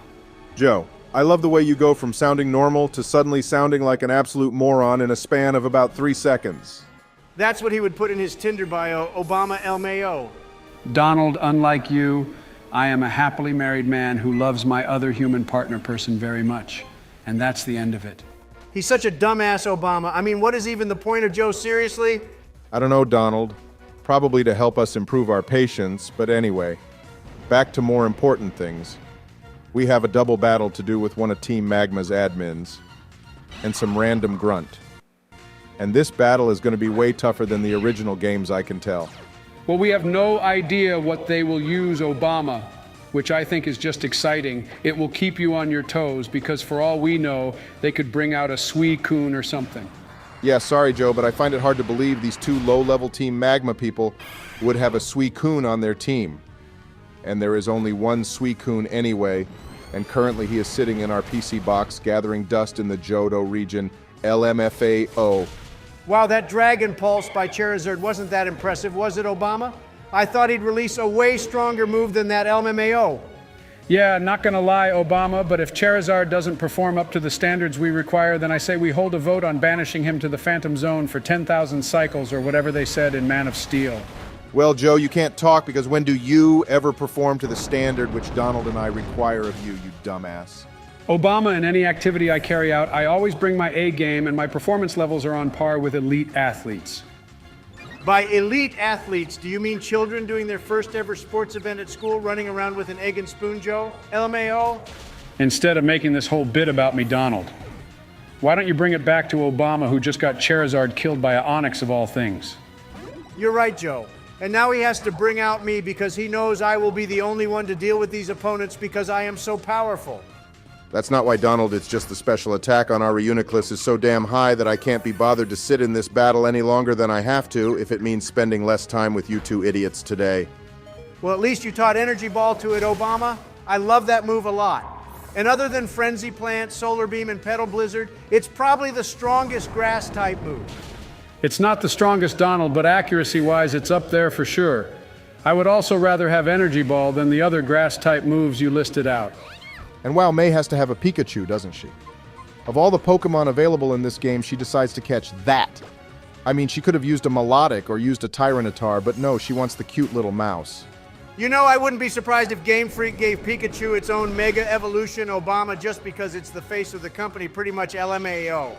Joe, I love the way you go from sounding normal to suddenly sounding like an absolute moron in a span of about 3 seconds. That's what he would put in his Tinder bio, Obama LMAO. Donald, unlike you, I am a happily married man who loves my other human partner person very much. And that's the end of it. He's such a dumbass, Obama. I mean, what is even the point of Joe, seriously? I don't know, Donald. Probably to help us improve our patience, but anyway. Back to more important things. We have a double battle to do with one of Team Magma's admins. And some random grunt. And this battle is going to be way tougher than the original games, I can tell. Well, we have no idea what they will use Obama, which I think is just exciting. It will keep you on your toes because for all we know, they could bring out a Suicune or something. Yeah, sorry, Joe, but I find it hard to believe these 2 low-level Team Magma people would have a Suicune on their team. And there is only one Suicune anyway, and currently he is sitting in our PC box gathering dust in the Johto region, LMFAO. Wow, that Dragon Pulse by Charizard wasn't that impressive, was it, Obama? I thought he'd release a way stronger move than that LMAO. Yeah, not gonna lie, Obama, but if Charizard doesn't perform up to the standards we require, then I say we hold a vote on banishing him to the Phantom Zone for 10,000 cycles or whatever they said in Man of Steel. Well, Joe, you can't talk because when do you ever perform to the standard which Donald and I require of you, you dumbass? Obama, in any activity I carry out, I always bring my A game and my performance levels are on par with elite athletes. By elite athletes, do you mean children doing their first ever sports event at school, running around with an egg and spoon, Joe? LMAO? Instead of making this whole bit about me, Donald, why don't you bring it back to Obama, who just got Charizard killed by an Onyx of all things? You're right, Joe. And now he has to bring out me because he knows I will be the only one to deal with these opponents because I am so powerful. That's not why, Donald. It's just the special attack on our Reuniclus is so damn high that I can't be bothered to sit in this battle any longer than I have to if it means spending less time with you 2 idiots today. Well, at least you taught Energy Ball to it, Obama. I love that move a lot. And other than Frenzy Plant, Solar Beam, and Petal Blizzard, it's probably the strongest grass-type move. It's not the strongest, Donald, but accuracy-wise, it's up there for sure. I would also rather have Energy Ball than the other grass-type moves you listed out. And wow, May has to have a Pikachu, doesn't she? Of all the Pokemon available in this game, she decides to catch that. I mean, she could have used a Melodic or used a Tyranitar, but no, she wants the cute little mouse. You know, I wouldn't be surprised if Game Freak gave Pikachu its own Mega Evolution Obama just because it's the face of the company, pretty much LMAO.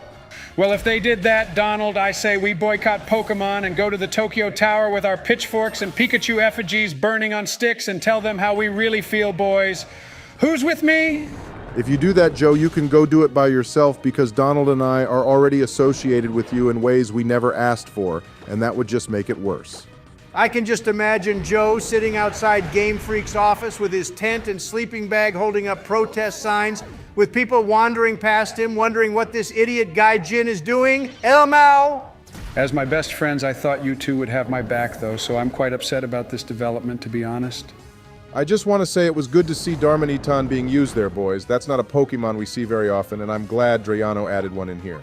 Well, if they did that, Donald, I say we boycott Pokémon and go to the Tokyo Tower with our pitchforks and Pikachu effigies burning on sticks and tell them how we really feel, boys. Who's with me? If you do that, Joe, you can go do it by yourself because Donald and I are already associated with you in ways we never asked for, and that would just make it worse. I can just imagine Joe sitting outside Game Freak's office with his tent and sleeping bag holding up protest signs, with people wandering past him, wondering what this idiot Guy Jin is doing. Elmao! As my best friends, I thought you two would have my back, though, so I'm quite upset about this development, to be honest. I just want to say it was good to see Darmanitan being used there, boys. That's not a Pokemon we see very often, and I'm glad Drayano added one in here.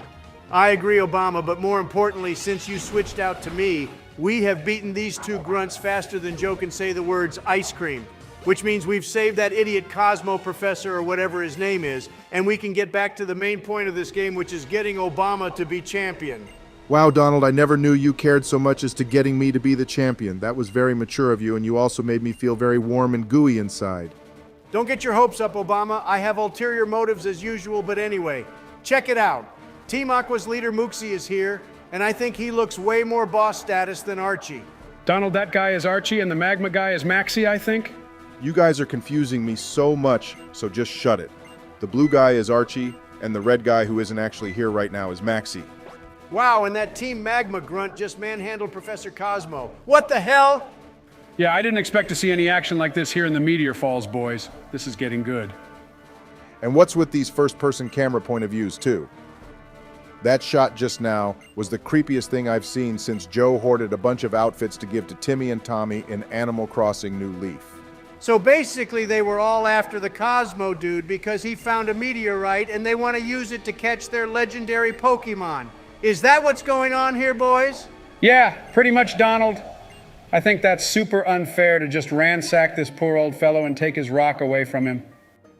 I agree, Obama, but more importantly, since you switched out to me, we have beaten these 2 grunts faster than Joe can say the words ice cream, which means we've saved that idiot Cosmo Professor or whatever his name is, and we can get back to the main point of this game, which is getting Obama to be champion. Wow, Donald, I never knew you cared so much as to getting me to be the champion. That was very mature of you, and you also made me feel very warm and gooey inside. Don't get your hopes up, Obama. I have ulterior motives as usual, but anyway, check it out. Team Aqua's leader Muxie is here, and I think he looks way more boss status than Archie. Donald, that guy is Archie and the Magma guy is Maxie, I think? You guys are confusing me so much, so just shut it. The blue guy is Archie, and the red guy who isn't actually here right now is Maxie. Wow, and that Team Magma grunt just manhandled Professor Cosmo. What the hell? Yeah, I didn't expect to see any action like this here in the Meteor Falls, boys. This is getting good. And what's with these first-person camera point of views, too? That shot just now was the creepiest thing I've seen since Joe hoarded a bunch of outfits to give to Timmy and Tommy in Animal Crossing New Leaf. So basically they were all after the Cosmo dude because he found a meteorite and they want to use it to catch their legendary Pokemon. Is that what's going on here, boys? Yeah, pretty much, Donald. I think that's super unfair to just ransack this poor old fellow and take his rock away from him.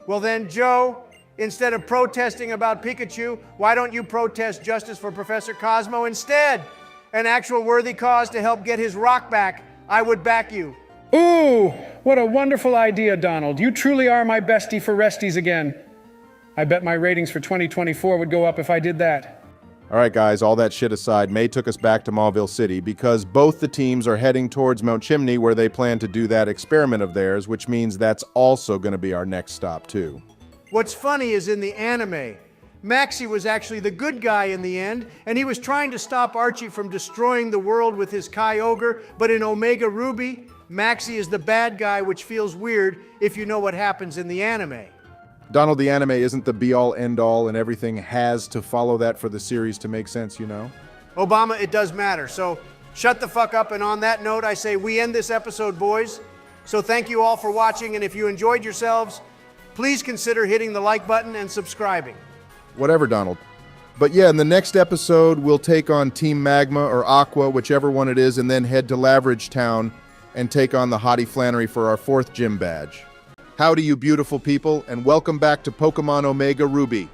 Well then, Joe, instead of protesting about Pikachu, why don't you protest justice for Professor Cosmo instead? An actual worthy cause to help get his rock back. I would back you. Ooh, what a wonderful idea, Donald. You truly are my bestie for resties again. I bet my ratings for 2024 would go up if I did that. All right, guys, all that shit aside, May took us back to Mauville City because both the teams are heading towards Mount Chimney where they plan to do that experiment of theirs, which means that's also going to be our next stop, too. What's funny is in the anime, Maxie was actually the good guy in the end, and he was trying to stop Archie from destroying the world with his Kyogre, but in Omega Ruby, Maxie is the bad guy, which feels weird if you know what happens in the anime. Donald, the anime isn't the be-all, end-all, and everything has to follow that for the series to make sense, you know? Obama, it does matter, so shut the fuck up, and on that note, I say we end this episode, boys. So thank you all for watching, and if you enjoyed yourselves, please consider hitting the like button and subscribing. Whatever, Donald. But yeah, in the next episode, we'll take on Team Magma or Aqua, whichever one it is, and then head to Lavender Town and take on the Hottie Flannery for our 4th gym badge. Howdy, you beautiful people, and welcome back to Pokemon Omega Ruby.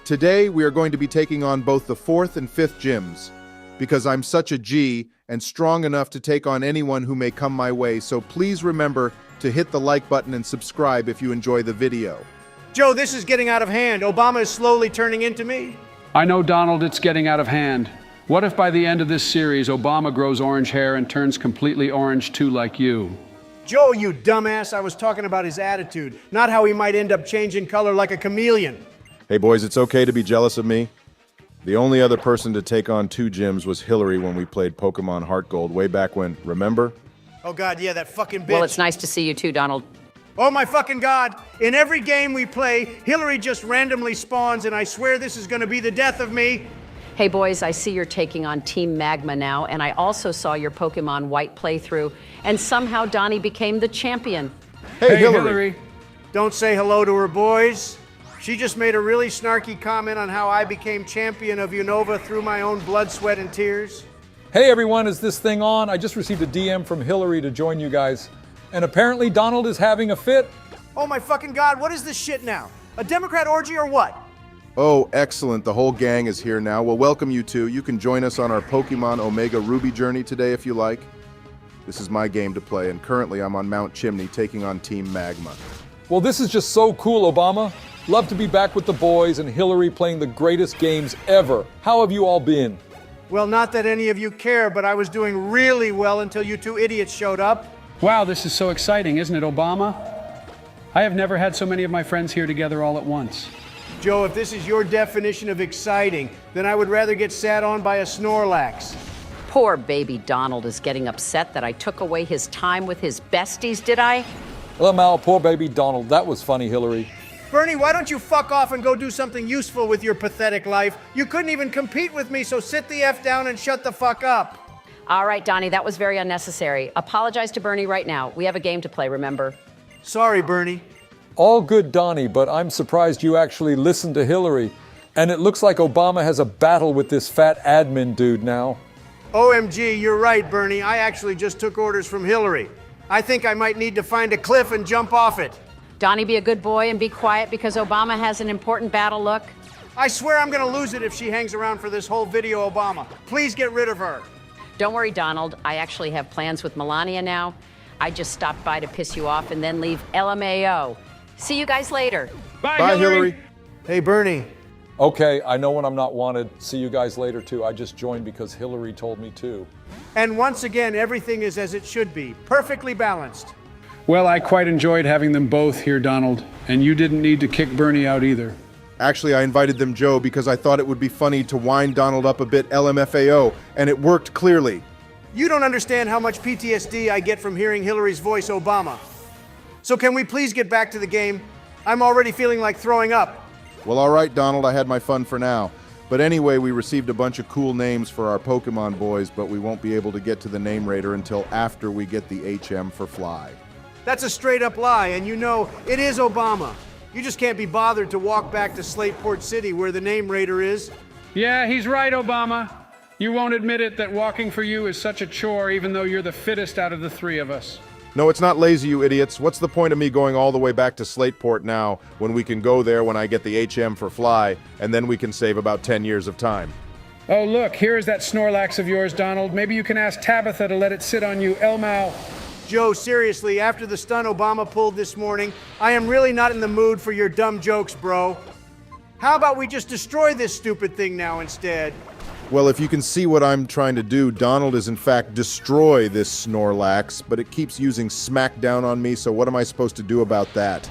Today, we are going to be taking on both the 4th and 5th gyms, because I'm such a G and strong enough to take on anyone who may come my way, so please remember to hit the like button and subscribe if you enjoy the video. Joe, this is getting out of hand. Obama is slowly turning into me. I know, Donald, it's getting out of hand. What if by the end of this series, Obama grows orange hair and turns completely orange too, like you? Joe, you dumbass, I was talking about his attitude, not how he might end up changing color like a chameleon. Hey boys, it's okay to be jealous of me. The only other person to take on 2 gyms was Hillary when we played Pokemon Heart Gold way back when, remember? Oh God, yeah, that fucking bitch. Well, it's nice to see you too, Donald. Oh my fucking God, in every game we play, Hillary just randomly spawns and I swear this is gonna be the death of me. Hey boys, I see you're taking on Team Magma now, and I also saw your Pokemon White playthrough, and somehow Donnie became the champion. Hey, Hillary. Don't say hello to her, boys. She just made a really snarky comment on how I became champion of Unova through my own blood, sweat, and tears. Hey everyone, is this thing on? I just received a DM from Hillary to join you guys. And apparently Donald is having a fit. Oh my fucking God, what is this shit now? A Democrat orgy or what? Oh, excellent. The whole gang is here now. Well, welcome you two. You can join us on our Pokemon Omega Ruby journey today if you like. This is my game to play, and currently I'm on Mount Chimney taking on Team Magma. Well, this is just so cool, Obama. Love to be back with the boys and Hillary playing the greatest games ever. How have you all been? Well, not that any of you care, but I was doing really well until you 2 idiots showed up. Wow, this is so exciting, isn't it, Obama? I have never had so many of my friends here together all at once. Joe, if this is your definition of exciting, then I would rather get sat on by a Snorlax. Poor baby Donald is getting upset that I took away his time with his besties, did I? LMAO, poor baby Donald. That was funny, Hillary. Bernie, why don't you fuck off and go do something useful with your pathetic life? You couldn't even compete with me, so sit the F down and shut the fuck up. All right, Donnie, that was very unnecessary. Apologize to Bernie right now. We have a game to play, remember? Sorry, Bernie. All good, Donnie, but I'm surprised you actually listened to Hillary. And it looks like Obama has a battle with this fat admin dude now. OMG, you're right, Bernie. I actually just took orders from Hillary. I think I might need to find a cliff and jump off it. Donnie, be a good boy and be quiet because Obama has an important battle, look. I swear I'm gonna lose it if she hangs around for this whole video, Obama. Please get rid of her. Don't worry, Donald. I actually have plans with Melania now. I just stopped by to piss you off and then leave LMAO. See you guys later. Bye, Hillary. Hey, Bernie. Okay, I know when I'm not wanted. See you guys later, too. I just joined because Hillary told me to. And once again, everything is as it should be. Perfectly balanced. Well, I quite enjoyed having them both here, Donald, and you didn't need to kick Bernie out either. Actually, I invited them, Joe, because I thought it would be funny to wind Donald up a bit LMFAO, and it worked clearly. You don't understand how much PTSD I get from hearing Hillary's voice, Obama. So can we please get back to the game? I'm already feeling like throwing up. Well, all right, Donald, I had my fun for now. But anyway, we received a bunch of cool names for our Pokemon boys, but we won't be able to get to the name raider until after we get the HM for Fly. That's a straight up lie, and you know, it is Obama. You just can't be bothered to walk back to Slateport City where the name raider is. Yeah, he's right, Obama. You won't admit it that walking for you is such a chore, even though you're the fittest out of the three of us. No, it's not lazy, you idiots. What's the point of me going all the way back to Slateport now when we can go there when I get the HM for Fly, and then we can save about 10 years of time? Oh, look, here is that Snorlax of yours, Donald. Maybe you can ask Tabitha to let it sit on you, Elmau. Joe, seriously, after the stunt Obama pulled this morning, I am really not in the mood for your dumb jokes, bro. How about we just destroy this stupid thing now instead? Well, if you can see what I'm trying to do, Donald is in fact destroy this Snorlax, but it keeps using Smackdown on me, so what am I supposed to do about that?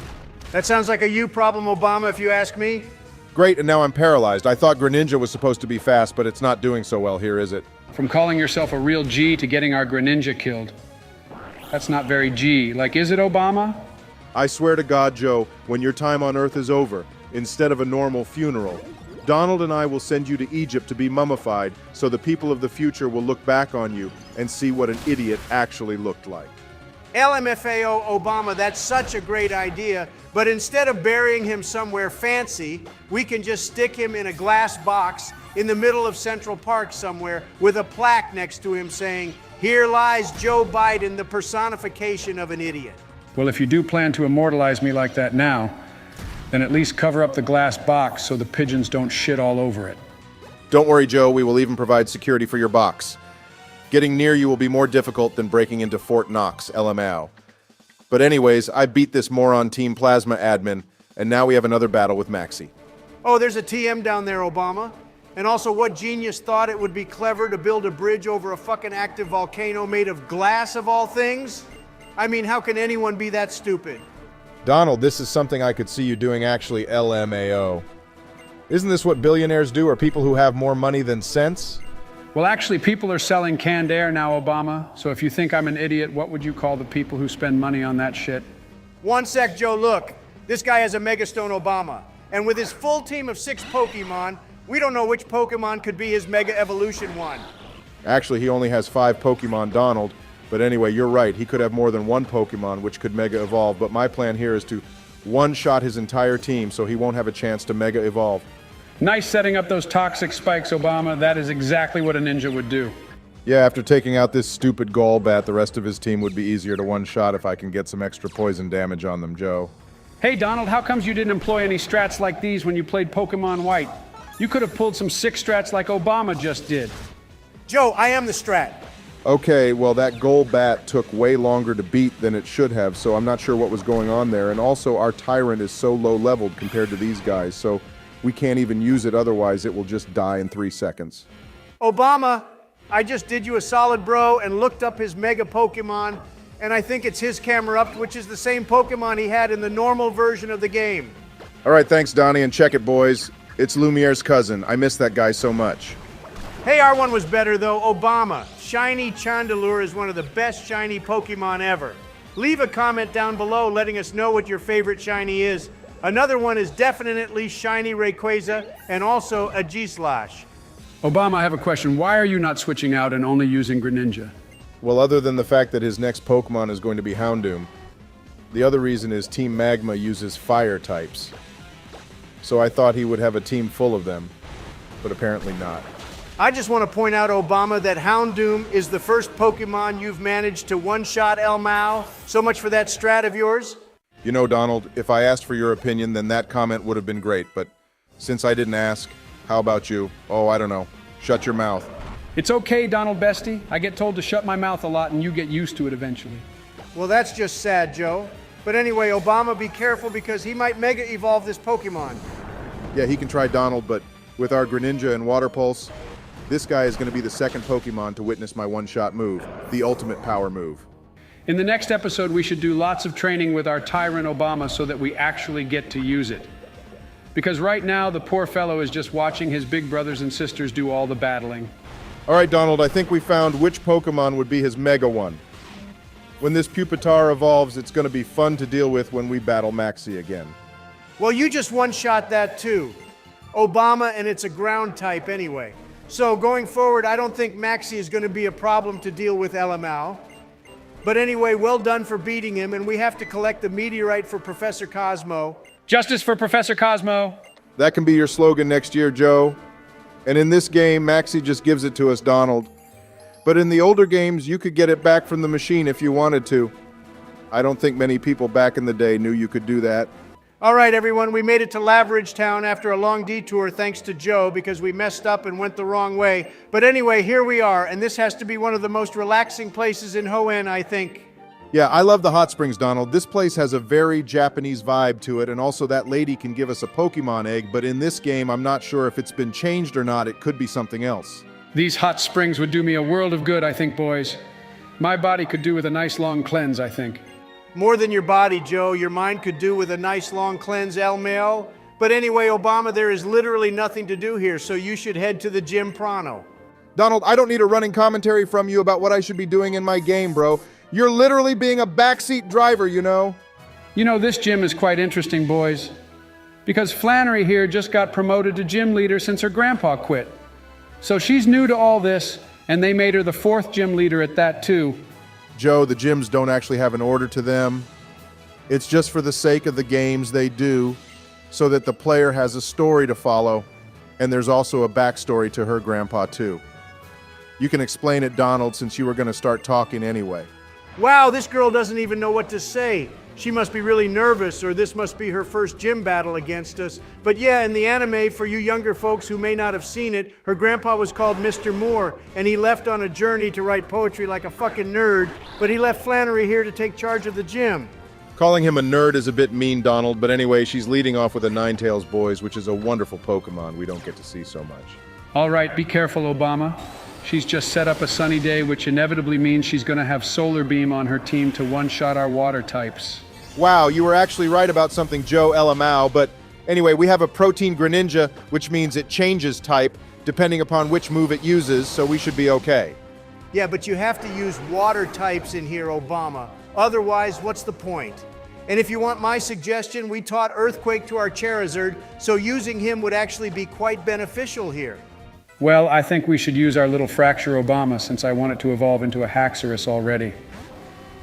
That sounds like a you problem, Obama, if you ask me. Great, and now I'm paralyzed. I thought Greninja was supposed to be fast, but it's not doing so well here, is it? From calling yourself a real G to getting our Greninja killed. That's not very G. Like, is it, Obama? I swear to God, Joe, when your time on Earth is over, instead of a normal funeral, Donald and I will send you to Egypt to be mummified so the people of the future will look back on you and see what an idiot actually looked like. LMFAO Obama, that's such a great idea, but instead of burying him somewhere fancy, we can just stick him in a glass box in the middle of Central Park somewhere with a plaque next to him saying, "Here lies Joe Biden, the personification of an idiot." Well, if you do plan to immortalize me like that now, then at least cover up the glass box so the pigeons don't shit all over it. Don't worry, Joe, we will even provide security for your box. Getting near you will be more difficult than breaking into Fort Knox, LMAO. But anyways, I beat this moron Team Plasma admin, and now we have another battle with Maxie. Oh, there's a TM down there, Obama. And also, what genius thought it would be clever to build a bridge over a fucking active volcano made of glass of all things? I mean, how can anyone be that stupid? Donald, this is something I could see you doing actually, LMAO. Isn't this what billionaires do, or people who have more money than sense? Well, actually, people are selling canned air now, Obama. So if you think I'm an idiot, what would you call the people who spend money on that shit? One sec, Joe, look. This guy has a Megastone Obama. And with his full team of 6 Pokemon, we don't know which Pokemon could be his Mega Evolution one. Actually, he only has 5 Pokemon, Donald. But anyway, you're right. He could have more than 1 Pokemon, which could Mega Evolve. But my plan here is to one-shot his entire team so he won't have a chance to Mega Evolve. Nice setting up those toxic spikes, Obama. That is exactly what a ninja would do. Yeah, after taking out this stupid Golbat, the rest of his team would be easier to one-shot if I can get some extra poison damage on them, Joe. Hey, Donald, how comes you didn't employ any strats like these when you played Pokemon White? You could have pulled some sick strats like Obama just did. Joe, I am the strat. Okay, well, that Golbat took way longer to beat than it should have, so I'm not sure what was going on there. And also, our Tyrant is so low-leveled compared to these guys, so we can't even use it, otherwise it will just die in 3 seconds. Obama, I just did you a solid, bro, and looked up his Mega Pokemon, and I think it's his camera up, which is the same Pokemon he had in the normal version of the game. All right, thanks, Donnie, and check it, boys. It's Lumiere's cousin. I miss that guy so much. Hey, our one was better, though. Obama, Shiny Chandelure is one of the best shiny Pokemon ever. Leave a comment down below letting us know what your favorite shiny is. Another one is definitely Shiny Rayquaza and also a G-Slash. Obama, I have a question. Why are you not switching out and only using Greninja? Well, other than the fact that his next Pokemon is going to be Houndoom, the other reason is Team Magma uses fire types. So I thought he would have a team full of them, but apparently not. I just want to point out, Obama, that Houndoom is the first Pokemon you've managed to one-shot Elmau. So much for that strat of yours. You know, Donald, if I asked for your opinion, then that comment would have been great, but since I didn't ask, how about you? Oh, I don't know. Shut your mouth. It's okay, Donald Bestie. I get told to shut my mouth a lot and you get used to it eventually. Well, that's just sad, Joe. But anyway, Obama, be careful because he might Mega Evolve this Pokemon. Yeah, he can try Donald, but with our Greninja and Water Pulse, this guy is going to be the second Pokemon to witness my one-shot move, the ultimate power move. In the next episode, we should do lots of training with our Tyrant Obama so that we actually get to use it. Because right now, the poor fellow is just watching his big brothers and sisters do all the battling. All right, Donald, I think we found which Pokemon would be his Mega one. When this Pupitar evolves, it's going to be fun to deal with when we battle Maxie again. Well, you just one-shot that too. Obama, and it's a ground type anyway. So going forward, I don't think Maxie is going to be a problem to deal with LMAO. But anyway, well done for beating him, and we have to collect the meteorite for Professor Cosmo. Justice for Professor Cosmo. That can be your slogan next year, Joe. And in this game, Maxie just gives it to us, Donald. But in the older games, you could get it back from the machine if you wanted to. I don't think many people back in the day knew you could do that. All right, everyone, we made it to Lavender Town after a long detour thanks to Joe because we messed up and went the wrong way. But anyway, here we are, and this has to be one of the most relaxing places in Hoenn, I think. Yeah, I love the hot springs, Donald. This place has a very Japanese vibe to it, and also that lady can give us a Pokemon egg, but in this game, I'm not sure if it's been changed or not. It could be something else. These hot springs would do me a world of good, I think, boys. My body could do with a nice long cleanse, I think. More than your body, Joe. Your mind could do with a nice long cleanse, LMAO. But anyway, Obama, there is literally nothing to do here, so you should head to the gym pronto. Donald, I don't need a running commentary from you about what I should be doing in my game, bro. You're literally being a backseat driver, you know? You know, this gym is quite interesting, boys. Because Flannery here just got promoted to gym leader since her grandpa quit. So she's new to all this, and they made her the 4th gym leader at that, too. Joe, the gyms don't actually have an order to them. It's just for the sake of the games they do, so that the player has a story to follow, and there's also a backstory to her grandpa, too. You can explain it, Donald, since you were going to start talking anyway. Wow, this girl doesn't even know what to say. She must be really nervous, or this must be her first gym battle against us. But yeah, in the anime, for you younger folks who may not have seen it, her grandpa was called Mr. Moore, and he left on a journey to write poetry like a fucking nerd, but he left Flannery here to take charge of the gym. Calling him a nerd is a bit mean, Donald, but anyway, she's leading off with a Ninetales boys, which is a wonderful Pokemon we don't get to see so much. All right, be careful, Obama. She's just set up a sunny day, which inevitably means she's going to have Solar Beam on her team to one-shot our water types. Wow, you were actually right about something, Joe LMAO, but anyway, we have a Protein Greninja, which means it changes type depending upon which move it uses, so we should be okay. Yeah, but you have to use water types in here, Obama. Otherwise, what's the point? And if you want my suggestion, we taught Earthquake to our Charizard, so using him would actually be quite beneficial here. Well, I think we should use our little Fracture Obama since I want it to evolve into a Haxorus already.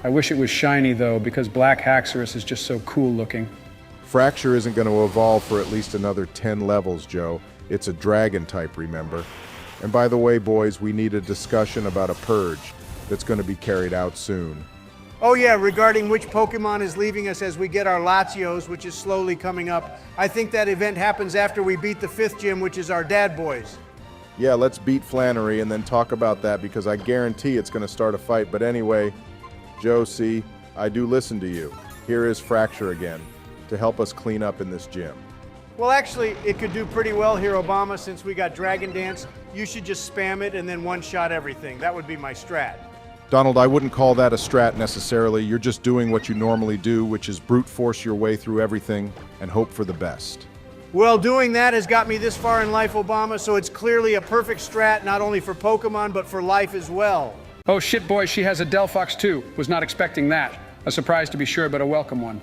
I wish it was shiny, though, because Black Haxorus is just so cool looking. Fracture isn't going to evolve for at least another 10 levels, Joe. It's a dragon type, remember? And by the way, boys, we need a discussion about a purge that's going to be carried out soon. Oh yeah, regarding which Pokemon is leaving us as we get our Latios, which is slowly coming up. I think that event happens after we beat the 5th gym, which is our dad boys. Yeah, let's beat Flannery and then talk about that because I guarantee it's going to start a fight. But anyway, Joe, see, I do listen to you. Here is Fracture again to help us clean up in this gym. Well, actually, it could do pretty well here, Obama, since we got Dragon Dance. You should just spam it and then one-shot everything. That would be my strat. Donald, I wouldn't call that a strat necessarily. You're just doing what you normally do, which is brute force your way through everything and hope for the best. Well, doing that has got me this far in life, Obama, so it's clearly a perfect strat, not only for Pokemon, but for life as well. Oh shit, boy, she has a Delphox too. Was not expecting that. A surprise to be sure, but a welcome one.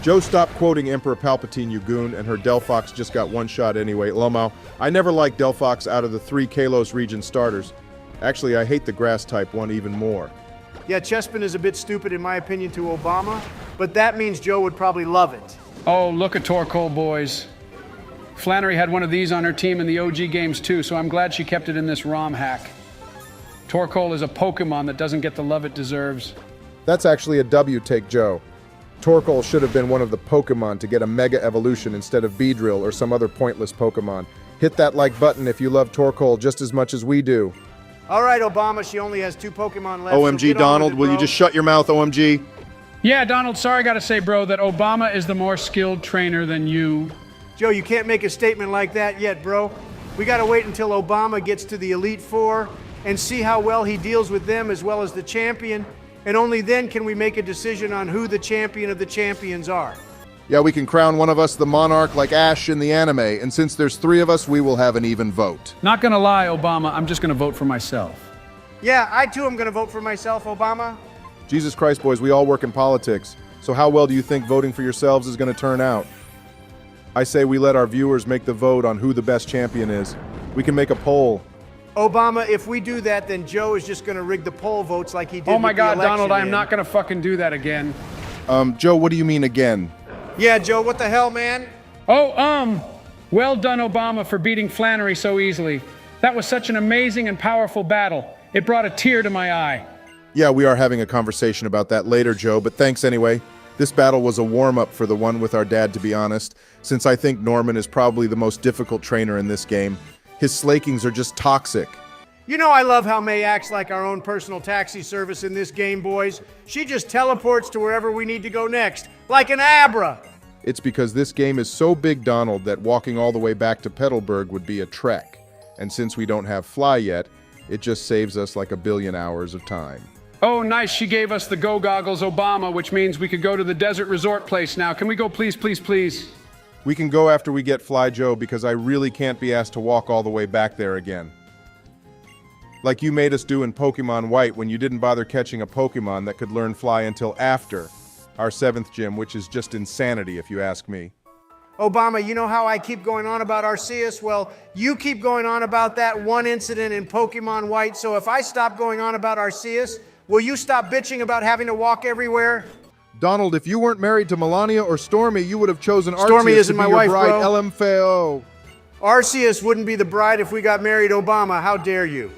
Joe, stop quoting Emperor Palpatine, you goon, and her Delphox just got one shot anyway. Lomao, I never liked Delphox out of the 3 Kalos region starters. Actually, I hate the grass type one even more. Yeah, Chespin is a bit stupid in my opinion to Obama, but that means Joe would probably love it. Oh, look at Torkoal, boys. Flannery had one of these on her team in the OG games too, so I'm glad she kept it in this ROM hack. Torkoal is a Pokemon that doesn't get the love it deserves. That's actually a W take, Joe. Torkoal should have been one of the Pokemon to get a Mega Evolution instead of Beedrill or some other pointless Pokemon. Hit that like button if you love Torkoal just as much as we do. All right, Obama, she only has 2 Pokemon left. OMG, so Donald, will you bro. just shut your mouth, OMG? Yeah, Donald, sorry I gotta say, bro, that Obama is the more skilled trainer than you. Joe, you can't make a statement like that yet, bro. We gotta wait until Obama gets to the Elite Four and see how well he deals with them as well as the champion, and only then can we make a decision on who the champion of the champions are. Yeah, we can crown one of us the monarch like Ash in the anime, and since there's 3 of us, we will have an even vote. Not gonna lie, Obama, I'm just gonna vote for myself. Yeah, I too am gonna vote for myself, Obama. Jesus Christ, boys, we all work in politics, so how well do you think voting for yourselves is going to turn out? I say we let our viewers make the vote on who the best champion is. We can make a poll. Obama, if we do that, then Joe is just gonna rig the poll votes like he did Oh my with the God, Donald, I am election not gonna fucking do that again. Joe, what do you mean again? Yeah, Joe, what the hell, man? Oh, well done, Obama, for beating Flannery so easily. That was such an amazing and powerful battle. It brought a tear to my eye. Yeah, we are having a conversation about that later, Joe, but thanks anyway. This battle was a warm-up for the one with our dad, to be honest, since I think Norman is probably the most difficult trainer in this game. His slakings are just toxic. You know I love how May acts like our own personal taxi service in this game, boys. She just teleports to wherever we need to go next, like an Abra. It's because this game is so big, Donald, that walking all the way back to Petalburg would be a trek. And since we don't have Fly yet, it just saves us like a billion hours of time. Oh, nice. She gave us the Go Goggles Obama, which means we could go to the desert resort place now. Can we go, please, please, please? We can go after we get Fly Joe, because I really can't be asked to walk all the way back there again. Like you made us do in Pokemon White when you didn't bother catching a Pokemon that could learn Fly until after our 7th gym, which is just insanity if you ask me. Obama, you know how I keep going on about Arceus? Well, you keep going on about that one incident in Pokemon White, so if I stop going on about Arceus, will you stop bitching about having to walk everywhere? Donald, if you weren't married to Melania or Stormy, you would have chosen Stormy Arceus isn't to my be your wife, bride. bro. LMFAO. Arceus wouldn't be the bride if we got married, Obama. How dare you?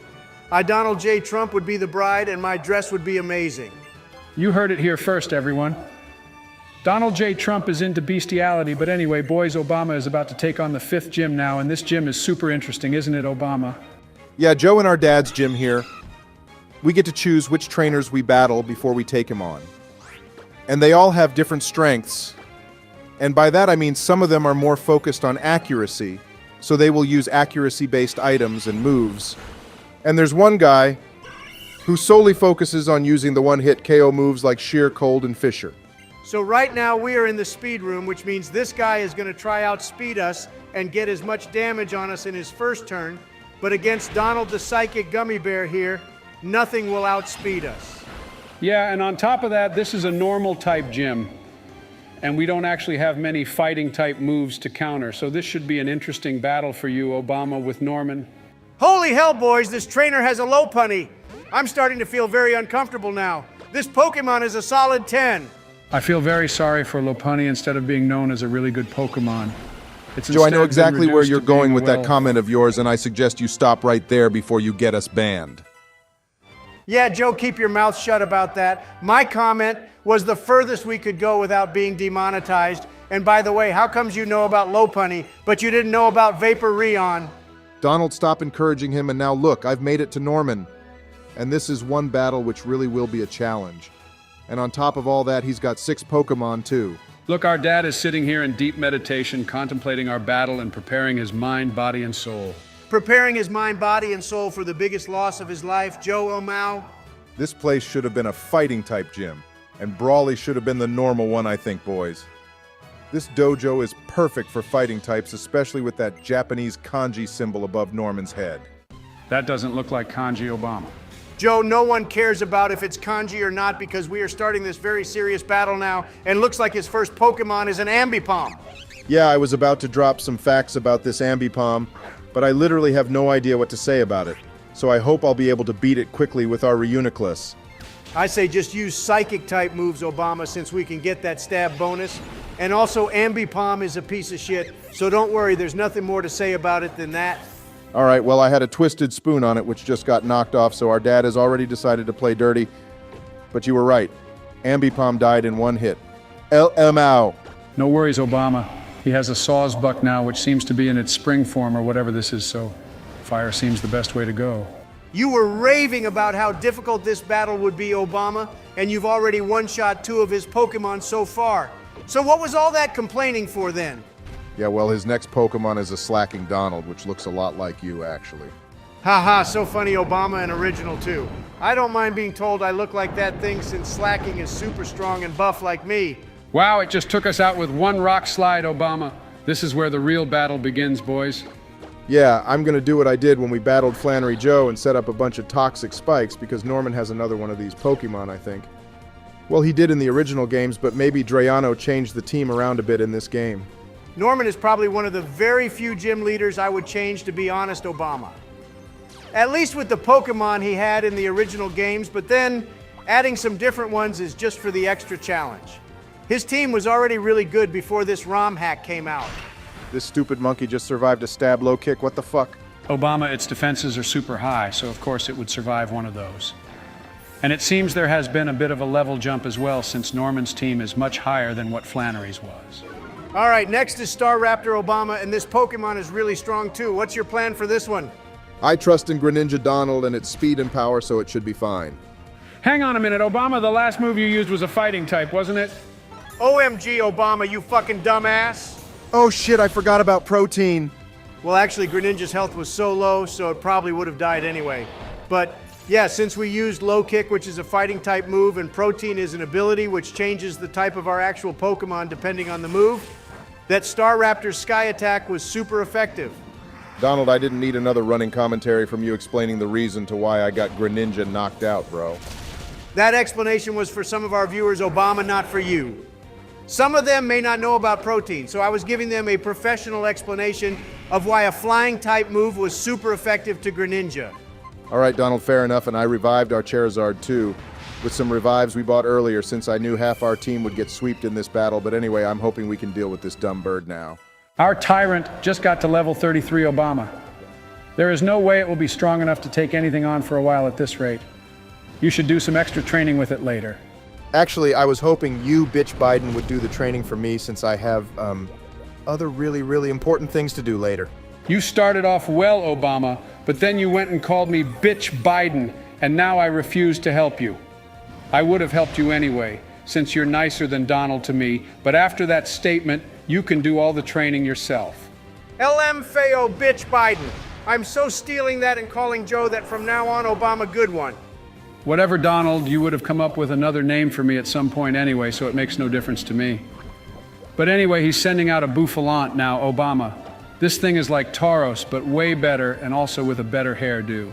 I, Donald J. Trump, would be the bride, and my dress would be amazing. You heard it here first, everyone. Donald J. Trump is into bestiality, but anyway, boys, Obama is about to take on the 5th gym now, and this gym is super interesting, isn't it, Obama? Yeah, Joe and our dad's gym here. We get to choose which trainers we battle before we take him on. And they all have different strengths. And by that I mean some of them are more focused on accuracy, so they will use accuracy-based items and moves. And there's one guy who solely focuses on using the one-hit KO moves like Sheer, Cold, and Fisher. So right now we are in the speed room, which means this guy is going to try outspeed us and get as much damage on us in his first turn. But against Donald the Psychic Gummy Bear here, nothing will outspeed us. Yeah, and on top of that, this is a normal type gym. And we don't actually have many fighting type moves to counter. So this should be an interesting battle for you, Obama, with Norman. Holy hell, boys, this trainer has a low punny. I'm starting to feel very uncomfortable now. This Pokemon is a solid 10. I feel very sorry for Lopunny instead of being known as a really good Pokemon. It's Joe, I know instead been exactly where reduced you're to being going a with that well- comment of yours, and I suggest you stop right there before you get us banned. Yeah, Joe, keep your mouth shut about that. My comment was the furthest we could go without being demonetized. And by the way, how comes you know about Lopunny, but you didn't know about Vaporeon? Donald, stop encouraging him, and now look, I've made it to Norman. And this is one battle which really will be a challenge. And on top of all that, he's got 6 Pokemon too. Look, our dad is sitting here in deep meditation, contemplating our battle and preparing his mind, body, and soul. Preparing his mind, body, and soul for the biggest loss of his life, Joe O'Mao. This place should have been a fighting type gym, and Brawley should have been the normal one, I think, boys. This dojo is perfect for fighting types, especially with that Japanese kanji symbol above Norman's head. That doesn't look like Kanji Obama. Joe, no one cares about if it's kanji or not because we are starting this very serious battle now, and looks like his first Pokemon is an Ambipom. Yeah, I was about to drop some facts about this Ambipom, but I literally have no idea what to say about it. So I hope I'll be able to beat it quickly with our Reuniclus. I say just use psychic type moves, Obama, since we can get that stab bonus. And also, Ambipom is a piece of shit, so don't worry, there's nothing more to say about it than that. All right, well, I had a twisted spoon on it, which just got knocked off, so our dad has already decided to play dirty. But you were right. Ambipom died in one hit. LMAO. No worries, Obama. He has a Sawsbuck now, which seems to be in its spring form or whatever this is, so fire seems the best way to go. You were raving about how difficult this battle would be, Obama, and you've already one-shot 2 of his Pokemon so far. So what was all that complaining for then? Yeah, well, his next Pokemon is a slacking Donald, which looks a lot like you, actually. Haha, so funny, Obama, and original too. I don't mind being told I look like that thing since Slacking is super strong and buff like me. Wow, it just took us out with one rock slide, Obama. This is where the real battle begins, boys. Yeah, I'm gonna do what I did when we battled Flannery Joe and set up a bunch of toxic spikes because Norman has another one of these Pokemon, I think. Well, he did in the original games, but maybe Drayano changed the team around a bit in this game. Norman is probably one of the very few gym leaders I would change, to be honest, Obama. At least with the Pokemon he had in the original games, but then adding some different ones is just for the extra challenge. His team was already really good before this ROM hack came out. This stupid monkey just survived a stab low kick, what the fuck? Obama, its defenses are super high, so of course it would survive one of those. And it seems there has been a bit of a level jump as well, since Norman's team is much higher than what Flannery's was. All right, next is Star Raptor Obama, and this Pokemon is really strong too. What's your plan for this one? I trust in Greninja Donald and its speed and power, so it should be fine. Hang on a minute, Obama, the last move you used was a fighting type, wasn't it? OMG, Obama, you fucking dumbass. Oh shit, I forgot about Protein. Well, actually, Greninja's health was so low, so it probably would have died anyway. But yeah, since we used Low Kick, which is a fighting type move, and Protein is an ability which changes the type of our actual Pokemon depending on the move, that Star Raptor's Sky Attack was super effective. Donald, I didn't need another running commentary from you explaining the reason to why I got Greninja knocked out, bro. That explanation was for some of our viewers, Obama, not for you. Some of them may not know about Protein, so I was giving them a professional explanation of why a flying type move was super effective to Greninja. All right, Donald, fair enough, and I revived our Charizard too, with some revives we bought earlier since I knew half our team would get swept in this battle, but anyway, I'm hoping we can deal with this dumb bird now. Our Tyrant just got to level 33, Obama. There is no way it will be strong enough to take anything on for a while at this rate. You should do some extra training with it later. Actually, I was hoping you, Bitch Biden, would do the training for me since I have, other really important things to do later. You started off well, Obama, but then you went and called me Bitch Biden, and now I refuse to help you. I would have helped you anyway, since you're nicer than Donald to me, but after that statement, you can do all the training yourself. LMFAO Bitch Biden. I'm so stealing that and calling Joe that from now on, Obama good one. Whatever, Donald, you would have come up with another name for me at some point anyway, so it makes no difference to me. But anyway, he's sending out a Bouffalant now, Obama. This thing is like Tauros, but way better and also with a better hairdo.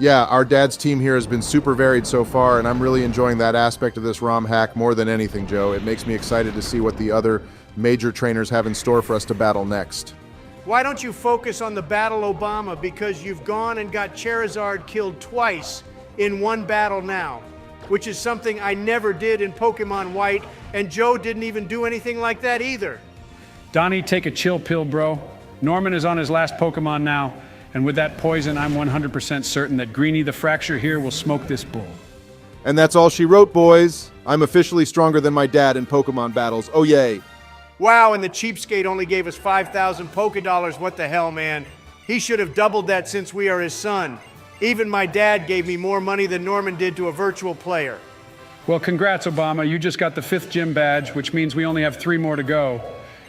Yeah, our dad's team here has been super varied so far, and I'm really enjoying that aspect of this ROM hack more than anything, Joe. It makes me excited to see what the other major trainers have in store for us to battle next. Why don't you focus on the battle, Obama, because you've gone and got Charizard killed twice in one battle now, which is something I never did in Pokemon White, and Joe didn't even do anything like that either. Donnie, take a chill pill, bro. Norman is on his last Pokemon now, and with that poison, I'm 100% certain that Greenie the Fracture here will smoke this bull. And that's all she wrote, boys. I'm officially stronger than my dad in Pokemon battles. Oh, yay. Wow, and the cheapskate only gave us 5,000 Pokédollars. What the hell, man? He should have doubled that since we are his son. Even my dad gave me more money than Norman did to a virtual player. Well, congrats, Obama. You just got the 5th gym badge, which means we only have 3 more to go.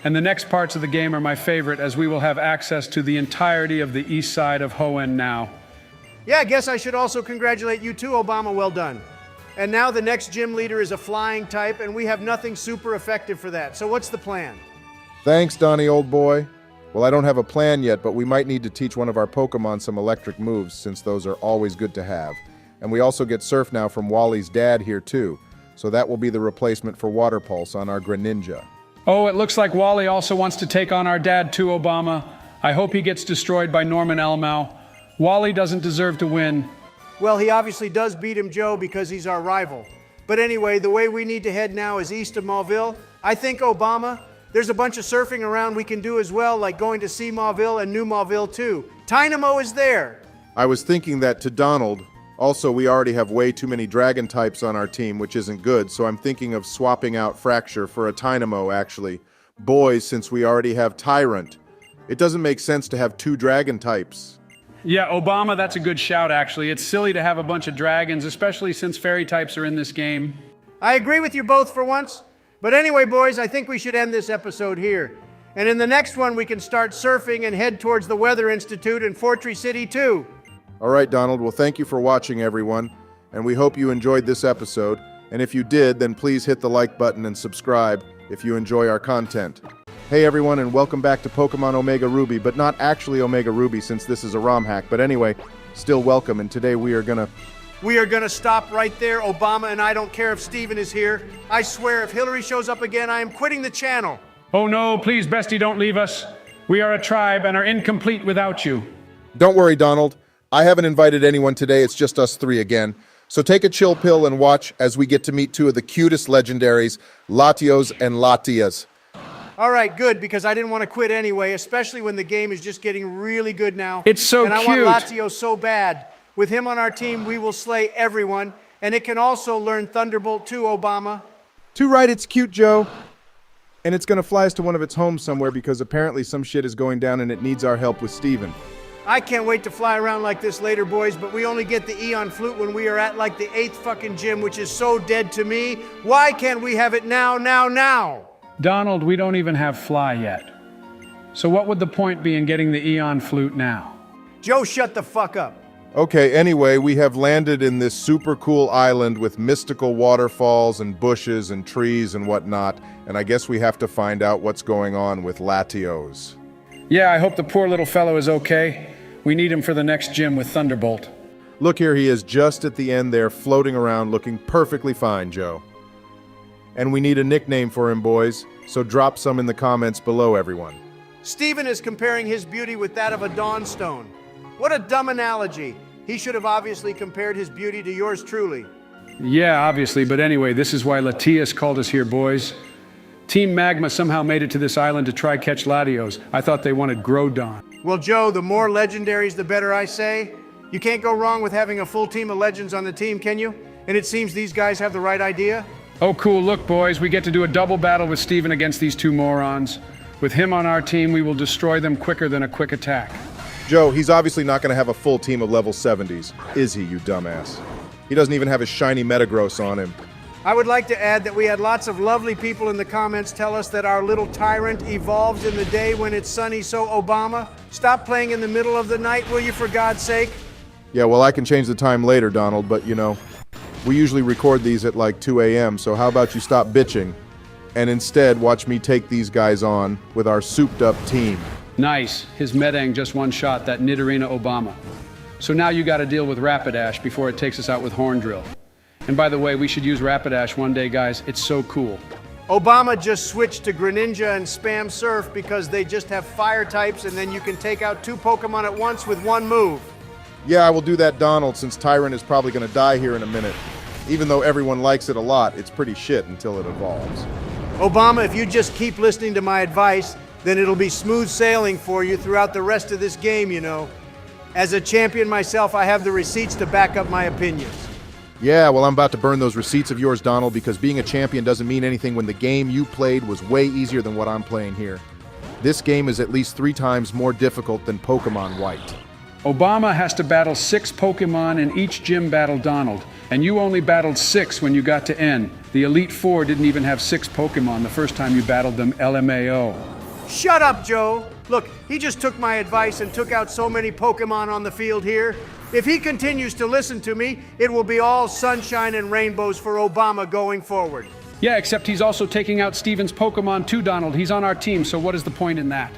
And the next parts of the game are my favorite, as we will have access to the entirety of the east side of Hoenn now. Yeah, I guess I should also congratulate you too, Obama. Well done. And now the next gym leader is a flying type, and we have nothing super effective for that. So what's the plan? Thanks, Donnie, old boy. Well, I don't have a plan yet, but we might need to teach one of our Pokemon some electric moves, since those are always good to have. And we also get Surf now from Wally's dad here too, so that will be the replacement for Water Pulse on our Greninja. Oh, it looks like Wally also wants to take on our dad too, Obama. I hope he gets destroyed by Norman Elmau. Wally doesn't deserve to win. Well, he obviously does beat him, Joe, because he's our rival. But anyway, the way we need to head now is east of Mauville. I think, Obama, there's a bunch of surfing around we can do as well, like going to see Mauville and New Mauville too. Dynamo is there. I was thinking that to Donald. Also, we already have way too many dragon types on our team, which isn't good, so I'm thinking of swapping out Fracture for a Dynamo, actually. Boys, since we already have Tyrant. It doesn't make sense to have 2 dragon types. Yeah, Obama, that's a good shout, actually. It's silly to have a bunch of dragons, especially since fairy types are in this game. I agree with you both for once. But anyway, boys, I think we should end this episode here. And in the next one, we can start surfing and head towards the Weather Institute in Portray City too. All right, Donald. Well, thank you for watching, everyone. And we hope you enjoyed this episode. And if you did, then please hit the like button and subscribe if you enjoy our content. Hey, everyone, and welcome back to Pokemon Omega Ruby, but not actually Omega Ruby since this is a ROM hack. But anyway, still welcome. And today we are gonna stop right there, Obama, and I don't care if Steven is here. I swear if Hillary shows up again, I am quitting the channel. Oh no, please, bestie, don't leave us. We are a tribe and are incomplete without you. Don't worry, Donald. I haven't invited anyone today, it's just us 3 again. So take a chill pill and watch as we get to meet 2 of the cutest legendaries, Latios and Latias. All right, good, because I didn't want to quit anyway, especially when the game is just getting really good now. It's so and cute. I want Lazio so bad. With him on our team, we will slay everyone, and it can also learn Thunderbolt too, Obama. Too right, it's cute, Joe. And it's gonna fly us to one of its homes somewhere because apparently some shit is going down and it needs our help with Steven. I can't wait to fly around like this later, boys, but we only get the Eon Flute when we are at like the 8th fucking gym, which is so dead to me. Why can't we have it now, now, now? Donald, we don't even have Fly yet. So what would the point be in getting the Eon Flute now? Joe, shut the fuck up. Okay, anyway, we have landed in this super cool island with mystical waterfalls and bushes and trees and whatnot, and I guess we have to find out what's going on with Latios. Yeah, I hope the poor little fellow is okay. We need him for the next gym with Thunderbolt. Look here, he is just at the end there, floating around, looking perfectly fine, Joe. And we need a nickname for him, boys, so drop some in the comments below, everyone. Steven is comparing his beauty with that of a Dawnstone. What a dumb analogy. He should have obviously compared his beauty to yours truly. Yeah, obviously, but anyway, this is why Latias called us here, boys. Team Magma somehow made it to this island to try catch Latios. I thought they wanted Groudon. Well, Joe, the more legendaries, the better, I say. You can't go wrong with having a full team of legends on the team, can you? And it seems these guys have the right idea. Oh, cool. Look, boys, we get to do a double battle with Steven against these two morons. With him on our team, we will destroy them quicker than a quick attack. Joe, he's obviously not going to have a full team of level 70s, is he, you dumbass? He doesn't even have his shiny Metagross on him. I would like to add that we had lots of lovely people in the comments tell us that our little tyrant evolves in the day when it's sunny, so Obama, stop playing in the middle of the night, will you, for God's sake? Yeah, well, I can change the time later, Donald, but you know, we usually record these at like 2 a.m., so how about you stop bitching and instead watch me take these guys on with our souped-up team. Nice. His Medang just one-shot that Nidorina Obama. So now you gotta deal with Rapidash before it takes us out with Horndrill. And by the way, we should use Rapidash one day, guys. It's so cool. Obama just switched to Greninja and Spam Surf because they just have fire types and then you can take out 2 Pokemon at once with one move. Yeah, I will do that, Donald, since Tyrant is probably going to die here in a minute. Even though everyone likes it a lot, it's pretty shit until it evolves. Obama, if you just keep listening to my advice, then it'll be smooth sailing for you throughout the rest of this game, you know. As a champion myself, I have the receipts to back up my opinions. Yeah, well, I'm about to burn those receipts of yours, Donald, because being a champion doesn't mean anything when the game you played was way easier than what I'm playing here. This game is at least 3 times more difficult than Pokemon White. Obama has to battle 6 Pokemon in each gym battle Donald, and you only battled 6 when you got to N. The Elite Four didn't even have 6 Pokemon the first time you battled them LMAO. Shut up, Joe! Look, he just took my advice and took out so many Pokemon on the field here. If he continues to listen to me, it will be all sunshine and rainbows for Obama going forward. Yeah, except he's also taking out Steven's Pokemon too, Donald. He's on our team, so what is the point in that?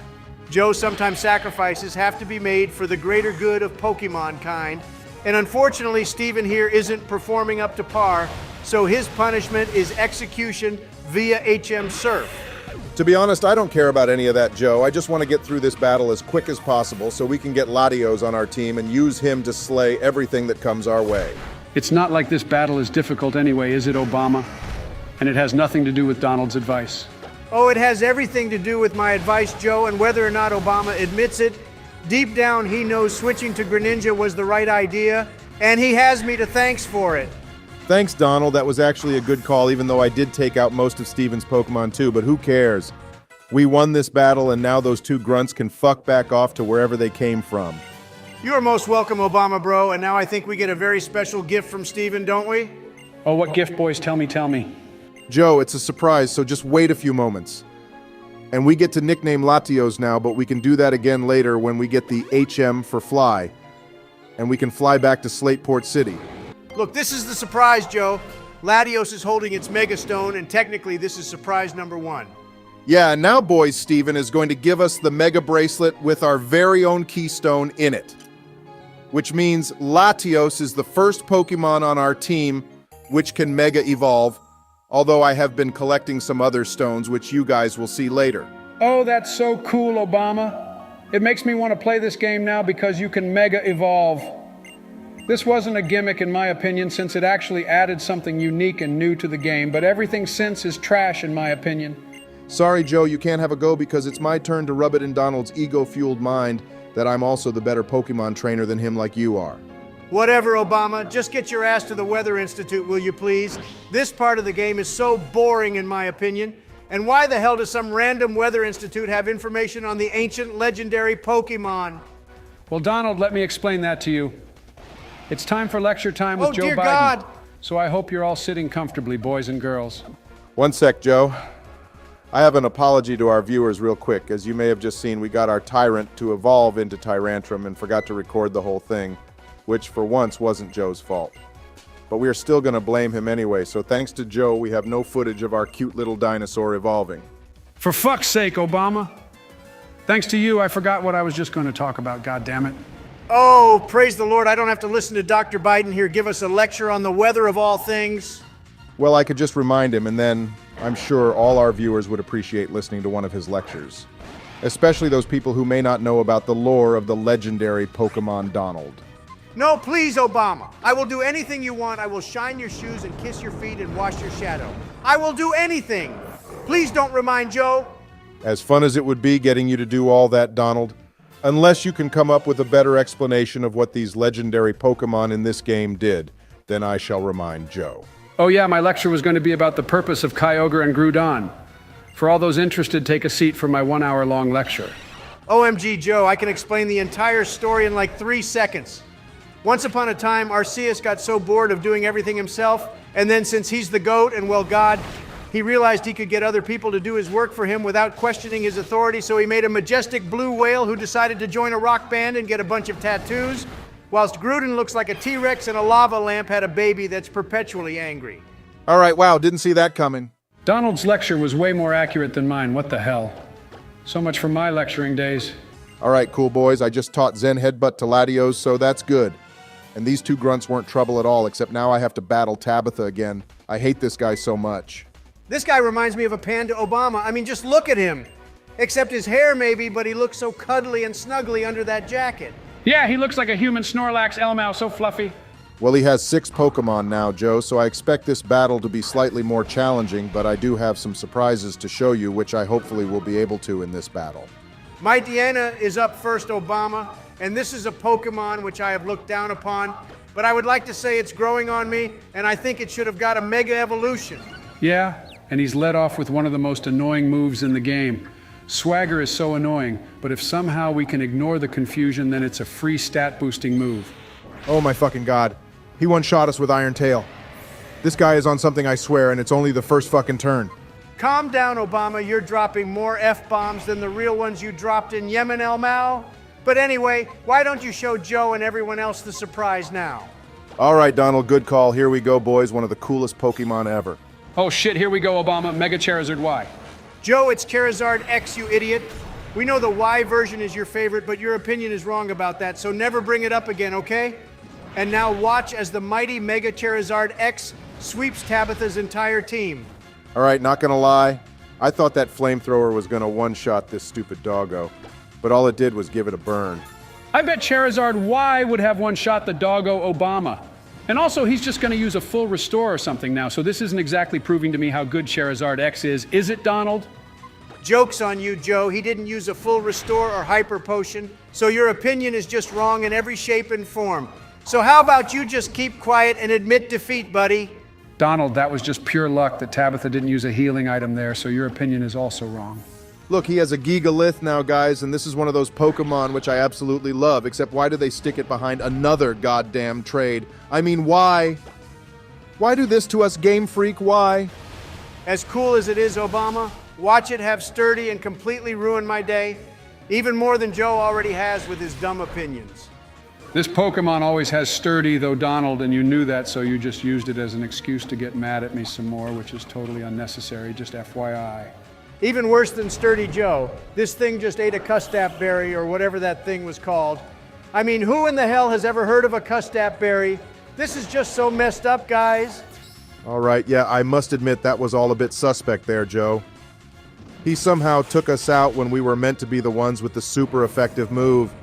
Joe, sometimes sacrifices have to be made for the greater good of Pokemon kind. And unfortunately, Steven here isn't performing up to par, so his punishment is execution via HM Surf. To be honest, I don't care about any of that, Joe. I just want to get through this battle as quick as possible so we can get Latios on our team and use him to slay everything that comes our way. It's not like this battle is difficult anyway, is it, Obama? And it has nothing to do with Donald's advice. Oh, it has everything to do with my advice, Joe, and whether or not Obama admits it, deep down he knows switching to Greninja was the right idea, and he has me to thanks for it. Thanks, Donald. That was actually a good call, even though I did take out most of Steven's Pokemon too, but who cares? We won this battle, and now those 2 grunts can fuck back off to wherever they came from. You are most welcome, Obama, bro, and now I think we get a very special gift from Steven, don't we? Oh, what gift, boys? Tell me. Joe, it's a surprise, so just wait a few moments. And we get to nickname Latios now, but we can do that again later when we get the HM for Fly. And we can fly back to Slateport City. Look, this is the surprise, Joe. Latios is holding its Mega Stone, and technically this is surprise number 1. Yeah, now, boys, Steven is going to give us the Mega Bracelet with our very own keystone in it. Which means Latios is the first Pokemon on our team which can Mega Evolve, although I have been collecting some other stones, which you guys will see later. Oh, that's so cool, Obama. It makes me want to play this game now because you can Mega Evolve. This wasn't a gimmick in my opinion, since it actually added something unique and new to the game, but everything since is trash in my opinion. Sorry, Joe, you can't have a go because it's my turn to rub it in Donald's ego-fueled mind that I'm also the better Pokemon trainer than him like you are. Whatever, Obama. Just get your ass to the Weather Institute, will you please? This part of the game is so boring, in my opinion. And why the hell does some random Weather Institute have information on the ancient legendary Pokemon? Well, Donald, let me explain that to you. It's time for lecture time with Oh, Joe dear Biden. God. So I hope you're all sitting comfortably, boys and girls. One sec, Joe. I have an apology to our viewers real quick. As you may have just seen, we got our Tyrant to evolve into Tyrantrum and forgot to record the whole thing, which for once wasn't Joe's fault. But we are still going to blame him anyway, so thanks to Joe, we have no footage of our cute little dinosaur evolving. For fuck's sake, Obama. Thanks to you, I forgot what I was just going to talk about, goddammit. Oh, praise the Lord, I don't have to listen to Dr. Biden here give us a lecture on the weather of all things. Well, I could just remind him, and then I'm sure all our viewers would appreciate listening to one of his lectures. Especially those people who may not know about the lore of the legendary Pokemon Donald. No, please, Obama. I will do anything you want. I will shine your shoes and kiss your feet and wash your shadow. I will do anything. Please don't remind Joe. As fun as it would be getting you to do all that, Donald, unless you can come up with a better explanation of what these legendary Pokemon in this game did, then I shall remind Joe. Oh yeah, my lecture was going to be about the purpose of Kyogre and Groudon. For all those interested, take a seat for my 1 hour long lecture. OMG, Joe, I can explain the entire story in like 3 seconds. Once upon a time, Arceus got so bored of doing everything himself, and then since he's the GOAT and, well, God, he realized he could get other people to do his work for him without questioning his authority, so he made a majestic blue whale who decided to join a rock band and get a bunch of tattoos, whilst Groudon looks like a T-Rex and a lava lamp had a baby that's perpetually angry. All right, wow, didn't see that coming. Donald's lecture was way more accurate than mine, what the hell. So much for my lecturing days. All right, cool boys, I just taught Zen Headbutt to Latios, so that's good. And these two grunts weren't trouble at all, except now I have to battle Tabitha again. I hate this guy so much. This guy reminds me of a Panda Obama. I mean, just look at him. Except his hair maybe, but he looks so cuddly and snuggly under that jacket. Yeah, he looks like a human Snorlax, Elmow, so fluffy. Well, he has 6 Pokemon now, Joe, so I expect this battle to be slightly more challenging, but I do have some surprises to show you, which I hopefully will be able to in this battle. My Deanna is up first, Obama, and this is a Pokemon which I have looked down upon, but I would like to say it's growing on me, and I think it should have got a Mega Evolution. Yeah, and he's led off with one of the most annoying moves in the game. Swagger is so annoying, but if somehow we can ignore the confusion, then it's a free stat-boosting move. Oh my fucking god. He one-shot us with Iron Tail. This guy is on something, I swear, and it's only the first fucking turn. Calm down, Obama. You're dropping more F-bombs than the real ones you dropped in Yemen, El Mao. But anyway, why don't you show Joe and everyone else the surprise now? All right, Donald, good call. Here we go, boys. One of the coolest Pokemon ever. Oh shit, here we go, Obama. Mega Charizard Y. Joe, it's Charizard X, you idiot. We know the Y version is your favorite, but your opinion is wrong about that, so never bring it up again, okay? And now watch as the mighty Mega Charizard X sweeps Tabitha's entire team. All right, not gonna lie. I thought that flamethrower was gonna one-shot this stupid doggo, but all it did was give it a burn. I bet Charizard Y would have one-shot the doggo Obama. And also, he's just going to use a full restore or something now, so this isn't exactly proving to me how good Charizard X is it, Donald? Joke's on you, Joe. He didn't use a full restore or hyper potion, so your opinion is just wrong in every shape and form. So how about you just keep quiet and admit defeat, buddy? Donald, that was just pure luck that Tabitha didn't use a healing item there, so your opinion is also wrong. Look, he has a Gigalith now, guys, and this is one of those Pokemon which I absolutely love, except why do they stick it behind another goddamn trade? I mean, why? Why do this to us, Game Freak? Why? As cool as it is, Obama, watch it have sturdy and completely ruin my day, even more than Joe already has with his dumb opinions. This Pokemon always has sturdy, though, Donald, and you knew that, so you just used it as an excuse to get mad at me some more, which is totally unnecessary, just FYI. Even worse than Sturdy Joe, this thing just ate a custap berry or whatever that thing was called. I mean, who in the hell has ever heard of a custap berry? This is just so messed up, guys. All right, yeah, I must admit that was all a bit suspect there, Joe. He somehow took us out when we were meant to be the ones with the super effective move.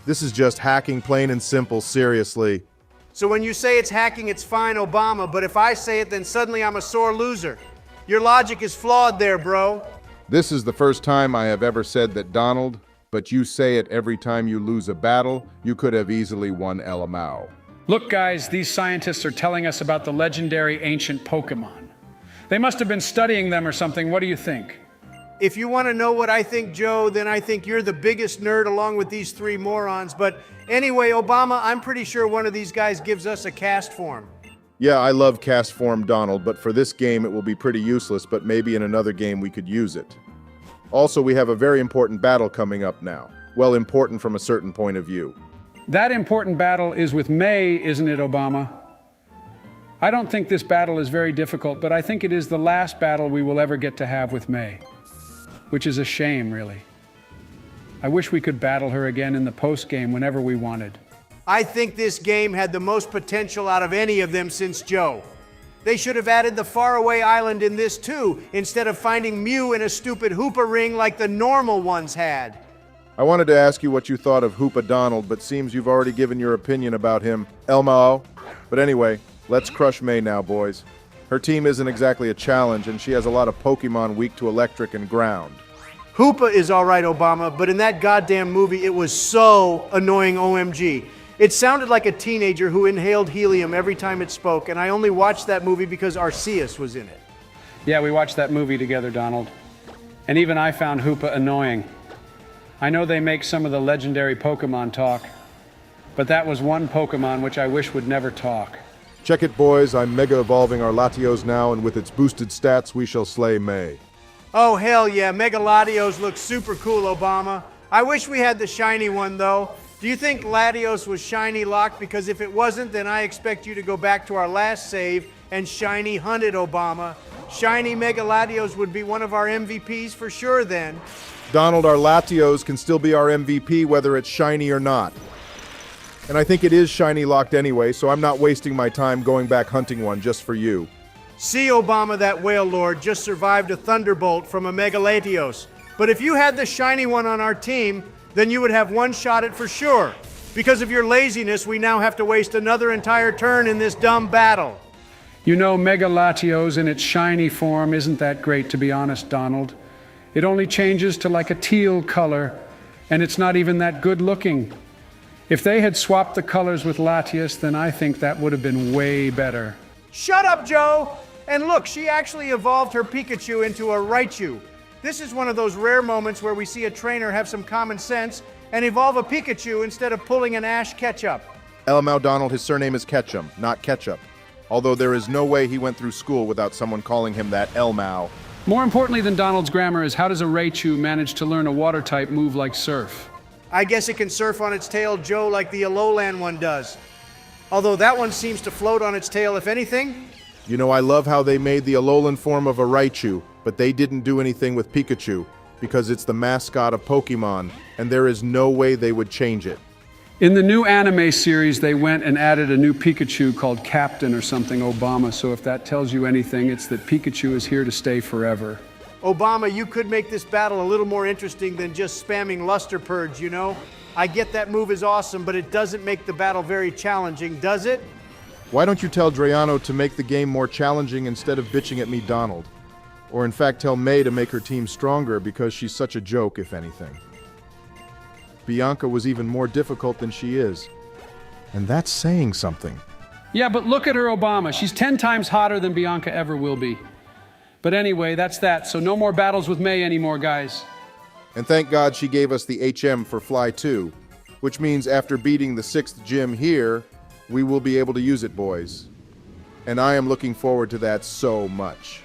This is just hacking, plain and simple, seriously. So when you say it's hacking, it's fine, Obama, but if I say it, then suddenly I'm a sore loser. Your logic is flawed there, bro. This is the first time I have ever said that, Donald, but you say it every time you lose a battle. You could have easily won LMAO. Look, guys, these scientists are telling us about the legendary ancient Pokémon. They must have been studying them or something. What do you think? If you want to know what I think, Joe, then I think you're the biggest nerd along with these three morons. But anyway, Obama, I'm pretty sure one of these guys gives us a cast form. Yeah, I love cast form Donald, but for this game it will be pretty useless, but maybe in another game we could use it. Also, we have a very important battle coming up now. Well, important from a certain point of view. That important battle is with May, isn't it, Obama? I don't think this battle is very difficult, but I think it is the last battle we will ever get to have with May. Which is a shame, really. I wish we could battle her again in the post-game whenever we wanted. I think this game had the most potential out of any of them since Joe. They should have added the faraway island in this too, instead of finding Mew in a stupid Hoopa ring like the normal ones had. I wanted to ask you what you thought of Hoopa Donald, but seems you've already given your opinion about him, Elmao. But anyway, let's crush May now, boys. Her team isn't exactly a challenge, and she has a lot of Pokemon weak to electric and ground. Hoopa is all right, Obama, but in that goddamn movie, it was so annoying, OMG. It sounded like a teenager who inhaled helium every time it spoke, and I only watched that movie because Arceus was in it. Yeah, we watched that movie together, Donald. And even I found Hoopa annoying. I know they make some of the legendary Pokemon talk, but that was one Pokemon which I wish would never talk. Check it, boys. I'm mega evolving our Latios now, and with its boosted stats, we shall slay May. Oh, hell yeah, Mega Latios looks super cool, Obama. I wish we had the shiny one, though. Do you think Latios was shiny locked? Because if it wasn't, then I expect you to go back to our last save and shiny hunt it, Obama. Shiny Mega Latios would be one of our MVPs for sure then. Donald, our Latios can still be our MVP whether it's shiny or not. And I think it is shiny locked anyway, so I'm not wasting my time going back hunting one just for you. See, Obama, that whale lord just survived a thunderbolt from a Mega Latios. But if you had the shiny one on our team, then you would have one shot at for sure. Because of your laziness, we now have to waste another entire turn in this dumb battle. You know, Mega Latios in its shiny form isn't that great, to be honest, Donald. It only changes to like a teal color, and it's not even that good looking. If they had swapped the colors with Latias, then I think that would have been way better. Shut up, Joe! And look, she actually evolved her Pikachu into a Raichu. This is one of those rare moments where we see a trainer have some common sense and evolve a Pikachu instead of pulling an Ash Ketchup. Elmao Donald, his surname is Ketchum, not Ketchup. Although there is no way he went through school without someone calling him that Elmao. More importantly than Donald's grammar is how does a Raichu manage to learn a water-type move like Surf? I guess it can surf on its tail, Joe, like the Alolan one does. Although that one seems to float on its tail, if anything. You know, I love how they made the Alolan form of a Raichu, but they didn't do anything with Pikachu, because it's the mascot of Pokemon, and there is no way they would change it. In the new anime series, they went and added a new Pikachu called Captain or something, Obama, so if that tells you anything, it's that Pikachu is here to stay forever. Obama, you could make this battle a little more interesting than just spamming Luster Purge, you know? I get that move is awesome, but it doesn't make the battle very challenging, does it? Why don't you tell Drayano to make the game more challenging instead of bitching at me, Donald? Or in fact tell May to make her team stronger because she's such a joke, if anything. Bianca was even more difficult than she is. And that's saying something. Yeah, but look at her, Obama. She's 10 times hotter than Bianca ever will be. But anyway, that's that. So no more battles with May anymore, guys. And thank God she gave us the HM for Fly 2, which means after beating the 6th gym here, we will be able to use it, boys. And I am looking forward to that so much.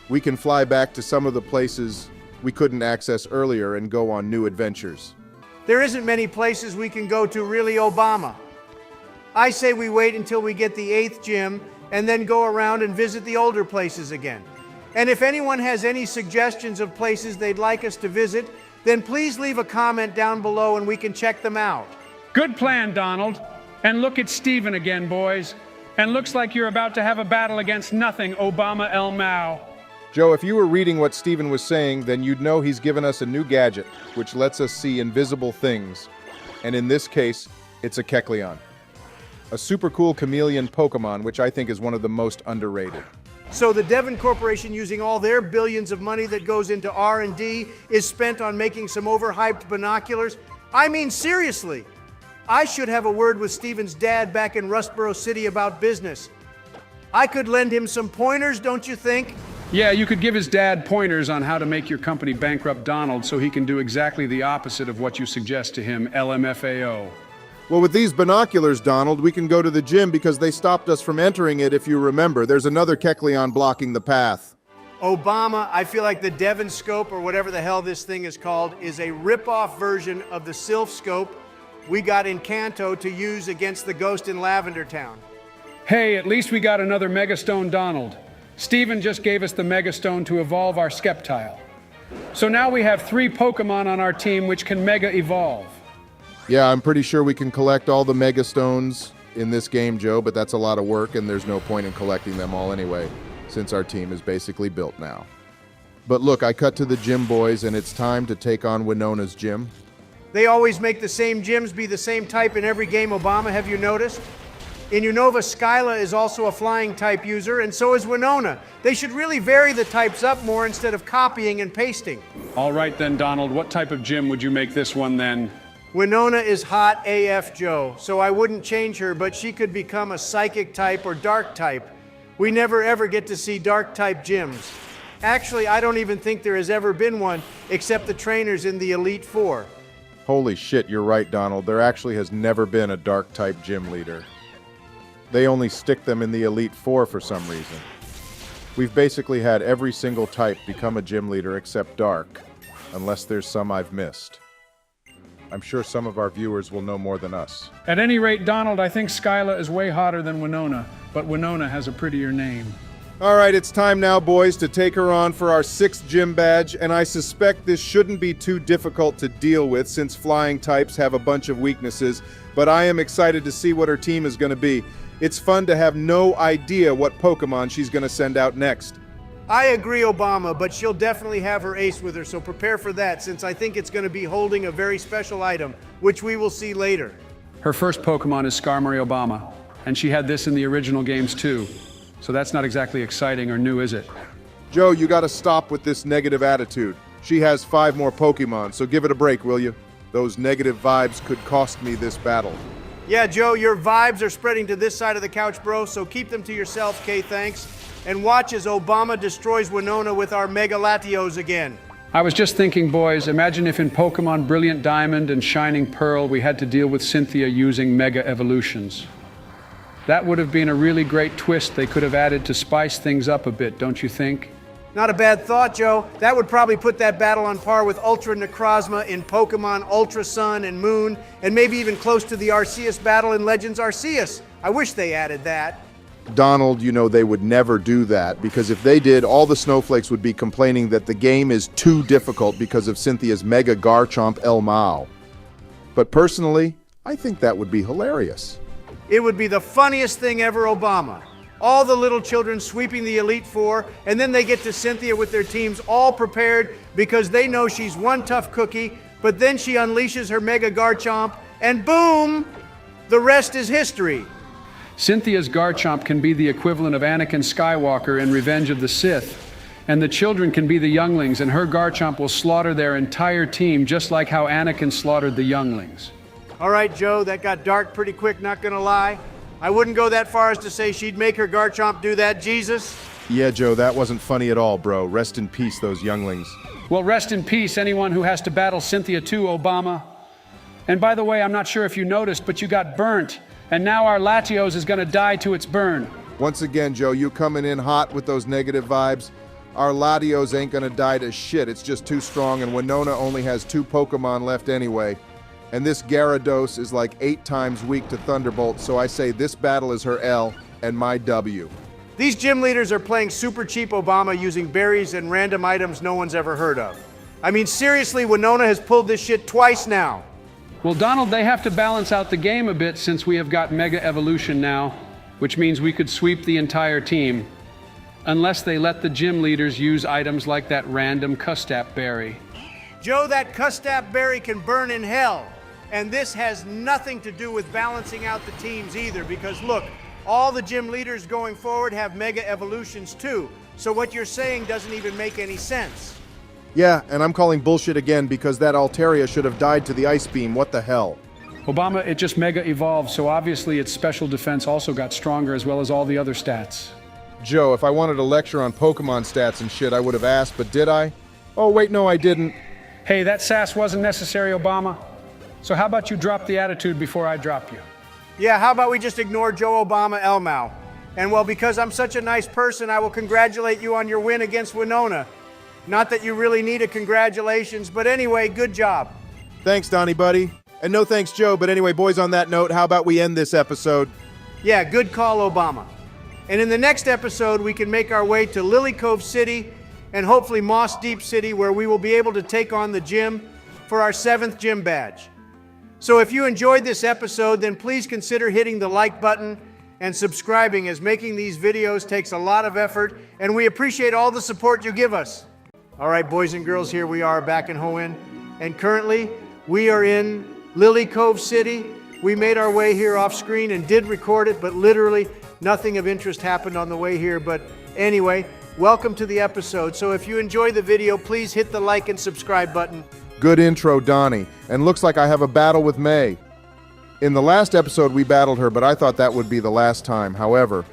We can fly back to some of the places we couldn't access earlier and go on new adventures. There isn't many places we can go to, really, Obama. I say we wait until we get the 8th gym and then go around and visit the older places again. And if anyone has any suggestions of places they'd like us to visit, then please leave a comment down below and we can check them out. Good plan, Donald. And look at Steven again, boys. And looks like you're about to have a battle against nothing, Obama El Mao. Joe, if you were reading what Steven was saying, then you'd know he's given us a new gadget, which lets us see invisible things. And in this case, it's a Kecleon. A super cool chameleon Pokemon, which I think is one of the most underrated. So the Devon Corporation, using all their billions of money that goes into R&D, is spent on making some overhyped binoculars? I mean, seriously. I should have a word with Steven's dad back in Rustboro City about business. I could lend him some pointers, don't you think? Yeah, you could give his dad pointers on how to make your company bankrupt Donald so he can do exactly the opposite of what you suggest to him, LMFAO. Well, with these binoculars, Donald, we can go to the gym because they stopped us from entering it, if you remember. There's another Kecleon blocking the path. Obama, I feel like the Devon scope, or whatever the hell this thing is called, is a rip-off version of the Sylph scope we got in Kanto to use against the ghost in Lavender Town. Hey, at least we got another Megastone Donald. Steven just gave us the Megastone to evolve our Skeptile. So now we have 3 Pokemon on our team which can Mega Evolve. Yeah, I'm pretty sure we can collect all the Mega Stones in this game, Joe, but that's a lot of work, and there's no point in collecting them all anyway, since our team is basically built now. But look, I cut to the gym, boys, and it's time to take on Winona's gym. They always make the same gyms be the same type in every game, Obama, have you noticed? In Unova, Skyla is also a flying type user, and so is Winona. They should really vary the types up more instead of copying and pasting. All right then, Donald, what type of gym would you make this one then? Winona is hot AF, Joe, so I wouldn't change her, but she could become a psychic type or dark type. We never ever get to see dark type gyms. Actually, I don't even think there has ever been one, except the trainers in the Elite Four. Holy shit, you're right, Donald. There actually has never been a dark type gym leader. They only stick them in the Elite Four for some reason. We've basically had every single type become a gym leader except dark, unless there's some I've missed. I'm sure some of our viewers will know more than us. At any rate, Donald, I think Skyla is way hotter than Winona, but Winona has a prettier name. All right, it's time now, boys, to take her on for our 6th gym badge, and I suspect this shouldn't be too difficult to deal with since flying types have a bunch of weaknesses, but I am excited to see what her team is going to be. It's fun to have no idea what Pokemon she's going to send out next. I agree, Obama, but she'll definitely have her ace with her, so prepare for that, since I think it's going to be holding a very special item, which we will see later. Her first Pokemon is Skarmory Obama, and she had this in the original games too. So that's not exactly exciting or new, is it? Joe, you gotta stop with this negative attitude. She has 5 more Pokemon, so give it a break, will you? Those negative vibes could cost me this battle. Yeah, Joe, your vibes are spreading to this side of the couch, bro, so keep them to yourself, Kay, thanks. And watch as Obama destroys Winona with our Mega Latios again. I was just thinking, boys, imagine if in Pokemon Brilliant Diamond and Shining Pearl we had to deal with Cynthia using Mega Evolutions. That would have been a really great twist they could have added to spice things up a bit, don't you think? Not a bad thought, Joe. That would probably put that battle on par with Ultra Necrozma in Pokemon Ultra Sun and Moon, and maybe even close to the Arceus battle in Legends Arceus. I wish they added that. Donald, you know they would never do that, because if they did, all the snowflakes would be complaining that the game is too difficult because of Cynthia's Mega Garchomp El Mao. But personally, I think that would be hilarious. It would be the funniest thing ever, Obama. All the little children sweeping the Elite Four, and then they get to Cynthia with their teams all prepared because they know she's one tough cookie, but then she unleashes her Mega Garchomp, and boom, the rest is history. Cynthia's Garchomp can be the equivalent of Anakin Skywalker in Revenge of the Sith, and the children can be the younglings, and her Garchomp will slaughter their entire team just like how Anakin slaughtered the younglings. All right, Joe, that got dark pretty quick, not gonna lie. I wouldn't go that far as to say she'd make her Garchomp do that, Jesus. Yeah, Joe, that wasn't funny at all, bro. Rest in peace, those younglings. Well, rest in peace, anyone who has to battle Cynthia too, Obama. And by the way, I'm not sure if you noticed, but you got burnt, and now our Latios is gonna die to its burn. Once again, Joe, you coming in hot with those negative vibes. Our Latios ain't gonna die to shit. It's just too strong, and Winona only has 2 Pokemon left anyway. And this Gyarados is like 8 times weak to Thunderbolt, so I say this battle is her L and my W. These gym leaders are playing super cheap Obama using berries and random items no one's ever heard of. I mean, seriously, Winona has pulled this shit twice now. Well, Donald, they have to balance out the game a bit since we have got Mega Evolution now, which means we could sweep the entire team, unless they let the gym leaders use items like that random Custap berry. Joe, that Custap berry can burn in hell. And this has nothing to do with balancing out the teams either, because look, All the gym leaders going forward have mega evolutions too. So what you're saying doesn't even make any sense. Yeah, and I'm calling bullshit again because that Altaria should have died to the ice beam. What the hell? Obama, it just mega evolved, so obviously its special defense also got stronger as well as all the other stats. Joe, if I wanted a lecture on Pokemon stats and shit, I would have asked, but did I? Oh, wait, no, I didn't. Hey, that sass wasn't necessary, Obama. So how about you drop the attitude before I drop you? Yeah, how about we just ignore Joe Obama Elmau? And well, because I'm such a nice person, I will congratulate you on your win against Winona. Not that you really need a congratulations, but anyway, good job. Thanks, Donnie, buddy. And no thanks, Joe, but anyway, boys, on that note, how about we end this episode? Yeah, good call, Obama. And in the next episode, we can make our way to Lily Cove City and hopefully Moss Deep City, where we will be able to take on the gym for our 7th gym badge. So if you enjoyed this episode, then please consider hitting the like button and subscribing, as making these videos takes a lot of effort, and we appreciate all the support you give us. All right, boys and girls, here we are back in Hoenn, and currently we are in Lily Cove City. We made our way here off screen and did record it, but literally nothing of interest happened on the way here. But anyway, welcome to the episode. So if you enjoy the video, please hit the like and subscribe button. Good intro, Donnie. And looks like I have a battle with May. In the last episode, we battled her, but I thought that would be the last time. However,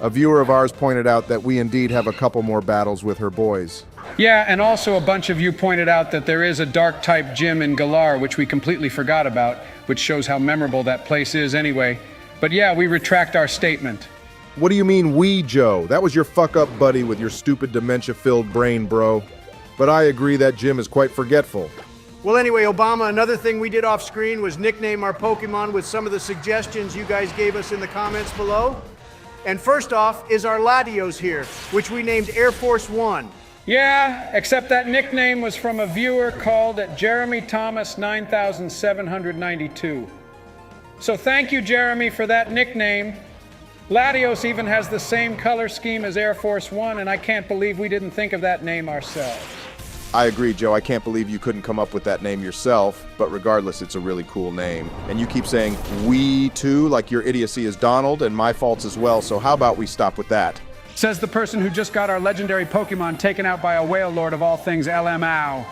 a viewer of ours pointed out that we indeed have a couple more battles with her boys. Yeah, and also a bunch of you pointed out that there is a dark-type gym in Galar, which we completely forgot about, which shows how memorable that place is anyway. But yeah, we retract our statement. What do you mean we, Joe? That was your fuck-up buddy with your stupid dementia-filled brain, bro. But I agree that gym is quite forgetful. Well, anyway, Obama, another thing we did off screen was nickname our Pokemon with some of the suggestions you guys gave us in the comments below. And first off is our Latios here, which we named Air Force One. Yeah, except that nickname was from a viewer called Jeremy Thomas 9792. So thank you, Jeremy, for that nickname. Latios even has the same color scheme as Air Force One, and I can't believe we didn't think of that name ourselves. I agree, Joe. I can't believe you couldn't come up with that name yourself, but regardless, it's a really cool name. And you keep saying we too, like your idiocy is Donald, and my faults as well, so how about we stop with that? Says the person who just got our legendary Pokemon taken out by a whale lord of all things, LMAO.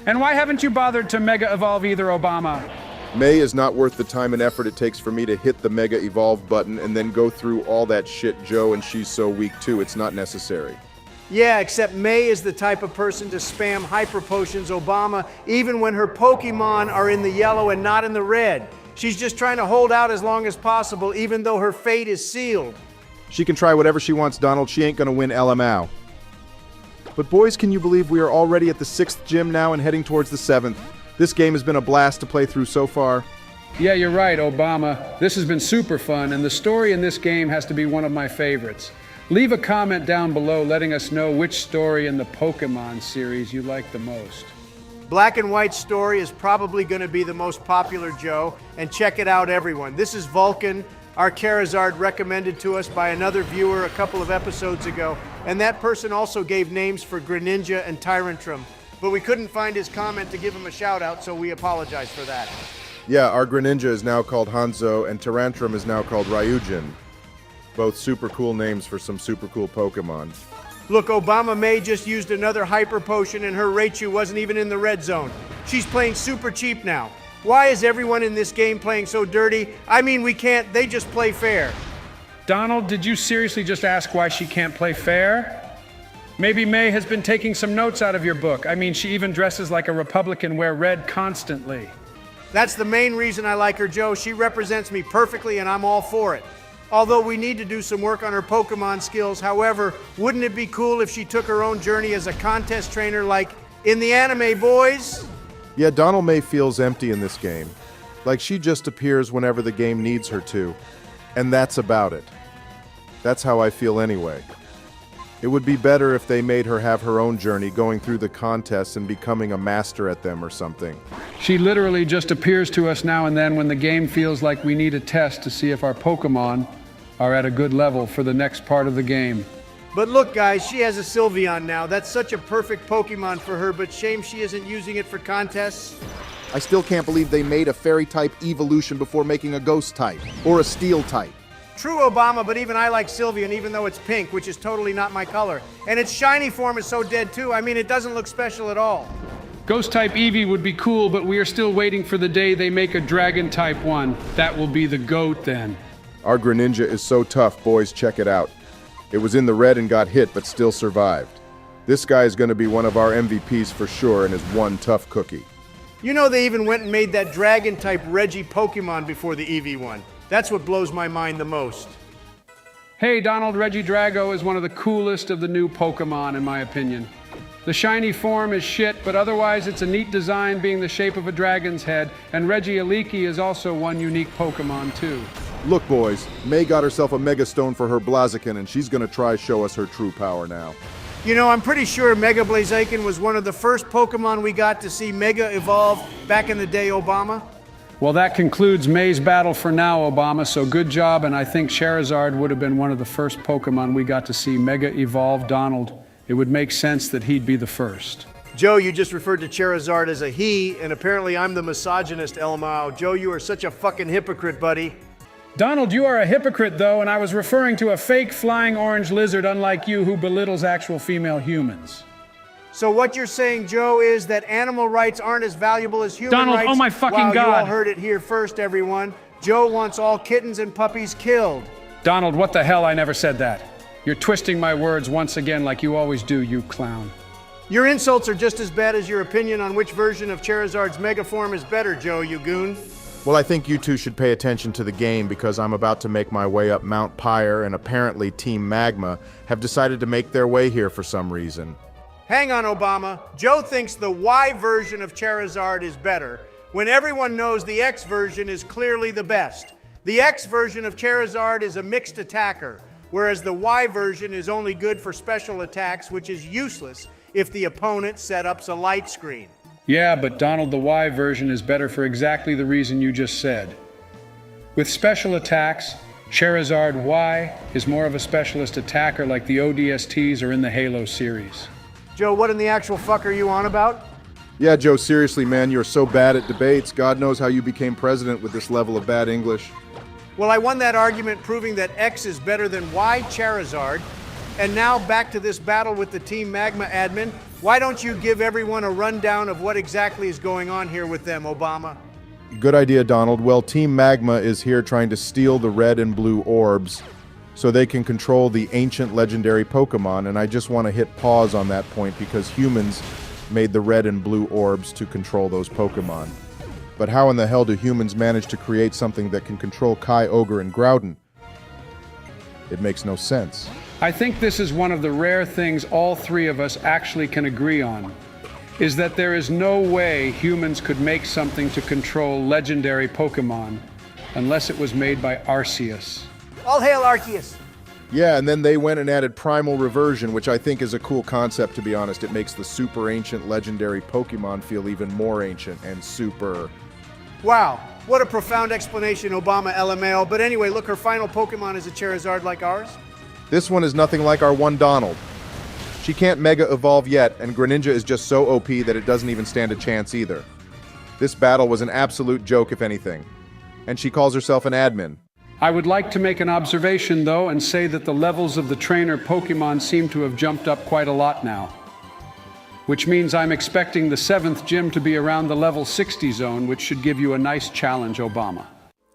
And why haven't you bothered to Mega Evolve either, Obama? May is not worth the time and effort it takes for me to hit the Mega Evolve button and then go through all that shit, Joe, and she's so weak too, it's not necessary. Yeah, except May is the type of person to spam Hyper Potions, Obama, even when her Pokemon are in the yellow and not in the red. She's just trying to hold out as long as possible, even though her fate is sealed. She can try whatever she wants, Donald. She ain't gonna win LMAO. But boys, can you believe we are already at the 6th gym now and heading towards the 7th? This game has been a blast to play through so far. Yeah, you're right, Obama. This has been super fun, and the story in this game has to be one of my favorites. Leave a comment down below letting us know which story in the Pokemon series you like the most. Black and White story is probably going to be the most popular, Joe, and check it out, everyone. This is Vulcan, our Charizard, recommended to us by another viewer a couple of episodes ago, and that person also gave names for Greninja and Tyrantrum, but we couldn't find his comment to give him a shout out, so we apologize for that. Yeah, our Greninja is now called Hanzo, and Tyrantrum is now called Ryujin. Both super cool names for some super cool Pokemon. Look, Obama May just used another Hyper Potion and her Raichu wasn't even in the red zone. She's playing super cheap now. Why is everyone in this game playing so dirty? I mean, they just play fair. Donald, did you seriously just ask why she can't play fair? Maybe May has been taking some notes out of your book. I mean, she even dresses like a Republican, wear red constantly. That's the main reason I like her, Joe. She represents me perfectly and I'm all for it. Although we need to do some work on her Pokemon skills. However, wouldn't it be cool if she took her own journey as a contest trainer like in the anime, boys? Yeah, Donald May feels empty in this game. Like she just appears whenever the game needs her to. And that's about it. That's how I feel anyway. It would be better if they made her have her own journey, going through the contests and becoming a master at them or something. She literally just appears to us now and then when the game feels like we need a test to see if our Pokemon are at a good level for the next part of the game. But look, guys, she has a Sylveon now. That's such a perfect Pokemon for her, but shame she isn't using it for contests. I still can't believe they made a fairy type evolution before making a ghost type or a steel type. True, Obama, but even I like Sylveon, even though it's pink, which is totally not my color. And its shiny form is so dead too. I mean, it doesn't look special at all. Ghost-type Eevee would be cool, but we are still waiting for the day they make a Dragon-type one. That will be the GOAT then. Our Greninja is so tough, boys, check it out. It was in the red and got hit, but still survived. This guy is going to be one of our MVPs for sure and is one tough cookie. You know they even went and made that Dragon-type Reggie Pokemon before the Eevee one. That's what blows my mind the most. Hey, Donald, Regidrago is one of the coolest of the new Pokemon, in my opinion. The shiny form is shit, but otherwise it's a neat design being the shape of a dragon's head, and Regieleki is also one unique Pokemon, too. Look, boys, May got herself a Mega Stone for her Blaziken, and she's going to try show us her true power now. You know, I'm pretty sure Mega Blaziken was one of the first Pokemon we got to see Mega evolve back in the day, Obama. Well, that concludes May's battle for now, Obama, so good job, and I think Charizard would have been one of the first Pokemon we got to see Mega evolve. Donald, it would make sense that he'd be the first. Joe, you just referred to Charizard as a he, and apparently I'm the misogynist, Elmao. Joe, you are such a fucking hypocrite, buddy. Donald, you are a hypocrite, though, and I was referring to a fake flying orange lizard unlike you who belittles actual female humans. So what you're saying, Joe, is that animal rights aren't as valuable as human Donald, rights? oh my fucking wow, God. You all heard it here first, everyone. Joe wants all kittens and puppies killed. Donald, what the hell? I never said that. You're twisting my words once again like you always do, you clown. Your insults are just as bad as your opinion on which version of Charizard's mega form is better, Joe, you goon. Well, I think you two should pay attention to the game because I'm about to make my way up Mount Pyre, and apparently Team Magma have decided to make their way here for some reason. Hang on, Obama. Joe thinks the Y version of Charizard is better, when everyone knows the X version is clearly the best. The X version of Charizard is a mixed attacker, whereas the Y version is only good for special attacks, which is useless if the opponent setups a light screen. Yeah, but Donald, the Y version is better for exactly the reason you just said. With special attacks, Charizard Y is more of a specialist attacker like the ODSTs or in the Halo series. Joe, what in the actual fuck are you on about? Yeah, Joe, seriously, man, you're so bad at debates. God knows how you became president with this level of bad English. Well, I won that argument proving that X is better than Y Charizard. And now back to this battle with the Team Magma admin. Why don't you give everyone a rundown of what exactly is going on here with them, Obama? Good idea, Donald. Well, Team Magma is here trying to steal the red and blue orbs so they can control the ancient legendary Pokemon, and I just want to hit pause on that point because humans made the red and blue orbs to control those Pokemon. But how in the hell do humans manage to create something that can control Kyogre and Groudon? It makes no sense. I think this is one of the rare things all three of us actually can agree on, is that there is no way humans could make something to control legendary Pokemon unless it was made by Arceus. All hail Arceus! Yeah, and then they went and added Primal Reversion, which I think is a cool concept, to be honest. It makes the super ancient legendary Pokemon feel even more ancient and super. Wow, what a profound explanation, Obama LMAO. But anyway, look, her final Pokemon is a Charizard like ours. This one is nothing like our one Donald. She can't Mega Evolve yet, and Greninja is just so OP that it doesn't even stand a chance either. This battle was an absolute joke, if anything. And she calls herself an admin. I would like to make an observation, though, and say that the levels of the trainer Pokemon seem to have jumped up quite a lot now. Which means I'm expecting the 7th gym to be around the level 60 zone, which should give you a nice challenge, Obama.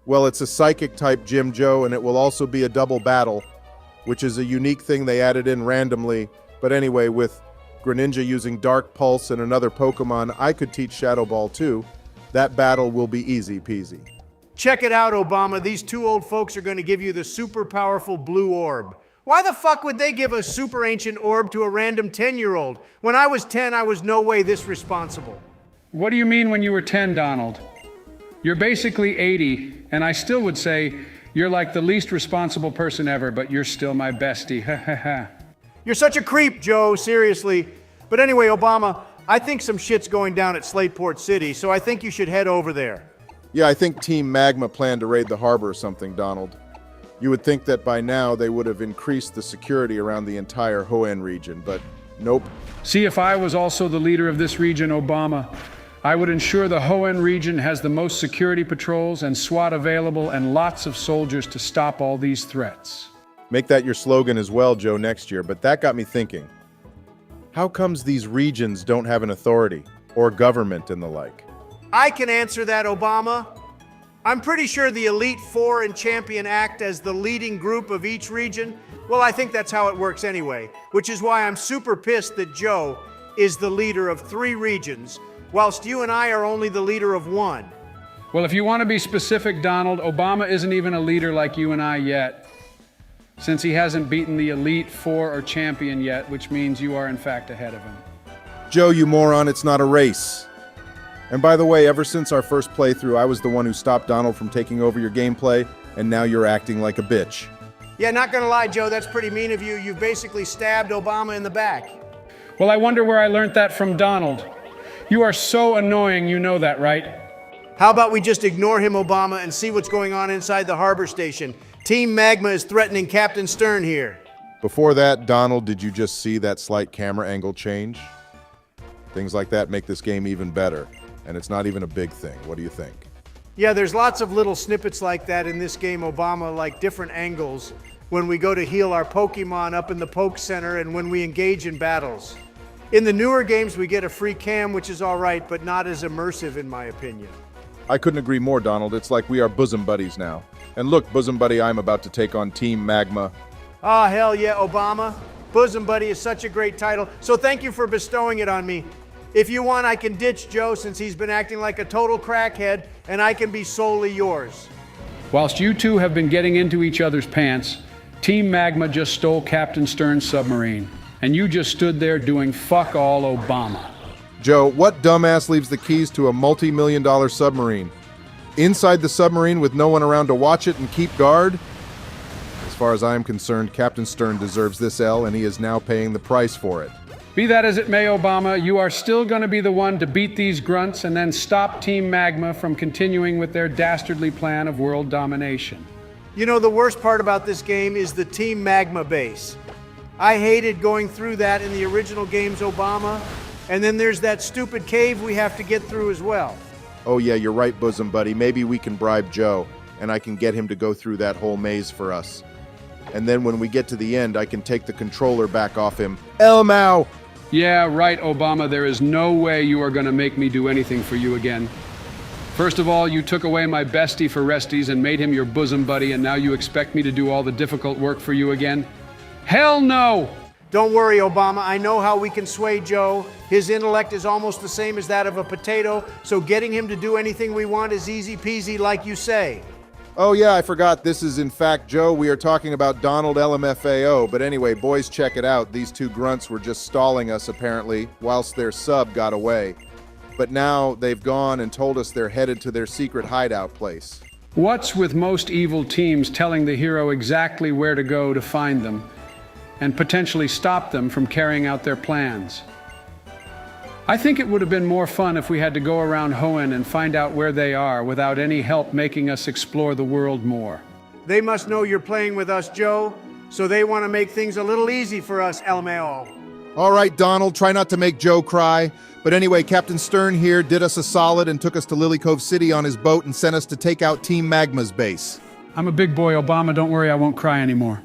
Well, it's a Psychic-type gym, Joe, and it will also be a double battle, which is a unique thing they added in randomly. But anyway, with Greninja using Dark Pulse and another Pokemon, I could teach Shadow Ball too. That battle will be easy peasy. Check it out, Obama. These two old folks are going to give you the super powerful blue orb. Why the fuck would they give a super ancient orb to a random 10-year-old? When I was 10, I was no way this responsible. What do you mean when you were 10, Donald? You're basically 80, and I still would say you're like the least responsible person ever, but you're still my bestie. Ha ha ha. You're such a creep, Joe, seriously. But anyway, Obama, I think some shit's going down at Slateport City, so I think you should head over there. Yeah, I think Team Magma planned to raid the harbor or something, Donald. You would think that by now they would have increased the security around the entire Hoenn region, but nope. See, if I was also the leader of this region, Obama, I would ensure the Hoenn region has the most security patrols and SWAT available and lots of soldiers to stop all these threats. Make that your slogan as well, Joe, next year, but that got me thinking. How comes these regions don't have an authority, or government and the like? I can answer that, Obama. I'm pretty sure the Elite Four and Champion act as the leading group of each region. Well, I think that's how it works anyway, which is why I'm super pissed that Joe is the leader of 3 regions, whilst you and I are only the leader of 1. Well, if you want to be specific, Donald, Obama isn't even a leader like you and I yet, since he hasn't beaten the Elite Four or Champion yet, which means you are in fact ahead of him. Joe, you moron, it's not a race. And by the way, ever since our first playthrough, I was the one who stopped Donald from taking over your gameplay, and now you're acting like a bitch. Yeah, not gonna lie, Joe, that's pretty mean of you. You've basically stabbed Obama in the back. Well, I wonder where I learned that from Donald. You are so annoying, you know that, right? How about we just ignore him, Obama, and see what's going on inside the harbor station? Team Magma is threatening Captain Stern here. Before that, Donald, did you just see that slight camera angle change? Things like that make this game even better, and it's not even a big thing. What do you think? Yeah, there's lots of little snippets like that in this game, Obama, like different angles when we go to heal our Pokemon up in the Poke Center and when we engage in battles. In the newer games, we get a free cam, which is all right, but not as immersive in my opinion. I couldn't agree more, Donald. It's like we are bosom buddies now. And look, bosom buddy, I'm about to take on Team Magma. Oh, hell yeah, Obama. Bosom Buddy is such a great title, so thank you for bestowing it on me. If you want, I can ditch Joe since he's been acting like a total crackhead, and I can be solely yours. Whilst you two have been getting into each other's pants, Team Magma just stole Captain Stern's submarine, and you just stood there doing fuck all Obama. Joe, what dumbass leaves the keys to a multi-million-dollar submarine? Inside the submarine with no one around to watch it and keep guard? As far as I am concerned, Captain Stern deserves this L, and he is now paying the price for it. Be that as it may, Obama, you are still going to be the one to beat these grunts and then stop Team Magma from continuing with their dastardly plan of world domination. You know, the worst part about this game is the Team Magma base. I hated going through that in the original games, Obama, and then there's that stupid cave we have to get through as well. Oh yeah, you're right, bosom buddy. Maybe we can bribe Joe, and I can get him to go through that whole maze for us. And then when we get to the end, I can take the controller back off him. Elmow! Yeah, right, Obama. There is no way you are going to make me do anything for you again. First of all, you took away my bestie for resties and made him your bosom buddy, and now you expect me to do all the difficult work for you again? Hell no! Don't worry, Obama. I know how we can sway Joe. His intellect is almost the same as that of a potato, so getting him to do anything we want is easy peasy, like you say. Oh yeah, I forgot. This is in fact Joe. We are talking about Donald LMFAO. But anyway, boys, check it out. These two grunts were just stalling us, apparently, whilst their sub got away. But now they've gone and told us they're headed to their secret hideout place. What's with most evil teams telling the hero exactly where to go to find them, and potentially stop them from carrying out their plans? I think it would have been more fun if we had to go around Hoenn and find out where they are without any help making us explore the world more. They must know you're playing with us, Joe, so they want to make things a little easy for us, LMAO. All right, Donald, try not to make Joe cry. But anyway, Captain Stern here did us a solid and took us to Lily Cove City on his boat and sent us to take out Team Magma's base. I'm a big boy, Obama. Don't worry, I won't cry anymore.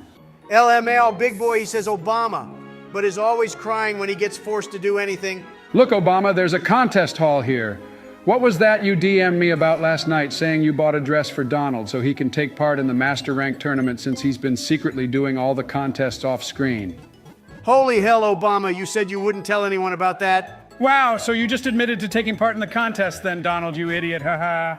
LMAO, big boy, he says Obama, but is always crying when he gets forced to do anything. Look, Obama, there's a contest hall here. What was that you DM'd me about last night, saying you bought a dress for Donald so he can take part in the Master Rank tournament since he's been secretly doing all the contests off screen? Holy hell, Obama, you said you wouldn't tell anyone about that? Wow, so you just admitted to taking part in the contest then, Donald, you idiot, haha.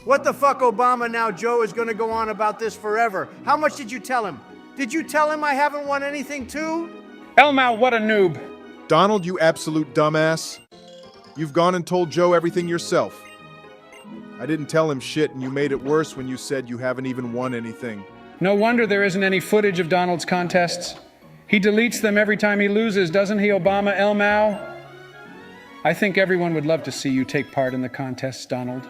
What the fuck, Obama? Now Joe is gonna go on about this forever. How much did you tell him? Did you tell him I haven't won anything too? Elmow, what a noob. Donald, you absolute dumbass. You've gone and told Joe everything yourself. I didn't tell him shit, and you made it worse when you said you haven't even won anything. No wonder there isn't any footage of Donald's contests. He deletes them every time he loses, doesn't he, Obama, Elmow? I think everyone would love to see you take part in the contests, Donald.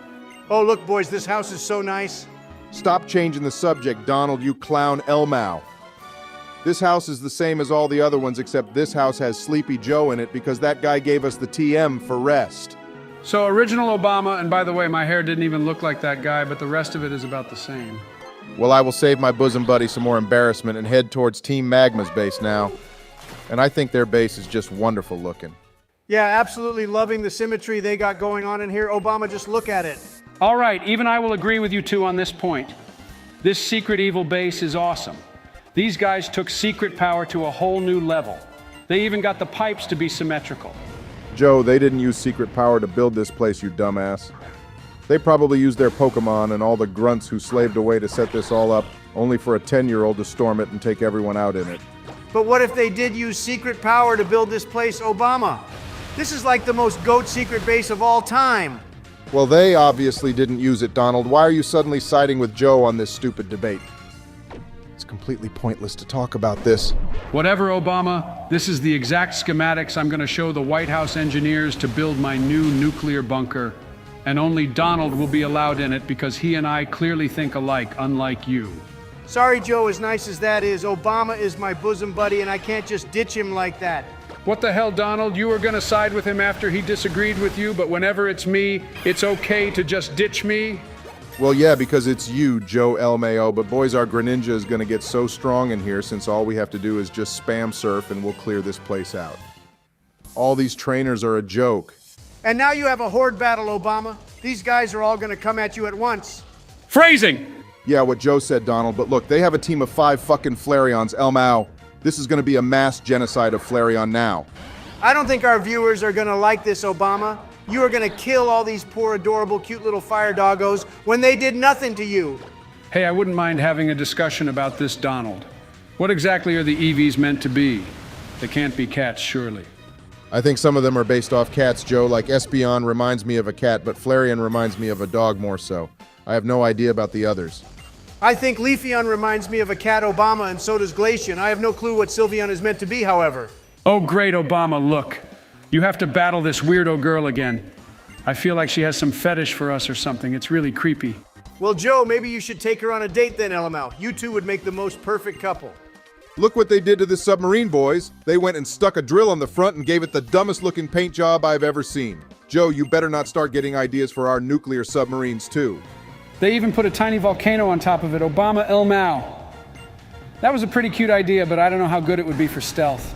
Oh, look, boys, this house is so nice. Stop changing the subject, Donald, you clown Elmow. This house is the same as all the other ones, except this house has Sleepy Joe in it because that guy gave us the TM for rest. So original Obama, and by the way, my hair didn't even look like that guy, but the rest of it is about the same. Well, I will save my bosom buddy some more embarrassment and head towards Team Magma's base now. And I think their base is just wonderful looking. Yeah, absolutely loving the symmetry they got going on in here. Obama, just look at it. All right, even I will agree with you two on this point. This secret evil base is awesome. These guys took secret power to a whole new level. They even got the pipes to be symmetrical. Joe, they didn't use secret power to build this place, you dumbass. They probably used their Pokémon and all the grunts who slaved away to set this all up, only for a 10-year-old to storm it and take everyone out in it. But what if they did use secret power to build this place, Obama? This is like the most GOAT secret base of all time. Well, they obviously didn't use it, Donald. Why are you suddenly siding with Joe on this stupid debate? It's completely pointless to talk about this. Whatever, Obama, this is the exact schematics I'm going to show the White House engineers to build my new nuclear bunker. And only Donald will be allowed in it because he and I clearly think alike, unlike you. Sorry, Joe, as nice as that is, Obama is my bosom buddy and I can't just ditch him like that. What the hell, Donald? You were going to side with him after he disagreed with you, but whenever it's me, it's okay to just ditch me? Well, yeah, because it's you, Joe LMAO, but boys, our Greninja is going to get so strong in here since all we have to do is just spam surf and we'll clear this place out. All these trainers are a joke. And now you have a horde battle, Obama. These guys are all going to come at you at once. Phrasing! Yeah, what Joe said, Donald, but look, they have a team of 5 fucking Flareons, LMAO. This is going to be a mass genocide of Flareon now. I don't think our viewers are going to like this, Obama. You are going to kill all these poor, adorable, cute little fire doggos when they did nothing to you. Hey, I wouldn't mind having a discussion about this, Donald. What exactly are the EVs meant to be? They can't be cats, surely. I think some of them are based off cats, Joe, like Espeon reminds me of a cat, but Flareon reminds me of a dog more so. I have no idea about the others. I think Leafeon reminds me of a cat, Obama, and so does Glaceon. I have no clue what Sylveon is meant to be, however. Oh, great, Obama, look. You have to battle this weirdo girl again. I feel like she has some fetish for us or something. It's really creepy. Well, Joe, maybe you should take her on a date then, LMAO. You two would make the most perfect couple. Look what they did to this submarine, boys. They went and stuck a drill on the front and gave it the dumbest looking paint job I've ever seen. Joe, you better not start getting ideas for our nuclear submarines, too. They even put a tiny volcano on top of it. Obama Ilmao. That was a pretty cute idea, but I don't know how good it would be for stealth.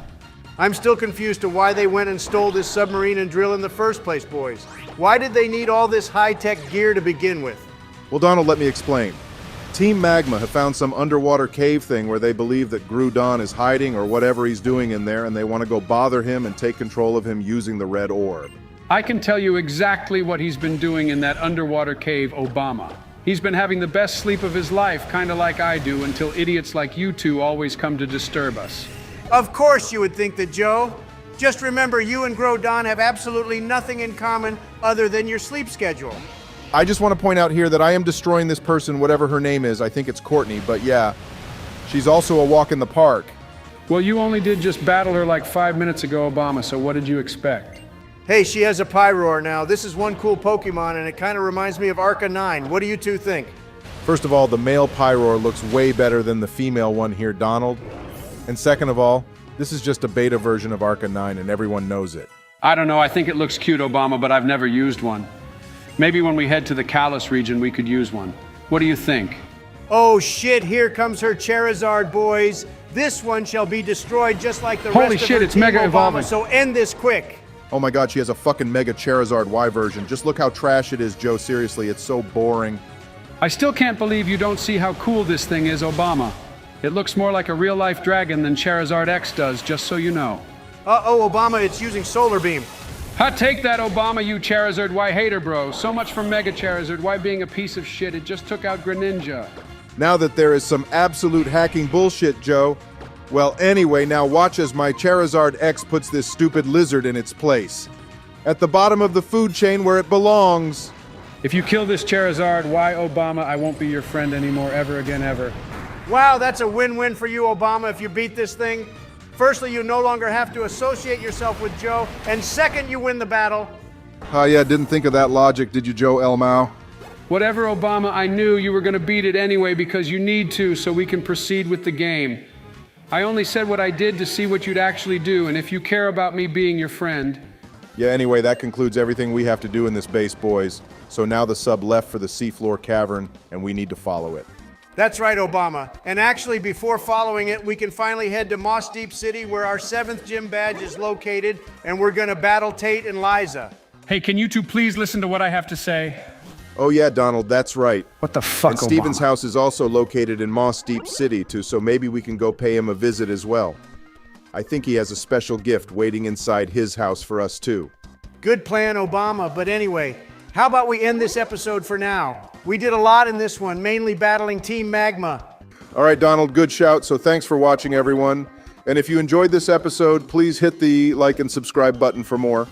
I'm still confused to why they went and stole this submarine and drill in the first place, boys. Why did they need all this high-tech gear to begin with? Well, Donald, let me explain. Team Magma have found some underwater cave thing where they believe that Groudon is hiding or whatever he's doing in there, and they want to go bother him and take control of him using the red orb. I can tell you exactly what he's been doing in that underwater cave, Obama. He's been having the best sleep of his life, kind of like I do, until idiots like you two always come to disturb us. Of course you would think that, Joe. Just remember, you and Groudon have absolutely nothing in common other than your sleep schedule. I just want to point out here that I am destroying this person, whatever her name is. I think it's Courtney, but yeah. She's also a walk in the park. Well, you only did just battle her like 5 minutes ago, Obama, so what did you expect? Hey, she has a Pyroar now. This is one cool Pokemon, and it kind of reminds me of Arca 9. What do you two think? First of all, the male Pyroar looks way better than the female one here, Donald. And second of all, this is just a beta version of Arca 9, and everyone knows it. I don't know, I think it looks cute, Obama, but I've never used one. Maybe when we head to the Kalos region, we could use one. What do you think? Oh shit, here comes her Charizard, boys. This one shall be destroyed just like the Holy rest shit, of her it's team, mega Obama, evolving. so end this quick. Oh my god, she has a fucking Mega Charizard Y version. Just look how trash it is, Joe. Seriously, it's so boring. I still can't believe you don't see how cool this thing is, Obama. It looks more like a real-life dragon than Charizard X does, just so you know. Uh-oh, Obama, it's using Solar Beam. Ha, take that, Obama, you Charizard Y hater, bro. So much for Mega Charizard Y being a piece of shit. It just took out Greninja. Now that there is some absolute hacking bullshit, Joe. Well, anyway, now watch as my Charizard X puts this stupid lizard in its place. At the bottom of the food chain where it belongs. If you kill this Charizard Y, Obama, I won't be your friend anymore, ever again, ever. Wow, that's a win-win for you, Obama, if you beat this thing. Firstly, you no longer have to associate yourself with Joe, and second, you win the battle. Oh yeah, didn't think of that logic, did you, Joe Elmau? Whatever, Obama, I knew you were going to beat it anyway because you need to so we can proceed with the game. I only said what I did to see what you'd actually do, and if you care about me being your friend, Yeah, anyway, that concludes everything we have to do in this base, boys. So now the sub left for the seafloor cavern, and we need to follow it. That's right, Obama. And actually, before following it, we can finally head to Moss Deep City, where our 7th gym badge is located, and we're gonna battle Tate and Liza. Hey, can you two please listen to what I have to say? Oh yeah, Donald, that's right. What the fuck, And Steven's house is also located in Moss Deep City, too, so maybe we can go pay him a visit as well. I think he has a special gift waiting inside his house for us, too. Good plan, Obama. But anyway, how about we end this episode for now? We did a lot in this one, mainly battling Team Magma. All right, Donald, good shout. So thanks for watching, everyone. And if you enjoyed this episode, please hit the like and subscribe button for more.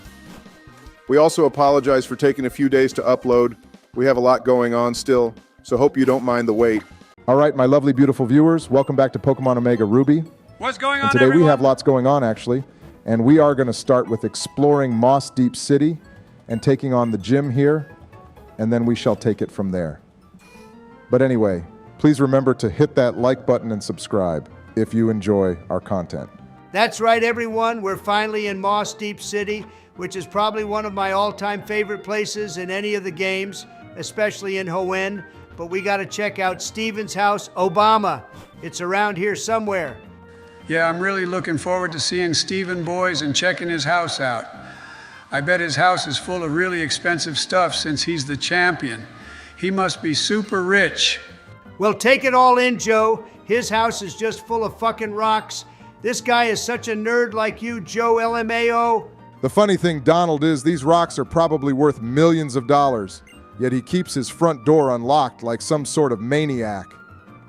We also apologize for taking a few days to upload. We have a lot going on still, so hope you don't mind the wait. All right, my lovely, beautiful viewers, welcome back to Pokemon Omega Ruby. What's going on, And today everyone? we have lots going on, actually. And we are going to start with exploring Moss Deep City and taking on the gym here, and then we shall take it from there. But anyway, please remember to hit that like button and subscribe if you enjoy our content. That's right, everyone. We're finally in Moss Deep City, which is probably one of my all-time favorite places in any of the games, especially in Hoenn. But we got to check out Steven's house, Obama. It's around here somewhere. Yeah, I'm really looking forward to seeing Steven boys and checking his house out. I bet his house is full of really expensive stuff since he's the champion. He must be super rich. Well, take it all in, Joe. His house is just full of fucking rocks. This guy is such a nerd like you, Joe LMAO. The funny thing, Donald, is these rocks are probably worth millions of dollars, yet he keeps his front door unlocked like some sort of maniac.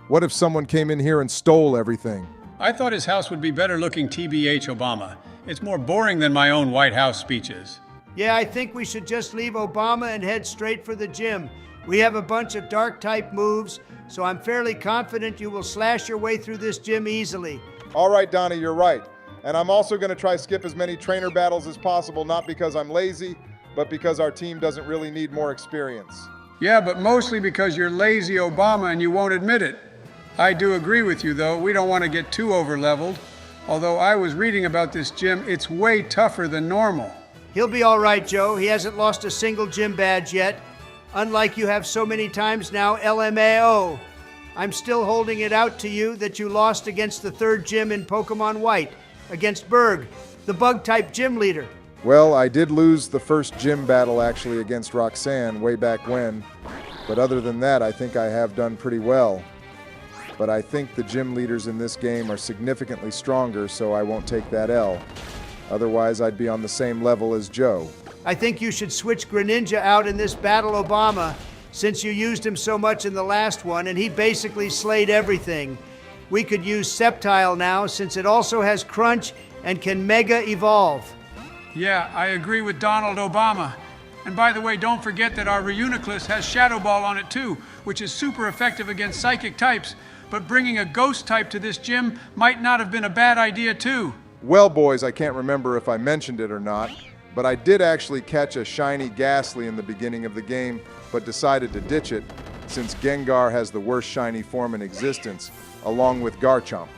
What if someone came in here and stole everything? I thought his house would be better looking, TBH, Obama. It's more boring than my own White House speeches. Yeah, I think we should just leave Obama and head straight for the gym. We have a bunch of dark-type moves, so I'm fairly confident you will slash your way through this gym easily. All right, Donnie, you're right. And I'm also going to try skip as many trainer battles as possible, not because I'm lazy, but because our team doesn't really need more experience. Yeah, but mostly because you're lazy, Obama, and you won't admit it. I do agree with you, though. We don't want to get too over-leveled. Although I was reading about this gym, it's way tougher than normal. He'll be all right, Joe. He hasn't lost a single gym badge yet. Unlike you have so many times now, LMAO. I'm still holding it out to you that you lost against the 3rd gym in Pokemon White, against Berg, the Bug-type gym leader. Well, I did lose the first gym battle actually against Roxanne way back when. But other than that, I think I have done pretty well. But I think the gym leaders in this game are significantly stronger, so I won't take that L. Otherwise, I'd be on the same level as Joe. I think you should switch Greninja out in this battle, Obama, since you used him so much in the last one, and he basically slayed everything. We could use Sceptile now, since it also has Crunch and can Mega Evolve. Yeah, I agree with Donald Obama. And by the way, don't forget that our Reuniclus has Shadow Ball on it too, which is super effective against psychic types. But bringing a ghost type to this gym might not have been a bad idea too. Well, boys, I can't remember if I mentioned it or not, but I did actually catch a shiny Ghastly in the beginning of the game, but decided to ditch it, since Gengar has the worst shiny form in existence, along with Garchomp.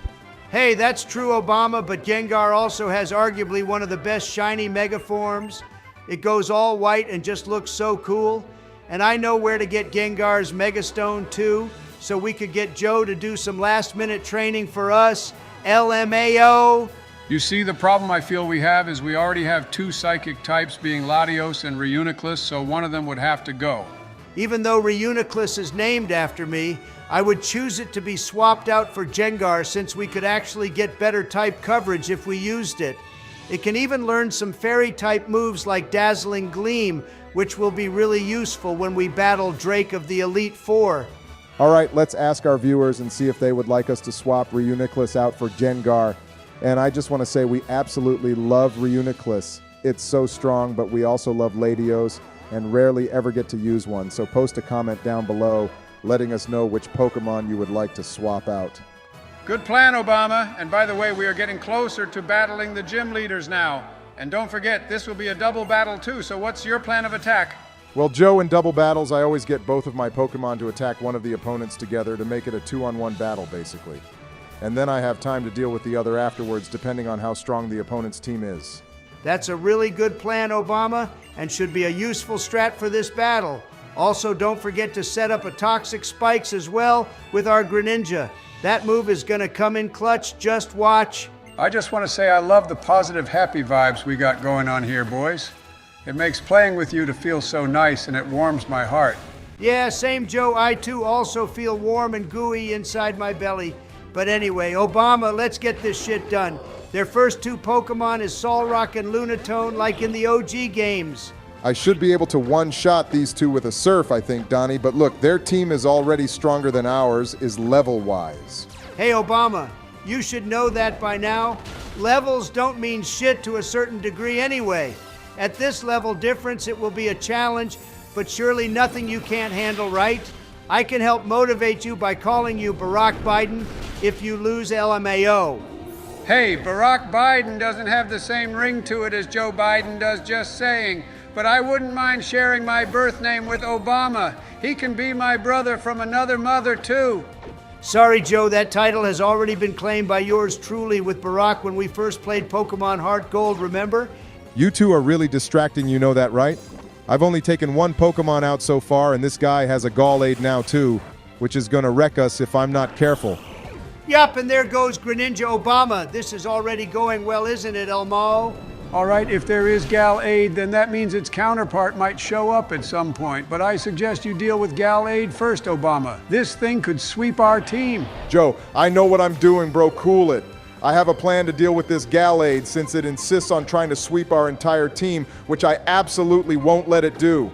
Hey, that's true, Obama, but Gengar also has arguably one of the best shiny Mega forms. It goes all white and just looks so cool. And I know where to get Gengar's Mega Stone too, so we could get Joe to do some last-minute training for us. LMAO. You see, the problem I feel we have is we already have 2 psychic types, being Latios and Reuniclus, so one of them would have to go. Even though Reuniclus is named after me, I would choose it to be swapped out for Gengar, since we could actually get better type coverage if we used it. It can even learn some fairy-type moves like Dazzling Gleam, which will be really useful when we battle Drake of the Elite Four. All right, let's ask our viewers and see if they would like us to swap Reuniclus out for Gengar. And I just want to say we absolutely love Reuniclus. It's so strong, but we also love Latios and rarely ever get to use one. So post a comment down below letting us know which Pokemon you would like to swap out. Good plan, Obama. And by the way, we are getting closer to battling the gym leaders now. And don't forget, this will be a double battle too, so what's your plan of attack? Well, Joe, in double battles, I always get both of my Pokemon to attack one of the opponents together to make it a 2-on-1 battle, basically. And then I have time to deal with the other afterwards, depending on how strong the opponent's team is. That's a really good plan, Obama, and should be a useful strat for this battle. Also, don't forget to set up a toxic spikes as well with our Greninja. That move is gonna come in clutch, just watch. I just want to say I love the positive, happy vibes we got going on here, boys. It makes playing with you to feel so nice, and it warms my heart. Yeah, same Joe, I too also feel warm and gooey inside my belly. But anyway, Obama, let's get this shit done. Their first 2 Pokemon is Solrock and Lunatone like in the OG games. I should be able to one-shot these two with a Surf, I think, Donnie, but look, their team is already stronger than ours, is level-wise. Hey, Obama, you should know that by now. Levels don't mean shit to a certain degree anyway. At this level difference, it will be a challenge, but surely nothing you can't handle, right? I can help motivate you by calling you Barack Biden if you lose LMAO. Hey, Barack Biden doesn't have the same ring to it as Joe Biden does, just saying. But I wouldn't mind sharing my birth name with Obama. He can be my brother from another mother, too. Sorry, Joe, that title has already been claimed by yours truly with Barack when we first played Pokemon Heart Gold, remember? You two are really distracting, you know that, right? I've only taken 1 Pokemon out so far, and this guy has a Gallade now, too, which is gonna wreck us if I'm not careful. Yup, and there goes Greninja Obama. This is already going well, isn't it, Elmo? All right, if there is Gallade, then that means its counterpart might show up at some point. But I suggest you deal with Gallade first, Obama. This thing could sweep our team. Joe, I know what I'm doing, bro. Cool it. I have a plan to deal with this Gallade since it insists on trying to sweep our entire team, which I absolutely won't let it do.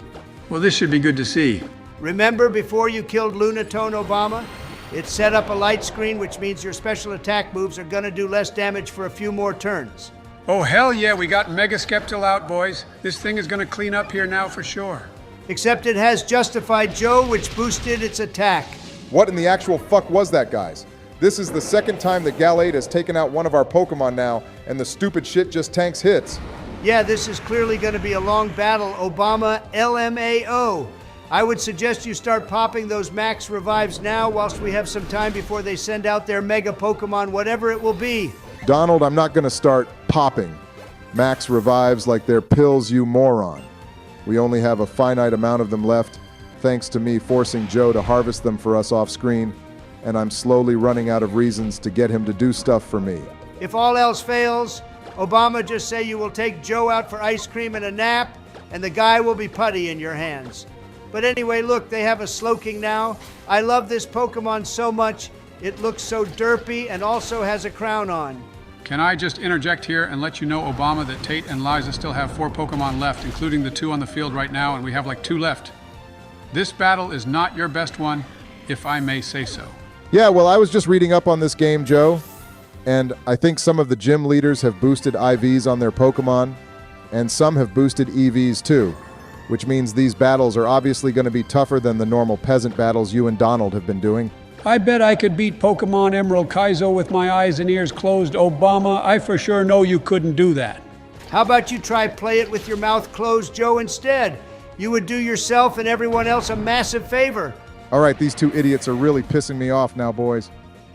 Well, this should be good to see. Remember before you killed Lunatone, Obama? It set up a light screen, which means your special attack moves are gonna do less damage for a few more turns. Oh, hell yeah, we got Mega Skeptil out, boys. This thing is gonna clean up here now for sure. Except it has Justified Joe, which boosted its attack. What in the actual fuck was that, guys? This is the second time that Gallade has taken out one of our Pokemon now, and the stupid shit just tanks hits. Yeah, this is clearly gonna be a long battle, Obama LMAO. I would suggest you start popping those max revives now whilst we have some time before they send out their Mega Pokemon, whatever it will be. Donald, I'm not gonna start popping max revives like they're pills, you moron. We only have a finite amount of them left, thanks to me forcing Joe to harvest them for us off screen, and I'm slowly running out of reasons to get him to do stuff for me. If all else fails, Obama, just say you will take Joe out for ice cream and a nap, and the guy will be putty in your hands. But anyway, look, they have a Slowking now. I love this Pokemon so much. It looks so derpy and also has a crown on. Can I just interject here and let you know, Obama, that Tate and Liza still have 4 Pokemon left, including the 2 on the field right now, and we have like 2 left. This battle is not your best one, if I may say so. Yeah, well, I was just reading up on this game, Joe, and I think some of the gym leaders have boosted IVs on their Pokemon, and some have boosted EVs too, which means these battles are obviously going to be tougher than the normal peasant battles you and Donald have been doing. I bet I could beat Pokemon Emerald Kaizo with my eyes and ears closed, Obama. I for sure know you couldn't do that. How about you try play it with your mouth closed, Joe, instead? You would do yourself and everyone else a massive favor. All right, these 2 idiots are really pissing me off now, boys.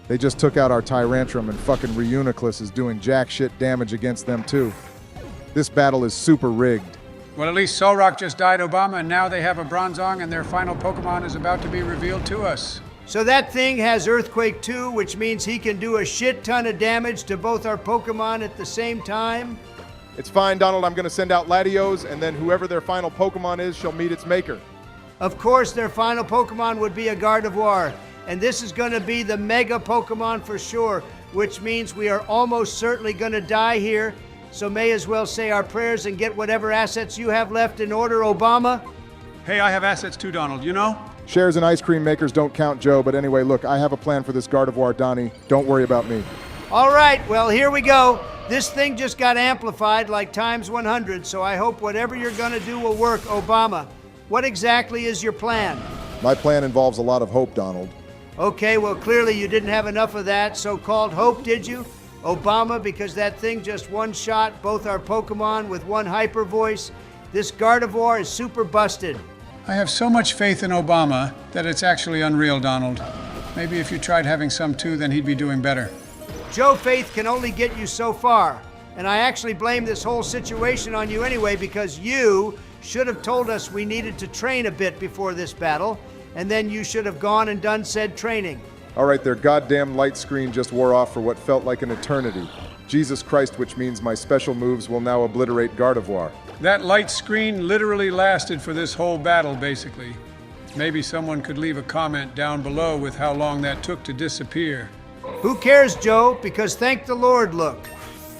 They just took out our Tyrantrum, and fucking Reuniclus is doing jack shit damage against them too. This battle is super rigged. Well, at least Solrock just died, Obama, and now they have a Bronzong, and their final Pokemon is about to be revealed to us. So that thing has Earthquake 2, which means he can do a shit ton of damage to both our Pokemon at the same time? It's fine, Donald. I'm going to send out Latios, and then whoever their final Pokemon is shall meet its maker. Of course, their final Pokemon would be a Gardevoir, and this is going to be the Mega Pokemon for sure, which means we are almost certainly going to die here, so may as well say our prayers and get whatever assets you have left in order, Obama. Hey, I have assets too, Donald, you know? Shares and ice cream makers don't count, Joe, but anyway, look, I have a plan for this Gardevoir, Donnie. Don't worry about me. All right, well, here we go. This thing just got amplified like times 100, so I hope whatever you're going to do will work, Obama. What exactly is your plan? My plan involves a lot of hope, Donald. Okay, well, clearly you didn't have enough of that so-called hope, did you? Obama, because that thing just one-shot both our Pokemon with one hyper voice. This Gardevoir is super busted. I have so much faith in Obama that it's actually unreal, Donald. Maybe if you tried having some too, then he'd be doing better. Joe faith can only get you so far. And I actually blame this whole situation on you anyway because you should have told us we needed to train a bit before this battle, and then you should have gone and done said training. All right, their goddamn light screen just wore off for what felt like an eternity. Jesus Christ, which means my special moves will now obliterate Gardevoir. That light screen literally lasted for this whole battle, basically. Maybe someone could leave a comment down below with how long that took to disappear. Who cares, Joe? Because thank the Lord, look.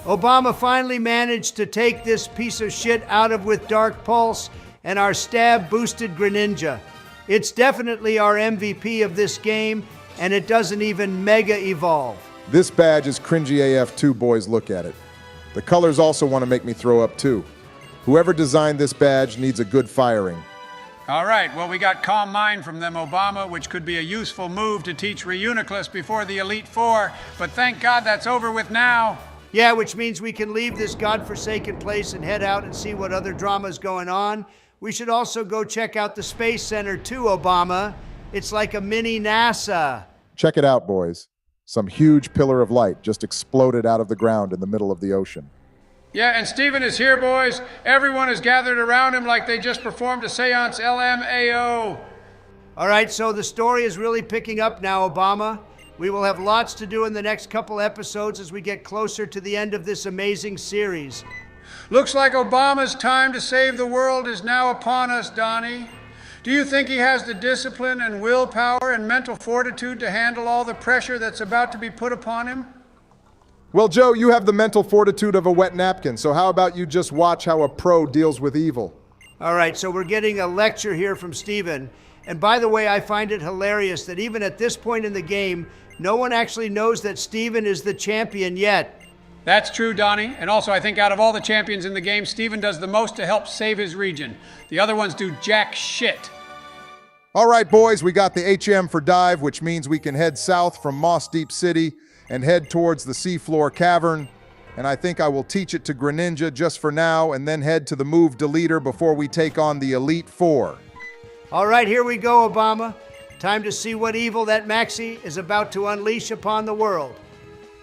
Obama finally managed to take this piece of shit out of with Dark Pulse and our stab-boosted Greninja. It's definitely our MVP of this game, and it doesn't even mega evolve. This badge is cringy AF too, boys, look at it. The colors also want to make me throw up too. Whoever designed this badge needs a good firing. All right, well, we got Calm Mind from them, Obama, which could be a useful move to teach Reuniclus before the Elite Four, but thank God that's over with now. Yeah, which means we can leave this godforsaken place and head out and see what other drama's going on. We should also go check out the Space Center too, Obama. It's like a mini NASA. Check it out, boys. Some huge pillar of light just exploded out of the ground in the middle of the ocean. Yeah, and Steven is here, boys. Everyone is gathered around him like they just performed a seance LMAO. All right, so the story is really picking up now, Obama. We will have lots to do in the next couple episodes as we get closer to the end of this amazing series. Looks like Obama's time to save the world is now upon us, Donnie. Do you think he has the discipline and willpower and mental fortitude to handle all the pressure that's about to be put upon him? Well, Joe, you have the mental fortitude of a wet napkin, so how about you just watch how a pro deals with evil? All right, so we're getting a lecture here from Steven. And by the way, I find it hilarious that even at this point in the game, no one actually knows that Steven is the champion yet. That's true, Donnie. And also, I think out of all the champions in the game, Steven does the most to help save his region. The other ones do jack shit. All right, boys, we got the HM for dive, which means we can head south from Moss Deep City and head towards the seafloor cavern. And I think I will teach it to Greninja just for now and then head to the move deleter before we take on the Elite Four. All right, here we go, Obama. Time to see what evil that Maxie is about to unleash upon the world.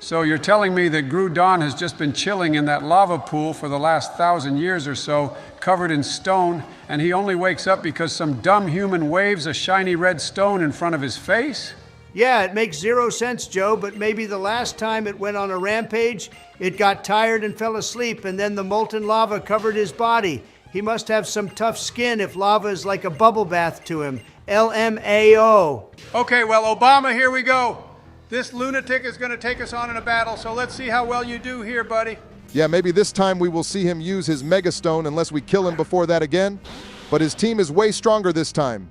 So you're telling me that Groudon has just been chilling in that lava pool for the last 1,000 years or so, covered in stone, and he only wakes up because some dumb human waves a shiny red stone in front of his face? Yeah, it makes zero sense, Joe, but maybe the last time it went on a rampage, it got tired and fell asleep, and then the molten lava covered his body. He must have some tough skin if lava is like a bubble bath to him. LMAO. Okay, well, Obama, here we go. This lunatic is going to take us on in a battle, so let's see how well you do here, buddy. Yeah, maybe this time we will see him use his Mega Stone unless we kill him before that again. But his team is way stronger this time.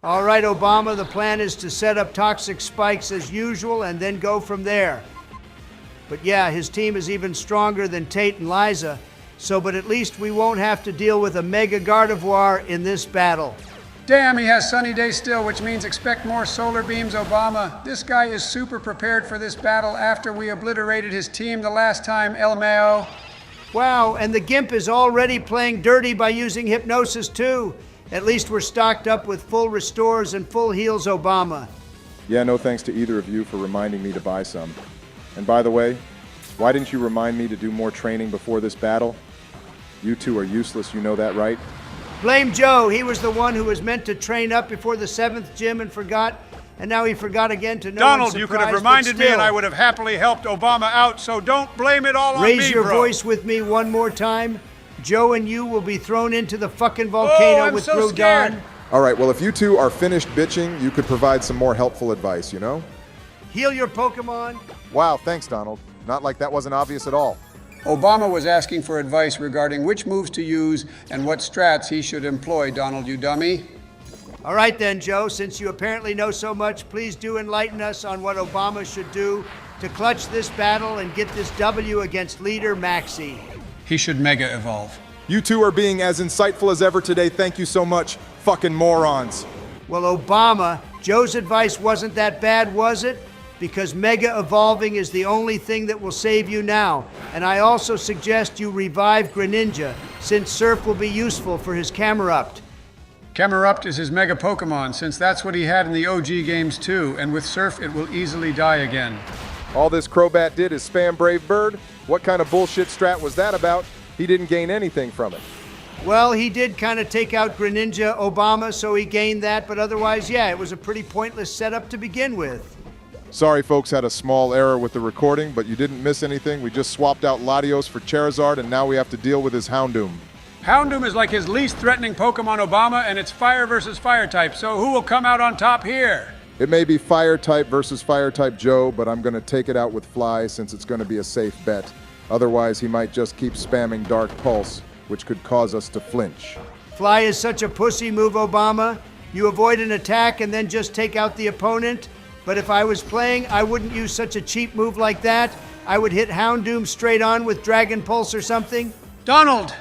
All right, Obama, the plan is to set up toxic spikes as usual and then go from there. But yeah, his team is even stronger than Tate and Liza, but at least we won't have to deal with a Mega Gardevoir in this battle. Damn, he has sunny days still, which means expect more solar beams, Obama. This guy is super prepared for this battle after we obliterated his team the last time, LMAO. Wow, and the Gimp is already playing dirty by using hypnosis too. At least we're stocked up with full restores and full heals, Obama. Yeah, no thanks to either of you for reminding me to buy some. And by the way, why didn't you remind me to do more training before this battle? You two are useless, you know that, right? Blame Joe. He was the one who was meant to train up before the 7th gym and forgot, and now he forgot again to no Donald, one's you surprise, could have reminded but me still. and I would have happily helped Obama out, so don't blame it all on me, Raise your bro. voice with me one more time. Joe and you will be thrown into the fucking volcano I'm with so Groudon. scared. All right, well, if you two are finished bitching, you could provide some more helpful advice, you know? Heal your Pokemon. Wow, thanks, Donald. Not like that wasn't obvious at all. Obama was asking for advice regarding which moves to use and what strats he should employ, Donald, you dummy. All right then, Joe, since you apparently know so much, please do enlighten us on what Obama should do to clutch this battle and get this W against leader Maxie. He should mega evolve. You two are being as insightful as ever today. Thank you so much, fucking morons. Well, Obama, Joe's advice wasn't that bad, was it? Because mega evolving is the only thing that will save you now. And I also suggest you revive Greninja, since Surf will be useful for his Camerupt. Camerupt is his mega Pokemon, since that's what he had in the OG games too, and with Surf it will easily die again. All this Crobat did is spam Brave Bird? What kind of bullshit strat was that about? He didn't gain anything from it. Well, he did kind of take out Greninja Obama, so he gained that, but otherwise, yeah, it was a pretty pointless setup to begin with. Sorry, folks, had a small error with the recording, but you didn't miss anything. We just swapped out Latios for Charizard, and now we have to deal with his Houndoom. Houndoom is like his least threatening Pokemon, Obama, and it's fire versus fire type, so who will come out on top here? It may be fire type versus fire type Joe, but I'm going to take it out with Fly since it's going to be a safe bet. Otherwise, he might just keep spamming Dark Pulse, which could cause us to flinch. Fly is such a pussy move, Obama. You avoid an attack and then just take out the opponent. But if I was playing, I wouldn't use such a cheap move like that. I would hit Houndoom straight on with Dragon Pulse or something. Donald,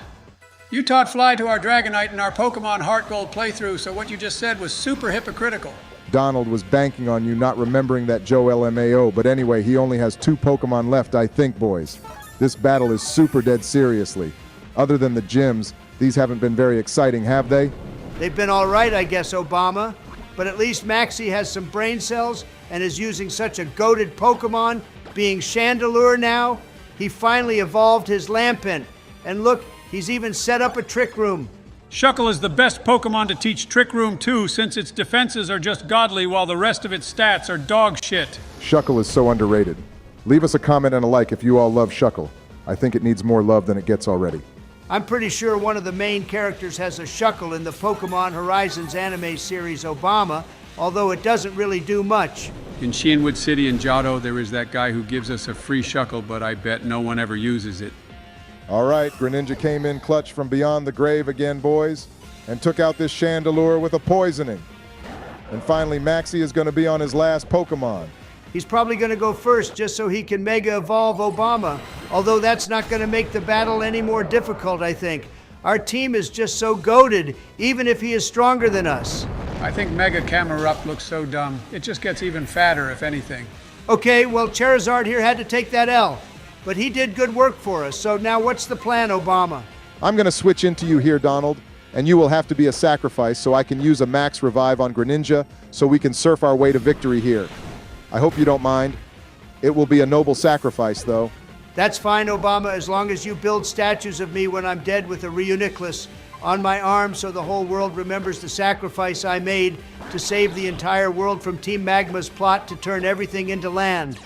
you taught Fly to our Dragonite in our Pokemon Heart Gold playthrough, so what you just said was super hypocritical. Donald was banking on you not remembering that Joe LMAO, but anyway, he only has 2 Pokemon left, I think, boys. This battle is super dead seriously. Other than the gyms, these haven't been very exciting, have they? They've been all right, I guess, Obama. But at least Maxie has some brain cells and is using such a goated Pokemon, being Chandelure now. He finally evolved his Lampent. And look, he's even set up a Trick Room. Shuckle is the best Pokemon to teach Trick Room too, since its defenses are just godly while the rest of its stats are dog shit. Shuckle is so underrated. Leave us a comment and a like if you all love Shuckle. I think it needs more love than it gets already. I'm pretty sure one of the main characters has a Shuckle in the Pokemon Horizons anime series Obama, although it doesn't really do much. In Sheenwood City and Johto, there is that guy who gives us a free Shuckle, but I bet no one ever uses it. All right, Greninja came in clutch from beyond the grave again, boys, and took out this Chandelure with a poisoning. And finally, Maxie is going to be on his last Pokemon. He's probably going to go first just so he can Mega Evolve Obama, although that's not going to make the battle any more difficult, I think. Our team is just so goated, even if he is stronger than us. I think Mega Camerupt looks so dumb. It just gets even fatter, if anything. Okay, well, Charizard here had to take that L, but he did good work for us. So now what's the plan, Obama? I'm going to switch into you here, Donald, and you will have to be a sacrifice so I can use a max revive on Greninja so we can surf our way to victory here. I hope you don't mind. It will be a noble sacrifice, though. That's fine, Obama, as long as you build statues of me when I'm dead with a Reuniclus on my arm so the whole world remembers the sacrifice I made to save the entire world from Team Magma's plot to turn everything into land.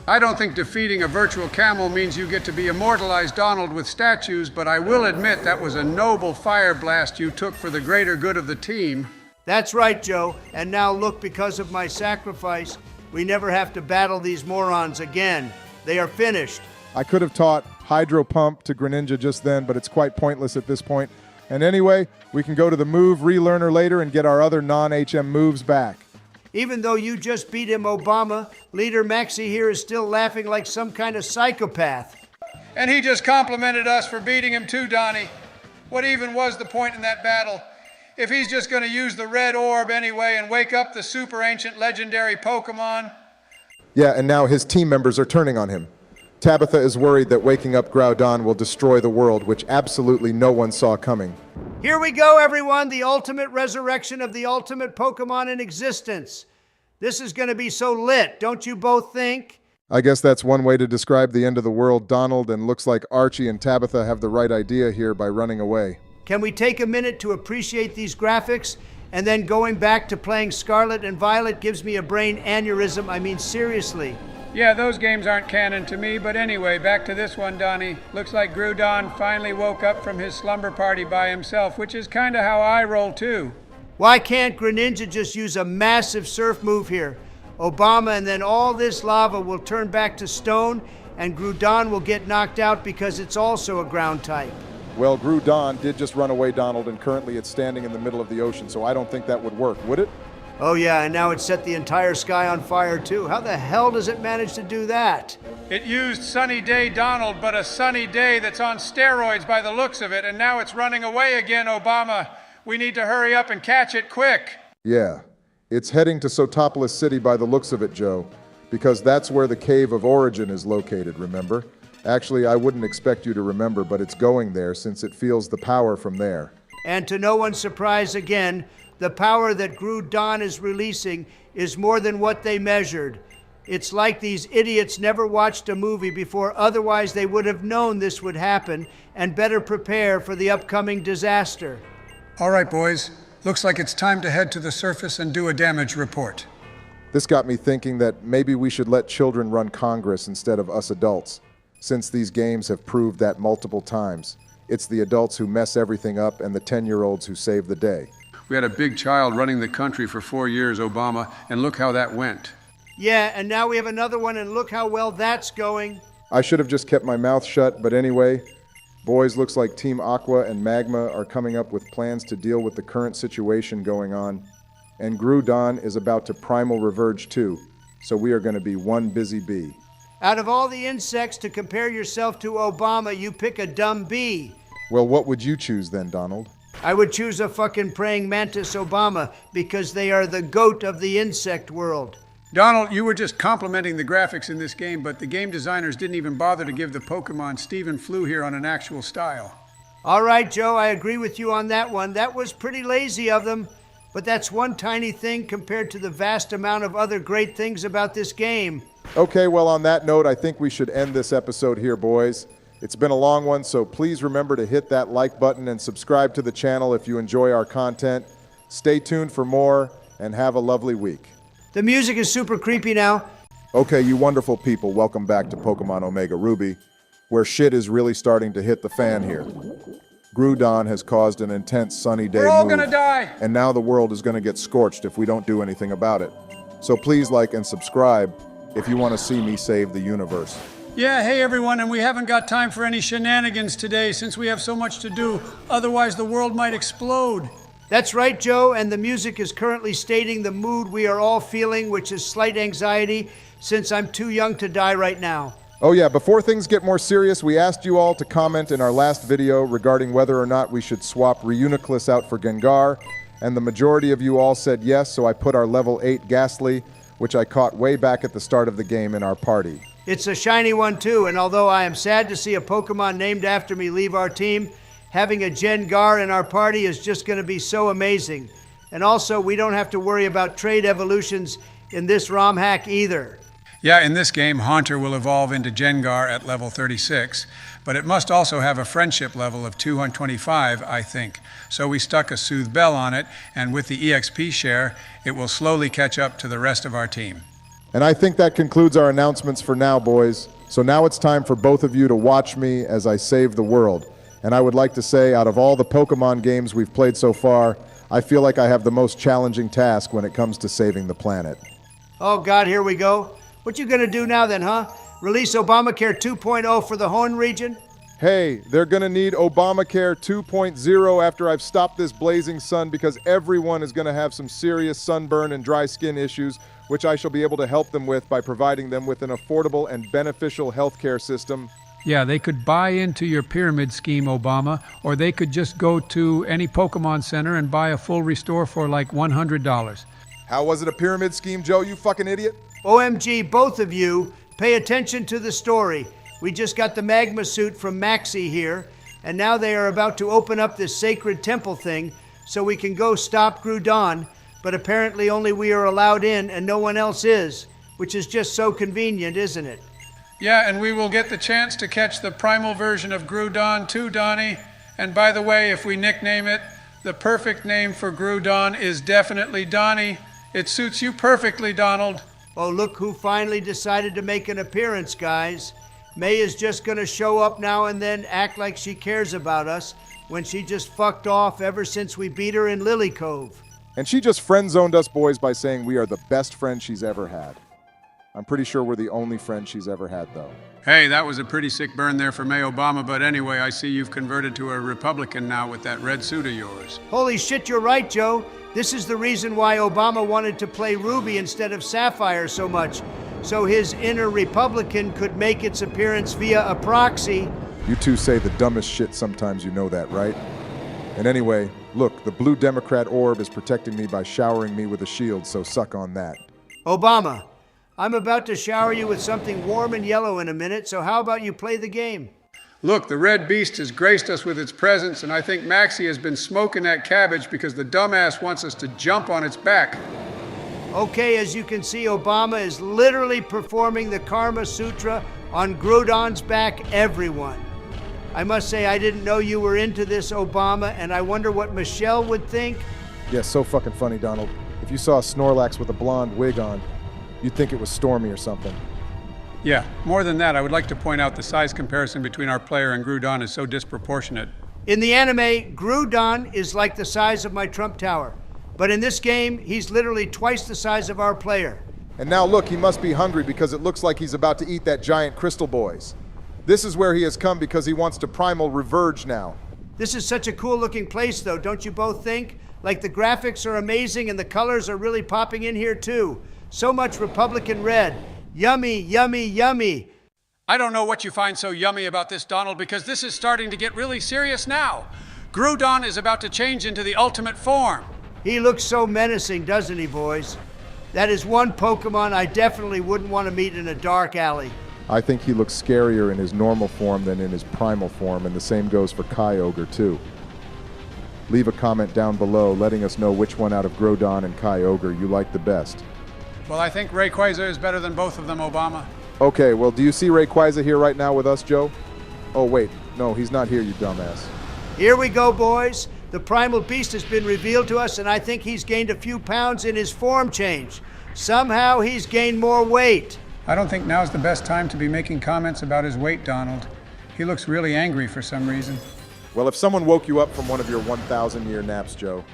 I don't think defeating a virtual camel means you get to be immortalized, Donald, with statues, but I will admit that was a noble fire blast you took for the greater good of the team. That's right, Joe. And now look, because of my sacrifice, we never have to battle these morons again. They are finished. I could have taught Hydro Pump to Greninja just then, but it's quite pointless at this point. And anyway, we can go to the move relearner later and get our other non-HM moves back. Even though you just beat him, Obama, Leader Maxie here is still laughing like some kind of psychopath. And he just complimented us for beating him too, Donnie. What even was the point in that battle? If he's just going to use the red orb anyway and wake up the super ancient legendary Pokemon. Yeah, and now his team members are turning on him. Tabitha is worried that waking up Groudon will destroy the world, which absolutely no one saw coming. Here we go, everyone, the ultimate resurrection of the ultimate Pokemon in existence. This is going to be so lit, don't you both think? I guess that's one way to describe the end of the world, Donald, and looks like Archie and Tabitha have the right idea here by running away. Can we take a minute to appreciate these graphics? And then going back to playing Scarlet and Violet gives me a brain aneurysm. I mean, seriously. Yeah, those games aren't canon to me, but anyway, back to this one, Donnie. Looks like Groudon finally woke up from his slumber party by himself, which is kind of how I roll too. Why can't Greninja just use a massive surf move here? Obama, and then all this lava will turn back to stone, and Groudon will get knocked out because it's also a ground type. Well, Groudon did just run away, Donald, and currently it's standing in the middle of the ocean, so I don't think that would work, would it? Oh yeah, and now it set the entire sky on fire too. How the hell does it manage to do that? It used Sunny Day Donald, but a sunny day that's on steroids by the looks of it, and now it's running away again, Obama. We need to hurry up and catch it quick. Yeah, it's heading to Sotopolis City by the looks of it, Joe, because that's where the Cave of Origin is located, remember? Actually, I wouldn't expect you to remember, but it's going there since it feels the power from there. And to no one's surprise again, the power that Groudon is releasing is more than what they measured. It's like these idiots never watched a movie before, otherwise they would have known this would happen and better prepare for the upcoming disaster. All right, boys. Looks like it's time to head to the surface and do a damage report. This got me thinking that maybe we should let children run Congress instead of us adults, since these games have proved that multiple times. It's the adults who mess everything up and the 10-year-olds who save the day. We had a big child running the country for 4 years, Obama, and look how that went. Yeah, and now we have another one, and look how well that's going. I should have just kept my mouth shut, but anyway, boys, looks like Team Aqua and Magma are coming up with plans to deal with the current situation going on. And Groudon is about to primal reverge too, so we are going to be one busy bee. Out of all the insects to compare yourself to Obama, you pick a dumb bee. Well, what would you choose then, Donald? I would choose a fucking praying mantis Obama because they are the goat of the insect world. Donald, you were just complimenting the graphics in this game, but the game designers didn't even bother to give the Pokemon Stephen flew here on an actual style. All right, Joe, I agree with you on that one. That was pretty lazy of them, but that's one tiny thing compared to the vast amount of other great things about this game. Okay, well, on that note, I think we should end this episode here, boys. It's been a long one, so please remember to hit that like button and subscribe to the channel if you enjoy our content. Stay tuned for more, and have a lovely week. The music is super creepy now. Okay, you wonderful people, welcome back to Pokemon Omega Ruby, where shit is really starting to hit the fan here. Groudon has caused an intense sunny day We're all move, gonna die! and now the world is gonna get scorched if we don't do anything about it. So please like and subscribe if you want to see me save the universe. Yeah, hey everyone, and we haven't got time for any shenanigans today since we have so much to do. Otherwise, the world might explode. That's right, Joe, and the music is currently stating the mood we are all feeling, which is slight anxiety, since I'm too young to die right now. Oh yeah, before things get more serious, we asked you all to comment in our last video regarding whether or not we should swap Reuniclus out for Gengar, and the majority of you all said yes, so I put our level 8 Ghastly, which I caught way back at the start of the game, in our party. It's a shiny one too, and although I am sad to see a Pokemon named after me leave our team, having a Gengar in our party is just going to be so amazing. And also, we don't have to worry about trade evolutions in this ROM hack either. Yeah, in this game, Haunter will evolve into Gengar at level 36, but it must also have a friendship level of 225, I think. So we stuck a Soothe Bell on it, and with the EXP share, it will slowly catch up to the rest of our team. And I think that concludes our announcements for now, boys. So now it's time for both of you to watch me as I save the world. And I would like to say, out of all the Pokemon games we've played so far, I feel like I have the most challenging task when it comes to saving the planet. Oh God, here we go. What you gonna do now then, huh? Release Obamacare 2.0 for the Hoenn region? Hey, they're gonna need Obamacare 2.0 after I've stopped this blazing sun, because everyone is gonna have some serious sunburn and dry skin issues, which I shall be able to help them with by providing them with an affordable and beneficial healthcare system. Yeah, they could buy into your pyramid scheme, Obama, or they could just go to any Pokemon Center and buy a full restore for like $100. How was it a pyramid scheme, Joe, you fucking idiot? OMG, both of you, pay attention to the story. We just got the magma suit from Maxie here, and now they are about to open up this sacred temple thing so we can go stop Groudon, but apparently only we are allowed in and no one else is, which is just so convenient, isn't it? Yeah, and we will get the chance to catch the primal version of Groudon too, Donnie. And by the way, if we nickname it, the perfect name for Groudon is definitely Donnie. It suits you perfectly, Donald. Oh, look who finally decided to make an appearance, guys. May is just gonna show up now and then, act like she cares about us, when she just fucked off ever since we beat her in Lily Cove. And she just friend-zoned us boys by saying we are the best friends she's ever had. I'm pretty sure we're the only friend she's ever had, though. Hey, that was a pretty sick burn there for May Obama, but anyway, I see you've converted to a Republican now with that red suit of yours. Holy shit, you're right, Joe. This is the reason why Obama wanted to play Ruby instead of Sapphire so much, so his inner Republican could make its appearance via a proxy. You two say the dumbest shit sometimes, you know that, right? And anyway, look, the blue Democrat orb is protecting me by showering me with a shield, so suck on that. Obama, I'm about to shower you with something warm and yellow in a minute, so how about you play the game? Look, the red beast has graced us with its presence, and I think Maxie has been smoking that cabbage because the dumbass wants us to jump on its back. Okay, as you can see, Obama is literally performing the Karma Sutra on Groudon's back, everyone. I must say, I didn't know you were into this, Obama, and I wonder what Michelle would think. Yeah, so fucking funny, Donald. If you saw a Snorlax with a blonde wig on, you'd think it was Stormy or something. Yeah, more than that, I would like to point out the size comparison between our player and Groudon is so disproportionate. In the anime, Groudon is like the size of my Trump Tower. But in this game, he's literally twice the size of our player. And now look, he must be hungry because it looks like he's about to eat that giant crystal boys. This is where he has come because he wants to primal reverge now. This is such a cool looking place though, don't you both think? Like the graphics are amazing and the colors are really popping in here too. So much Republican red. Yummy, yummy, yummy. I don't know what you find so yummy about this, Donald, because this is starting to get really serious now. Groudon is about to change into the ultimate form. He looks so menacing, doesn't he, boys? That is one Pokemon I definitely wouldn't want to meet in a dark alley. I think he looks scarier in his normal form than in his primal form, and the same goes for Kyogre too. Leave a comment down below letting us know which one out of Groudon and Kyogre you like the best. Well, I think Rayquaza is better than both of them, Obama. Okay, well, do you see Rayquaza here right now with us, Joe? Oh, wait. No, he's not here, you dumbass. Here we go, boys. The Primal Beast has been revealed to us, and I think he's gained a few pounds in his form change. Somehow he's gained more weight. I don't think now's the best time to be making comments about his weight, Donald. He looks really angry for some reason. Well, if someone woke you up from one of your 1,000-year naps, Joe,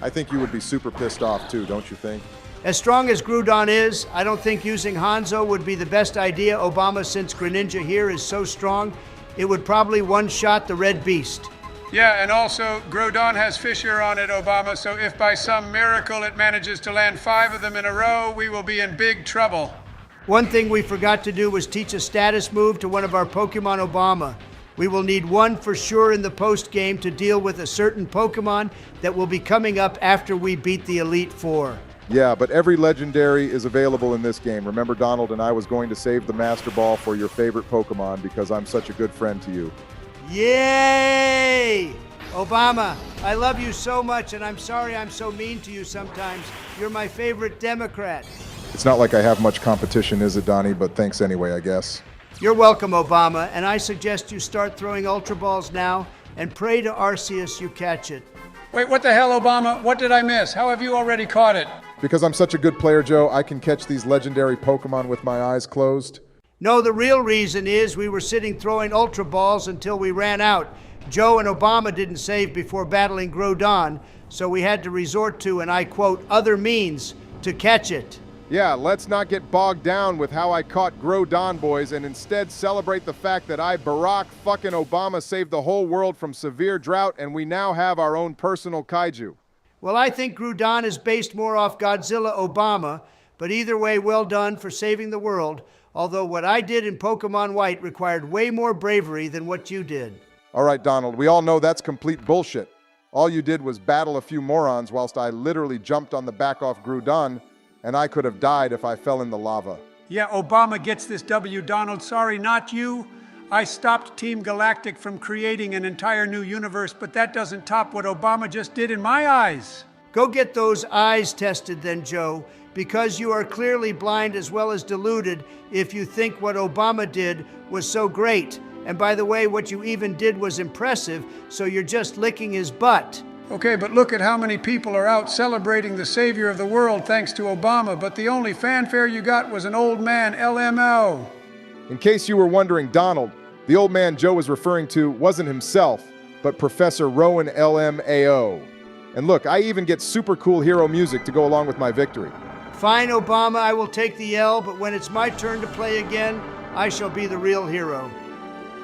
I think you would be super pissed off too, don't you think? As strong as Groudon is, I don't think using Hanzo would be the best idea, Obama, since Greninja here is so strong, it would probably one-shot the Red Beast. Yeah, and also, Groudon has Fissure on it, Obama, so if by some miracle it manages to land 5 of them in a row, we will be in big trouble. One thing we forgot to do was teach a status move to one of our Pokemon, Obama. We will need one for sure in the post-game to deal with a certain Pokemon that will be coming up after we beat the Elite Four. Yeah, but every legendary is available in this game. Remember, Donald and I was going to save the Master Ball for your favorite Pokemon because I'm such a good friend to you. Yay! Obama, I love you so much, and I'm sorry I'm so mean to you sometimes. You're my favorite Democrat. It's not like I have much competition, is it, Donnie? But thanks anyway, I guess. You're welcome, Obama, and I suggest you start throwing Ultra Balls now and pray to Arceus you catch it. Wait, what the hell, Obama? What did I miss? How have you already caught it? Because I'm such a good player, Joe, I can catch these legendary Pokemon with my eyes closed. No, the real reason is we were sitting throwing Ultra Balls until we ran out. Joe and Obama didn't save before battling Groudon, so we had to resort to, and I quote, other means to catch it. Yeah, let's not get bogged down with how I caught Groudon, boys, and instead celebrate the fact that I, Barack fucking Obama, saved the whole world from severe drought, and we now have our own personal kaiju. Well, I think Groudon is based more off Godzilla Obama, but either way, well done for saving the world, although what I did in Pokemon White required way more bravery than what you did. All right, Donald, we all know that's complete bullshit. All you did was battle a few morons whilst I literally jumped on the back off Groudon, and I could have died if I fell in the lava. Yeah, Obama gets this W, Donald. Sorry, not you. I stopped Team Galactic from creating an entire new universe, but that doesn't top what Obama just did in my eyes. Go get those eyes tested then, Joe, because you are clearly blind as well as deluded if you think what Obama did was so great. And by the way, what you even did was impressive, so you're just licking his butt. Okay, but look at how many people are out celebrating the savior of the world thanks to Obama, but the only fanfare you got was an old man, LMO. In case you were wondering, Donald, the old man Joe was referring to wasn't himself, but Professor Rowan LMAO. And look, I even get super cool hero music to go along with my victory. Fine, Obama, I will take the L, but when it's my turn to play again, I shall be the real hero.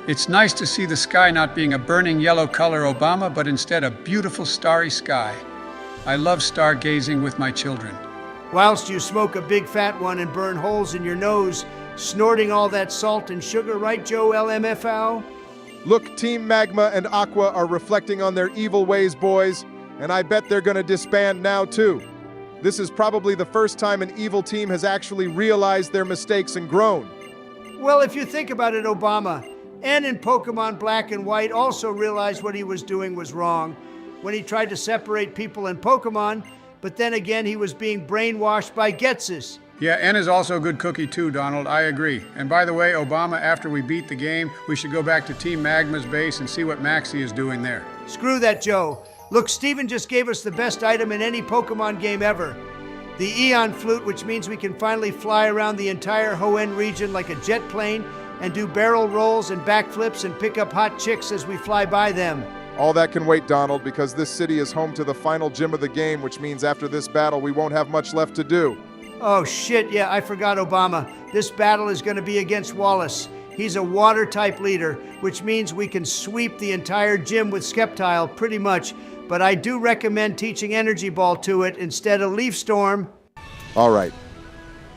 It's nice to see the sky not being a burning yellow color, Obama, but instead a beautiful starry sky. I love stargazing with my children. Whilst you smoke a big fat one and burn holes in your nose, snorting all that salt and sugar, right, Joe LMFAO? Look, Team Magma and Aqua are reflecting on their evil ways, boys, and I bet they're gonna disband now, too. This is probably the first time an evil team has actually realized their mistakes and grown. Well, if you think about it, Obama, and in Pokemon Black and White also realized what he was doing was wrong when he tried to separate people in Pokemon, but then again he was being brainwashed by Getsus. Yeah, N is also a good cookie too, Donald. I agree. And by the way, Obama, after we beat the game, we should go back to Team Magma's base and see what Maxie is doing there. Screw that, Joe. Look, Steven just gave us the best item in any Pokemon game ever. The Eon Flute, which means we can finally fly around the entire Hoenn region like a jet plane and do barrel rolls and backflips and pick up hot chicks as we fly by them. All that can wait, Donald, because this city is home to the final gym of the game, which means after this battle, we won't have much left to do. Oh shit, yeah, I forgot Obama. This battle is going to be against Wallace. He's a water-type leader, which means we can sweep the entire gym with Sceptile, pretty much. But I do recommend teaching Energy Ball to it instead of Leaf Storm. All right.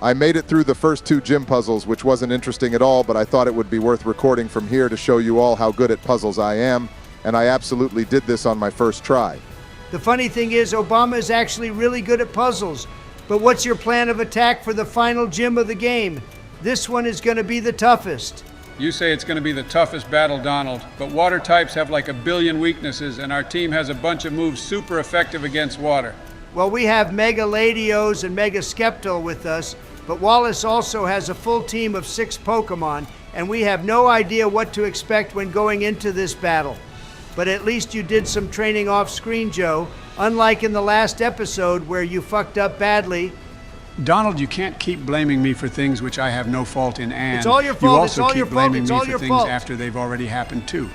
I made it through the first 2 gym puzzles, which wasn't interesting at all, but I thought it would be worth recording from here to show you all how good at puzzles I am, and I absolutely did this on my first try. The funny thing is, Obama is actually really good at puzzles. But what's your plan of attack for the final gym of the game? This one is going to be the toughest. You say it's going to be the toughest battle, Donald, but water types have like a billion weaknesses, and our team has a bunch of moves super effective against water. Well, we have Mega Ladios and Mega Sceptile with us, but Wallace also has a full team of 6 Pokemon, and we have no idea what to expect when going into this battle. But at least you did some training off screen, Joe, unlike in the last episode where you fucked up badly. Donald, you can't keep blaming me for things which I have no fault in, and It's all your fault, you it's also all keep your fault, blaming it's me all for your things fault. after they've already happened too.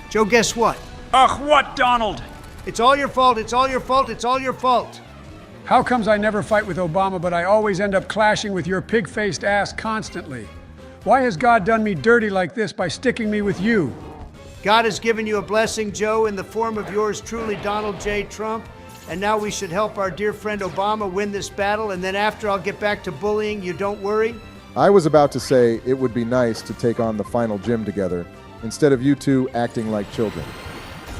Joe, guess what? Ugh, what, Donald? It's all your fault, it's all your fault, it's all your fault. How comes I never fight with Obama, but I always end up clashing with your pig-faced ass constantly? Why has God done me dirty like this by sticking me with you? God has given you a blessing, Joe, in the form of yours truly, Donald J. Trump. And now we should help our dear friend Obama win this battle, and then after I'll get back to bullying you, don't worry. I was about to say it would be nice to take on the final gym together, instead of you two acting like children.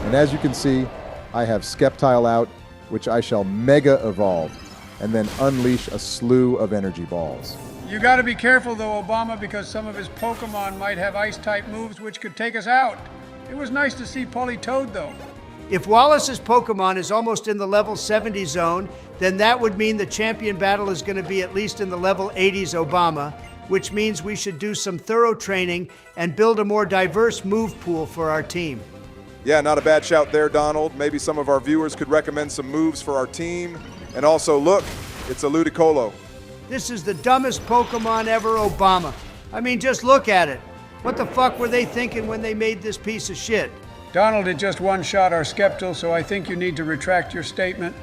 And as you can see, I have Sceptile out, which I shall Mega Evolve, and then unleash a slew of energy balls. You gotta be careful though, Obama, because some of his Pokemon might have ice-type moves which could take us out. It was nice to see Politoed though. If Wallace's Pokemon is almost in the level 70 zone, then that would mean the champion battle is going to be at least in the level 80s Obama, which means we should do some thorough training and build a more diverse move pool for our team. Yeah, not a bad shout there, Donald. Maybe some of our viewers could recommend some moves for our team. And also, look, it's a Ludicolo. This is the dumbest Pokemon ever, Obama. I mean, just look at it. What the fuck were they thinking when they made this piece of shit? Donald had just one-shot our Sceptile, so I think you need to retract your statement.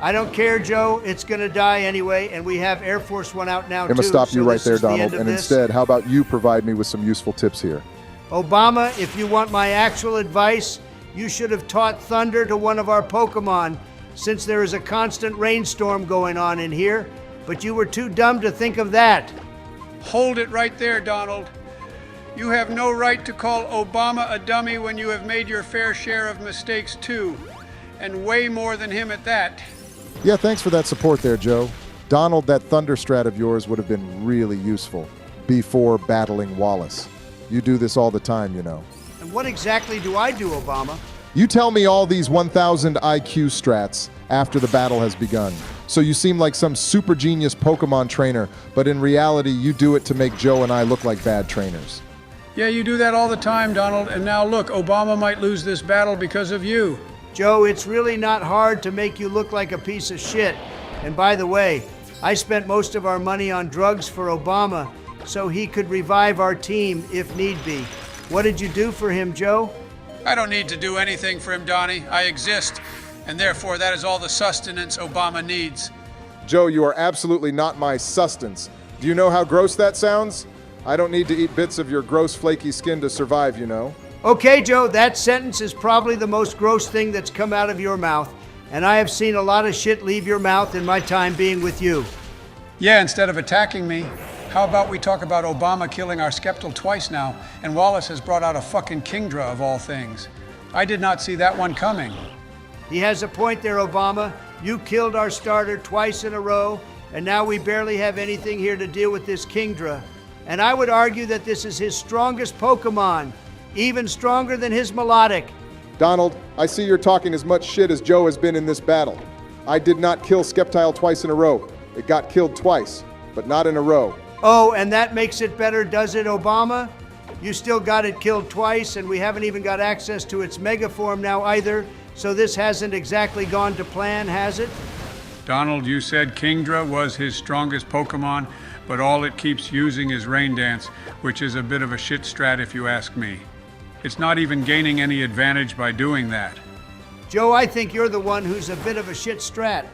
I don't care, Joe. It's gonna die anyway, and we have Air Force One out now, I'm gonna too. stop you so right this there, is the Donald. end of And this. instead, how about you provide me with some useful tips here? Obama, if you want my actual advice, you should have taught Thunder to one of our Pokemon, since there is a constant rainstorm going on in here, but you were too dumb to think of that. Hold it right there, Donald. You have no right to call Obama a dummy when you have made your fair share of mistakes too, and way more than him at that. Yeah, thanks for that support there, Joe. Donald, that Thunder Strat of yours would have been really useful before battling Wallace. You do this all the time, you know. And what exactly do I do, Obama? You tell me all these 1,000 IQ strats after the battle has begun. So you seem like some super genius Pokemon trainer, but in reality, you do it to make Joe and I look like bad trainers. Yeah, you do that all the time, Donald, and now look, Obama might lose this battle because of you. Joe, it's really not hard to make you look like a piece of shit. And by the way, I spent most of our money on drugs for Obama so he could revive our team if need be. What did you do for him, Joe? I don't need to do anything for him, Donnie. I exist, and therefore that is all the sustenance Obama needs. Joe, you are absolutely not my sustenance. Do you know how gross that sounds? I don't need to eat bits of your gross flaky skin to survive, you know. Okay, Joe, that sentence is probably the most gross thing that's come out of your mouth, and I have seen a lot of shit leave your mouth in my time being with you. Yeah, instead of attacking me, how about we talk about Obama killing our Sceptile twice now, and Wallace has brought out a fucking Kingdra of all things. I did not see that one coming. He has a point there, Obama. You killed our starter twice in a row, and now we barely have anything here to deal with this Kingdra. And I would argue that this is his strongest Pokemon, even stronger than his Melodic. Donald, I see you're talking as much shit as Joe has been in this battle. I did not kill Skeptile twice in a row. It got killed twice, but not in a row. Oh, and that makes it better, does it, Obama? You still got it killed twice, and we haven't even got access to its mega form now either, so this hasn't exactly gone to plan, has it? Donald, you said Kingdra was his strongest Pokemon, but all it keeps using is Rain Dance, which is a bit of a shit strat if you ask me. It's not even gaining any advantage by doing that. Joe, I think you're the one who's a bit of a shit strat.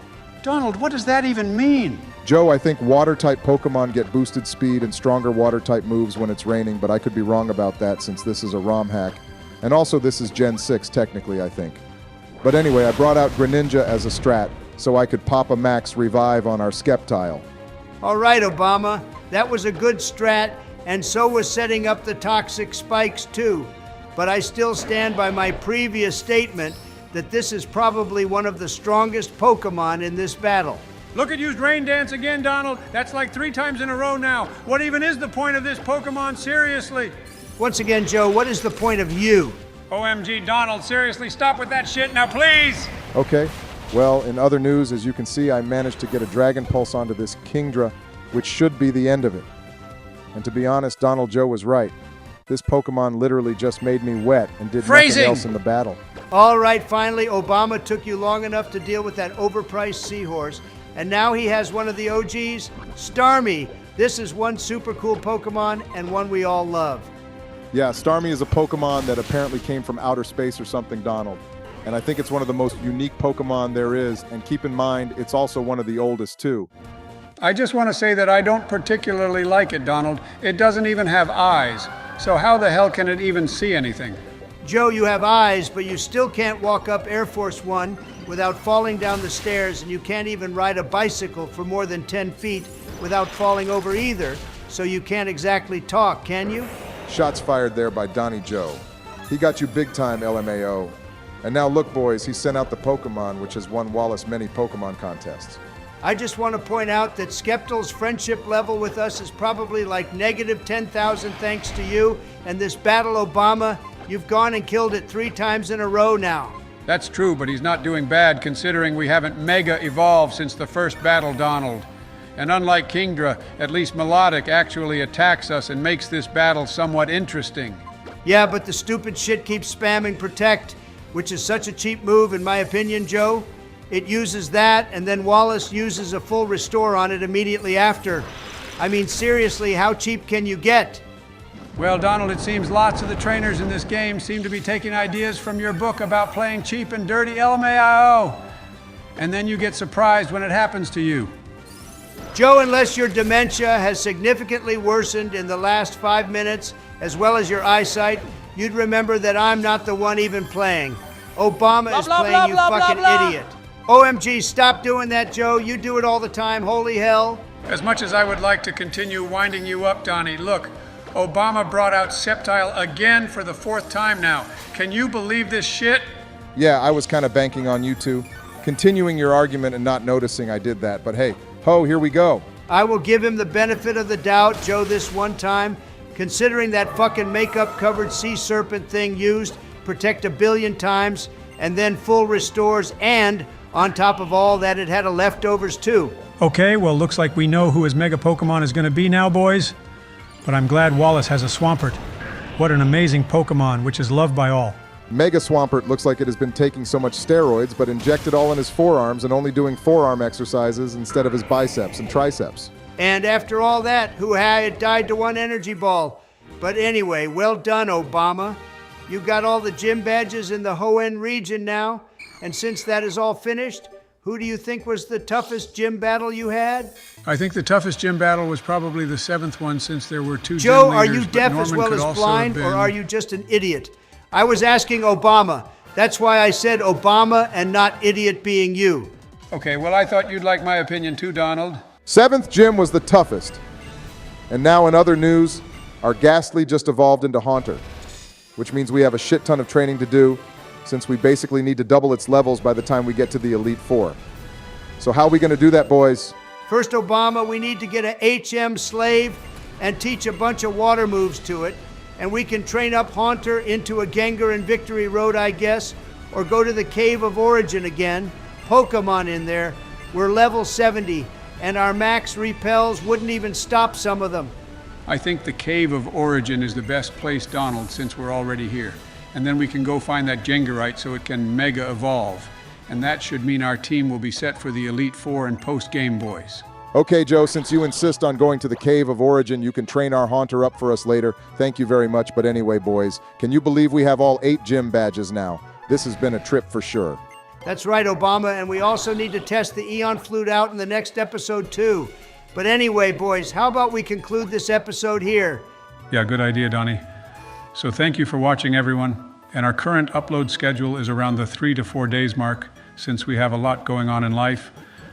Donald, what does that even mean? Joe, I think water-type Pokemon get boosted speed and stronger water-type moves when it's raining, but I could be wrong about that since this is a ROM hack. And also this is Gen 6, technically, I think. But anyway, I brought out Greninja as a strat, so I could pop a max revive on our Skeptile. All right, Obama, that was a good strat, and so was setting up the toxic spikes too. But I still stand by my previous statement that this is probably one of the strongest Pokemon in this battle. Look at used Rain Dance again, Donald. That's like 3 times in a row now. What even is the point of this Pokemon, seriously? Once again, Joe, what is the point of you? OMG, Donald, seriously, stop with that shit now, please! Okay, well, in other news, as you can see, I managed to get a Dragon Pulse onto this Kingdra, which should be the end of it. And to be honest, Donald Joe was right. This Pokemon literally just made me wet and did nothing else in the battle. All right, finally, Obama took you long enough to deal with that overpriced seahorse, and now he has one of the OGs, Starmie. This is one super cool Pokemon and one we all love. Yeah, Starmie is a Pokemon that apparently came from outer space or something, Donald. And I think it's one of the most unique Pokemon there is, and keep in mind, it's also one of the oldest too. I just want to say that I don't particularly like it, Donald. It doesn't even have eyes. So how the hell can it even see anything? Joe, you have eyes, but you still can't walk up Air Force One without falling down the stairs, and you can't even ride a bicycle for more than 10 feet without falling over either, so you can't exactly talk, can you? Shots fired there by Donnie Joe. He got you big time, LMAO. And now look, boys, he sent out the Pokemon, which has won Wallace many Pokemon contests. I just want to point out that Skeptil's friendship level with us is probably like negative 10,000 thanks to you, and this battle, Obama, you've gone and killed it 3 times in a row now. That's true, but he's not doing bad considering we haven't mega evolved since the first battle, Donald. And unlike Kingdra, at least Melodic actually attacks us and makes this battle somewhat interesting. Yeah, but the stupid shit keeps spamming Protect, which is such a cheap move in my opinion, Joe. It uses that, and then Wallace uses a full restore on it immediately after. I mean, seriously, how cheap can you get? Well, Donald, it seems lots of the trainers in this game seem to be taking ideas from your book about playing cheap and dirty LMAO. And then you get surprised when it happens to you. Joe, unless your dementia has significantly worsened in the last 5 minutes, as well as your eyesight, you'd remember that I'm not the one even playing. Obama is playing, you fucking idiot. OMG, stop doing that, Joe. You do it all the time, holy hell. As much as I would like to continue winding you up, Donnie, look, Obama brought out Sceptile again for the 4th time now. Can you believe this shit? Yeah, I was kind of banking on you two. Continuing your argument and not noticing I did that, but hey, ho, here we go. I will give him the benefit of the doubt, Joe, this one time, considering that fucking makeup-covered sea serpent thing used Protect 1 billion times, and then full restores, and on top of all that, it had a leftovers too. Okay, well, looks like we know who his Mega Pokemon is going to be now, boys. But I'm glad Wallace has a Swampert. What an amazing Pokemon, which is loved by all. Mega Swampert looks like it has been taking so much steroids, but injected all in his forearms and only doing forearm exercises instead of his biceps and triceps. And after all that, who had died to 1 energy ball. But anyway, well done, Obama. You got all the gym badges in the Hoenn region now, and since that is all finished, who do you think was the toughest gym battle you had? I think the toughest gym battle was probably the 7th one, since there were 2 Joe, gym leaders, are you deaf but as Norman well could as also blind, have or been- are you just an idiot? I was asking Obama. That's why I said Obama and not idiot being you. Okay, well, I thought you'd like my opinion too, Donald. 7th gym was the toughest. And now in other news, our Ghastly just evolved into Haunter, which means we have a shit ton of training to do, since we basically need to double its levels by the time we get to the Elite Four. So how are we going to do that, boys? First, Obama, we need to get a HM slave and teach a bunch of water moves to it, and we can train up Haunter into a Gengar in Victory Road, I guess, or go to the Cave of Origin again. Pokemon in there. We're level 70, and our max repels wouldn't even stop some of them. I think the Cave of Origin is the best place, Donald, since we're already here. And then we can go find that Gengarite so it can Mega Evolve. And that should mean our team will be set for the Elite Four and post-Game Boys. Okay, Joe, since you insist on going to the Cave of Origin, you can train our Haunter up for us later. Thank you very much, but anyway, boys, can you believe we have all 8 gym badges now? This has been a trip for sure. That's right, Obama, and we also need to test the Eon Flute out in the next episode, too. But anyway, boys, how about we conclude this episode here? Yeah, good idea, Donnie. So thank you for watching, everyone. And our current upload schedule is around the 3 to 4 days mark, since we have a lot going on in life.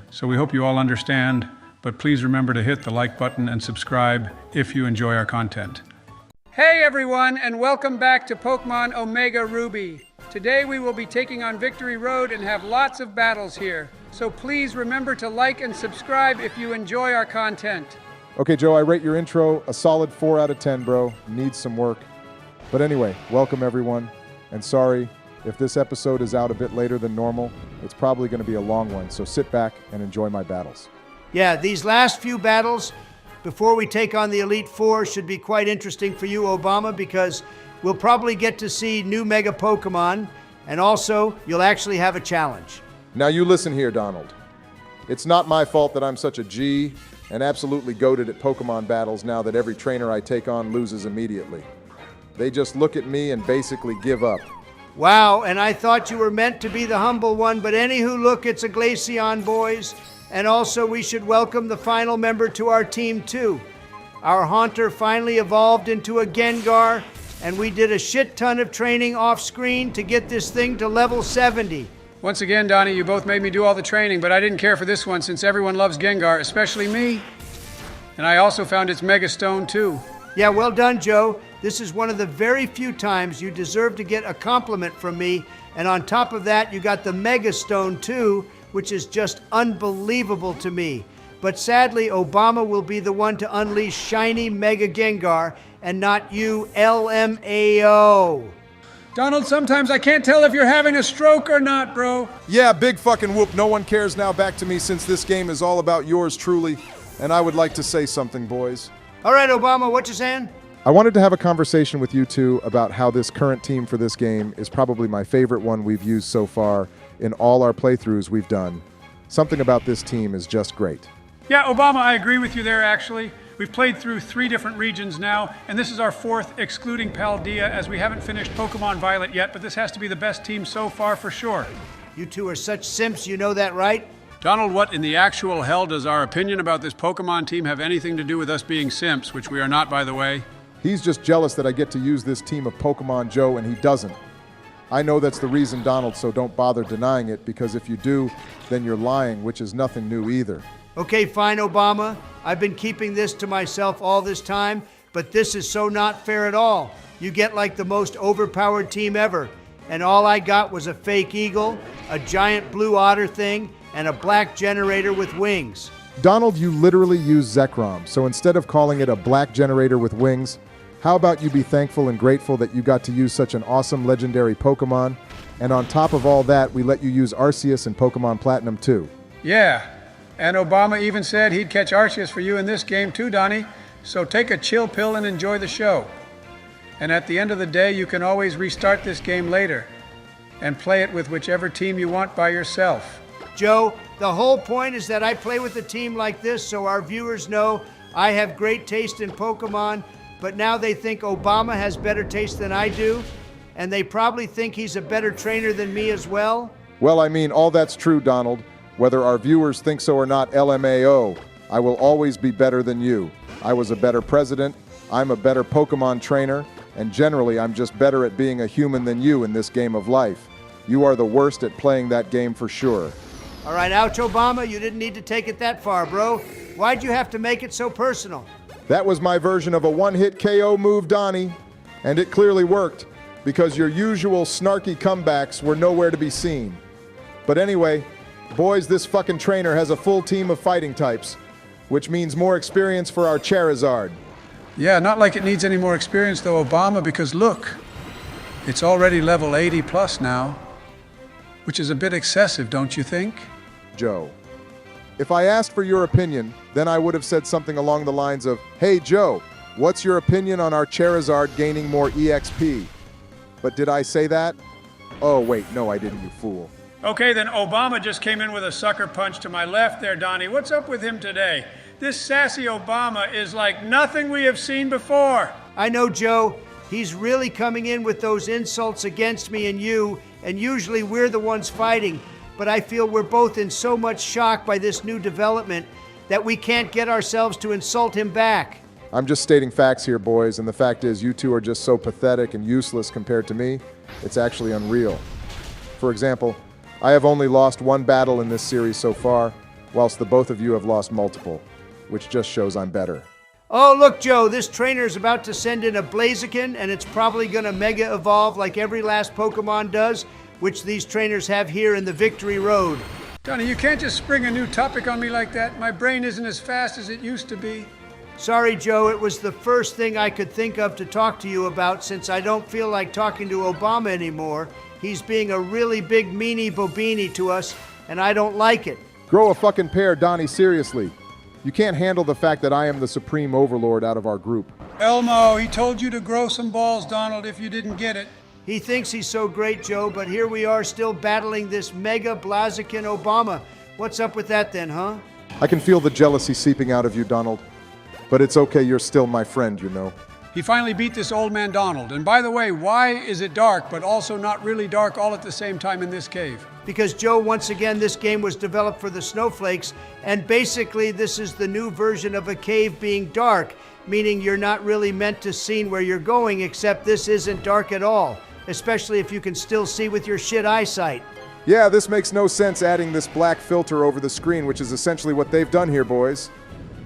So we hope you all understand, but please remember to hit the like button and subscribe if you enjoy our content. Hey everyone, and welcome back to Pokemon Omega Ruby. Today we will be taking on Victory Road and have lots of battles here. So please remember to like and subscribe if you enjoy our content. Okay, Joe, I rate your intro a solid 4 out of 10, bro. Needs some work. But anyway, welcome everyone. And sorry if this episode is out a bit later than normal. It's probably going to be a long one, so sit back and enjoy my battles. Yeah, these last few battles before we take on the Elite Four should be quite interesting for you, Obama, because we'll probably get to see new Mega Pokemon, and also you'll actually have a challenge. Now you listen here, Donald. It's not my fault that I'm such a G and absolutely goated at Pokemon battles now that every trainer I take on loses immediately. They just look at me and basically give up. Wow, and I thought you were meant to be the humble one, but anywho, look, it's a Glaceon, boys. And also, we should welcome the final member to our team, too. Our Haunter finally evolved into a Gengar, and we did a shit ton of training off-screen to get this thing to level 70. Once again, Donnie, you both made me do all the training, but I didn't care for this one since everyone loves Gengar, especially me. And I also found its Mega Stone, too. Yeah, well done, Joe. This is one of the very few times you deserve to get a compliment from me. And on top of that, you got the Mega Stone, too, which is just unbelievable to me. But sadly, Obama will be the one to unleash shiny Mega Gengar, and not you, LMAO. Donald, sometimes I can't tell if you're having a stroke or not, bro. Yeah, big fucking whoop. No one cares now. Back to me, since this game is all about yours truly. And I would like to say something, boys. All right, Obama, what you saying? I wanted to have a conversation with you two about how this current team for this game is probably my favorite one we've used so far in all our playthroughs we've done. Something about this team is just great. Yeah, Obama, I agree with you there, actually. We've played through 3 different regions now, and this is our 4th, excluding Paldea, as we haven't finished Pokemon Violet yet, but this has to be the best team so far for sure. You two are such simps, you know that, right? Donald, what in the actual hell does our opinion about this Pokemon team have anything to do with us being simps, which we are not, by the way? He's just jealous that I get to use this team of Pokemon, Joe, and he doesn't. I know that's the reason, Donald, so don't bother denying it, because if you do, then you're lying, which is nothing new either. Okay, fine, Obama. I've been keeping this to myself all this time, but this is so not fair at all. You get like the most overpowered team ever, and all I got was a fake eagle, a giant blue otter thing, and a black generator with wings. Donald, you literally use Zekrom, so instead of calling it a black generator with wings, how about you be thankful and grateful that you got to use such an awesome legendary Pokemon, and on top of all that, we let you use Arceus in Pokemon Platinum too. Yeah, and Obama even said he'd catch Arceus for you in this game too, Donnie, so take a chill pill and enjoy the show. And at the end of the day, you can always restart this game later and play it with whichever team you want by yourself. Joe, the whole point is that I play with a team like this so our viewers know I have great taste in Pokemon, but now they think Obama has better taste than I do, and they probably think he's a better trainer than me as well. Well, I mean, all that's true, Donald. Whether our viewers think so or not, LMAO, I will always be better than you. I was a better president, I'm a better Pokemon trainer, and generally I'm just better at being a human than you in this game of life. You are the worst at playing that game for sure. All right, ouch, Obama, you didn't need to take it that far, bro. Why'd you have to make it so personal? That was my version of a one-hit KO move, Donnie. And it clearly worked, because your usual snarky comebacks were nowhere to be seen. But anyway, boys, this fucking trainer has a full team of fighting types, which means more experience for our Charizard. Yeah, not like it needs any more experience though, Obama, because look, it's already level 80 plus now. which is a bit excessive, don't you think? Joe. If I asked for your opinion, then I would have said something along the lines of, "Hey Joe, what's your opinion on our Charizard gaining more EXP?" But did I say that? Oh wait, no I didn't, you fool. Okay, then Obama just came in with a sucker punch to my left there, Donnie. What's up with him today? This sassy Obama is like nothing we have seen before. I know, Joe. He's really coming in with those insults against me and you, and usually we're the ones fighting. But I feel we're both in so much shock by this new development that we can't get ourselves to insult him back. I'm just stating facts here, boys, and the fact is you two are just so pathetic and useless compared to me, it's actually unreal. For example, I have only lost one battle in this series so far, whilst the both of you have lost multiple, which just shows I'm better. Oh, look, Joe, this trainer's about to send in a Blaziken, and it's probably gonna Mega Evolve like every last Pokemon does, which these trainers have here in the Victory Road. Donnie, you can't just spring a new topic on me like that. My brain isn't as fast as it used to be. Sorry, Joe, it was the first thing I could think of to talk to you about since I don't feel like talking to Obama anymore. He's being a really big meanie bobini to us, and I don't like it. Grow a fucking pair, Donnie, seriously. You can't handle the fact that I am the supreme overlord out of our group. Elmo, he told you to grow some balls, Donald, if you didn't get it. He thinks he's so great, Joe, but here we are still battling this Mega Blaziken Obama. What's up with that then, huh? I can feel the jealousy seeping out of you, Donald. But it's okay, you're still my friend, you know. He finally beat this old man Donald. And by the way, why is it dark, but also not really dark all at the same time in this cave? Because, Joe, once again, this game was developed for the snowflakes, and basically this is the new version of a cave being dark, meaning you're not really meant to see where you're going, except this isn't dark at all, especially if you can still see with your shit eyesight. Yeah, this makes no sense adding this black filter over the screen, which is essentially what they've done here, boys.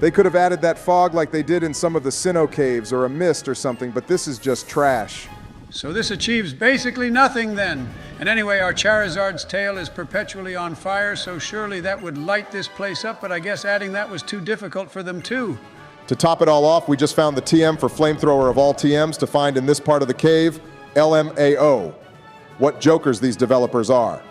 They could have added that fog like they did in some of the Sinnoh caves or a mist or something, but this is just trash. So this achieves basically nothing then. And anyway, our Charizard's tail is perpetually on fire, so surely that would light this place up, but I guess adding that was too difficult for them too. To top it all off, we just found the TM for flamethrower of all TMs to find in this part of the cave, LMAO. What jokers these developers are.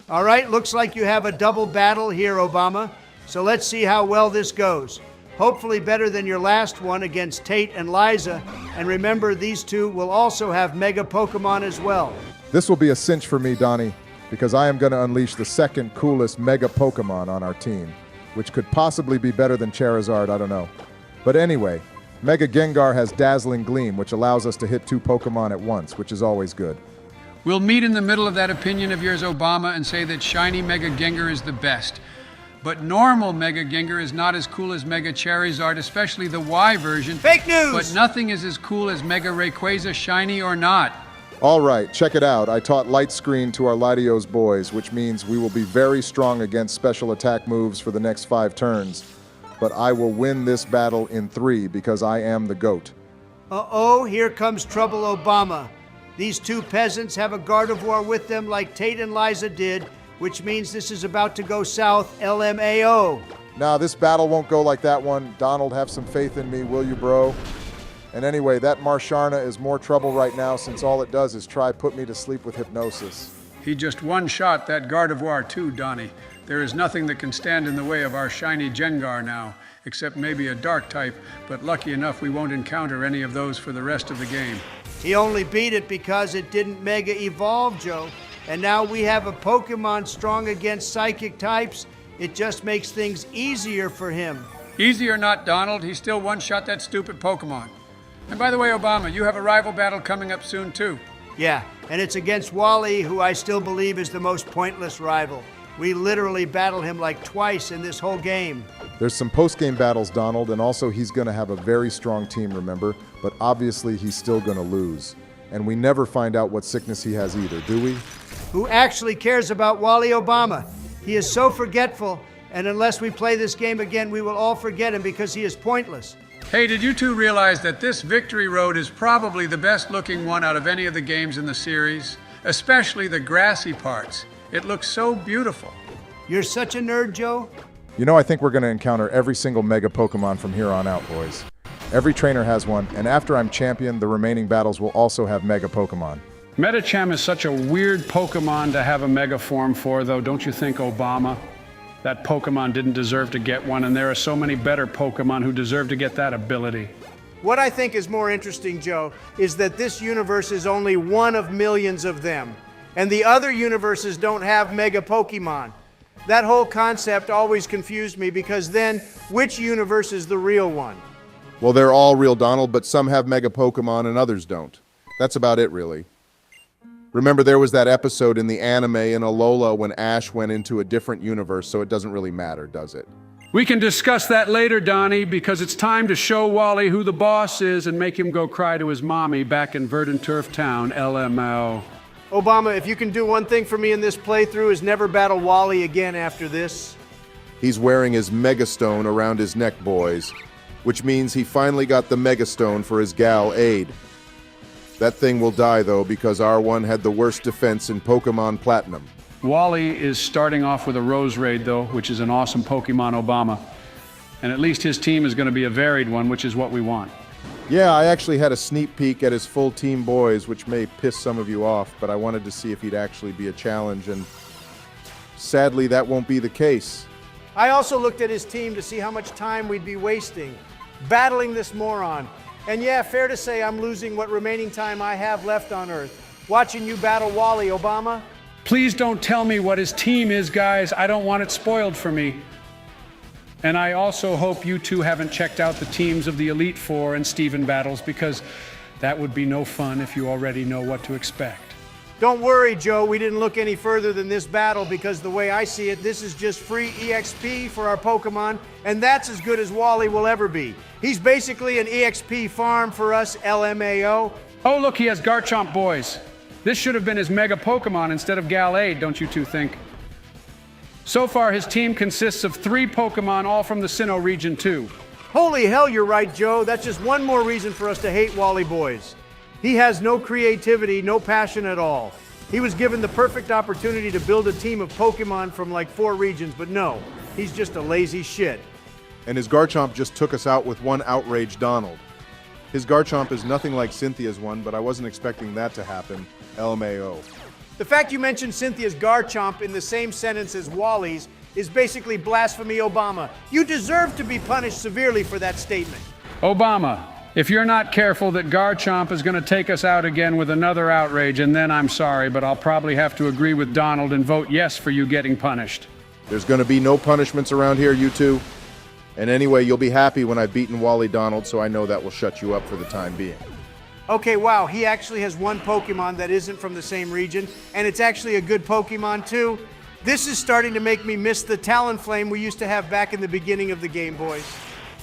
All right, looks like you have a double battle here, Obama. So let's see how well this goes. Hopefully better than your last one against Tate and Liza. And remember, these two will also have Mega Pokemon as well. This will be a cinch for me, Donnie, because I am going to unleash the second coolest Mega Pokemon on our team, which could possibly be better than Charizard, I don't know. But anyway, Mega Gengar has Dazzling Gleam, which allows us to hit two Pokemon at once, which is always good. We'll meet in the middle of that opinion of yours, Obama, and say that shiny Mega Gengar is the best. But normal Mega Gengar is not as cool as Mega Charizard, especially the Y version. Fake news! But nothing is as cool as Mega Rayquaza, shiny or not. All right, check it out. I taught Light Screen to our Latios boys, which means we will be very strong against special attack moves for the next 5 turns. But I will win this battle in 3 because I am the GOAT. Uh-oh, here comes trouble, Obama. These two peasants have a Gardevoir with them like Tate and Liza did, which means this is about to go south, LMAO. Nah, this battle won't go like that one. Donald, have some faith in me, will you, bro? And anyway, that Marsharna is more trouble right now since all it does is try put me to sleep with hypnosis. He just one-shot that Gardevoir too, Donnie. There is nothing that can stand in the way of our shiny Gengar now, except maybe a dark type, but lucky enough we won't encounter any of those for the rest of the game. He only beat it because it didn't Mega Evolve, Joe. And now we have a Pokemon strong against psychic types. It just makes things easier for him. Easy or not, Donald, he still one-shot that stupid Pokemon. And by the way, Obama, you have a rival battle coming up soon too. Yeah, and it's against Wally, who I still believe is the most pointless rival. We literally battle him like twice in this whole game. There's some post-game battles, Donald, and also he's going to have a very strong team, remember? But obviously he's still going to lose. And we never find out what sickness he has either, do we? Who actually cares about Wally Obama? He is so forgetful, and unless we play this game again, we will all forget him because he is pointless. Hey, did you two realize that this Victory Road is probably the best looking one out of any of the games in the series? Especially the grassy parts. It looks so beautiful. You're such a nerd, Joe. You know, I think we're going to encounter every single Mega Pokemon from here on out, boys. Every trainer has one, and after I'm champion, the remaining battles will also have Mega Pokemon. Medicham is such a weird Pokemon to have a Mega form for, though, don't you think, Obama? That Pokemon didn't deserve to get one, and there are so many better Pokemon who deserve to get that ability. What I think is more interesting, Joe, is that this universe is only one of millions of them, and the other universes don't have Mega Pokemon. That whole concept always confused me, because then, which universe is the real one? Well, they're all real, Donald, but some have Mega Pokemon and others don't. That's about it, really. Remember, there was that episode in the anime in Alola when Ash went into a different universe, so it doesn't really matter, does it? We can discuss that later, Donnie, because it's time to show Wally who the boss is and make him go cry to his mommy back in Vermilion Town, LML. Obama, if you can do one thing for me in this playthrough is never battle Wally again after this. He's wearing his Megastone around his neck, boys, which means he finally got the Megastone for his gal, Aid. That thing will die, though, because R1 had the worst defense in Pokemon Platinum. Wally is starting off with a Rose Raid, though, which is an awesome Pokemon, Obama. And at least his team is going to be a varied one, which is what we want. Yeah, I actually had a sneak peek at his full team, boys, which may piss some of you off, but I wanted to see if he'd actually be a challenge, and sadly, that won't be the case. I also looked at his team to see how much time we'd be wasting battling this moron. And yeah, fair to say I'm losing what remaining time I have left on Earth. Watching you battle Wally, Obama. Please don't tell me what his team is, guys. I don't want it spoiled for me. And I also hope you two haven't checked out the teams of the Elite Four and Steven battles, because that would be no fun if you already know what to expect. Don't worry, Joe, we didn't look any further than this battle, because the way I see it, this is just free EXP for our Pokemon, and that's as good as Wally will ever be. He's basically an EXP farm for us, LMAO. Oh, look, he has Garchomp, boys. This should have been his Mega Pokemon instead of Galade, don't you two think? So far, his team consists of 3 Pokemon, all from the Sinnoh region, too. Holy hell, you're right, Joe. That's just one more reason for us to hate Wally boys. He has no creativity, no passion at all. He was given the perfect opportunity to build a team of Pokemon from like 4 regions, but no, he's just a lazy shit. And his Garchomp just took us out with one outraged Donald. His Garchomp is nothing like Cynthia's one, but I wasn't expecting that to happen. LMAO. The fact you mentioned Cynthia's Garchomp in the same sentence as Wally's is basically blasphemy, Obama. You deserve to be punished severely for that statement. Obama, if you're not careful, that Garchomp is going to take us out again with another outrage, and then I'm sorry, but I'll probably have to agree with Donald and vote yes for you getting punished. There's going to be no punishments around here, you two. And anyway, you'll be happy when I've beaten Wally, Donald, so I know that will shut you up for the time being. Okay, wow, he actually has one Pokemon that isn't from the same region, and it's actually a good Pokemon too. This is starting to make me miss the Talonflame we used to have back in the beginning of the game, boys.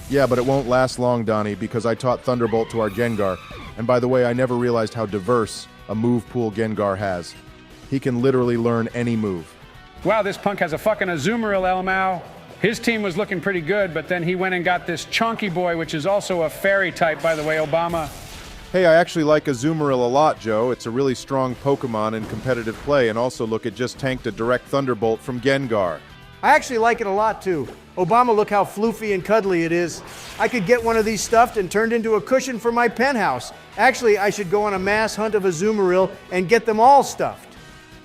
Yeah, but it won't last long, Donnie, because I taught Thunderbolt to our Gengar. And by the way, I never realized how diverse a move pool Gengar has. He can literally learn any move. Wow, this punk has a fucking Azumarill, Elmao. His team was looking pretty good, but then he went and got this Chonky Boy, which is also a fairy type, by the way, Obama. Hey, I actually like Azumarill a lot, Joe. It's a really strong Pokemon in competitive play, and also look, it just tanked a direct Thunderbolt from Gengar. I actually like it a lot too. Obama, look how floofy and cuddly it is. I could get one of these stuffed and turned into a cushion for my penthouse. Actually, I should go on a mass hunt of Azumarill and get them all stuffed.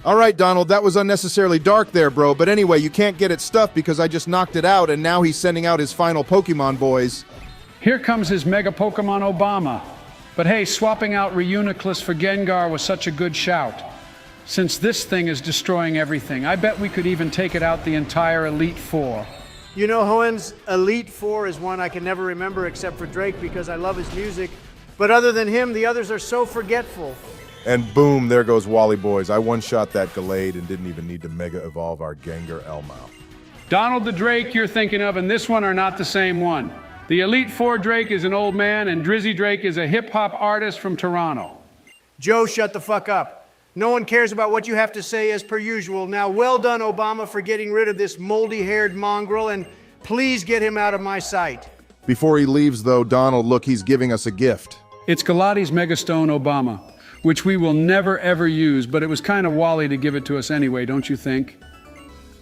All right, Donald, that was unnecessarily dark there, bro. But anyway, you can't get it stuffed because I just knocked it out, and now he's sending out his final Pokemon, boys. Here comes his Mega Pokemon, Obama. But hey, swapping out Reuniclus for Gengar was such a good shout. Since this thing is destroying everything, I bet we could even take it out the entire Elite Four. You know, Hoen's Elite Four is one I can never remember except for Drake because I love his music. But other than him, the others are so forgetful. And boom, there goes Wally, boys. I one-shot that Galade and didn't even need to Mega Evolve our Gengar Elmao. Donald the Drake you're thinking of and this one are not the same one. The Elite Four Drake is an old man and Drizzy Drake is a hip-hop artist from Toronto. Joe, shut the fuck up. No one cares about what you have to say as per usual. Now, well done, Obama, for getting rid of this moldy-haired mongrel, and please get him out of my sight. Before he leaves, though, Donald, look, he's giving us a gift. It's Galati's Megastone, Obama, which we will never ever use, but it was kind of Wally to give it to us anyway, don't you think?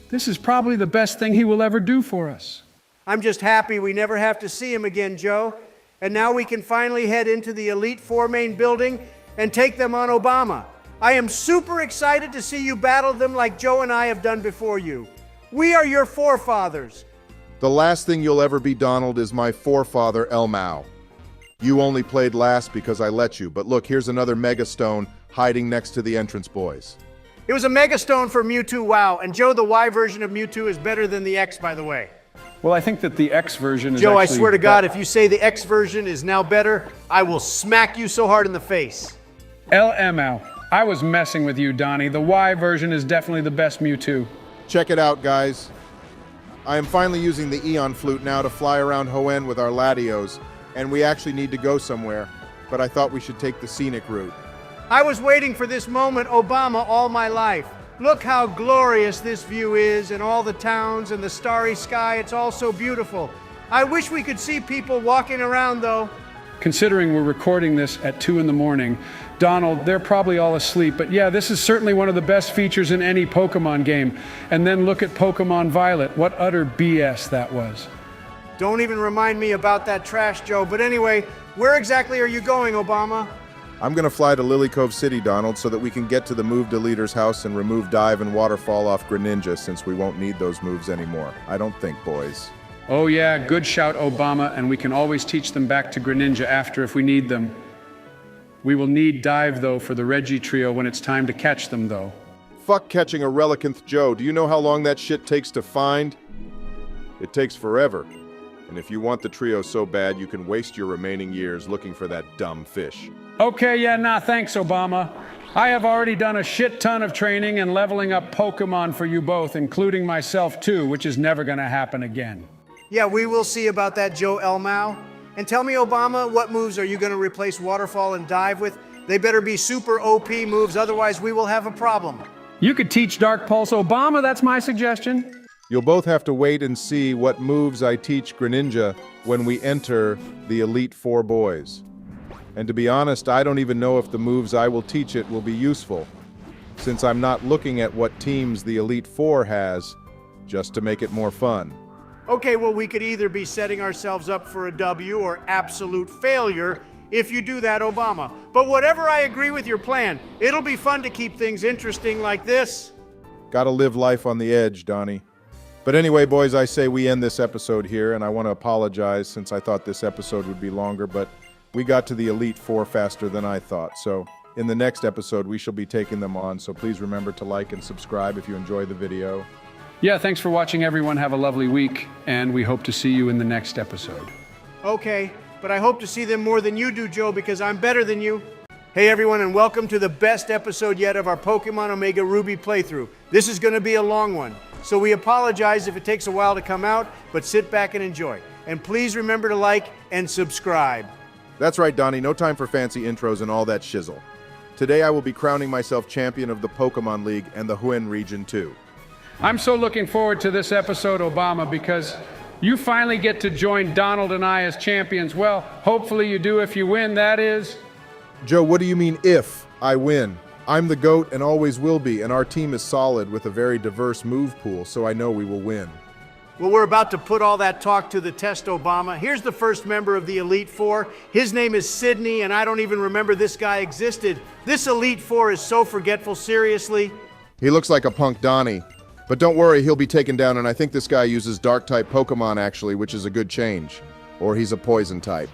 This is probably the best thing he will ever do for us. I'm just happy we never have to see him again, Joe. And now we can finally head into the Elite Four main building and take them on Obama. I am super excited to see you battle them like Joe and I have done before you. We are your forefathers. The last thing you'll ever be, Donald, is my forefather, Elmao. You only played last because I let you, but look, here's another Mega Stone hiding next to the entrance boys. It was a Mega Stone for Mewtwo WoW, and Joe, the Y version of Mewtwo is better than the X, by the way. Well, I think that the X version is Joe, I actually swear to God, if you say the X version is now better, I will smack you so hard in the face. LML. I was messing with you, Donnie. The Y version is definitely the best Mewtwo. Check it out, guys. I am finally using the Eon Flute now to fly around Hoenn with our Latios, and we actually need to go somewhere, but I thought we should take the scenic route. I was waiting for this moment, Obama, all my life. Look how glorious this view is, and all the towns and the starry sky. It's all so beautiful. I wish we could see people walking around, though. Considering we're recording this at 2 in the morning, Donald, they're probably all asleep, but yeah, this is certainly one of the best features in any Pokemon game. And then look at Pokemon Violet. What utter BS that was. Don't even remind me about that trash, Joe. But anyway, where exactly are you going, Obama? I'm gonna fly to Lily Cove City, Donald, so that we can get to the Move Deleter's house and remove Dive and Waterfall off Greninja, since we won't need those moves anymore. I don't think, boys. Oh yeah, good shout, Obama, and we can always teach them back to Greninja after if we need them. We will need Dive, though, for the Reggie trio when it's time to catch them, though. Fuck catching a Relicanth, Joe. Do you know how long that shit takes to find? It takes forever. And if you want the trio so bad, you can waste your remaining years looking for that dumb fish. Okay, yeah, nah, thanks, Obama. I have already done a shit ton of training and leveling up Pokemon for you both, including myself, too, which is never gonna happen again. Yeah, we will see about that, Joe Elmao. And tell me, Obama, what moves are you going to replace Waterfall and Dive with? They better be super OP moves, otherwise we will have a problem. You could teach Dark Pulse Obama, that's my suggestion. You'll both have to wait and see what moves I teach Greninja when we enter the Elite Four boys. And to be honest, I don't even know if the moves I will teach it will be useful, since I'm not looking at what teams the Elite Four has, just to make it more fun. Okay, well, we could either be setting ourselves up for a W or absolute failure if you do that, Obama. But whatever, I agree with your plan. It'll be fun to keep things interesting like this. Gotta live life on the edge, Donnie. But anyway, boys, I say we end this episode here, and I want to apologize since I thought this episode would be longer, but we got to the Elite Four faster than I thought. So in the next episode, we shall be taking them on, so please remember to like and subscribe if you enjoy the video. Yeah, thanks for watching, everyone. Have a lovely week, and we hope to see you in the next episode. Okay, but I hope to see them more than you do, Joe, because I'm better than you. Hey, everyone, and welcome to the best episode yet of our Pokemon Omega Ruby playthrough. This is going to be a long one, so we apologize if it takes a while to come out, but sit back and enjoy. And please remember to like and subscribe. That's right, Donnie. No time for fancy intros and all that shizzle. Today I will be crowning myself champion of the Pokemon League and the Hoenn region too. I'm so looking forward to this episode, Obama, because you finally get to join Donald and I as champions. Well, hopefully you do if you win, that is. Joe, what do you mean if I win? I'm the GOAT and always will be, and our team is solid with a very diverse move pool, so I know we will win. Well, we're about to put all that talk to the test, Obama. Here's the first member of the Elite Four. His name is Sydney, and I don't even remember this guy existed. This Elite Four is so forgetful, seriously. He looks like a punk Donnie. But don't worry, he'll be taken down, and I think this guy uses Dark-type Pokemon, actually, which is a good change. Or he's a Poison type.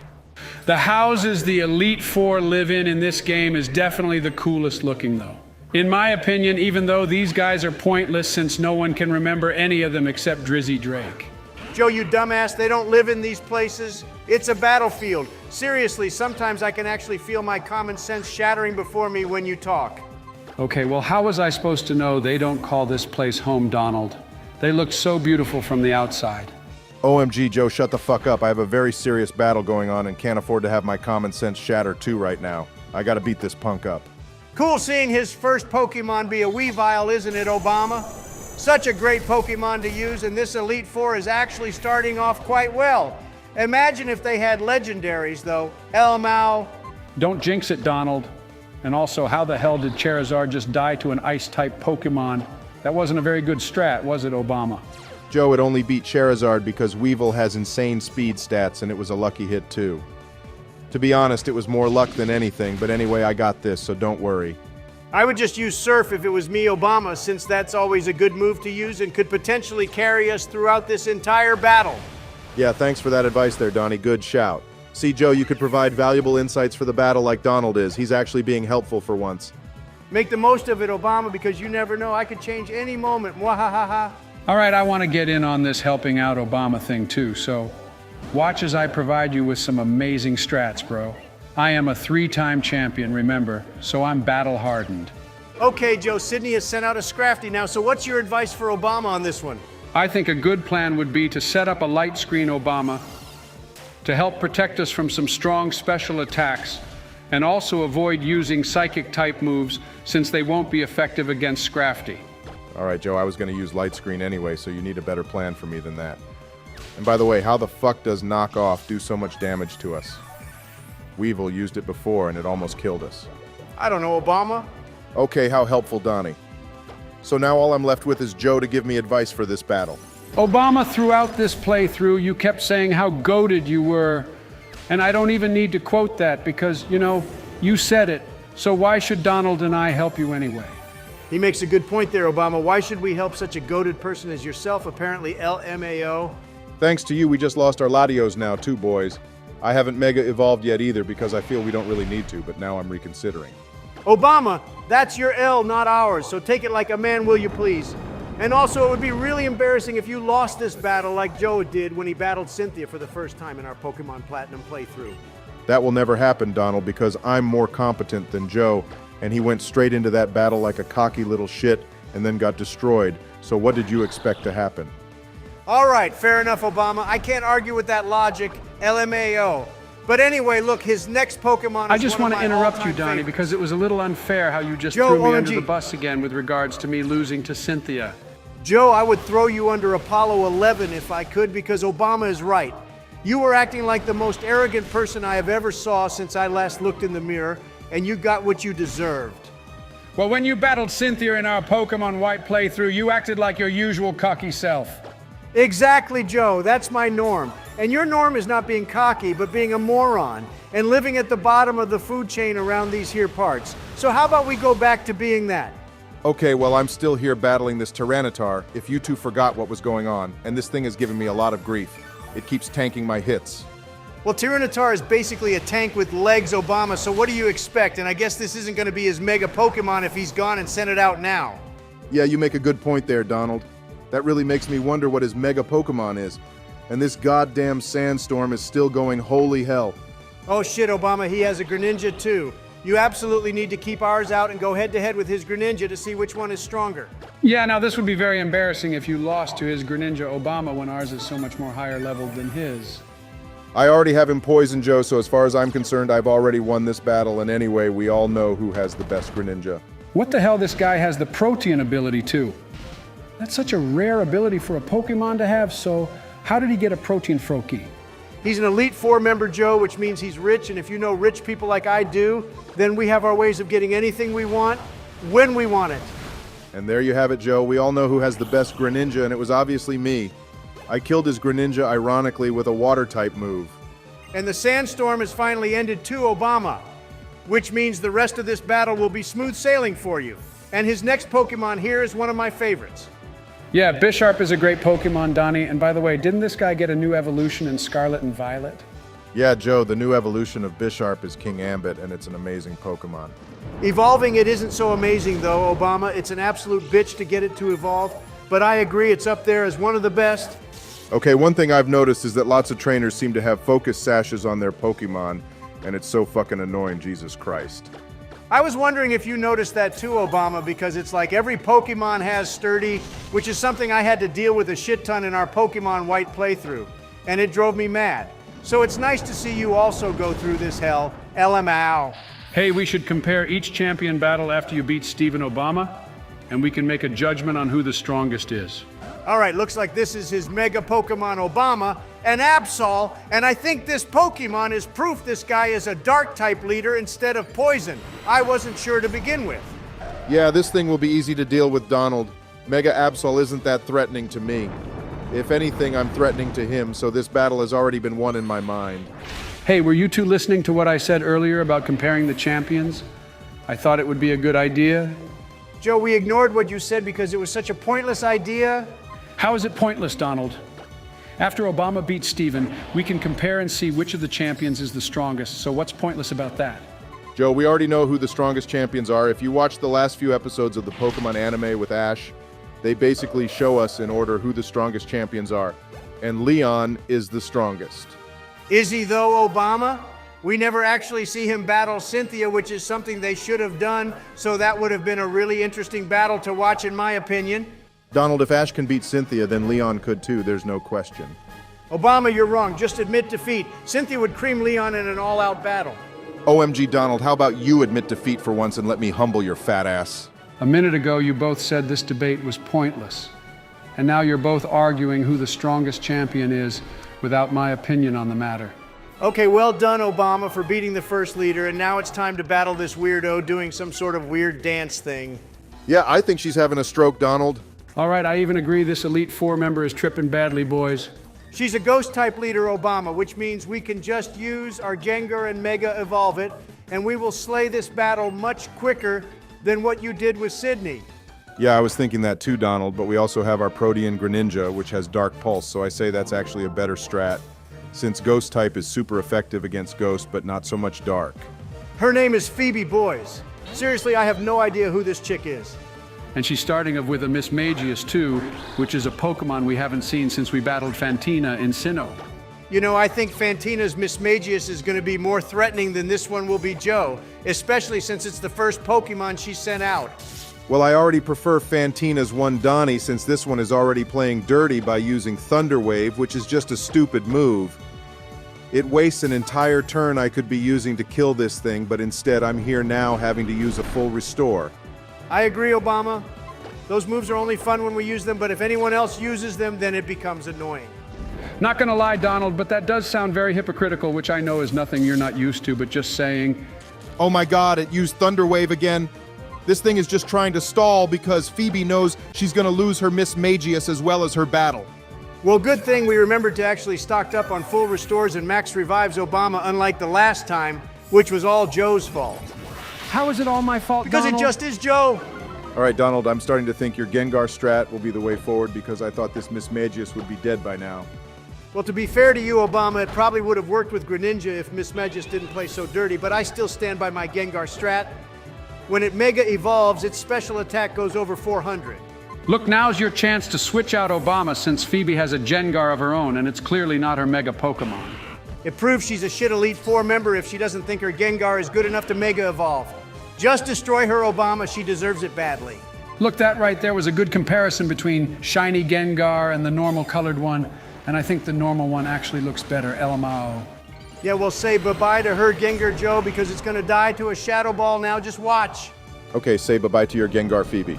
The houses the Elite Four live in this game is definitely the coolest looking, though. In my opinion, even though these guys are pointless since no one can remember any of them except Drizzy Drake. Joe, you dumbass, they don't live in these places. It's a battlefield. Seriously, sometimes I can actually feel my common sense shattering before me when you talk. Okay, well, how was I supposed to know they don't call this place home, Donald? They look so beautiful from the outside. OMG, Joe, shut the fuck up. I have a very serious battle going on and can't afford to have my common sense shatter too right now. I gotta beat this punk up. Cool seeing his first Pokemon be a Weavile, isn't it, Obama? Such a great Pokemon to use, and this Elite Four is actually starting off quite well. Imagine if they had legendaries, though. Elmao. Don't jinx it, Donald. And also, how the hell did Charizard just die to an Ice-type Pokemon? That wasn't a very good strat, was it, Obama? Joe, it only beat Charizard because Weavile has insane speed stats, and it was a lucky hit, too. To be honest, it was more luck than anything, but anyway, I got this, so don't worry. I would just use Surf if it was me, Obama, since that's always a good move to use and could potentially carry us throughout this entire battle. Yeah, thanks for that advice there, Donnie. Good shout. See, Joe, you could provide valuable insights for the battle like Donald is. He's actually being helpful for once. Make the most of it, Obama, because you never know. I could change any moment. Mwahaha. All right, I want to get in on this helping out Obama thing too, so watch as I provide you with some amazing strats, bro. I am a 3-time champion, remember, so I'm battle hardened. Okay, Joe, Sydney has sent out a Scrafty now, so what's your advice for Obama on this one? I think a good plan would be to set up a light screen, Obama, to help protect us from some strong special attacks, and also avoid using psychic type moves since they won't be effective against Scrafty. All right, Joe, I was going to use light screen anyway, so you need a better plan for me than that. And by the way, how the fuck does knock off do so much damage to us? Weevil used it before and it almost killed us. I don't know, Obama. Okay, how helpful, Donnie. So now all I'm left with is Joe to give me advice for this battle. Obama, throughout this playthrough, you kept saying how goated you were. And I don't even need to quote that because, you know, you said it. So why should Donald and I help you anyway? He makes a good point there, Obama. Why should we help such a goated person as yourself, apparently LMAO? Thanks to you, we just lost our Latios now, too, boys. I haven't mega evolved yet either because I feel we don't really need to, but now I'm reconsidering. Obama, that's your L, not ours, so take it like a man, will you please? And also, it would be really embarrassing if you lost this battle like Joe did when he battled Cynthia for the first time in our Pokemon Platinum playthrough. That will never happen, Donald, because I'm more competent than Joe, and he went straight into that battle like a cocky little shit and then got destroyed. So what did you expect to happen? All right, fair enough, Obama. I can't argue with that logic, LMAO. But anyway, look, his next Pokemon is I just one want of to my interrupt you, all-time Donnie, favorites. because it was a little unfair how you just Joe, threw me under OMG. the bus again with regards to me losing to Cynthia. Joe, I would throw you under Apollo 11 if I could, because Obama is right. You were acting like the most arrogant person I have ever saw since I last looked in the mirror, and you got what you deserved. Well, when you battled Cynthia in our Pokemon White playthrough, you acted like your usual cocky self. Exactly, Joe. That's my norm. And your norm is not being cocky, but being a moron and living at the bottom of the food chain around these here parts. So how about we go back to being that? Okay, well, I'm still here battling this Tyranitar, if you two forgot what was going on, and this thing has given me a lot of grief. It keeps tanking my hits. Well, Tyranitar is basically a tank with legs, Obama, so what do you expect? And I guess this isn't going to be his mega Pokemon if he's gone and sent it out now. Yeah, you make a good point there, Donald. That really makes me wonder what his mega Pokemon is. And this goddamn sandstorm is still going holy hell. Oh shit, Obama, he has a Greninja too. You absolutely need to keep ours out and go head-to-head with his Greninja to see which one is stronger. Yeah, now this would be very embarrassing if you lost to his Greninja Obama when ours is so much more higher level than his. I already have him poisoned, Joe, so as far as I'm concerned, I've already won this battle, and anyway, we all know who has the best Greninja. What the hell, this guy has the Protean ability too? That's such a rare ability for a Pokemon to have, so how did he get a Protean Froakie? He's an Elite Four member, Joe, which means he's rich, and if you know rich people like I do, then we have our ways of getting anything we want, when we want it. And there you have it, Joe. We all know who has the best Greninja, and it was obviously me. I killed his Greninja, ironically, with a Water-type move. And the sandstorm has finally ended too, Obama, which means the rest of this battle will be smooth sailing for you. And his next Pokemon here is one of my favorites. Yeah, Bisharp is a great Pokemon, Donnie. And by the way, didn't this guy get a new evolution in Scarlet and Violet? Yeah, Joe, the new evolution of Bisharp is King Ambit, and it's an amazing Pokemon. Evolving it isn't so amazing, though, Obama. It's an absolute bitch to get it to evolve. But I agree, it's up there as one of the best. Okay, one thing I've noticed is that lots of trainers seem to have focus sashes on their Pokemon, and it's so fucking annoying, Jesus Christ. I was wondering if you noticed that too, Obama, because it's like every Pokemon has Sturdy, which is something I had to deal with a shit ton in our Pokemon White playthrough, and it drove me mad. So it's nice to see you also go through this hell. LMAO. Hey, we should compare each champion battle after you beat Stephen Obama, and we can make a judgment on who the strongest is. All right, looks like this is his Mega Pokemon Obama, and Absol, and I think this Pokemon is proof this guy is a Dark-type leader instead of Poison. I wasn't sure to begin with. Yeah, this thing will be easy to deal with, Donald. Mega Absol isn't that threatening to me. If anything, I'm threatening to him, so this battle has already been won in my mind. Hey, were you two listening to what I said earlier about comparing the champions? I thought it would be a good idea. Joe, we ignored what you said because it was such a pointless idea. How is it pointless, Donald? After Obama beat Steven, we can compare and see which of the champions is the strongest, so what's pointless about that? Joe, we already know who the strongest champions are. If you watch the last few episodes of the Pokemon anime with Ash, they basically show us in order who the strongest champions are. And Leon is the strongest. Is he though, Obama? We never actually see him battle Cynthia, which is something they should have done, so that would have been a really interesting battle to watch in my opinion. Donald, if Ash can beat Cynthia, then Leon could too, there's no question. Obama, you're wrong. Just admit defeat. Cynthia would cream Leon in an all-out battle. OMG, Donald, how about you admit defeat for once and let me humble your fat ass? A minute ago, you both said this debate was pointless. And now you're both arguing who the strongest champion is without my opinion on the matter. Okay, well done, Obama, for beating the first leader, and now it's time to battle this weirdo doing some sort of weird dance thing. Yeah, I think she's having a stroke, Donald. All right, I even agree this Elite Four member is tripping badly, boys. She's a ghost-type leader, Obama, which means we can just use our Gengar and Mega Evolve it, and we will slay this battle much quicker than what you did with Sydney. Yeah, I was thinking that too, Donald, but we also have our Protean Greninja, which has Dark Pulse, so I say that's actually a better strat, since Ghost type is super effective against Ghost, but not so much Dark. Her name is Phoebe Boys. Seriously, I have no idea who this chick is. And she's starting with a Miss Magius too, which is a Pokemon we haven't seen since we battled Fantina in Sinnoh. You know, I think Fantina's Miss Magius is going to be more threatening than this one will be Joe, especially since it's the first Pokemon she sent out. Well, I already prefer Fantina's one Donnie, since this one is already playing dirty by using Thunder Wave, which is just a stupid move. It wastes an entire turn I could be using to kill this thing, but instead I'm here now having to use a full restore. I agree, Obama. Those moves are only fun when we use them, but if anyone else uses them, then it becomes annoying. Not gonna lie, Donald, but that does sound very hypocritical, which I know is nothing you're not used to, but just saying. Oh my god, it used Thunder Wave again. This thing is just trying to stall because Phoebe knows she's gonna lose her Miss Magius as well as her battle. Well, good thing we remembered to actually stock up on full restores and max revives, Obama, unlike the last time, which was all Joe's fault. How is it all my fault, Because Donald? it just is Joe. All right, Donald, I'm starting to think your Gengar strat will be the way forward because I thought this Miss Magius would be dead by now. Well, to be fair to you, Obama, it probably would have worked with Greninja if Miss Magius didn't play so dirty, but I still stand by my Gengar strat. When it Mega Evolves, its special attack goes over 400. Look, now's your chance to switch out Obama since Phoebe has a Gengar of her own, and it's clearly not her Mega Pokemon. It proves she's a shit Elite Four member if she doesn't think her Gengar is good enough to Mega Evolve. Just destroy her, Obama. She deserves it badly. Look, that right there was a good comparison between shiny Gengar and the normal colored one, and I think the normal one actually looks better, LMAO. Yeah, we'll say bye-bye to her Gengar, Joe, because it's going to die to a Shadow Ball now. Just watch. Okay, say bye-bye to your Gengar Phoebe.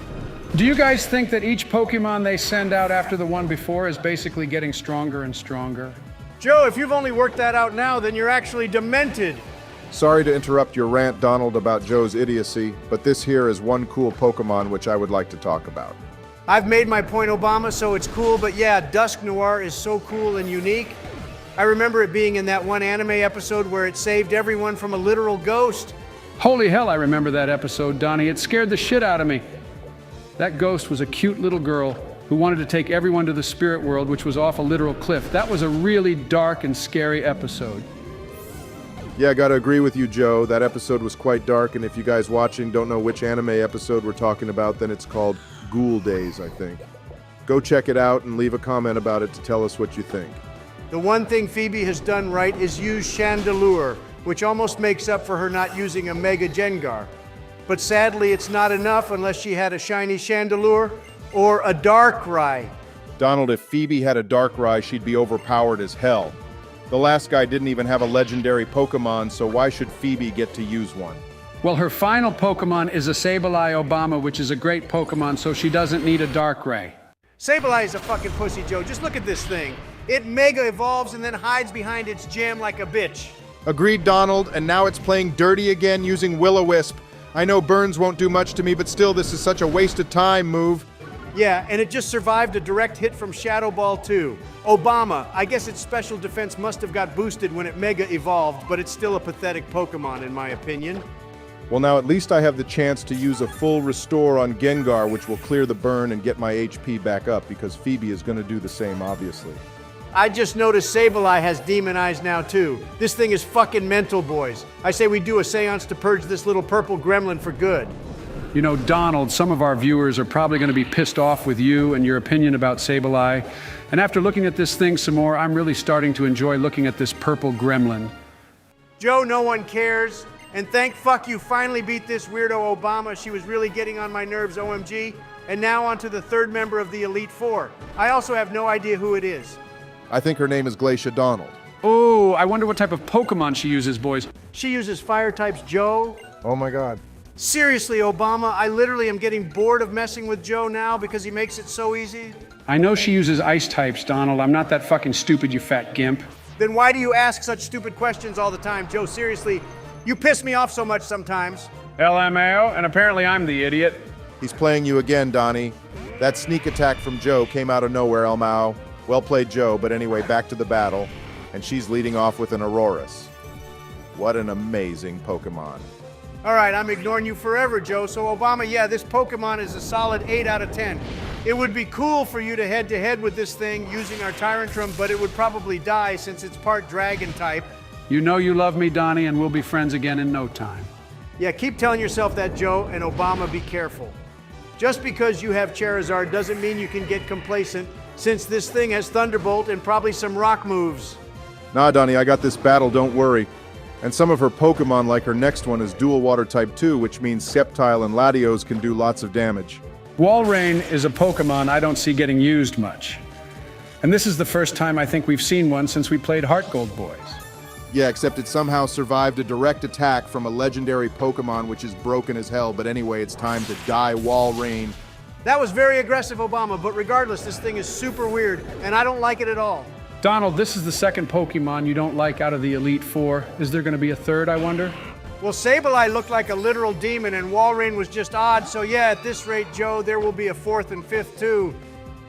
Do you guys think that each Pokemon they send out after the one before is basically getting stronger and stronger? Joe, if you've only worked that out now, then you're actually demented. Sorry to interrupt your rant, Donald, about Joe's idiocy, but this here is one cool Pokemon which I would like to talk about. I've made my point, Obama, so it's cool, but yeah, Dusk Noir is so cool and unique. I remember it being in that one anime episode where it saved everyone from a literal ghost. Holy hell, I remember that episode, Donnie. It scared the shit out of me. That ghost was a cute little girl who wanted to take everyone to the spirit world, which was off a literal cliff. That was a really dark and scary episode. Yeah, I gotta agree with you, Joe. That episode was quite dark, and if you guys watching don't know which anime episode we're talking about, then it's called Ghoul Days, I think. Go check it out and leave a comment about it to tell us what you think. The one thing Phoebe has done right is use Chandelure, which almost makes up for her not using a Mega Gengar. But sadly, it's not enough unless she had a shiny Chandelure or a Darkrai. Donald, if Phoebe had a Darkrai, she'd be overpowered as hell. The last guy didn't even have a legendary Pokemon, so why should Phoebe get to use one? Well, her final Pokemon is a Sableye Obama, which is a great Pokemon, so she doesn't need a Darkrai. Sableye is a fucking pussy, Joe. Just look at this thing. It Mega Evolves and then hides behind its gym like a bitch. Agreed, Donald, and now it's playing dirty again using Will-O-Wisp. I know burns won't do much to me, but still, this is such a waste of time move. Yeah, and it just survived a direct hit from Shadow Ball too. Obama, I guess its special defense must have got boosted when it Mega Evolved, but it's still a pathetic Pokemon in my opinion. Well, now at least I have the chance to use a full restore on Gengar, which will clear the burn and get my HP back up, because Phoebe is going to do the same, obviously. I just noticed Sableye has demon eyes now too. This thing is fucking mental, boys. I say we do a seance to purge this little purple gremlin for good. You know, Donald, some of our viewers are probably going to be pissed off with you and your opinion about Sableye. And after looking at this thing some more, I'm really starting to enjoy looking at this purple gremlin. Joe, no one cares. And thank fuck you finally beat this weirdo Obama. She was really getting on my nerves, OMG. And now on to the third member of the Elite Four. I also have no idea who it is. I think her name is Glacia Donald. Oh, I wonder what type of Pokemon she uses, boys. She uses fire types, Joe. Oh my god. Seriously, Obama, I literally am getting bored of messing with Joe now because he makes it so easy. I know she uses ice types, Donald. I'm not that fucking stupid, you fat gimp. Then why do you ask such stupid questions all the time, Joe? Seriously, you piss me off so much sometimes. LMAO, and apparently I'm the idiot. He's playing you again, Donnie. That sneak attack from Joe came out of nowhere, Elmao. Well played, Joe, but anyway, back to the battle. And she's leading off with an Aurorus. What an amazing Pokemon. All right, I'm ignoring you forever, Joe. So, Obama, yeah, this Pokemon is a solid 8 out of 10. It would be cool for you to head-to-head with this thing using our Tyrantrum, but it would probably die since it's part Dragon type. You know you love me, Donnie, and we'll be friends again in no time. Yeah, keep telling yourself that, Joe, and Obama, be careful. Just because you have Charizard doesn't mean you can get complacent, since this thing has Thunderbolt and probably some rock moves. Nah, Donnie, I got this battle, don't worry. And some of her Pokemon, like her next one, is dual water type 2, which means Sceptile and Latios can do lots of damage. Walrein is a Pokemon I don't see getting used much. And this is the first time I think we've seen one since we played Heart Gold Boys. Yeah, except it somehow survived a direct attack from a legendary Pokemon, which is broken as hell. But anyway, it's time to die Walrein. That was very aggressive, Obama, but regardless, this thing is super weird, and I don't like it at all. Donald, this is the second Pokemon you don't like out of the Elite Four. Is there going to be a third, I wonder? Well, Sableye looked like a literal demon, and Walrein was just odd, so yeah, at this rate, Joe, there will be a fourth and fifth, too.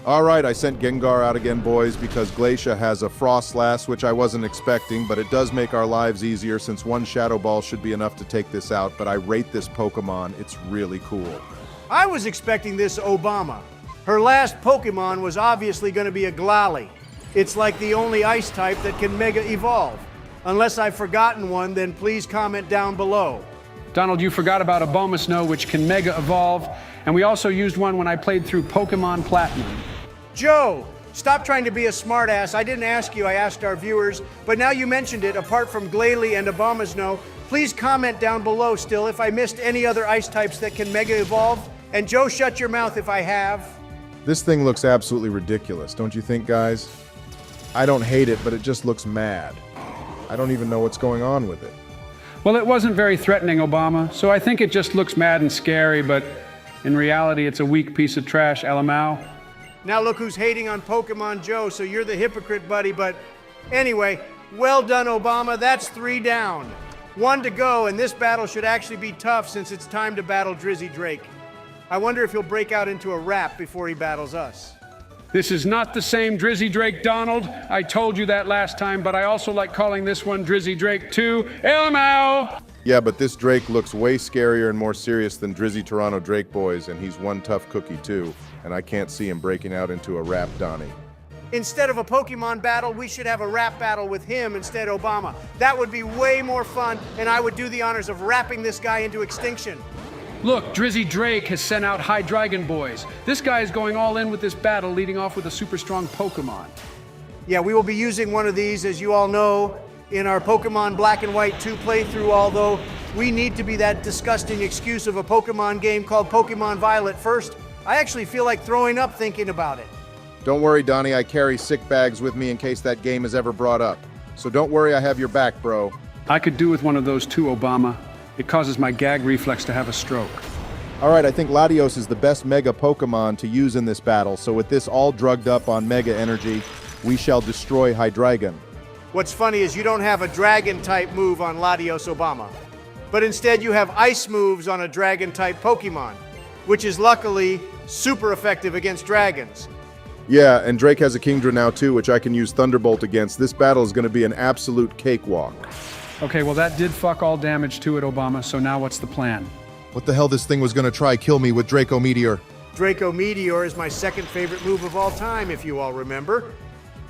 All right, I sent Gengar out again, boys, because Glacia has a Frostlass, which I wasn't expecting, but it does make our lives easier since one Shadow Ball should be enough to take this out, but I rate this Pokemon. It's really cool. I was expecting this Obama. Her last Pokemon was obviously going to be a Glalie. It's like the only ice type that can Mega Evolve. Unless I've forgotten one, then please comment down below. Donald, you forgot about Abomasnow, which can Mega Evolve, and we also used one when I played through Pokemon Platinum. Joe, stop trying to be a smartass. I didn't ask you, I asked our viewers. But now you mentioned it, apart from Glalie and Abomasnow, please comment down below still if I missed any other ice types that can Mega Evolve. And Joe, shut your mouth if I have. This thing looks absolutely ridiculous, don't you think, guys? I don't hate it, but it just looks mad. I don't even know what's going on with it. Well, it wasn't very threatening, Obama, so I think it just looks mad and scary, but in reality, it's a weak piece of trash, LMAO. Now look who's hating on Pokemon Joe, so you're the hypocrite, buddy, but anyway, well done, Obama. That's 3 down. 1 to go, and this battle should actually be tough since it's time to battle Drizzy Drake. I wonder if he'll break out into a rap before he battles us. This is not the same Drizzy Drake, Donald. I told you that last time, but I also like calling this one Drizzy Drake 2. LMAO! Yeah, but this Drake looks way scarier and more serious than Drizzy Toronto Drake boys, and he's one tough cookie too, and I can't see him breaking out into a rap, Donnie. Instead of a Pokemon battle, we should have a rap battle with him instead, Obama. That would be way more fun, and I would do the honors of rapping this guy into extinction. Look, Drizzy Drake has sent out Hydreigon Boys. This guy is going all in with this battle, leading off with a super strong Pokemon. Yeah, we will be using one of these, as you all know, in our Pokemon Black and White 2 playthrough, although we need to be that disgusting excuse of a Pokemon game called Pokemon Violet first. I actually feel like throwing up thinking about it. Don't worry, Donnie, I carry sick bags with me in case that game is ever brought up. So don't worry, I have your back, bro. I could do with one of those too, Obama. It causes my gag reflex to have a stroke. All right, I think Latios is the best Mega Pokemon to use in this battle, so with this all drugged up on Mega Energy, we shall destroy Hydreigon. What's funny is you don't have a Dragon-type move on Latios, Obama. But instead you have Ice moves on a Dragon-type Pokemon, which is luckily super effective against dragons. Yeah, and Drake has a Kingdra now too, which I can use Thunderbolt against. This battle is going to be an absolute cakewalk. Okay, well that did fuck all damage to it, Obama, so now what's the plan? What the hell this thing was gonna try kill me with Draco Meteor? Draco Meteor is my second favorite move of all time, if you all remember.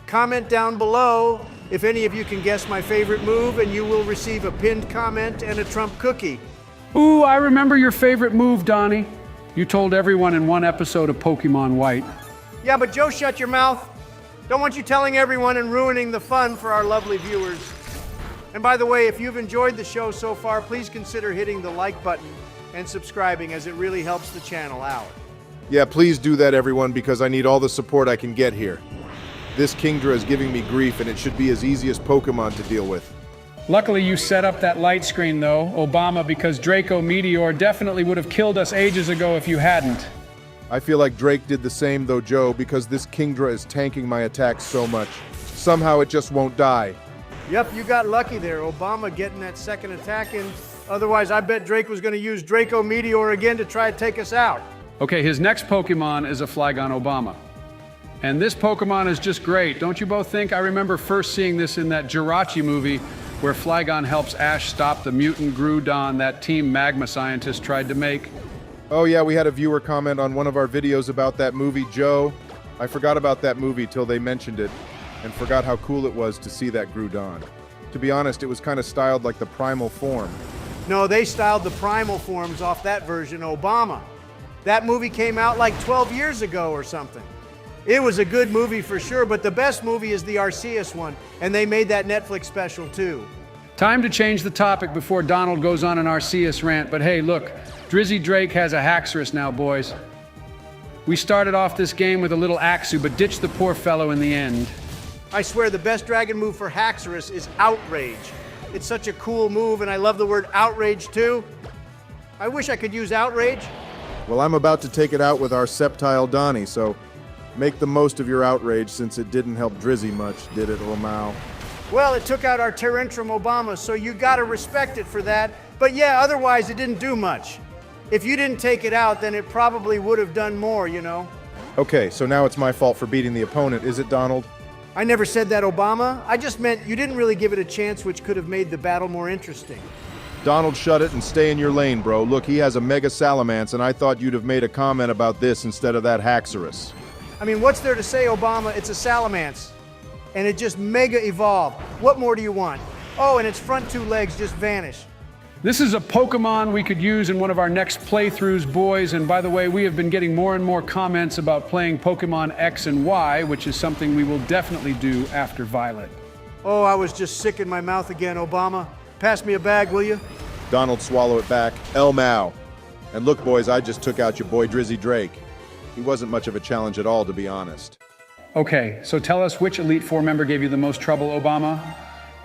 Comment down below if any of you can guess my favorite move, and you will receive a pinned comment and a Trump cookie. Ooh, I remember your favorite move, Donnie. You told everyone in one episode of Pokemon White. Yeah, but Joe, shut your mouth. Don't want you telling everyone and ruining the fun for our lovely viewers. And by the way, if you've enjoyed the show so far, please consider hitting the like button and subscribing, as it really helps the channel out. Yeah, please do that, everyone, because I need all the support I can get here. This Kingdra is giving me grief, and it should be as easy as Pokemon to deal with. Luckily, you set up that light screen, though, Obama, because Draco Meteor definitely would have killed us ages ago if you hadn't. I feel like Drake did the same, though, Joe, because this Kingdra is tanking my attacks so much. Somehow it just won't die. Yep, you got lucky there, Obama getting that second attack in. Otherwise, I bet Drake was going to use Draco Meteor again to try to take us out. Okay, his next Pokemon is a Flygon Obama. And this Pokemon is just great, don't you both think? I remember first seeing this in that Jirachi movie where Flygon helps Ash stop the mutant Groudon that Team Magma scientist tried to make. Oh yeah, we had a viewer comment on one of our videos about that movie, Joe. I forgot about that movie till they mentioned it, and forgot how cool it was to see that Groudon. To be honest, it was kind of styled like the primal form. No, they styled the primal forms off that version, Obama. That movie came out like 12 years ago or something. It was a good movie for sure, but the best movie is the Arceus one, and they made that Netflix special too. Time to change the topic before Donald goes on an Arceus rant, but hey, look, Drizzy Drake has a Haxorus now, boys. We started off this game with a little Axu, but ditched the poor fellow in the end. I swear the best dragon move for Haxorus is Outrage. It's such a cool move, and I love the word Outrage too. I wish I could use Outrage. Well, I'm about to take it out with our Sceptile Donnie, so make the most of your outrage, since it didn't help Drizzy much, did it, Romao? Well, it took out our Tyrantrum Obama, so you gotta respect it for that. But yeah, otherwise it didn't do much. If you didn't take it out, then it probably would have done more, you know? Okay, so now it's my fault for beating the opponent, is it, Donald? I never said that, Obama. I just meant you didn't really give it a chance, which could have made the battle more interesting. Donald, shut it and stay in your lane, bro. Look, he has a Mega Salamence, and I thought you'd have made a comment about this instead of that Haxorus. I mean, what's there to say, Obama? It's a Salamence. And it just mega evolved. What more do you want? Oh, and its front two legs just vanished. This is a Pokemon we could use in one of our next playthroughs, boys. And by the way, we have been getting more and more comments about playing Pokemon X and Y, which is something we will definitely do after Violet. Oh, I was just sick in my mouth again, Obama. Pass me a bag, will you? Donald, swallow it back. Elmow. And look, boys, I just took out your boy Drizzy Drake. He wasn't much of a challenge at all, to be honest. Okay, so tell us which Elite Four member gave you the most trouble, Obama?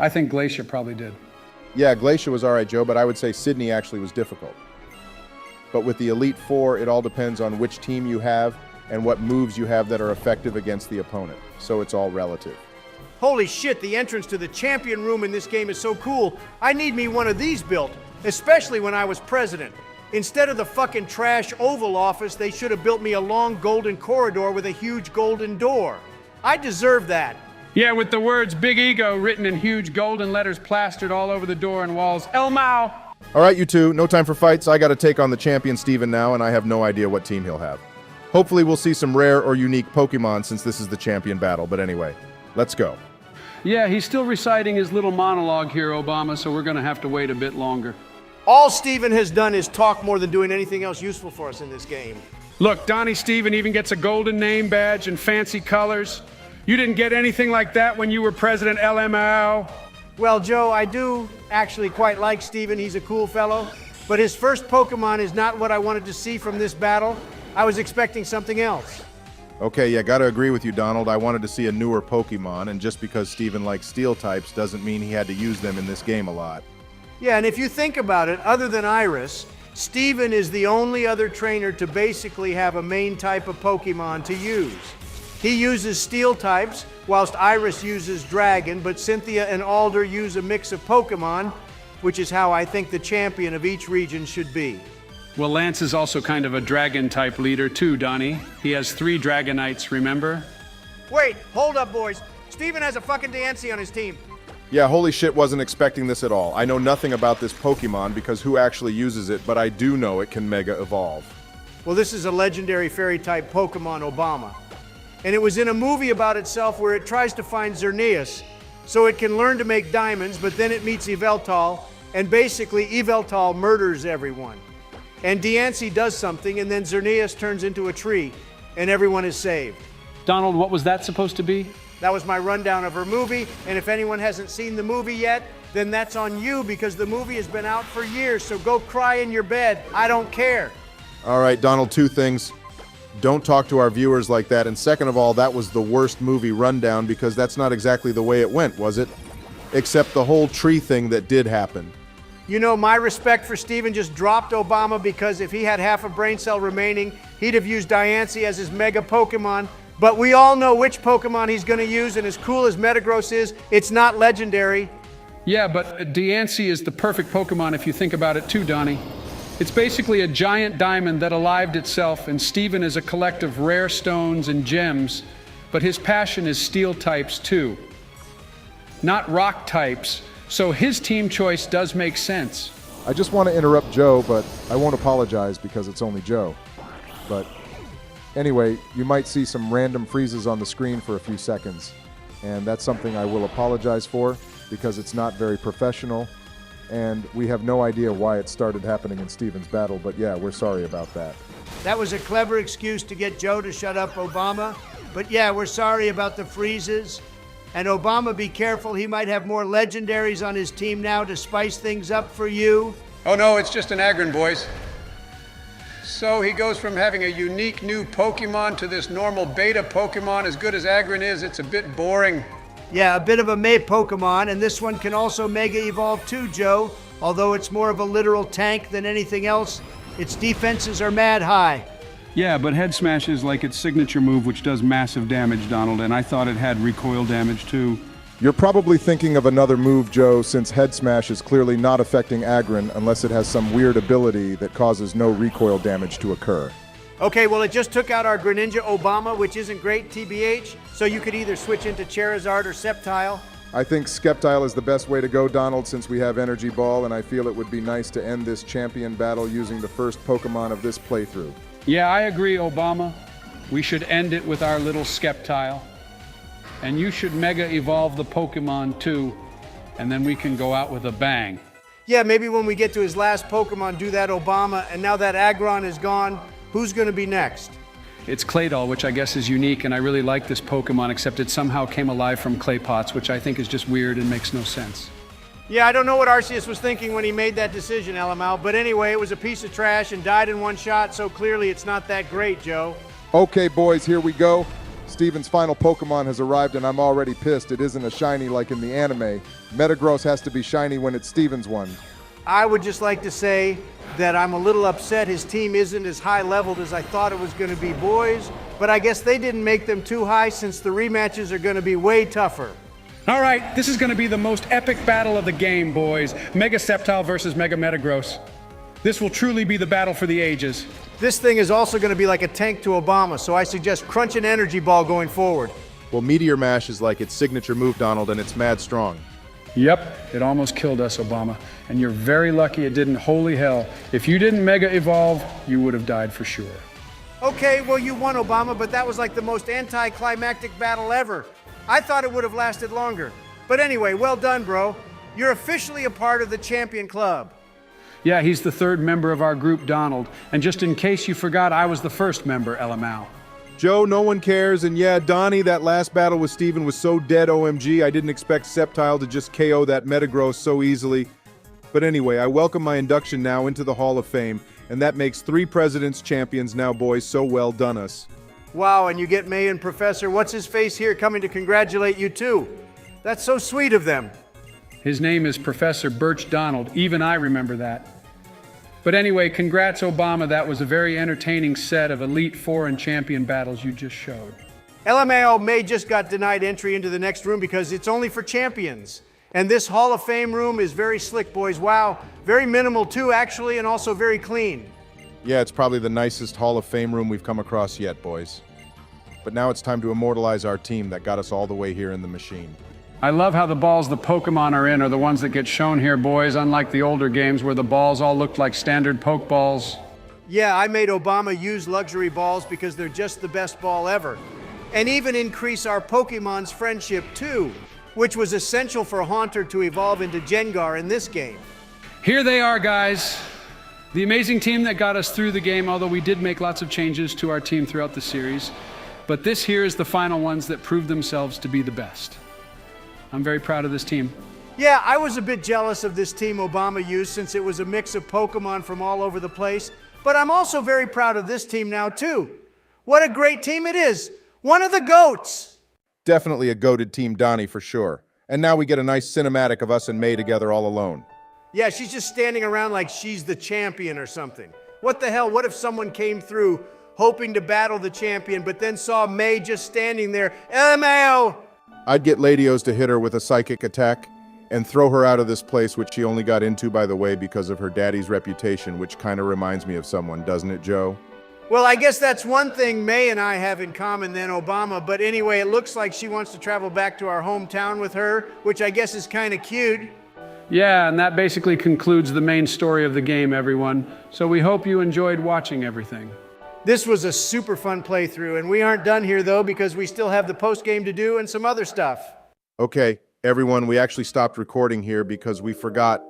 I think Glacia probably did. Yeah, Glacia was all right, Joe, but I would say Sydney actually was difficult. But with the Elite Four, it all depends on which team you have and what moves you have that are effective against the opponent. So it's all relative. Holy shit, the entrance to the champion room in this game is so cool. I need me one of these built, especially when I was president. Instead of the fucking trash Oval Office, they should have built me a long golden corridor with a huge golden door. I deserve that. Yeah, with the words Big Ego written in huge golden letters plastered all over the door and walls. Elmow! All right, you two, no time for fights. I got to take on the champion Steven now, and I have no idea what team he'll have. Hopefully we'll see some rare or unique Pokemon since this is the champion battle, but anyway, let's go. Yeah, he's still reciting his little monologue here, Obama, so we're gonna have to wait a bit longer. All Steven has done is talk more than doing anything else useful for us in this game. Look, Donnie Steven even gets a golden name badge and fancy colors. You didn't get anything like that when you were President LMAO. Well, Joe, I do actually quite like Steven. He's a cool fellow. But his first Pokemon is not what I wanted to see from this battle. I was expecting something else. Okay, yeah, gotta agree with you, Donald. I wanted to see a newer Pokemon, and just because Steven likes steel types doesn't mean he had to use them in this game a lot. Yeah, and if you think about it, other than Iris, Steven is the only other trainer to basically have a main type of Pokemon to use. He uses steel types, whilst Iris uses dragon, but Cynthia and Alder use a mix of Pokemon, which is how I think the champion of each region should be. Well, Lance is also kind of a dragon-type leader too, Donnie. He has 3 Dragonites, remember? Wait, hold up, boys. Steven has a fucking Diancie on his team. Yeah, holy shit, wasn't expecting this at all. I know nothing about this Pokemon because who actually uses it, but I do know it can Mega Evolve. Well, this is a legendary fairy-type Pokemon, Obama. And it was in a movie about itself where it tries to find Xerneas so it can learn to make diamonds, but then it meets Yveltal, and basically Yveltal murders everyone. And Diancie does something, and then Xerneas turns into a tree, and everyone is saved. Donald, what was that supposed to be? That was my rundown of her movie, and if anyone hasn't seen the movie yet, then that's on you because the movie has been out for years, so go cry in your bed. I don't care. All right, Donald, two things. Don't talk to our viewers like that, and second of all, that was the worst movie rundown because that's not exactly the way it went, was it? Except the whole tree thing that did happen. You know, my respect for Steven just dropped Obama because if he had half a brain cell remaining, he'd have used Diancie as his mega Pokemon. But we all know which Pokemon he's going to use, and as cool as Metagross is, it's not legendary. Yeah, but Diancie is the perfect Pokemon if you think about it too, Donnie. It's basically a giant diamond that alived itself, and Steven is a collect of rare stones and gems, but his passion is steel types too, not rock types, so his team choice does make sense. I just want to interrupt Joe, but I won't apologize because it's only Joe. But anyway, you might see some random freezes on the screen for a few seconds, and that's something I will apologize for because it's not very professional, and we have no idea why it started happening in Steven's battle, but yeah, we're sorry about that. That was a clever excuse to get Joe to shut up Obama, but yeah, we're sorry about the freezes. And Obama, be careful, he might have more legendaries on his team now to spice things up for you. Oh no, it's just an Agron, boys. So he goes from having a unique new Pokemon to this normal beta Pokemon. As good as Agron is, it's a bit boring. Yeah, a bit of a May Pokemon, and this one can also Mega Evolve too, Joe. Although it's more of a literal tank than anything else, its defenses are mad high. Yeah, but Head Smash is like its signature move, which does massive damage, Donald, and I thought it had recoil damage too. You're probably thinking of another move, Joe, since Head Smash is clearly not affecting Agron unless it has some weird ability that causes no recoil damage to occur. Okay, well, it just took out our Greninja Obama, which isn't great, TBH, so you could either switch into Charizard or Sceptile. I think Sceptile is the best way to go, Donald, since we have Energy Ball, and I feel it would be nice to end this champion battle using the first Pokemon of this playthrough. Yeah, I agree, Obama. We should end it with our little Sceptile. And you should Mega Evolve the Pokemon too, and then we can go out with a bang. Yeah, maybe when we get to his last Pokemon, do that Obama, and now that Aggron is gone, who's going to be next? It's Claydol, which I guess is unique, and I really like this Pokemon, except it somehow came alive from clay pots, which I think is just weird and makes no sense. Yeah, I don't know what Arceus was thinking when he made that decision, LMAO, but anyway, it was a piece of trash and died in one shot, so clearly it's not that great, Joe. Okay, boys, here we go. Steven's final Pokemon has arrived, and I'm already pissed. It isn't a shiny like in the anime. Metagross has to be shiny when it's Steven's one. I would just like to say that I'm a little upset his team isn't as high-leveled as I thought it was going to be, boys, but I guess they didn't make them too high since the rematches are going to be way tougher. All right, this is going to be the most epic battle of the game, boys. Mega Sceptile versus Mega Metagross. This will truly be the battle for the ages. This thing is also going to be like a tank to Obama, so I suggest crunch an energy ball going forward. Well, Meteor Mash is like its signature move, Donald, and it's mad strong. Yep, it almost killed us, Obama. And you're very lucky it didn't. Holy hell. If you didn't Mega Evolve, you would have died for sure. Okay, well, you won, Obama, but that was like the most anticlimactic battle ever. I thought it would have lasted longer. But anyway, well done, bro. You're officially a part of the Champion Club. Yeah, he's the third member of our group, Donald. And just in case you forgot, I was the first member, LMAO. Joe, no one cares, and yeah, Donnie, that last battle with Steven was so dead, OMG, I didn't expect Sceptile to just KO that Metagross so easily. But anyway, I welcome my induction now into the Hall of Fame, and that makes 3 Presidents champions now, boys, so well done us. Wow, and you get May and Professor What's-His-Face here coming to congratulate you too. That's so sweet of them. His name is Professor Birch Donald. Even I remember that. But anyway, congrats, Obama. That was a very entertaining set of Elite Four and Champion battles you just showed. LMAO May just got denied entry into the next room because it's only for champions. And this Hall of Fame room is very slick, boys. Wow, very minimal too, actually, and also very clean. Yeah, it's probably the nicest Hall of Fame room we've come across yet, boys. But now it's time to immortalize our team that got us all the way here in the machine. I love how the balls the Pokemon are in are the ones that get shown here, boys, unlike the older games where the balls all looked like standard Pokeballs. Yeah, I made Obama use luxury balls because they're just the best ball ever. And even increase our Pokemon's friendship too, which was essential for Haunter to evolve into Gengar in this game. Here they are, guys. The amazing team that got us through the game, although we did make lots of changes to our team throughout the series. But this here is the final ones that proved themselves to be the best. I'm very proud of this team. Yeah, I was a bit jealous of this team Obama used since it was a mix of Pokemon from all over the place. But I'm also very proud of this team now, too. What a great team it is. One of the GOATs. Definitely a goated Team Donnie for sure. And now we get a nice cinematic of us and May together all alone. Yeah, she's just standing around like she's the champion or something. What the hell? What if someone came through hoping to battle the champion, but then saw May just standing there? LMAO! I'd get Ladios to hit her with a psychic attack and throw her out of this place, which she only got into, by the way, because of her daddy's reputation, which kind of reminds me of someone, doesn't it, Joe? Well, I guess that's one thing May and I have in common then, Obama. But anyway, it looks like she wants to travel back to our hometown with her, which I guess is kind of cute. Yeah, and that basically concludes the main story of the game, everyone. So we hope you enjoyed watching everything. This was a super fun playthrough, and we aren't done here, though, because we still have the post-game to do and some other stuff. Okay, everyone, we actually stopped recording here because we forgot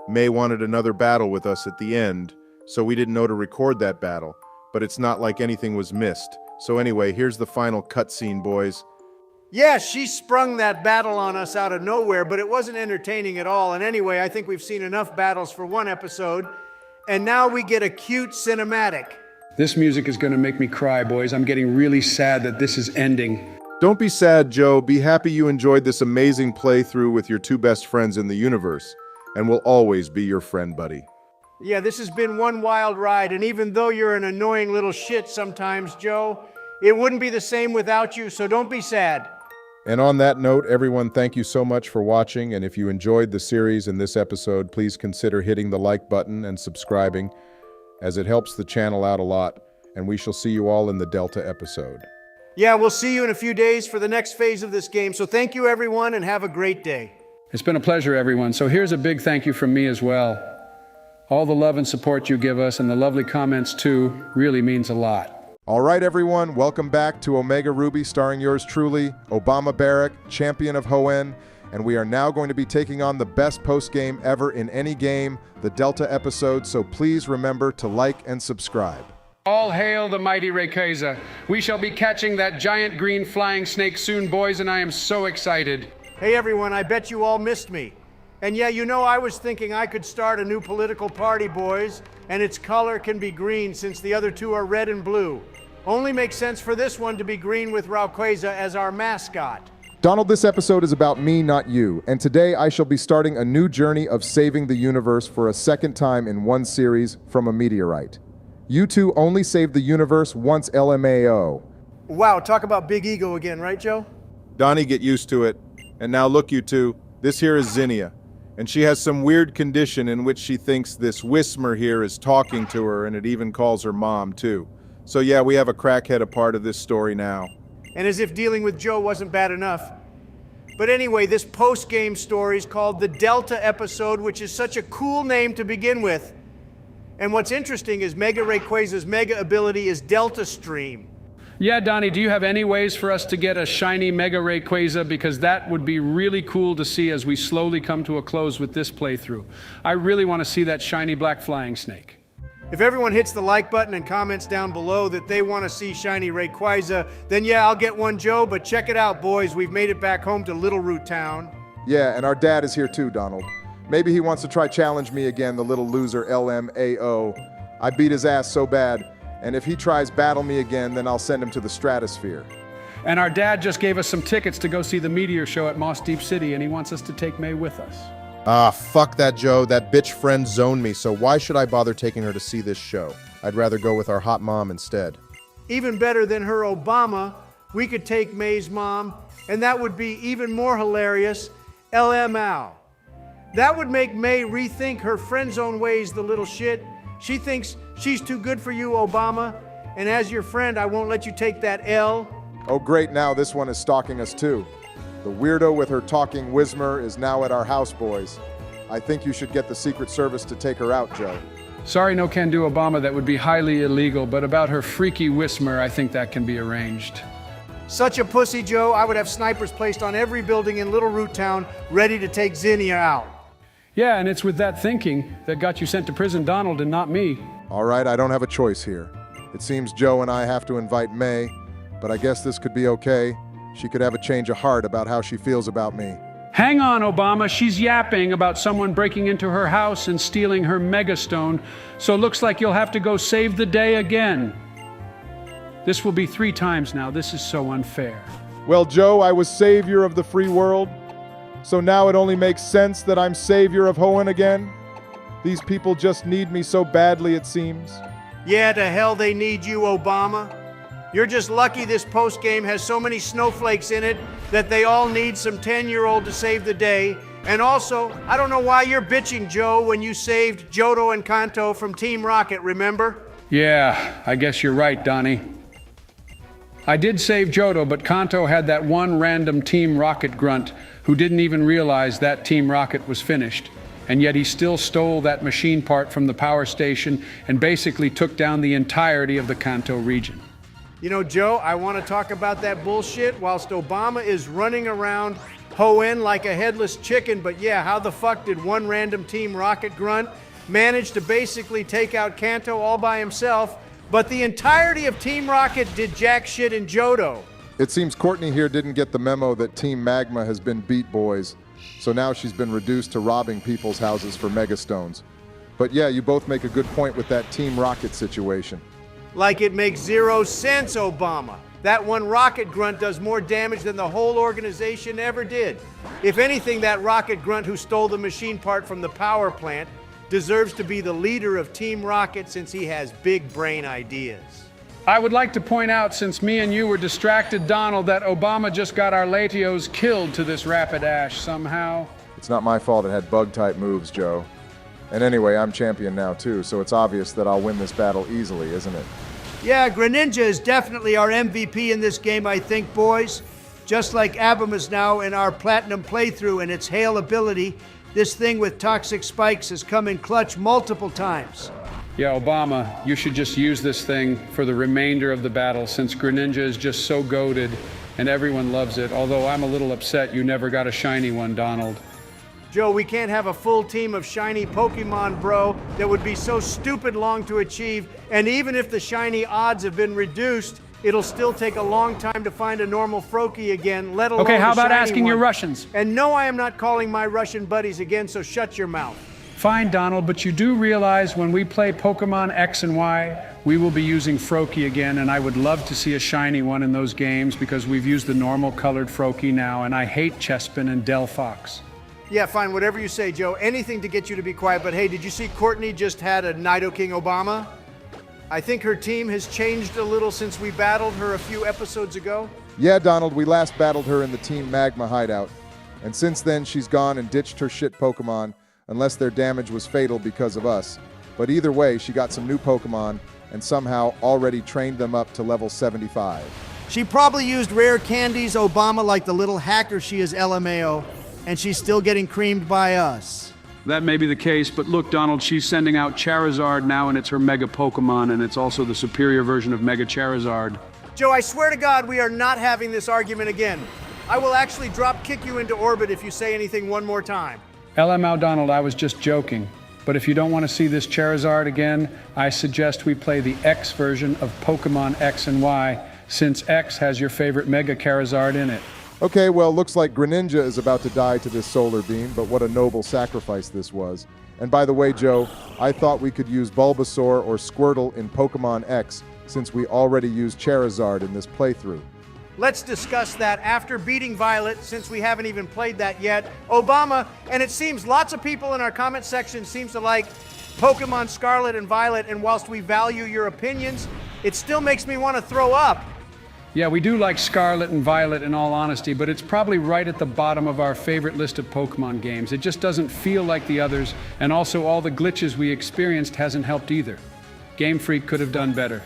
May wanted another battle with us at the end, so we didn't know to record that battle. But it's not like anything was missed. So anyway, here's the final cutscene, boys. Yeah, she sprung that battle on us out of nowhere, but it wasn't entertaining at all. And anyway, I think we've seen enough battles for one episode, and now we get a cute cinematic. This music is going to make me cry, boys. I'm getting really sad that this is ending. Don't be sad, Joe. Be happy you enjoyed this amazing playthrough with your two best friends in the universe, and will always be your friend, buddy. Yeah, this has been one wild ride, and even though you're an annoying little shit sometimes, Joe, it wouldn't be the same without you, so don't be sad. And on that note, everyone, thank you so much for watching, and if you enjoyed the series and this episode, please consider hitting the like button and subscribing, as it helps the channel out a lot, and we shall see you all in the Delta episode. Yeah, we'll see you in a few days for the next phase of this game, so thank you everyone, and have a great day. It's been a pleasure, everyone. So here's a big thank you from me as well. All the love and support you give us, and the lovely comments too, really means a lot. All right, everyone, welcome back to Omega Ruby, starring yours truly, Obama Barrack, champion of Hoenn, and we are now going to be taking on the best post-game ever in any game, the Delta episode, so please remember to like and subscribe. All hail the mighty Rayquaza. We shall be catching that giant green flying snake soon, boys, and I am so excited. Hey everyone, I bet you all missed me. And yeah, you know, I was thinking I could start a new political party, boys, and its color can be green since the other two are red and blue. Only makes sense for this one to be green with Rayquaza as our mascot. Donald, this episode is about me, not you, and today I shall be starting a new journey of saving the universe for a second time in one series from a meteorite. You two only saved the universe once, LMAO. Wow, talk about big ego again, right, Joe? Donnie, get used to it. And now look, you two, this here is Zinnia. And she has some weird condition in which she thinks this Whismer here is talking to her, and it even calls her mom, too. So yeah, we have a crackhead a part of this story now. And as if dealing with Joe wasn't bad enough. But anyway, this post-game story is called the Delta episode, which is such a cool name to begin with. And what's interesting is Mega Rayquaza's mega ability is Delta Stream. Yeah, Donnie, do you have any ways for us to get a shiny Mega Rayquaza? Because that would be really cool to see as we slowly come to a close with this playthrough. I really want to see that shiny black flying snake. If everyone hits the like button and comments down below that they want to see shiny Rayquaza, then yeah, I'll get one, Joe, but check it out, boys. We've made it back home to Little Root Town. Yeah, and our dad is here too, Donald. Maybe he wants to try challenge me again, the little loser LMAO. I beat his ass so bad. And if he tries battle me again, then I'll send him to the stratosphere. And our dad just gave us some tickets to go see the meteor show at Moss Deep City, and he wants us to take May with us. Ah, fuck that, Joe. That bitch friend zoned me, so why should I bother taking her to see this show? I'd rather go with our hot mom instead. Even better than her Obama, we could take May's mom, and that would be even more hilarious, LMAO. That would make May rethink her friend zone ways, the little shit. She thinks she's too good for you, Obama, and as your friend, I won't let you take that L. Oh great, now this one is stalking us too. The weirdo with her talking Whismer is now at our house, boys. I think you should get the Secret Service to take her out, Joe. Sorry, no can do, Obama. That would be highly illegal, but about her freaky Whismer, I think that can be arranged. Such a pussy, Joe. I would have snipers placed on every building in Little Root Town ready to take Zinnia out. Yeah, and it's with that thinking that got you sent to prison, Donald, and not me. All right, I don't have a choice here. It seems Joe and I have to invite May, but I guess this could be okay. She could have a change of heart about how she feels about me. Hang on, Obama. She's yapping about someone breaking into her house and stealing her megastone, so looks like you'll have to go save the day again. This will be 3 times now. This is so unfair. Well, Joe, I was savior of the free world, so now it only makes sense that I'm savior of Hoenn again? These people just need me so badly, it seems. Yeah, to hell they need you, Obama. You're just lucky this post-game has so many snowflakes in it that they all need some 10-year-old to save the day. And also, I don't know why you're bitching, Joe, when you saved Johto and Kanto from Team Rocket, remember? Yeah, I guess you're right, Donnie. I did save Johto, but Kanto had that one random Team Rocket grunt who didn't even realize that Team Rocket was finished. And yet he still stole that machine part from the power station and basically took down the entirety of the Kanto region. You know, Joe, I want to talk about that bullshit whilst Obama is running around Hoenn like a headless chicken, but yeah, how the fuck did one random Team Rocket grunt manage to basically take out Kanto all by himself, but the entirety of Team Rocket did jack shit in Johto? It seems Courtney here didn't get the memo that Team Magma has been beat, boys. So now she's been reduced to robbing people's houses for megastones. But yeah, you both make a good point with that Team Rocket situation. Like it makes 0 sense, Obama. That one rocket grunt does more damage than the whole organization ever did. If anything, that rocket grunt who stole the machine part from the power plant deserves to be the leader of Team Rocket since he has big brain ideas. I would like to point out, since me and you were distracted, Donald, that Obama just got our Latios killed to this Rapidash somehow. It's not my fault it had bug-type moves, Joe. And anyway, I'm champion now too, so it's obvious that I'll win this battle easily, isn't it? Yeah, Greninja is definitely our MVP in this game, I think, boys. Just like Abum is now in our Platinum playthrough and its Hail ability, this thing with toxic spikes has come in clutch multiple times. Yeah, Obama, you should just use this thing for the remainder of the battle since Greninja is just so goated and everyone loves it, although I'm a little upset you never got a shiny one, Donald. Joe, we can't have a full team of shiny Pokemon, bro. That would be so stupid long to achieve. And even if the shiny odds have been reduced, it'll still take a long time to find a normal Froakie again, let alone Okay, how a about shiny asking one. your Russians? And no, I am not calling my Russian buddies again, so shut your mouth. Fine, Donald, but you do realize when we play Pokemon X and Y, we will be using Froakie again, and I would love to see a shiny one in those games because we've used the normal colored Froakie now, and I hate Chespin and Delphox. Yeah, fine, whatever you say, Joe. Anything to get you to be quiet, but hey, did you see Courtney just had a Nidoking Obama? I think her team has changed a little since we battled her a few episodes ago. Yeah, Donald, we last battled her in the Team Magma hideout. And since then, she's gone and ditched her shit Pokemon, unless their damage was fatal because of us. But either way, she got some new Pokemon and somehow already trained them up to level 75. She probably used rare candies, Obama, like the little hacker she is, LMAO, and she's still getting creamed by us. That may be the case, but look, Donald, she's sending out Charizard now, and it's her Mega Pokemon, and it's also the superior version of Mega Charizard. Joe, I swear to God, we are not having this argument again. I will actually drop kick you into orbit if you say anything one more time. LMAO, Donald, I was just joking. But if you don't want to see this Charizard again, I suggest we play the X version of Pokemon X and Y, since X has your favorite Mega Charizard in it. Okay, well, looks like Greninja is about to die to this solar beam, but what a noble sacrifice this was. And by the way, Joe, I thought we could use Bulbasaur or Squirtle in Pokemon X, since we already used Charizard in this playthrough. Let's discuss that after beating Violet, since we haven't even played that yet. Obama, and it seems lots of people in our comment section seems to like Pokemon Scarlet and Violet, and whilst we value your opinions, it still makes me want to throw up. Yeah, we do like Scarlet and Violet in all honesty, but it's probably right at the bottom of our favorite list of Pokemon games. It just doesn't feel like the others, and also all the glitches we experienced hasn't helped either. Game Freak could have done better.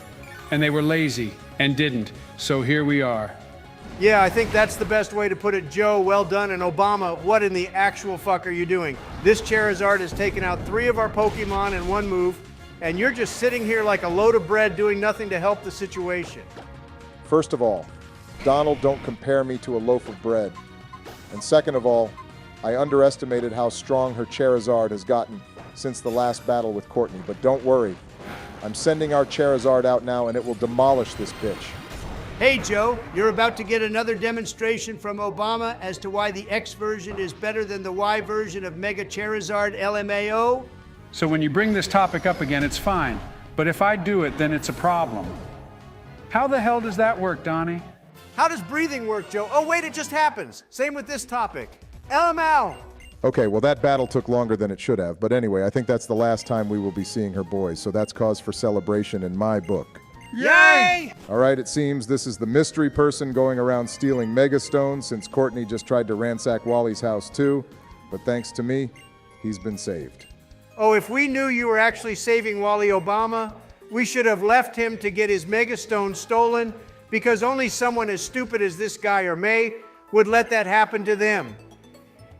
And they were lazy and didn't, so here we are. Yeah, I think that's the best way to put it, Joe. Well done. And Obama, what in the actual fuck are you doing? This Charizard has taken out 3 of our Pokemon in 1 move, and you're just sitting here like a load of bread doing nothing to help the situation. First of all, Donald, don't compare me to a loaf of bread. And second of all, I underestimated how strong her Charizard has gotten since the last battle with Courtney. But don't worry, I'm sending our Charizard out now and it will demolish this bitch. Hey, Joe, you're about to get another demonstration from Obama as to why the X version is better than the Y version of Mega Charizard LMAO. So when you bring this topic up again, it's fine. But if I do it, then it's a problem. How the hell does that work, Donnie? How does breathing work, Joe? Oh, wait, it just happens. Same with this topic. LMAO. Okay, well that battle took longer than it should have. But anyway, I think that's the last time we will be seeing her boys. So that's cause for celebration in my book. Yay! All right, it seems this is the mystery person going around stealing Megastones since Courtney just tried to ransack Wally's house too. But thanks to me, he's been saved. Oh, if we knew you were actually saving Wally Obama, we should have left him to get his Megastone stolen, because only someone as stupid as this guy or May would let that happen to them.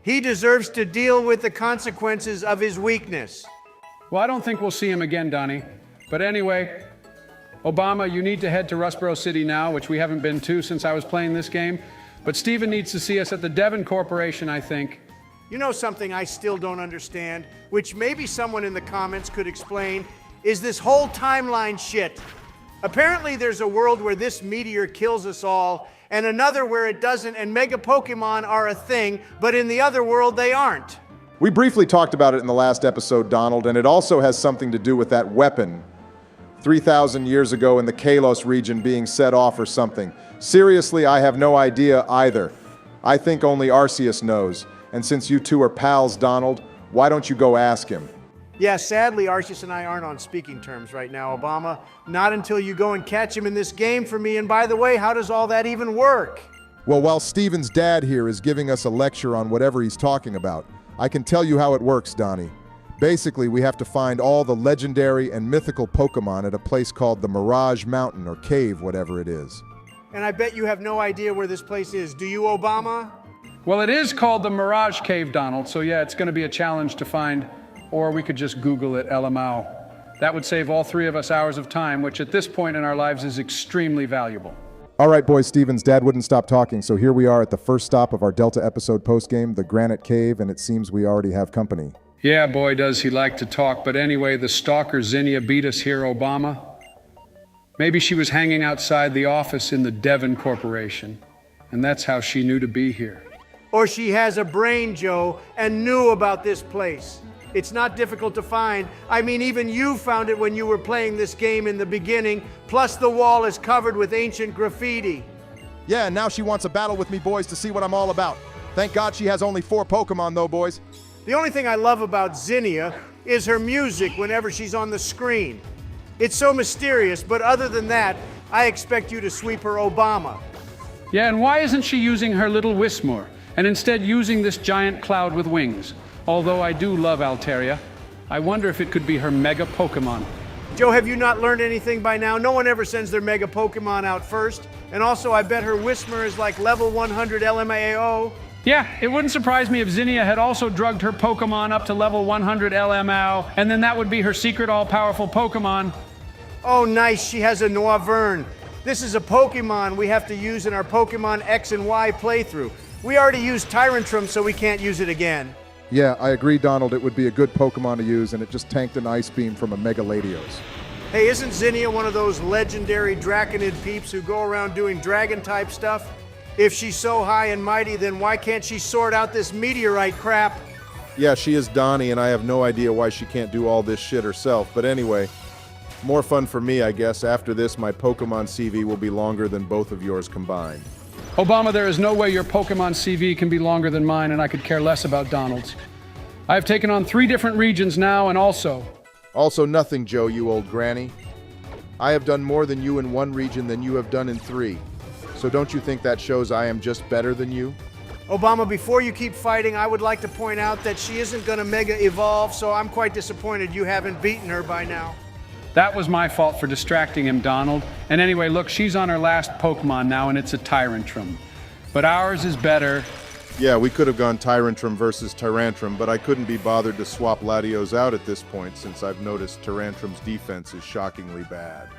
He deserves to deal with the consequences of his weakness. Well, I don't think we'll see him again, Donnie. But anyway, Obama, you need to head to Rustboro City now, which we haven't been to since I was playing this game. But Steven needs to see us at the Devon Corporation, I think. You know something I still don't understand, which maybe someone in the comments could explain, is this whole timeline shit. Apparently there's a world where this meteor kills us all, and another where it doesn't, and Mega Pokemon are a thing, but in the other world they aren't. We briefly talked about it in the last episode, Donald, and it also has something to do with that weapon 3,000 years ago in the Kalos region being set off or something. Seriously, I have no idea either. I think only Arceus knows. And since you two are pals, Donald, why don't you go ask him? Yeah, sadly, Arceus and I aren't on speaking terms right now, Obama. Not until you go and catch him in this game for me. And by the way, how does all that even work? Well, while Steven's dad here is giving us a lecture on whatever he's talking about, I can tell you how it works, Donnie. Basically, we have to find all the legendary and mythical Pokemon at a place called the Mirage Mountain or Cave, whatever it is. And I bet you have no idea where this place is. Do you, Obama? Well, it is called the Mirage Cave, Donald, so yeah, it's going to be a challenge to find, or we could just Google it, LMAO. That would save all 3 of us hours of time, which at this point in our lives is extremely valuable. All right, boys, Steven's dad wouldn't stop talking, so here we are at the first stop of our Delta episode postgame, the Granite Cave, and it seems we already have company. Yeah, boy, does he like to talk. But anyway, the stalker Zinnia beat us here, Obama. Maybe she was hanging outside the office in the Devon Corporation, and that's how she knew to be here. Or she has a brain, Joe, and knew about this place. It's not difficult to find. I mean, even you found it when you were playing this game in the beginning, plus the wall is covered with ancient graffiti. Yeah, and now she wants a battle with me, boys, to see what I'm all about. Thank God she has only 4 Pokemon, though, boys. The only thing I love about Zinnia is her music whenever she's on the screen. It's so mysterious, but other than that, I expect you to sweep her, Obama. Yeah, and why isn't she using her little Whismur, and instead using this giant cloud with wings? Although I do love Altaria, I wonder if it could be her Mega Pokemon. Joe, have you not learned anything by now? No one ever sends their Mega Pokemon out first. And also, I bet her Whismur is like level 100 LMAO. Yeah, it wouldn't surprise me if Zinnia had also drugged her Pokemon up to level 100 LMAO, and then that would be her secret all-powerful Pokemon. Oh, nice, she has a Noivern. This is a Pokemon we have to use in our Pokemon X and Y playthrough. We already used Tyrantrum, so we can't use it again. Yeah, I agree, Donald. It would be a good Pokemon to use, and it just tanked an Ice Beam from a Mega Latios. Hey, isn't Zinnia one of those legendary Draconid peeps who go around doing dragon-type stuff? If she's so high and mighty, then why can't she sort out this meteorite crap? Yeah, she is Donnie, and I have no idea why she can't do all this shit herself. But anyway, more fun for me, I guess. After this, my Pokemon CV will be longer than both of yours combined. Obama, there is no way your Pokemon CV can be longer than mine, and I could care less about Donald's. I have taken on 3 different regions now, and also Nothing, Joe, you old granny. I have done more than you in 1 region than you have done in 3. So don't you think that shows I am just better than you? Obama, before you keep fighting, I would like to point out that she isn't going to Mega Evolve, so I'm quite disappointed you haven't beaten her by now. That was my fault for distracting him, Donald. And anyway, look, she's on her last Pokemon now, and it's a Tyrantrum. but ours is better. Yeah, we could have gone Tyrantrum versus Tyrantrum, but I couldn't be bothered to swap Latios out at this point since I've noticed Tyrantrum's defense is shockingly bad.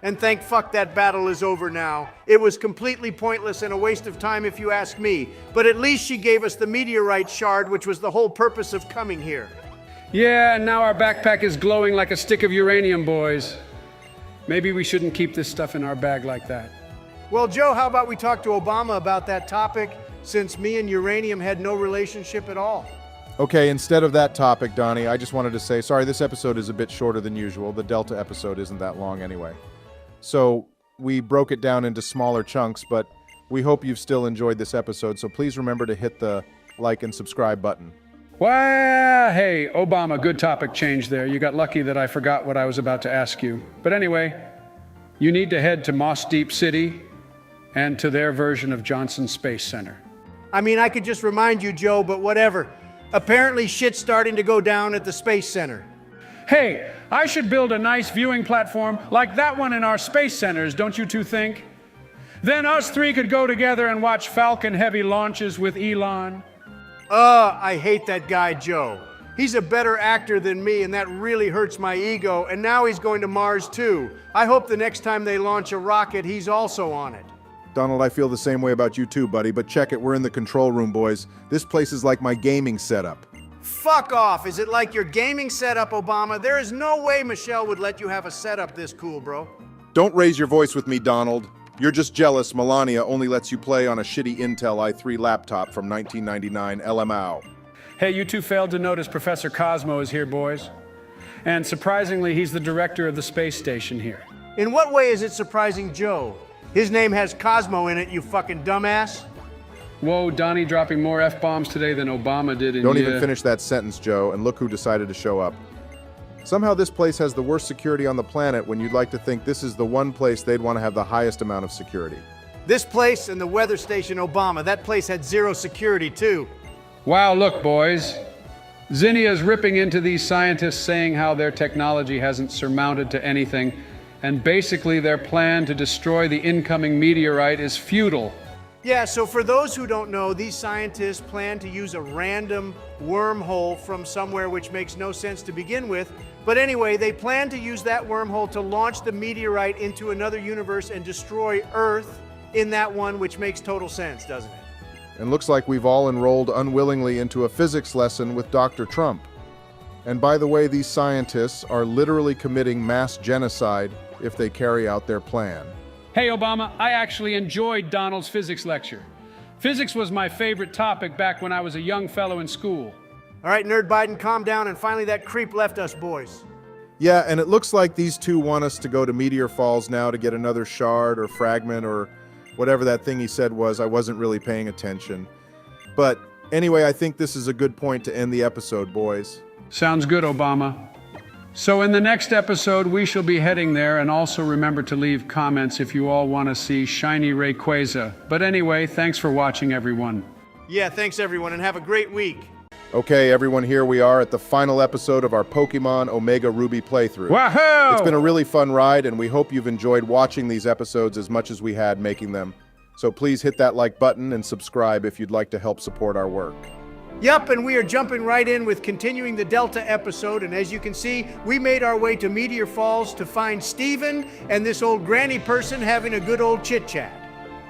And thank fuck that battle is over now. It was completely pointless and a waste of time if you ask me. But at least she gave us the meteorite shard, which was the whole purpose of coming here. Yeah, and now our backpack is glowing like a stick of uranium, boys. Maybe we shouldn't keep this stuff in our bag like that. Well, Joe, how about we talk to Obama about that topic, since me and uranium had no relationship at all? Okay, instead of that topic, Donnie, I just wanted to say, sorry, this episode is a bit shorter than usual. The Delta episode isn't that long anyway. So we broke it down into smaller chunks, but we hope you've still enjoyed this episode, so please remember to hit the like and subscribe button. Well, hey, Obama, good topic change there. You got lucky that I forgot what I was about to ask you. But anyway, you need to head to Moss Deep City and to their version of Johnson Space Center. I mean, I could just remind you, Joe, but whatever. Apparently shit's starting to go down at the Space Center. Hey, I should build a nice viewing platform like that one in our space centers, don't you two think? Then us three could go together and watch Falcon Heavy launches with Elon. I hate that guy, Joe. He's a better actor than me, and that really hurts my ego, and now he's going to Mars too. I hope the next time they launch a rocket, he's also on it. Donald, I feel the same way about you too, buddy, but check it, we're in the control room, boys. This place is like my gaming setup. Fuck off! Is it like your gaming setup, Obama? There is no way Michelle would let you have a setup this cool, bro. Don't raise your voice with me, Donald. You're just jealous Melania only lets you play on a shitty Intel i3 laptop from 1999 LMAO. Hey, you two failed to notice Professor Cosmo is here, boys. And surprisingly, he's the director of the space station here. In what way is it surprising Joe? His name has Cosmo in it, you fucking dumbass. Whoa, Donnie dropping more F-bombs today than Obama did in Don't even finish that sentence, Joe, and look who decided to show up. Somehow this place has the worst security on the planet when you'd like to think this is the one place they'd want to have the highest amount of security. This place and the weather station, Obama, that place had zero security too. Wow, look, boys. Zinnia's ripping into these scientists saying how their technology hasn't surmounted to anything, and basically their plan to destroy the incoming meteorite is futile. Yeah, so for those who don't know, these scientists plan to use a random wormhole from somewhere which makes no sense to begin with. But anyway, they plan to use that wormhole to launch the meteorite into another universe and destroy Earth in that one, which makes total sense, doesn't it? And looks like we've all enrolled unwillingly into a physics lesson with Dr. Trump. And by the way, these scientists are literally committing mass genocide if they carry out their plan. Hey, Obama, I actually enjoyed Donald's physics lecture. Physics was my favorite topic back when I was a young fellow in school. All right, Nerd Biden, calm down, and finally that creep left us, boys. Yeah, and it looks like these two want us to go to Meteor Falls now to get another shard or fragment or whatever that thing he said was. I wasn't really paying attention. But anyway, I think this is a good point to end the episode, boys. Sounds good, Obama. So in the next episode, we shall be heading there, and also remember to leave comments if you all want to see Shiny Rayquaza. But anyway, thanks for watching, everyone. Yeah, thanks everyone, and have a great week. Okay, everyone, here we are at the final episode of our Pokemon Omega Ruby playthrough. Wahoo! It's been a really fun ride, and we hope you've enjoyed watching these episodes as much as we had making them. So please hit that like button and subscribe if you'd like to help support our work. Yup, and we are jumping right in with continuing the Delta episode, and as you can see, we made our way to Meteor Falls to find Steven and this old granny person having a good old chit-chat.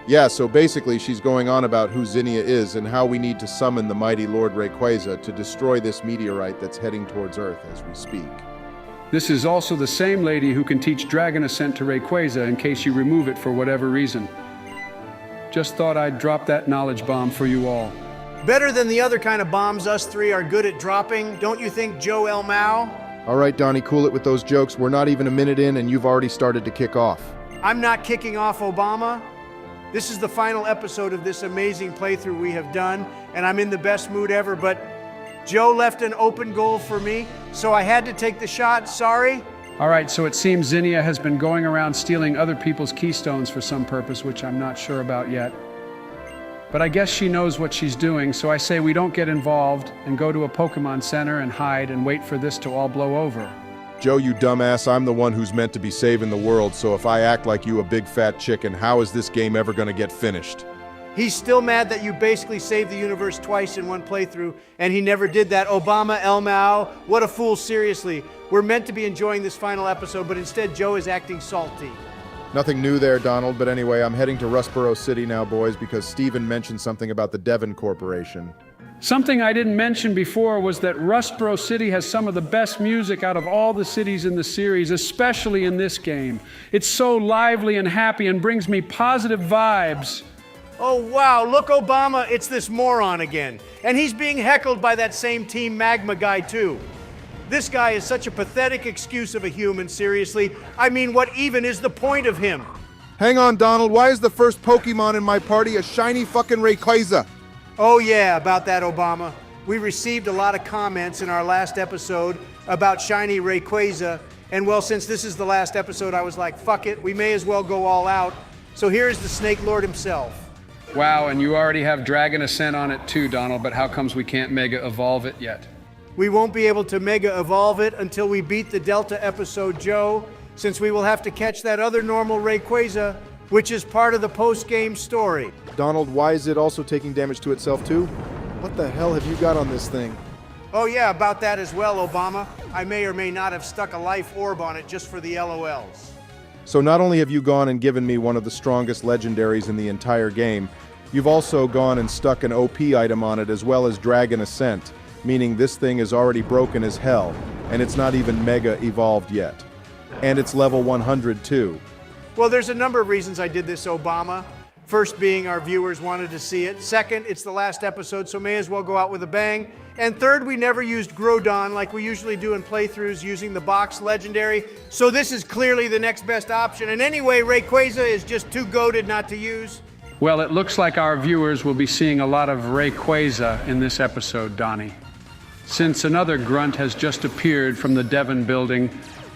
Yeah, so basically she's going on about who Zinnia is and how we need to summon the mighty Lord Rayquaza to destroy this meteorite that's heading towards Earth as we speak. This is also the same lady who can teach Dragon Ascent to Rayquaza in case you remove it for whatever reason. Just thought I'd drop that knowledge bomb for you all. Better than the other kind of bombs us three are good at dropping, don't you think, Joe L. Mao? All right, Donnie, cool it with those jokes. We're not even a minute in and you've already started to kick off. I'm not kicking off, Obama. This is the final episode of this amazing playthrough we have done, and I'm in the best mood ever, but Joe left an open goal for me, so I had to take the shot, sorry. All right, so it seems Zinnia has been going around stealing other people's keystones for some purpose, which I'm not sure about yet. But I guess she knows what she's doing, so I say we don't get involved and go to a Pokemon Center and hide and wait for this to all blow over. Joe, you dumbass, I'm the one who's meant to be saving the world, so if I act like you a big fat chicken, how is this game ever gonna get finished? He's still mad that you basically saved the universe twice in one playthrough, and he never did that. Obama, Elmao, what a fool, seriously. We're meant to be enjoying this final episode, but instead Joe is acting salty. Nothing new there, Donald, but anyway, I'm heading to Rustboro City now, boys, because Steven mentioned something about the Devon Corporation. Something I didn't mention before was that Rustboro City has some of the best music out of all the cities in the series, especially in this game. It's so lively and happy and brings me positive vibes. Oh, wow, look, Obama, it's this moron again. And he's being heckled by that same Team Magma guy, too. This guy is such a pathetic excuse of a human, seriously. I mean, what even is the point of him? Hang on, Donald, why is the first Pokemon in my party a shiny fucking Rayquaza? Oh, yeah, about that, Obama. We received a lot of comments in our last episode about shiny Rayquaza. And, well, since this is the last episode, I was like, fuck it, we may as well go all out. So here's the Snake Lord himself. Wow, and you already have Dragon Ascent on it too, Donald, but how comes we can't Mega Evolve it yet? We won't be able to Mega Evolve it until we beat the Delta episode, Joe, since we will have to catch that other normal Rayquaza, which is part of the post-game story. Donald, why is it also taking damage to itself too? What the hell have you got on this thing? Oh yeah, about that as well, Obama. I may or may not have stuck a life orb on it just for the LOLs. So not only have you gone and given me one of the strongest legendaries in the entire game, you've also gone and stuck an OP item on it as well as Dragon Ascent, meaning this thing is already broken as hell, and it's not even Mega Evolved yet. And it's level 100 too. Well, there's a number of reasons I did this, Obama. First being our viewers wanted to see it. Second, it's the last episode, so may as well go out with a bang. And third, we never used Groudon like we usually do in playthroughs using the box legendary. So this is clearly the next best option. And anyway, Rayquaza is just too goated not to use. Well, it looks like our viewers will be seeing a lot of Rayquaza in this episode, Donnie. Since another grunt has just appeared from the Devon building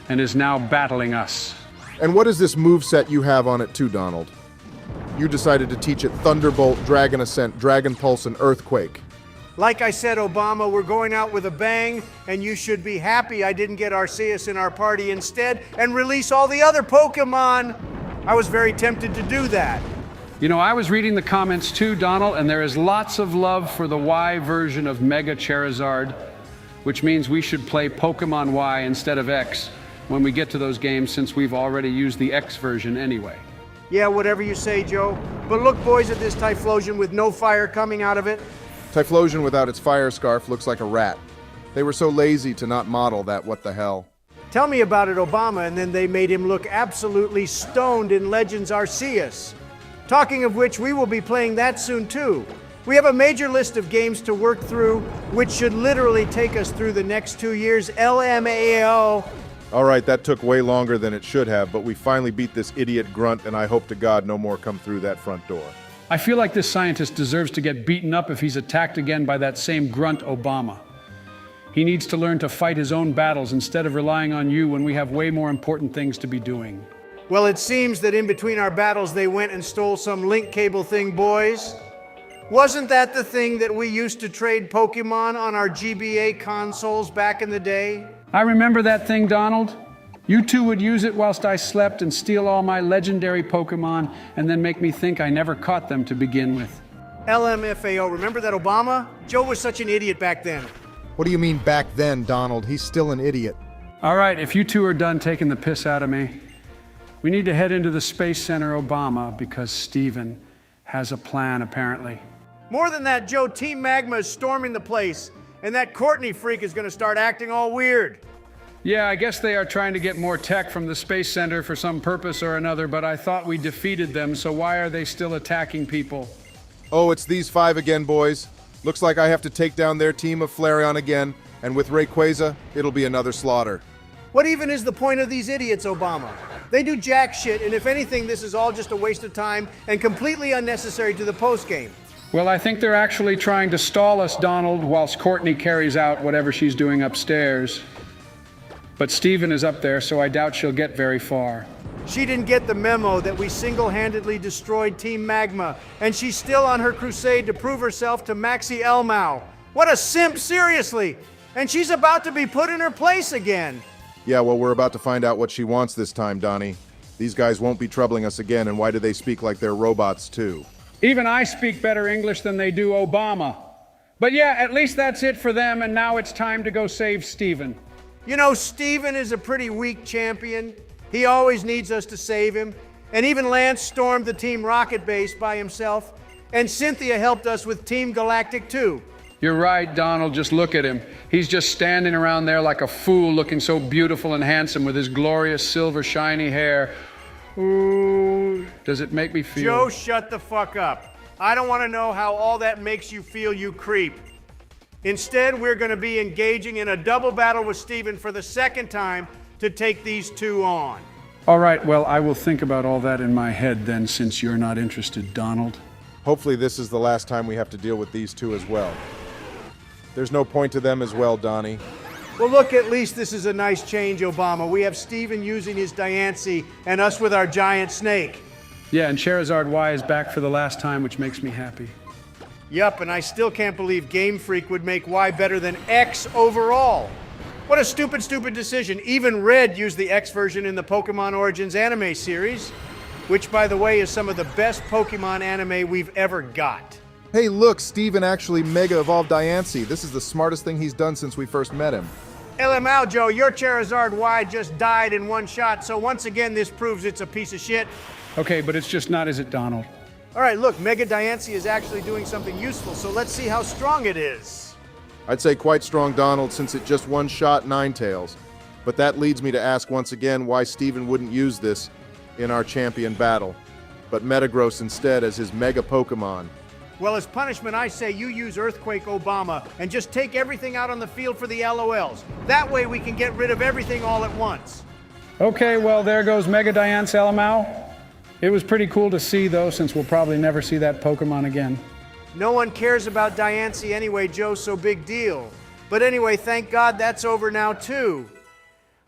and is now battling us. And what is this moveset you have on it too, Donald? You decided to teach it Thunderbolt, Dragon Ascent, Dragon Pulse, and Earthquake. Like I said, Obama, we're going out with a bang, and you should be happy I didn't get Arceus in our party instead and release all the other Pokemon. I was very tempted to do that. You know, I was reading the comments too, Donald, and there is lots of love for the Y version of Mega Charizard, which means we should play Pokemon Y instead of X when we get to those games, since we've already used the X version anyway. Yeah, whatever you say, Joe. But look, boys, at this Typhlosion with no fire coming out of it. Typhlosion without its fire scarf looks like a rat. They were so lazy to not model that what the hell. Tell me about it, Obama, and then they made him look absolutely stoned in Legends Arceus. Talking of which, we will be playing that soon too. We have a major list of games to work through, which should literally take us through the next 2 years. LMAO. All right, that took way longer than it should have, but we finally beat this idiot grunt, and I hope to God no more come through that front door. I feel like this scientist deserves to get beaten up if he's attacked again by that same grunt Obama. He needs to learn to fight his own battles instead of relying on you when we have way more important things to be doing. Well, it seems that in between our battles, they went and stole some link cable thing, boys. Wasn't that the thing that we used to trade Pokemon on our GBA consoles back in the day? I remember that thing, Donald. You two would use it whilst I slept and steal all my legendary Pokemon and then make me think I never caught them to begin with. LMFAO, remember that, Obama? Joe was such an idiot back then. What do you mean back then, Donald? He's still an idiot. All right, if you two are done taking the piss out of me, we need to head into the Space Center, Obama, because Steven has a plan, apparently. More than that, Joe, Team Magma is storming the place, and that Courtney freak is going to start acting all weird. Yeah, I guess they are trying to get more tech from the Space Center for some purpose or another, but I thought we defeated them, so why are they still attacking people? Oh, it's these five again, boys. Looks like I have to take down their team of Flareon again, and with Rayquaza, it'll be another slaughter. What even is the point of these idiots, Obama? They do jack shit, and if anything, this is all just a waste of time and completely unnecessary to the postgame. Well, I think they're actually trying to stall us, Donald, whilst Courtney carries out whatever she's doing upstairs. But Steven is up there, so I doubt she'll get very far. She didn't get the memo that we single-handedly destroyed Team Magma, and she's still on her crusade to prove herself to Maxi Elmao. What a simp, seriously! And she's about to be put in her place again. Yeah, well, we're about to find out what she wants this time, Donnie. These guys won't be troubling us again, and why do they speak like they're robots, too? Even I speak better English than they do Obama. But yeah, at least that's it for them, and now it's time to go save Steven. You know, Steven is a pretty weak champion. He always needs us to save him. And even Lance stormed the Team Rocket base by himself. And Cynthia helped us with Team Galactic too. You're right, Donald. Just look at him. He's just standing around there like a fool, looking so beautiful and handsome with his glorious silver shiny hair. Ooh, does it make me feel... Joe, shut the fuck up. I don't want to know how all that makes you feel, you creep. Instead, we're going to be engaging in a double battle with Steven for the second time to take these two on. All right, well, I will think about all that in my head then, since you're not interested, Donald. Hopefully this is the last time we have to deal with these two as well. There's no point to them as well, Donnie. Well, look, at least this is a nice change, Obama. We have Steven using his Diancie and us with our giant snake. Yeah, and Charizard Y is back for the last time, which makes me happy. Yup, and I still can't believe Game Freak would make Y better than X overall. What a stupid, stupid decision. Even Red used the X version in the Pokemon Origins anime series, which, by the way, is some of the best Pokemon anime we've ever got. Hey, look, Steven actually Mega Evolved Diancie. This is the smartest thing he's done since we first met him. LMAO, Joe, your Charizard Y just died in one shot, so once again, this proves it's a piece of shit. Okay, but it's just not, is it, Donald? All right, look, Mega Diancie is actually doing something useful, so let's see how strong it is. I'd say quite strong, Donald, since it just one-shot Ninetales. But that leads me to ask once again why Steven wouldn't use this in our champion battle, but Metagross instead as his Mega Pokemon. Well, as punishment, I say you use Earthquake Obama and just take everything out on the field for the LOLs. That way we can get rid of everything all at once. Okay, well, there goes Mega Diancie LMAO. It was pretty cool to see, though, since we'll probably never see that Pokemon again. No one cares about Diancie anyway, Joe, so big deal. But anyway, thank God that's over now, too.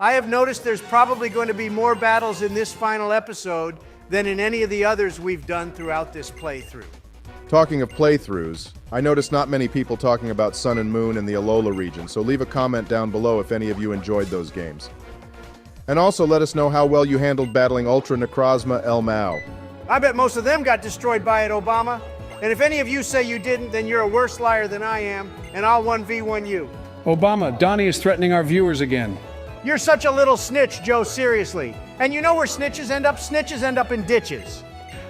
I have noticed there's probably going to be more battles in this final episode than in any of the others we've done throughout this playthrough. Talking of playthroughs, I noticed not many people talking about Sun and Moon in the Alola region, so leave a comment down below if any of you enjoyed those games. And also let us know how well you handled battling Ultra Necrozma Elmao. I bet most of them got destroyed by it, Obama. And if any of you say you didn't, then you're a worse liar than I am, and I'll 1v1 you. Obama, Donnie is threatening our viewers again. You're such a little snitch, Joe, seriously. And you know where snitches end up? Snitches end up in ditches.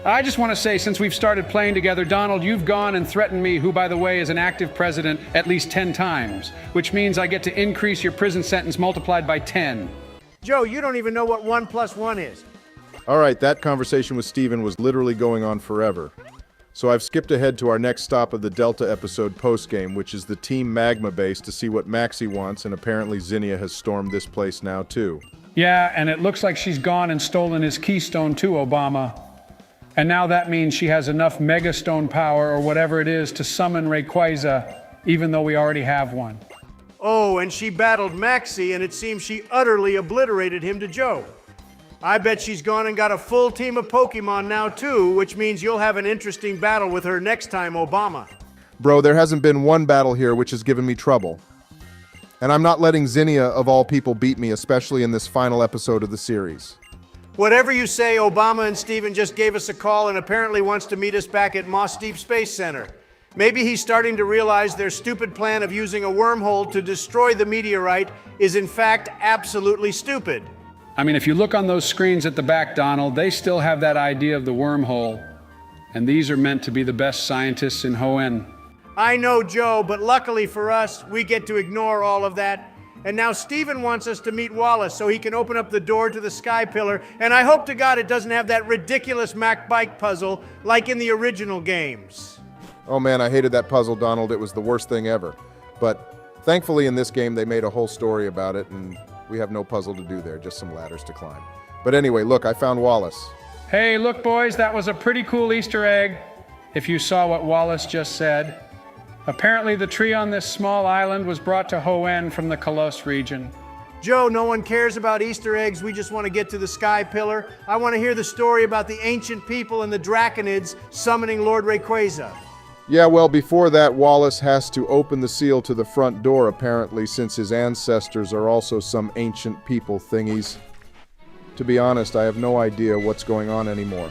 I just want to say, since we've started playing together, Donald, you've gone and threatened me, who, by the way, is an active president, at least 10 times, which means I get to increase your prison sentence multiplied by 10. Joe, you don't even know what 1 + 1 is. All right, that conversation with Steven was literally going on forever. So I've skipped ahead to our next stop of the Delta episode postgame, which is the Team Magma base to see what Maxie wants, and apparently Zinnia has stormed this place now too. Yeah, and it looks like she's gone and stolen his keystone too, Obama. And now that means she has enough Megastone power, or whatever it is, to summon Rayquaza, even though we already have one. Oh, and she battled Maxie, and it seems she utterly obliterated him to Joe. I bet she's gone and got a full team of Pokemon now too, which means you'll have an interesting battle with her next time, Obama. Bro, there hasn't been one battle here which has given me trouble. And I'm not letting Zinnia, of all people, beat me, especially in this final episode of the series. Whatever you say, Obama and Steven just gave us a call and apparently wants to meet us back at Moss Deep Space Center. Maybe he's starting to realize their stupid plan of using a wormhole to destroy the meteorite is in fact absolutely stupid. I mean, if you look on those screens at the back, Donald, they still have that idea of the wormhole. And these are meant to be the best scientists in Hoenn. I know, Joe, but luckily for us, we get to ignore all of that. And now Steven wants us to meet Wallace so he can open up the door to the Sky Pillar, and I hope to God it doesn't have that ridiculous Mac Bike puzzle like in the original games. Oh man, I hated that puzzle, Donald. It was the worst thing ever. But thankfully in this game they made a whole story about it, and we have no puzzle to do there, just some ladders to climb. But anyway, look, I found Wallace. Hey, look, boys, that was a pretty cool Easter egg, if you saw what Wallace just said. Apparently the tree on this small island was brought to Hoenn from the Kalos region. Joe, no one cares about Easter eggs. We just want to get to the Sky Pillar. I want to hear the story about the ancient people and the Draconids summoning Lord Rayquaza. Yeah, well, before that, Wallace has to open the seal to the front door, apparently, since his ancestors are also some ancient people thingies. To be honest, I have no idea what's going on anymore.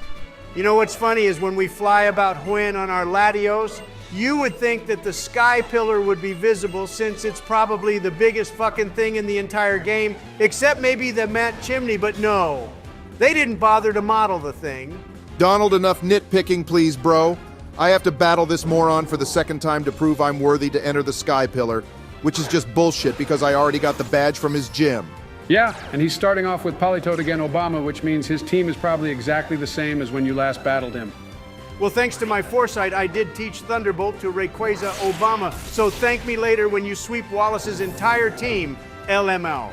You know what's funny is when we fly about Huen on our Latios, you would think that the sky pillar would be visible since it's probably the biggest fucking thing in the entire game, except maybe the matte chimney, but no. They didn't bother to model the thing. Donald, enough nitpicking, please, bro. I have to battle this moron for the second time to prove I'm worthy to enter the Sky Pillar, which is just bullshit because I already got the badge from his gym. Yeah, and he's starting off with Polytoad again Obama, which means his team is probably exactly the same as when you last battled him. Well, thanks to my foresight, I did teach Thunderbolt to Rayquaza Obama, so thank me later when you sweep Wallace's entire team, LML.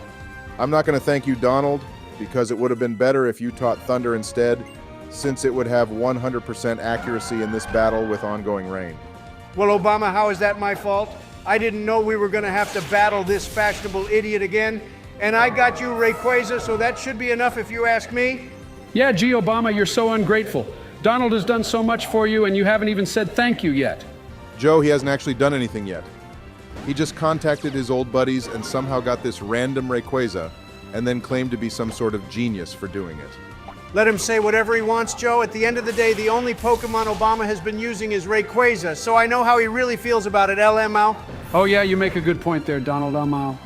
I'm not going to thank you, Donald, because it would have been better if you taught Thunder instead, since it would have 100% accuracy in this battle with ongoing rain. Well, Obama, how is that my fault? I didn't know we were going to have to battle this fashionable idiot again, and I got you Rayquaza, so that should be enough if you ask me. Yeah, gee, Obama, you're so ungrateful. Donald has done so much for you, and you haven't even said thank you yet. Joe, he hasn't actually done anything yet. He just contacted his old buddies and somehow got this random Rayquaza, and then claimed to be some sort of genius for doing it. Let him say whatever he wants, Joe. At the end of the day, the only Pokemon Obama has been using is Rayquaza, so I know how he really feels about it, LML. Oh yeah, you make a good point there, Donald Amao.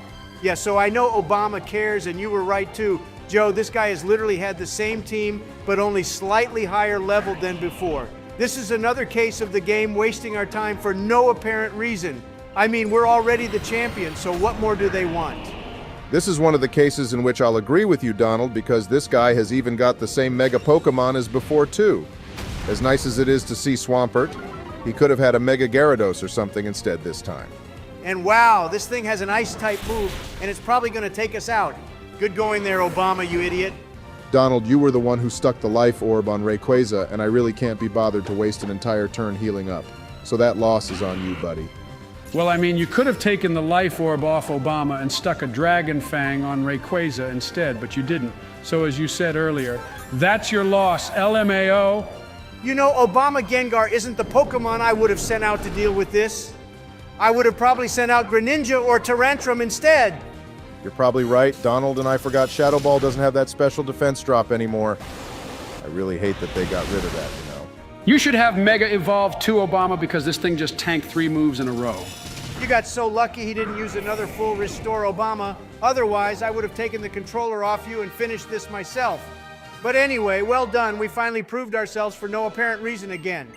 Yeah, so I know Obama cares, and you were right too. Joe, this guy has literally had the same team, but only slightly higher level than before. This is another case of the game wasting our time for no apparent reason. I mean, we're already the champions, so what more do they want? This is one of the cases in which I'll agree with you, Donald, because this guy has even got the same Mega Pokemon as before, too. As nice as it is to see Swampert, he could have had a Mega Gyarados or something instead this time. And wow, this thing has an Ice-type move, and it's probably going to take us out. Good going there, Obama, you idiot. Donald, you were the one who stuck the Life Orb on Rayquaza, and I really can't be bothered to waste an entire turn healing up. So that loss is on you, buddy. Well, I mean, you could have taken the Life Orb off Obama and stuck a Dragon Fang on Rayquaza instead, but you didn't. So as you said earlier, that's your loss, LMAO. You know, Obama Gengar isn't the Pokemon I would have sent out to deal with this. I would have probably sent out Greninja or Tyrantrum instead. You're probably right. Donald and I forgot Shadow Ball doesn't have that special defense drop anymore. I really hate that they got rid of that, you know. You should have Mega Evolve too, Obama, because this thing just tanked 3 moves in a row. You got so lucky he didn't use another full restore, Obama. Otherwise, I would have taken the controller off you and finished this myself. But anyway, well done. We finally proved ourselves for no apparent reason again.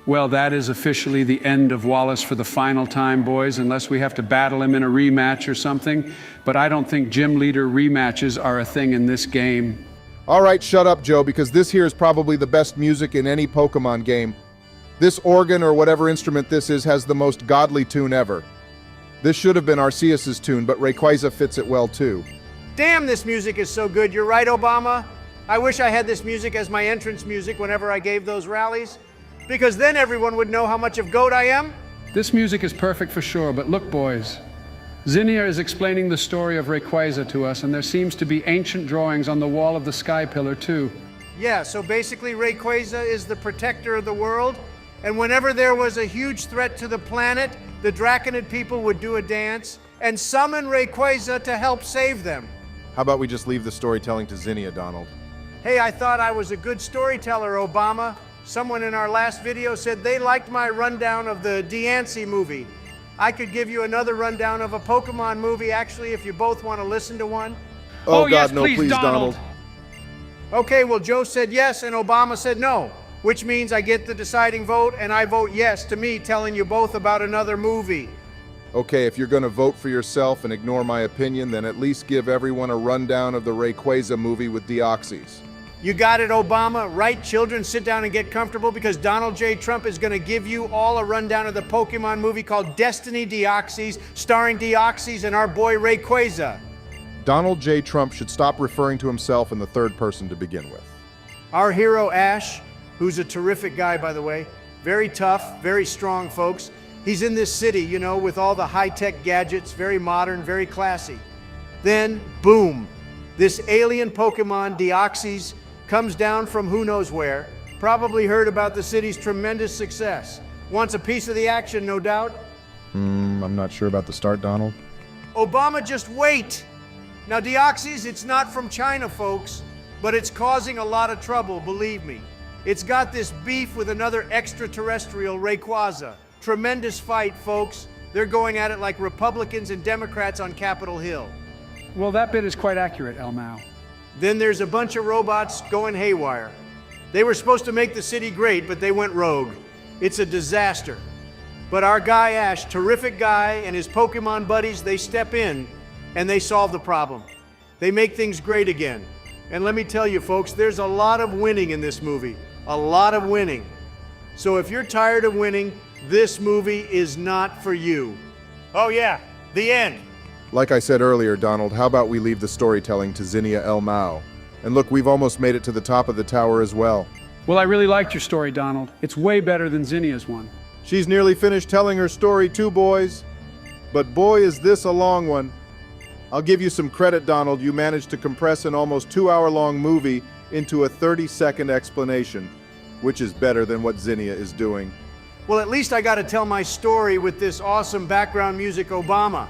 Well, that is officially the end of Wallace for the final time, boys, unless we have to battle him in a rematch or something. But I don't think gym leader rematches are a thing in this game. All right, shut up, Joe, because this here is probably the best music in any Pokemon game. This organ, or whatever instrument this is, has the most godly tune ever. This should have been Arceus's tune, but Rayquaza fits it well, too. Damn, this music is so good. You're right, Obama. I wish I had this music as my entrance music whenever I gave those rallies, because then everyone would know how much of GOAT I am. This music is perfect for sure, but look, boys. Zinnia is explaining the story of Rayquaza to us, and there seems to be ancient drawings on the wall of the Sky Pillar, too. Yeah, so basically Rayquaza is the protector of the world, and whenever there was a huge threat to the planet, the Draconid people would do a dance and summon Rayquaza to help save them. How about we just leave the storytelling to Zinnia, Donald? Hey, I thought I was a good storyteller, Obama. Someone in our last video said they liked my rundown of the Diancie movie. I could give you another rundown of a Pokemon movie, actually, if you both want to listen to one. Oh, God, yes, no, please, Donald. Okay, well, Joe said yes and Obama said no, which means I get the deciding vote, and I vote yes to me telling you both about another movie. Okay, if you're going to vote for yourself and ignore my opinion, then at least give everyone a rundown of the Rayquaza movie with Deoxys. You got it, Obama. Right, children, sit down and get comfortable because Donald J. Trump is going to give you all a rundown of the Pokemon movie called Destiny Deoxys, starring Deoxys and our boy Rayquaza. Donald J. Trump should stop referring to himself in the third person to begin with. Our hero, Ash, who's a terrific guy, by the way, very tough, very strong, folks. He's in this city, you know, with all the high-tech gadgets, very modern, very classy. Then, boom, this alien Pokemon, Deoxys, comes down from who knows where, probably heard about the city's tremendous success. Wants a piece of the action, no doubt? I'm not sure about the start, Donald. Obama, just wait. Now, Deoxys, it's not from China, folks, but it's causing a lot of trouble, believe me. It's got this beef with another extraterrestrial, Rayquaza. Tremendous fight, folks. They're going at it like Republicans and Democrats on Capitol Hill. Well, that bit is quite accurate, El Mao. Then there's a bunch of robots going haywire. They were supposed to make the city great, but they went rogue. It's a disaster. But our guy Ash, terrific guy, and his Pokemon buddies, they step in and they solve the problem. They make things great again. And let me tell you folks, there's a lot of winning in this movie. A lot of winning. So if you're tired of winning, this movie is not for you. Oh yeah, the end. Like I said earlier, Donald, how about we leave the storytelling to Zinnia El Mao? And look, we've almost made it to the top of the tower as well. Well, I really liked your story, Donald. It's way better than Zinnia's one. She's nearly finished telling her story too, boys. But boy, is this a long one. I'll give you some credit, Donald. You managed to compress an almost 2-hour-long movie into a 30-second explanation, which is better than what Zinnia is doing. Well, at least I got to tell my story with this awesome background music, Obama.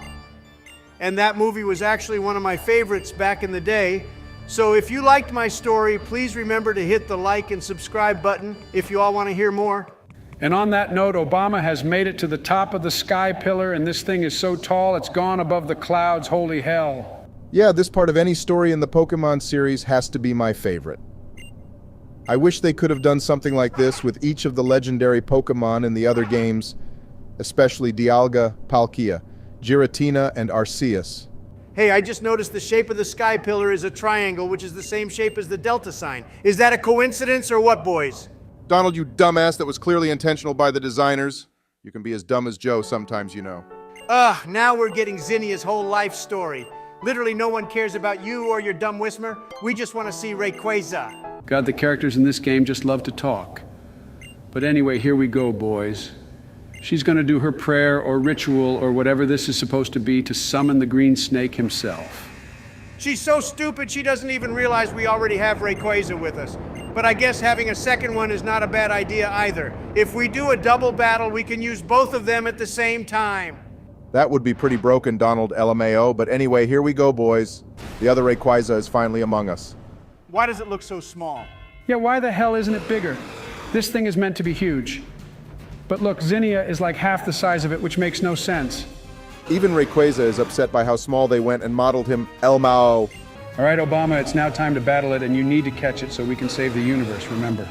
And that movie was actually one of my favorites back in the day. So if you liked my story, please remember to hit the like and subscribe button if you all want to hear more. And on that note, Obama has made it to the top of the sky pillar, and this thing is so tall it's gone above the clouds. Holy hell. Yeah, this part of any story in the Pokemon series has to be my favorite. I wish they could have done something like this with each of the legendary Pokemon in the other games, especially Dialga, Palkia, Giratina, and Arceus. Hey, I just noticed the shape of the sky pillar is a triangle, which is the same shape as the Delta sign. Is that a coincidence or what, boys? Donald, you dumbass, that was clearly intentional by the designers. You can be as dumb as Joe sometimes, you know. Now we're getting Zinnia's whole life story. Literally no one cares about you or your dumb Whismer. We just want to see Rayquaza. God, the characters in this game just love to talk. But anyway, here we go, boys. She's going to do her prayer or ritual or whatever this is supposed to be to summon the green snake himself. She's so stupid she doesn't even realize we already have Rayquaza with us. But I guess having a second one is not a bad idea either. If we do a double battle, we can use both of them at the same time. That would be pretty broken, Donald LMAO, but anyway, here we go, boys. The other Rayquaza is finally among us. Why does it look so small? Yeah, why the hell isn't it bigger? This thing is meant to be huge. But look, Zinnia is like half the size of it, which makes no sense. Even Rayquaza is upset by how small they went and modeled him Elmao. All right, Obama, it's now time to battle it, and you need to catch it so we can save the universe, remember?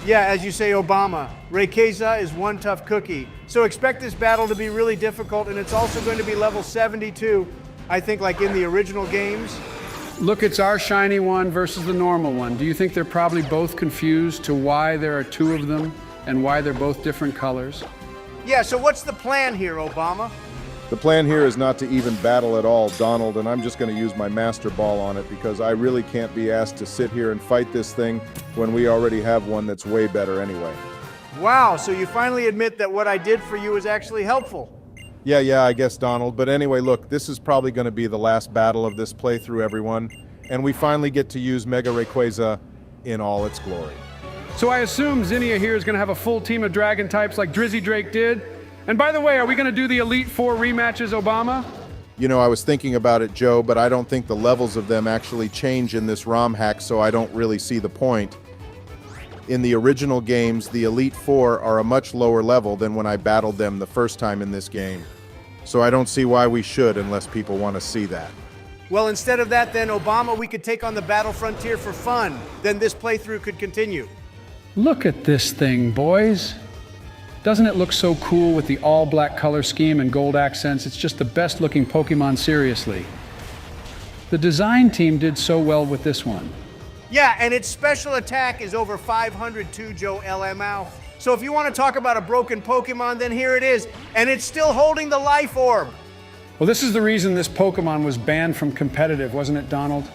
Yeah, as you say, Obama, Rayquaza is one tough cookie. So expect this battle to be really difficult, and it's also going to be level 72, I think like in the original games. Look, it's our shiny one versus the normal one. Do you think they're probably both confused to why there are two of them and why they're both different colors? Yeah, so what's the plan here, Obama? The plan here is not to even battle at all, Donald, and I'm just going to use my Master Ball on it because I really can't be asked to sit here and fight this thing when we already have one that's way better anyway. Wow, so you finally admit that what I did for you is actually helpful. Yeah, I guess, Donald. But anyway, look, this is probably going to be the last battle of this playthrough, everyone. And we finally get to use Mega Rayquaza in all its glory. So I assume Zinnia here is going to have a full team of dragon types like Drizzy Drake did. And by the way, are we going to do the Elite Four rematches, Obama? You know, I was thinking about it, Joe, but I don't think the levels of them actually change in this ROM hack, so I don't really see the point. In the original games, the Elite Four are a much lower level than when I battled them the first time in this game. So I don't see why we should unless people want to see that. Well, instead of that then, Obama, we could take on the Battle Frontier for fun. Then this playthrough could continue. Look at this thing, boys. Doesn't it look so cool with the all-black color scheme and gold accents? It's just the best-looking Pokemon, seriously. The design team did so well with this one. Yeah, and its special attack is over 500 too, Joe LMAO. So if you want to talk about a broken Pokemon, then here it is. And it's still holding the Life Orb. Well, this is the reason this Pokemon was banned from competitive, wasn't it, Donald?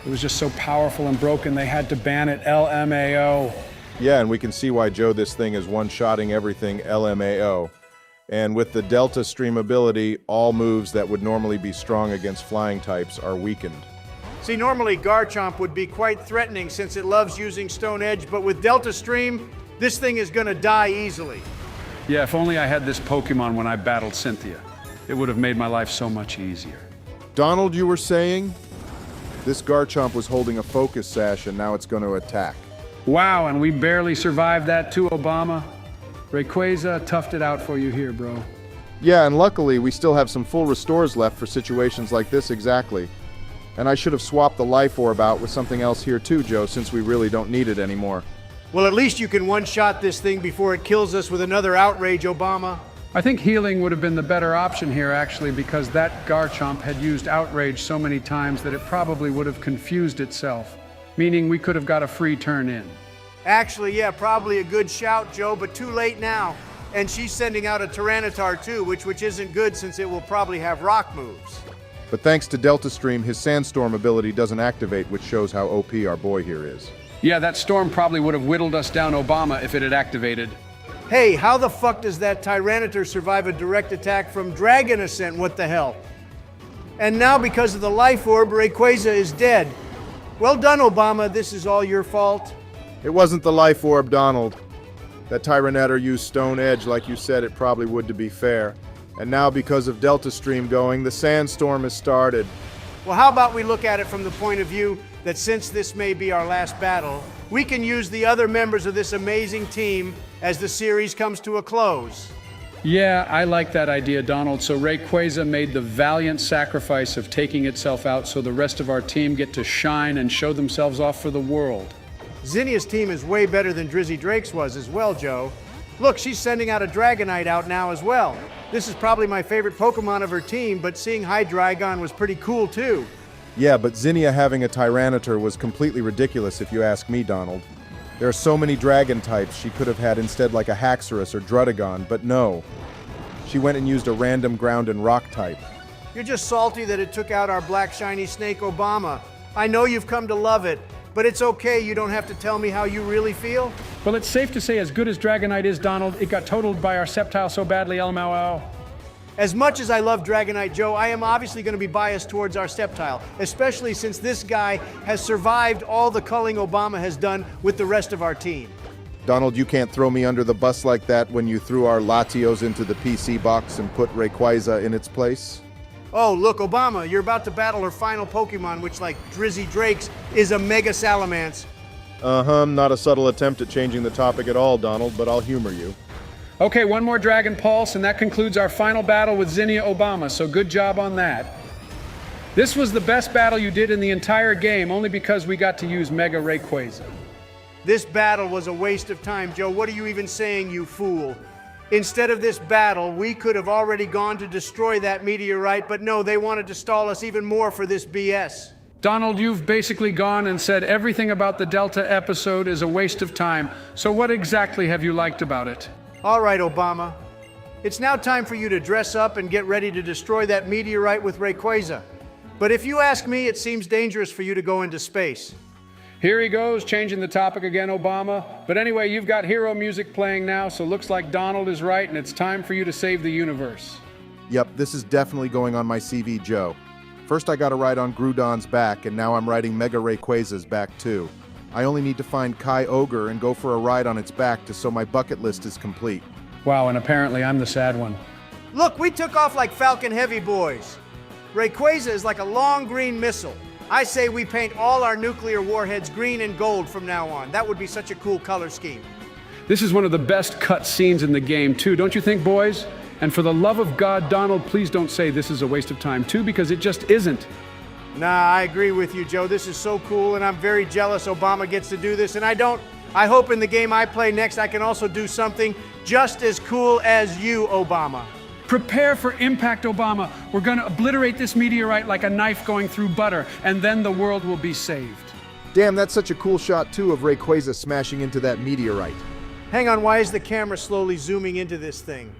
It was just so powerful and broken, they had to ban it, LMAO. Yeah, and we can see why, Joe, this thing is one-shotting everything LMAO. And with the Delta Stream ability, all moves that would normally be strong against flying types are weakened. See, normally Garchomp would be quite threatening since it loves using Stone Edge, but with Delta Stream, this thing is gonna die easily. Yeah, if only I had this Pokemon when I battled Cynthia. It would have made my life so much easier. Donald, you were saying? This Garchomp was holding a focus sash and now it's going to attack. Wow, and we barely survived that too, Obama. Rayquaza toughed it out for you here, bro. Yeah, and luckily we still have some full restores left for situations like this exactly. And I should have swapped the life orb out with something else here too, Joe, since we really don't need it anymore. Well, at least you can one-shot this thing before it kills us with another outrage, Obama. I think healing would have been the better option here, actually, because that Garchomp had used Outrage so many times that it probably would have confused itself, meaning we could have got a free turn in. Actually, yeah, probably a good shout, Joe, but too late now. And she's sending out a Tyranitar too, which isn't good since it will probably have rock moves. But thanks to Delta Stream, his Sandstorm ability doesn't activate, which shows how OP our boy here is. Yeah, that storm probably would have whittled us down Obama if it had activated. Hey, how the fuck does that Tyranitar survive a direct attack from Dragon Ascent? What the hell? And now because of the Life Orb, Rayquaza is dead. Well done, Obama. This is all your fault. It wasn't the Life Orb, Donald. That Tyranitar used Stone Edge like you said it probably would, to be fair. And now because of Delta Stream going, the Sandstorm has started. Well, how about we look at it from the point of view that since this may be our last battle, we can use the other members of this amazing team as the series comes to a close. Yeah, I like that idea, Donald. So Rayquaza made the valiant sacrifice of taking itself out so the rest of our team get to shine and show themselves off for the world. Zinnia's team is way better than Drizzy Drake's was as well, Joe. Look, she's sending out a Dragonite out now as well. This is probably my favorite Pokemon of her team, but seeing Hydreigon was pretty cool too. Yeah, but Zinnia having a Tyranitar was completely ridiculous if you ask me, Donald. There are so many dragon types she could have had instead, like a Haxorus or Druddigon, but no. She went and used a random ground and rock type. You're just salty that it took out our black shiny snake Obama. I know you've come to love it, but it's okay, you don't have to tell me how you really feel. Well, it's safe to say as good as Dragonite is, Donald, it got totaled by our Sceptile so badly, LMAO. As much as I love Dragonite, Joe, I am obviously going to be biased towards our Sceptile, especially since this guy has survived all the culling Obama has done with the rest of our team. Donald, you can't throw me under the bus like that when you threw our Latios into the PC box and put Rayquaza in its place. Oh, look, Obama, you're about to battle her final Pokemon, which, like Drizzy Drake's, is a Mega Salamence. Not a subtle attempt at changing the topic at all, Donald, but I'll humor you. Okay, one more Dragon Pulse, and that concludes our final battle with Zinnia Obama, so good job on that. This was the best battle you did in the entire game, only because we got to use Mega Rayquaza. This battle was a waste of time, Joe. What are you even saying, you fool? Instead of this battle, we could have already gone to destroy that meteorite, but no, they wanted to stall us even more for this BS. Donald, you've basically gone and said everything about the Delta episode is a waste of time, so what exactly have you liked about it? All right, Obama. It's now time for you to dress up and get ready to destroy that meteorite with Rayquaza. But if you ask me, it seems dangerous for you to go into space. Here he goes, changing the topic again, Obama. But anyway, you've got hero music playing now, so looks like Donald is right, and it's time for you to save the universe. Yep, this is definitely going on my CV, Joe. First I gotta ride on Groudon's back, and now I'm riding Mega Rayquaza's back too. I only need to find Kai Ogre and go for a ride on its back so my bucket list is complete. Wow, and apparently I'm the sad one. Look, we took off like Falcon Heavy boys. Rayquaza is like a long green missile. I say we paint all our nuclear warheads green and gold from now on. That would be such a cool color scheme. This is one of the best cut scenes in the game, too, don't you think, boys? And for the love of God, Donald, please don't say this is a waste of time, too, because it just isn't. Nah, I agree with you, Joe. This is so cool, and I'm very jealous Obama gets to do this, and I hope in the game I play next I can also do something just as cool as you, Obama. Prepare for impact, Obama. We're gonna obliterate this meteorite like a knife going through butter, and then the world will be saved. Damn, that's such a cool shot, too, of Rayquaza smashing into that meteorite. Hang on, why is the camera slowly zooming into this thing?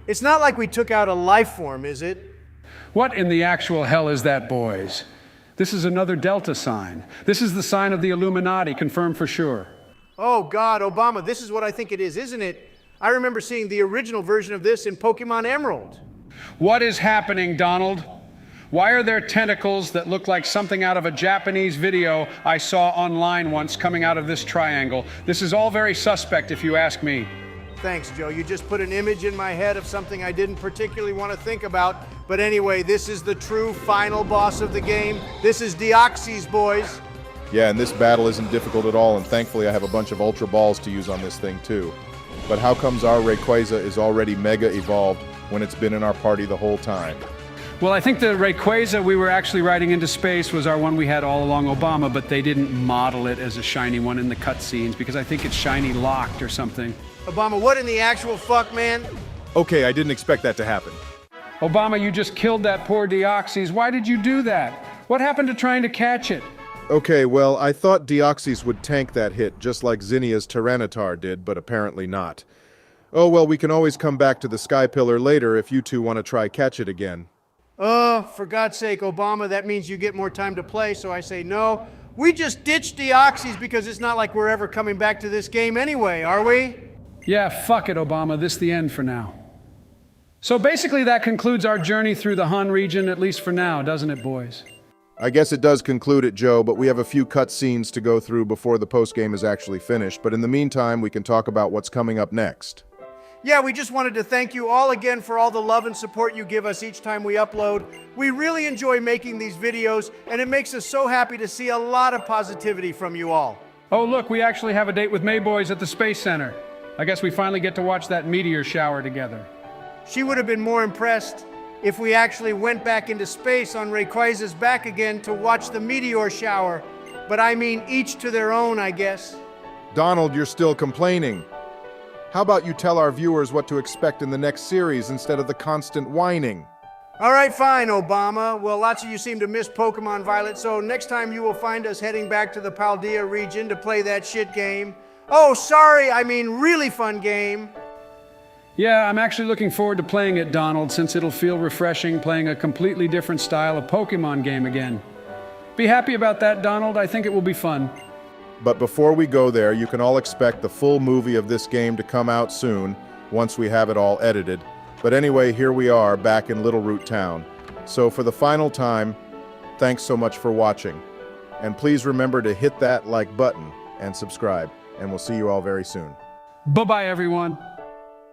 It's not like we took out a life form, is it? What in the actual hell is that, boys? This is another Delta sign. This is the sign of the Illuminati, confirmed for sure. Oh, God, Obama, this is what I think it is, isn't it? I remember seeing the original version of this in Pokemon Emerald. What is happening, Donald? Why are there tentacles that look like something out of a Japanese video I saw online once coming out of this triangle? This is all very suspect, if you ask me. Thanks, Joe. You just put an image in my head of something I didn't particularly want to think about. But anyway, this is the true final boss of the game. This is Deoxys, boys. Yeah, and this battle isn't difficult at all, and thankfully I have a bunch of Ultra Balls to use on this thing too. But how comes our Rayquaza is already Mega Evolved when it's been in our party the whole time? Well, I think the Rayquaza we were actually riding into space was our one we had all along Obama, but they didn't model it as a shiny one in the cutscenes because I think it's shiny locked or something. Obama, what in the actual fuck, man? Okay, I didn't expect that to happen. Obama, you just killed that poor Deoxys. Why did you do that? What happened to trying to catch it? Okay, well, I thought Deoxys would tank that hit just like Zinnia's Tyranitar did, but apparently not. Oh, well, we can always come back to the Sky Pillar later if you two want to try catch it again. Oh, for God's sake, Obama, that means you get more time to play, so I say no. We just ditched Deoxys because it's not like we're ever coming back to this game anyway, are we? Yeah, fuck it, Obama. This the end for now. So basically that concludes our journey through the Han region, at least for now, doesn't it, boys? I guess it does conclude it, Joe, but we have a few cutscenes to go through before the postgame is actually finished. But in the meantime, we can talk about what's coming up next. Yeah, we just wanted to thank you all again for all the love and support you give us each time we upload. We really enjoy making these videos, and it makes us so happy to see a lot of positivity from you all. Oh, look, we actually have a date with Mayboys at the Space Center. I guess we finally get to watch that meteor shower together. She would have been more impressed if we actually went back into space on Rayquaza's back again to watch the meteor shower. But I mean, each to their own, I guess. Donald, you're still complaining. How about you tell our viewers what to expect in the next series instead of the constant whining? All right, fine, Obama. Well, lots of you seem to miss Pokemon Violet, so next time you will find us heading back to the Paldea region to play that shit game. Oh, sorry, I mean really fun game. Yeah, I'm actually looking forward to playing it, Donald, since it'll feel refreshing playing a completely different style of Pokemon game again. Be happy about that, Donald. I think it will be fun. But before we go there, you can all expect the full movie of this game to come out soon, once we have it all edited. But anyway, here we are, back in Little Root Town. So for the final time, thanks so much for watching. And please remember to hit that like button and subscribe. And we'll see you all very soon. Bye-bye, everyone.